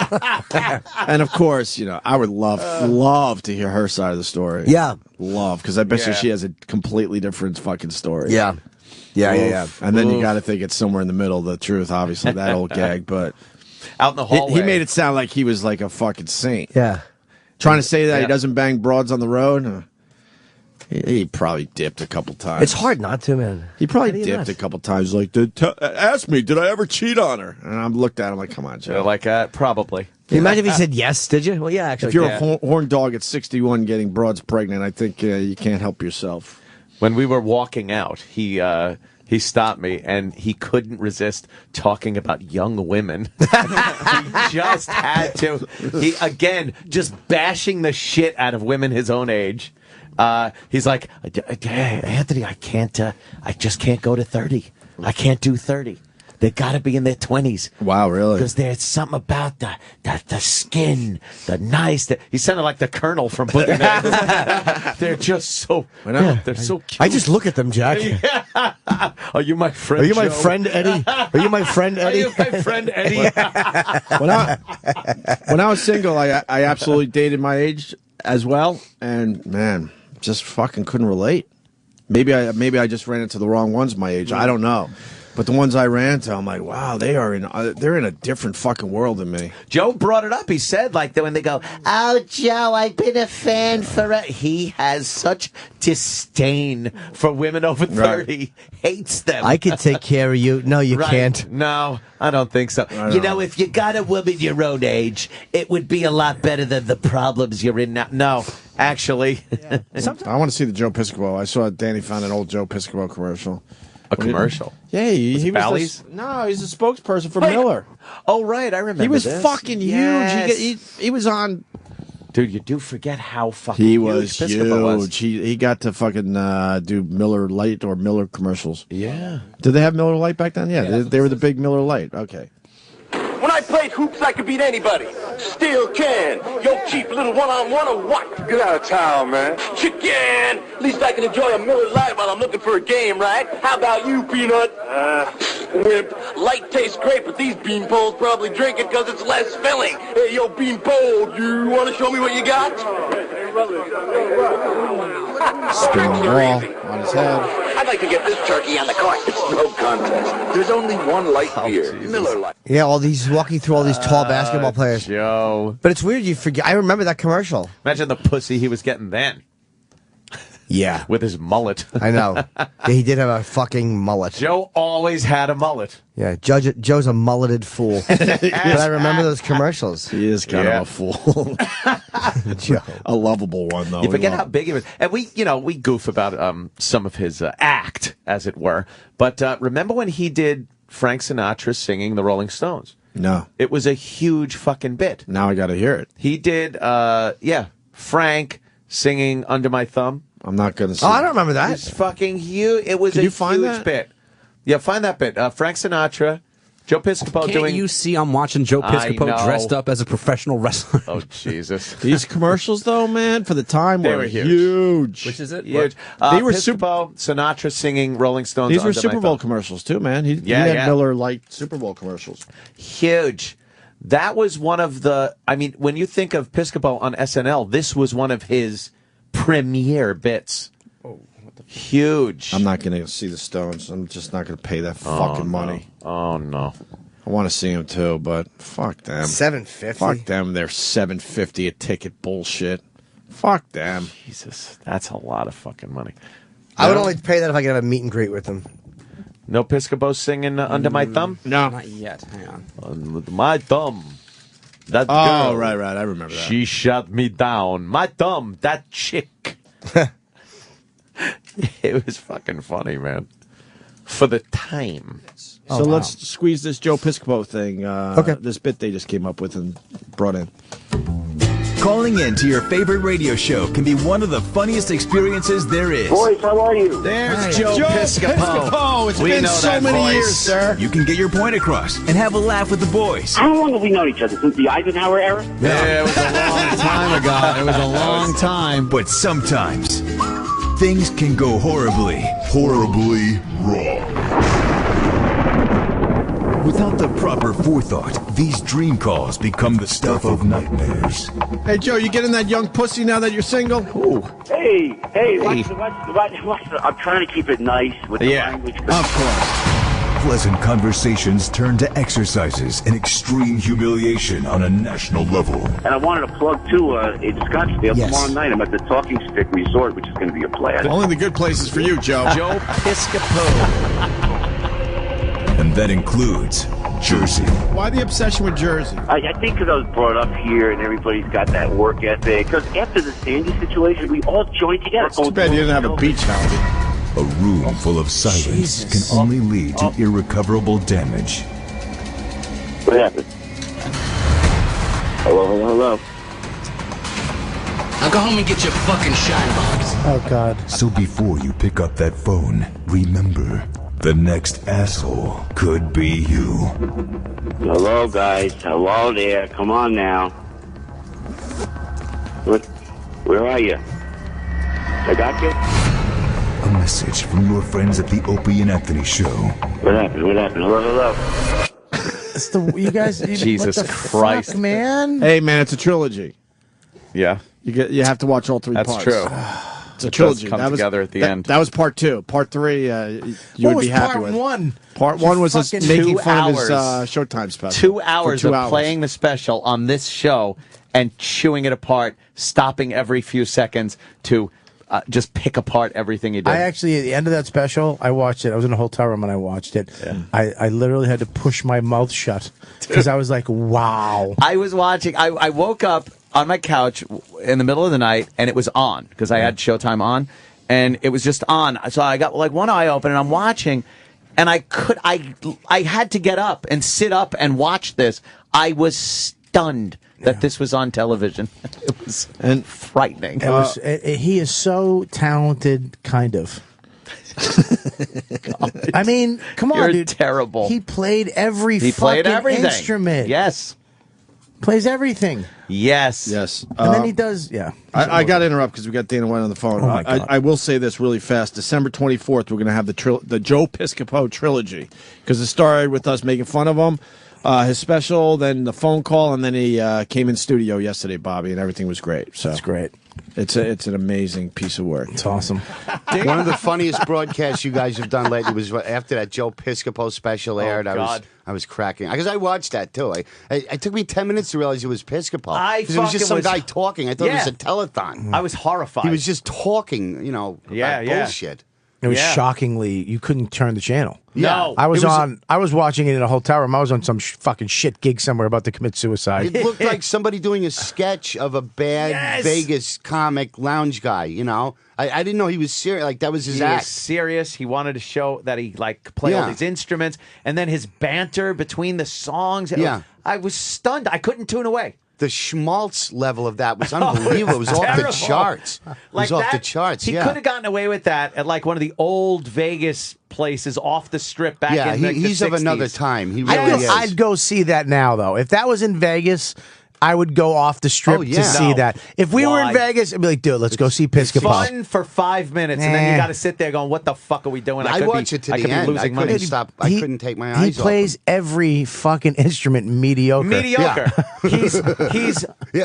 And of course, you know, I would love to hear her side of the story. Yeah. Love, because I bet you Yeah. she has a completely different fucking story. Yeah. Yeah. And then you got to think it's somewhere in the middle of the truth, obviously, that old gag, but Out in the hallway. he made it sound like he was like a fucking saint. Yeah. Trying to say that he Yeah. doesn't bang broads on the road. He probably dipped a couple times. It's hard not to, man. He probably How do you dipped not? a couple times. Like, ask me, did I ever cheat on her? And I looked at him like, come on, Joe. Like probably. Can you imagine if he said yes? Did you? Well, yeah, actually. If you're Yeah. a horn dog at 61 getting broads pregnant, I think you can't help yourself. When we were walking out, he stopped me and he couldn't resist talking about young women. He just had to. He again just bashing the shit out of women his own age. He's like, Anthony, I just can't go to 30. I can't do 30. They got to be in their 20s. Wow, really? Because there's something about the skin, the nice. He sounded like the Colonel from Boogie Nights. They're just so. They're so cute. I just look at them, Jack. Are you my friend? Are you my Joe? friend, Eddie? Are you my friend, Eddie? Are you my friend, Eddie? When I was single, I absolutely dated my age as well, and man, just fucking couldn't relate. Maybe I just ran into the wrong ones my age. I don't know. But the ones I ran into, I'm like, wow, they're in a different fucking world than me. Joe brought it up. He said, like, when they go, "Oh, Joe, I've been a fan forever." He has such disdain for women over 30. Hates them. I could take care of you. No, you Right. can't. No, I don't think so. You know, if you got a woman your own age, it would be a lot better than the problems you're in now. No, actually. I want to see the Joe Piscopo. I saw Danny found an old Joe Piscopo commercial. A commercial? Yeah, he was Bally's? no, he's a spokesperson for Miller. Oh, right, I remember He was this. fucking Yes. huge. He was on. Dude, you do forget how fucking He huge was Piscopo was. huge. He got to fucking do Miller Lite or Miller commercials. Yeah. Did they have Miller Lite back then? Yeah, they were the big Miller Lite. Okay. When I played hoops, I could beat anybody. Still can. Yo, cheap little one-on-one or what? Get out of town, man. You can. At least I can enjoy a Miller Lite while I'm looking for a game, right? How about you, Peanut? Wimp. Light tastes great, but these beanpoles probably drink it because it's less filling. Hey, yo, beanpole, you want to show me what you got? Spinning the ball on his head. I'd like to get this turkey on the court. It's no contest. There's only one light beer, Miller Lite. Yeah, all these walking through all these tall basketball players. Joe. But it's weird you forget. I remember that commercial. Imagine the pussy he was getting then. Yeah. With his mullet. I know. Yeah, he did have a fucking mullet. Joe always had a mullet. Yeah, Joe's a mulleted fool. But I remember those commercials. He is kind of a fool. Joe. A lovable one, though. You forget We how love big he was. And we goof about some of his act, as it were. But remember when he did Frank Sinatra singing the Rolling Stones? No. It was a huge fucking bit. Now I got to hear it. He did, Frank singing Under My Thumb. I'm not going to see Oh, I don't remember that. It's fucking huge. It was Can a you find huge that? bit. Yeah, find that bit. Frank Sinatra, Joe Piscopo Can't doing. you see I'm watching Joe Piscopo I know. dressed up as a professional wrestler? Oh, Jesus. These commercials, though, man, for the time They were were huge. huge. Which is it? Huge. They were Piscopo, Sinatra singing Rolling Stones. These were Under My Super Bowl Thumb. commercials, too, man. He Yeah, had yeah. Miller Lite Super Bowl commercials. Huge. That was one of the. I mean, when you think of Piscopo on SNL, this was one of his premier bits. Huge. I'm not going to see the Stones. I'm just not going to pay that fucking money. Oh, no. I want to see them, too, but fuck them. $7.50. Fuck them. They're $7.50 a ticket bullshit. Fuck them. Jesus, that's a lot of fucking money. I would only pay that if I could have a meet and greet with them. No Piscopo singing Under My Thumb? No. Not yet. Hang on. Under my thumb. That Oh, girl. right. I remember that. She shut me down. My thumb, that chick. It was fucking funny, man. for the time. So let's squeeze this Joe Piscopo thing. This bit they just came up with and brought in. Calling in to your favorite radio show can be one of the funniest experiences there is. Boys, how are you? There's Joe Piscopo. It's been so many years, sir. You can get your point across and have a laugh with the boys. How long have we known each other? Since the Eisenhower era? Yeah, it was a long time ago. It was a long time. But sometimes things can go horribly wrong. Without the proper forethought, these dream calls become the stuff of nightmares. Hey, Joe, you getting that young pussy now that you're single? Ooh. Hey, I'm trying to keep it nice with the language. Of course. Pleasant conversations turn to exercises and extreme humiliation on a national level. And I wanted to plug, too, in Scottsdale tomorrow night. I'm at the Talking Stick Resort, which is going to be a blast. Only the good places for you, Joe. Joe Piscopo. And that includes Jersey. Why the obsession with Jersey? I think because I was brought up here and everybody's got that work ethic. Because after the Sandy situation, we all joined together. Too bad you didn't have a beach house. A room full of silence can only lead to irrecoverable damage. What happened? Hello. Now go home and get your fucking shine box. Oh, God. So before you pick up that phone, remember, the next asshole could be you. Hello, guys. Hello there. Come on now. Where are you? I got you? A message from your friends at the Opie and Anthony Show. What happened? Hello. It's you guys. Jesus what the Christ, fuck, man. Hey, man, it's a trilogy. Yeah. You have to watch all three parts. That's true. It's a trilogy. Come together at the end. That was part 2. Part 3, you would be happy with. Part 1 was us making fun of his Showtime special. 2 hours of playing the special on this show and chewing it apart, stopping every few seconds to just pick apart everything he did. I actually, at the end of that special, I watched it. I was in a hotel room and I watched it. Yeah. I literally had to push my mouth shut because I was like, wow. I was watching. I woke up on my couch in the middle of the night and it was on because I had Showtime on and it was just on. So I got like one eye open and I'm watching and I had to get up and sit up and watch this. I was stunned that this was on television. It was frightening. He is so talented, kind of. I mean, come on, You're dude. Terrible. He played every fucking instrument. Yes. Plays everything. Yes. And then he does, I got to interrupt because we got Dana White on the phone. Oh my God. I will say this really fast. December 24th, we're going to have the Joe Piscopo Trilogy because it started with us making fun of him. His special, then the phone call, and then he came in studio yesterday, Bobby, and everything was great. So that's great. It's an amazing piece of work. It's awesome. One of the funniest broadcasts you guys have done lately was after that Joe Piscopo special aired. I was cracking because I watched that too. It took me 10 minutes to realize it was Piscopo. Because it was just some guy talking. I thought it was a telethon. I was horrified. He was just talking, about bullshit. It was shockingly, you couldn't turn the channel. No. I was watching it in a hotel room. I was on some fucking shit gig somewhere about to commit suicide. It looked like somebody doing a sketch of a bad Vegas comic lounge guy, I didn't know he was serious. Like, that was his act. He was serious. He wanted to show that he, played all these instruments. And then his banter between the songs. I was stunned. I couldn't tune away. The schmaltz level of that was unbelievable. It was off the charts. It was off the charts. He could have gotten away with that at one of the old Vegas places off the strip back in the he's 60s. of another time. He really is. I'd go see that now, though. If that was in Vegas, I would go off the strip to see that. If we were in Vegas, I'd be like, dude, let's go see Piscopo. Fun for 5 minutes, and then you got to sit there going, what the fuck are we doing? I watch it to the end. Losing money. I couldn't take my eyes off He plays every fucking instrument mediocre. He's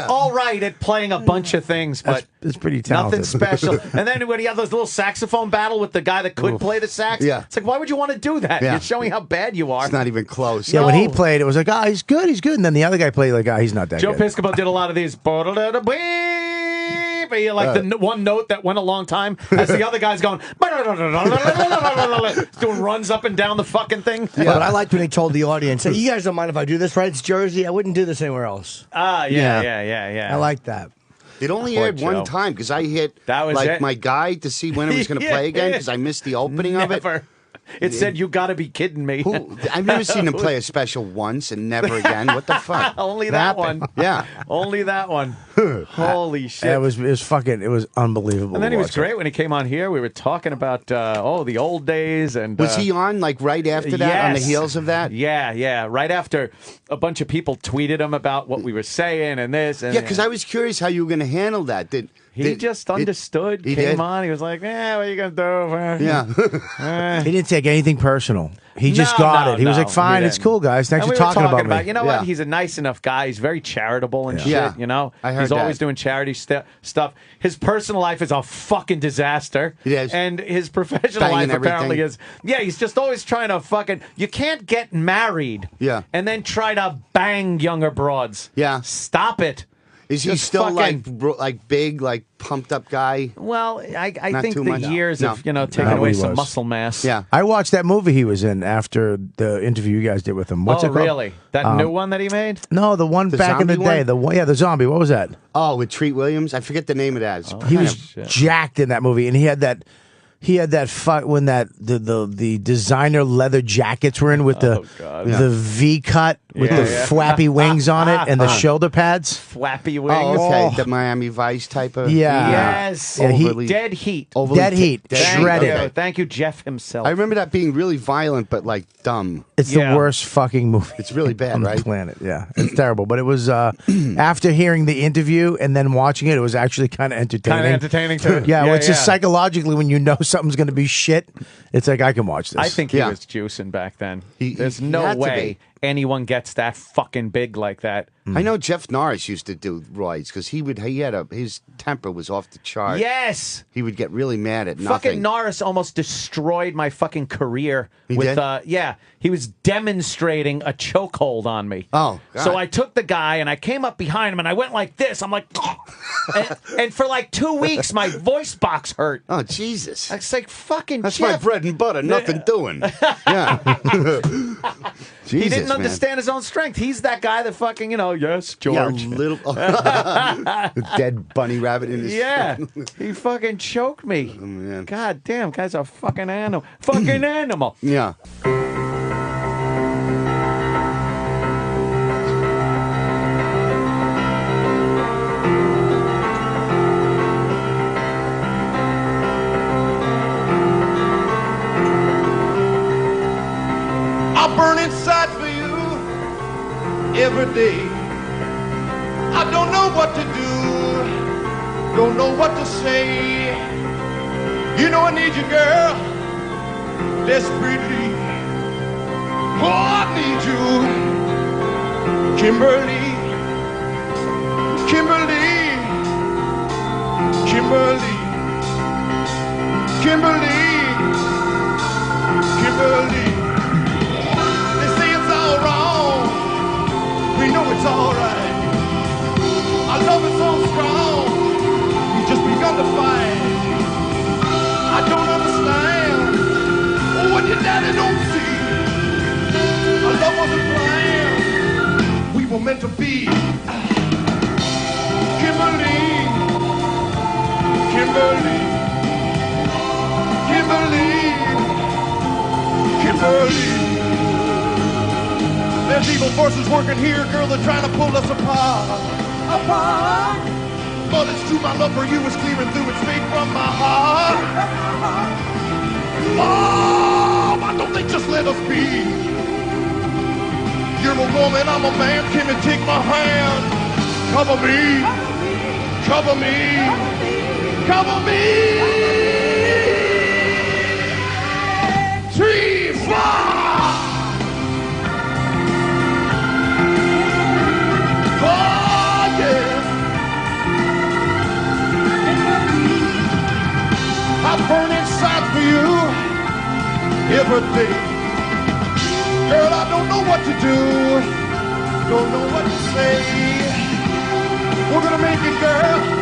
all right at playing a bunch of things, but it's pretty talented. Nothing special. And then when he had those little saxophone battle with the guy that could play the sax, it's like, why would you want to do that? You're showing how bad you are. It's not even close. Yeah, when he played, it was like, he's good. And then the other guy played like, he's not that Joe good. Piscopo did a lot of these. The one note that went a long time as the other guy's going doing runs up and down the fucking thing. Yeah. But I liked when they told the audience, hey, you guys don't mind if I do this, right? It's Jersey. I wouldn't do this anywhere else. Yeah. I like that. It only aired one time because I hit my guide to see when it was going to play again because I missed the opening of it. It said, "You got to be kidding me." I've never seen him play a special once and never again. What the fuck? Only that one. Yeah. Only that one. Holy shit. It was unbelievable. And then to he was watch great when he came on here. We were talking about the old days, and was he on like right after that? On the heels of that? Yeah. Right after a bunch of people tweeted him about what we were saying and this. And, Yeah, because I was curious how you were going to handle that. He just understood. He came did? on. He was like, "Yeah, what are you gonna do?" Yeah. He didn't take anything personal. He just No, got no, it. He was no, like, "Fine, he it's didn't. cool, guys. Thanks And for we were talking about me." You know what? He's a nice enough guy. He's very charitable and shit. You know, I heard he's always that. doing charity stuff. His personal life is a fucking disaster. It is. And his professional Banging life apparently everything. is. Yeah, he's just always trying to fucking. You can't get married. Yeah. And then try to bang younger broads. Yeah. Stop it. Is he Just still fucking- like big, like pumped up guy? Well, I Not think too the much? years No. have taken No, away he some was. muscle mass. Yeah. I watched that movie he was in after the interview you guys did with him. What's it called? Really? That new one that he made? No, the one The back in the zombie day. one? The one, the zombie. What was that? Oh, with Treat Williams? I forget the name of that. It's He kind was of- jacked in that movie, and he had that. He had that fight when the designer leather jackets were in with the V cut with the flappy wings on it and the shoulder pads. Flappy wings. Oh, okay. The Miami Vice type of. Yeah. Yes. Yeah, Dead Heat. Dead Heat. Shredded. Thank you. Thank you, Jeff himself. I remember that being really violent, but like dumb. It's the worst fucking movie. It's really bad, on right? the planet. Yeah, it's terrible. But it was after hearing the interview and then watching it, it was actually kind of entertaining. Kind of entertaining too. yeah, well, it's just psychologically when you know something's going to be shit, it's like I can watch this. I think he was juicing back then. There's he no had to way anyone gets that fucking big like that. I know Jeff Norris used to do roids because his temper was off the chart. Yes. He would get really mad at nothing. Fucking Norris almost destroyed my fucking career with did? he was demonstrating a chokehold on me. Oh, God. So I took the guy and I came up behind him and I went like this. I'm like and for like 2 weeks my voice box hurt. Oh, Jesus. It's like fucking That's Jeff. my bread and butter. Nothing doing. Yeah. He Jesus, didn't understand his own strength. He's that guy that fucking, yes, George. Yeah, little dead bunny rabbit in his Yeah, he fucking choked me. Oh, man. God damn, guy's a fucking animal. Fucking animal. Yeah. I burn inside for you every day. I don't know what to do, don't know what to say. You know I need you, girl, desperately. Oh, I need you, Kimberly, Kimberly, Kimberly, Kimberly, Kimberly. They say it's all wrong, we know it's all right. Our love is so strong, we just begun to fight. I don't understand what your daddy don't see. Our love wasn't planned, we were meant to be. Kimberly, Kimberly, Kimberly, Kimberly. There's evil forces working here, girl, they're trying to pull us apart. Apart. But it's true, my love for you is clearing through, it's straight from my heart. Oh, why don't they just let us be? You're a woman, I'm a man, come and take my hand. Cover me, cover me, cover me. 3, 4. Oh, yeah. I burn inside for you every day. Girl, I don't know what to do, don't know what to say. We're gonna make it, girl.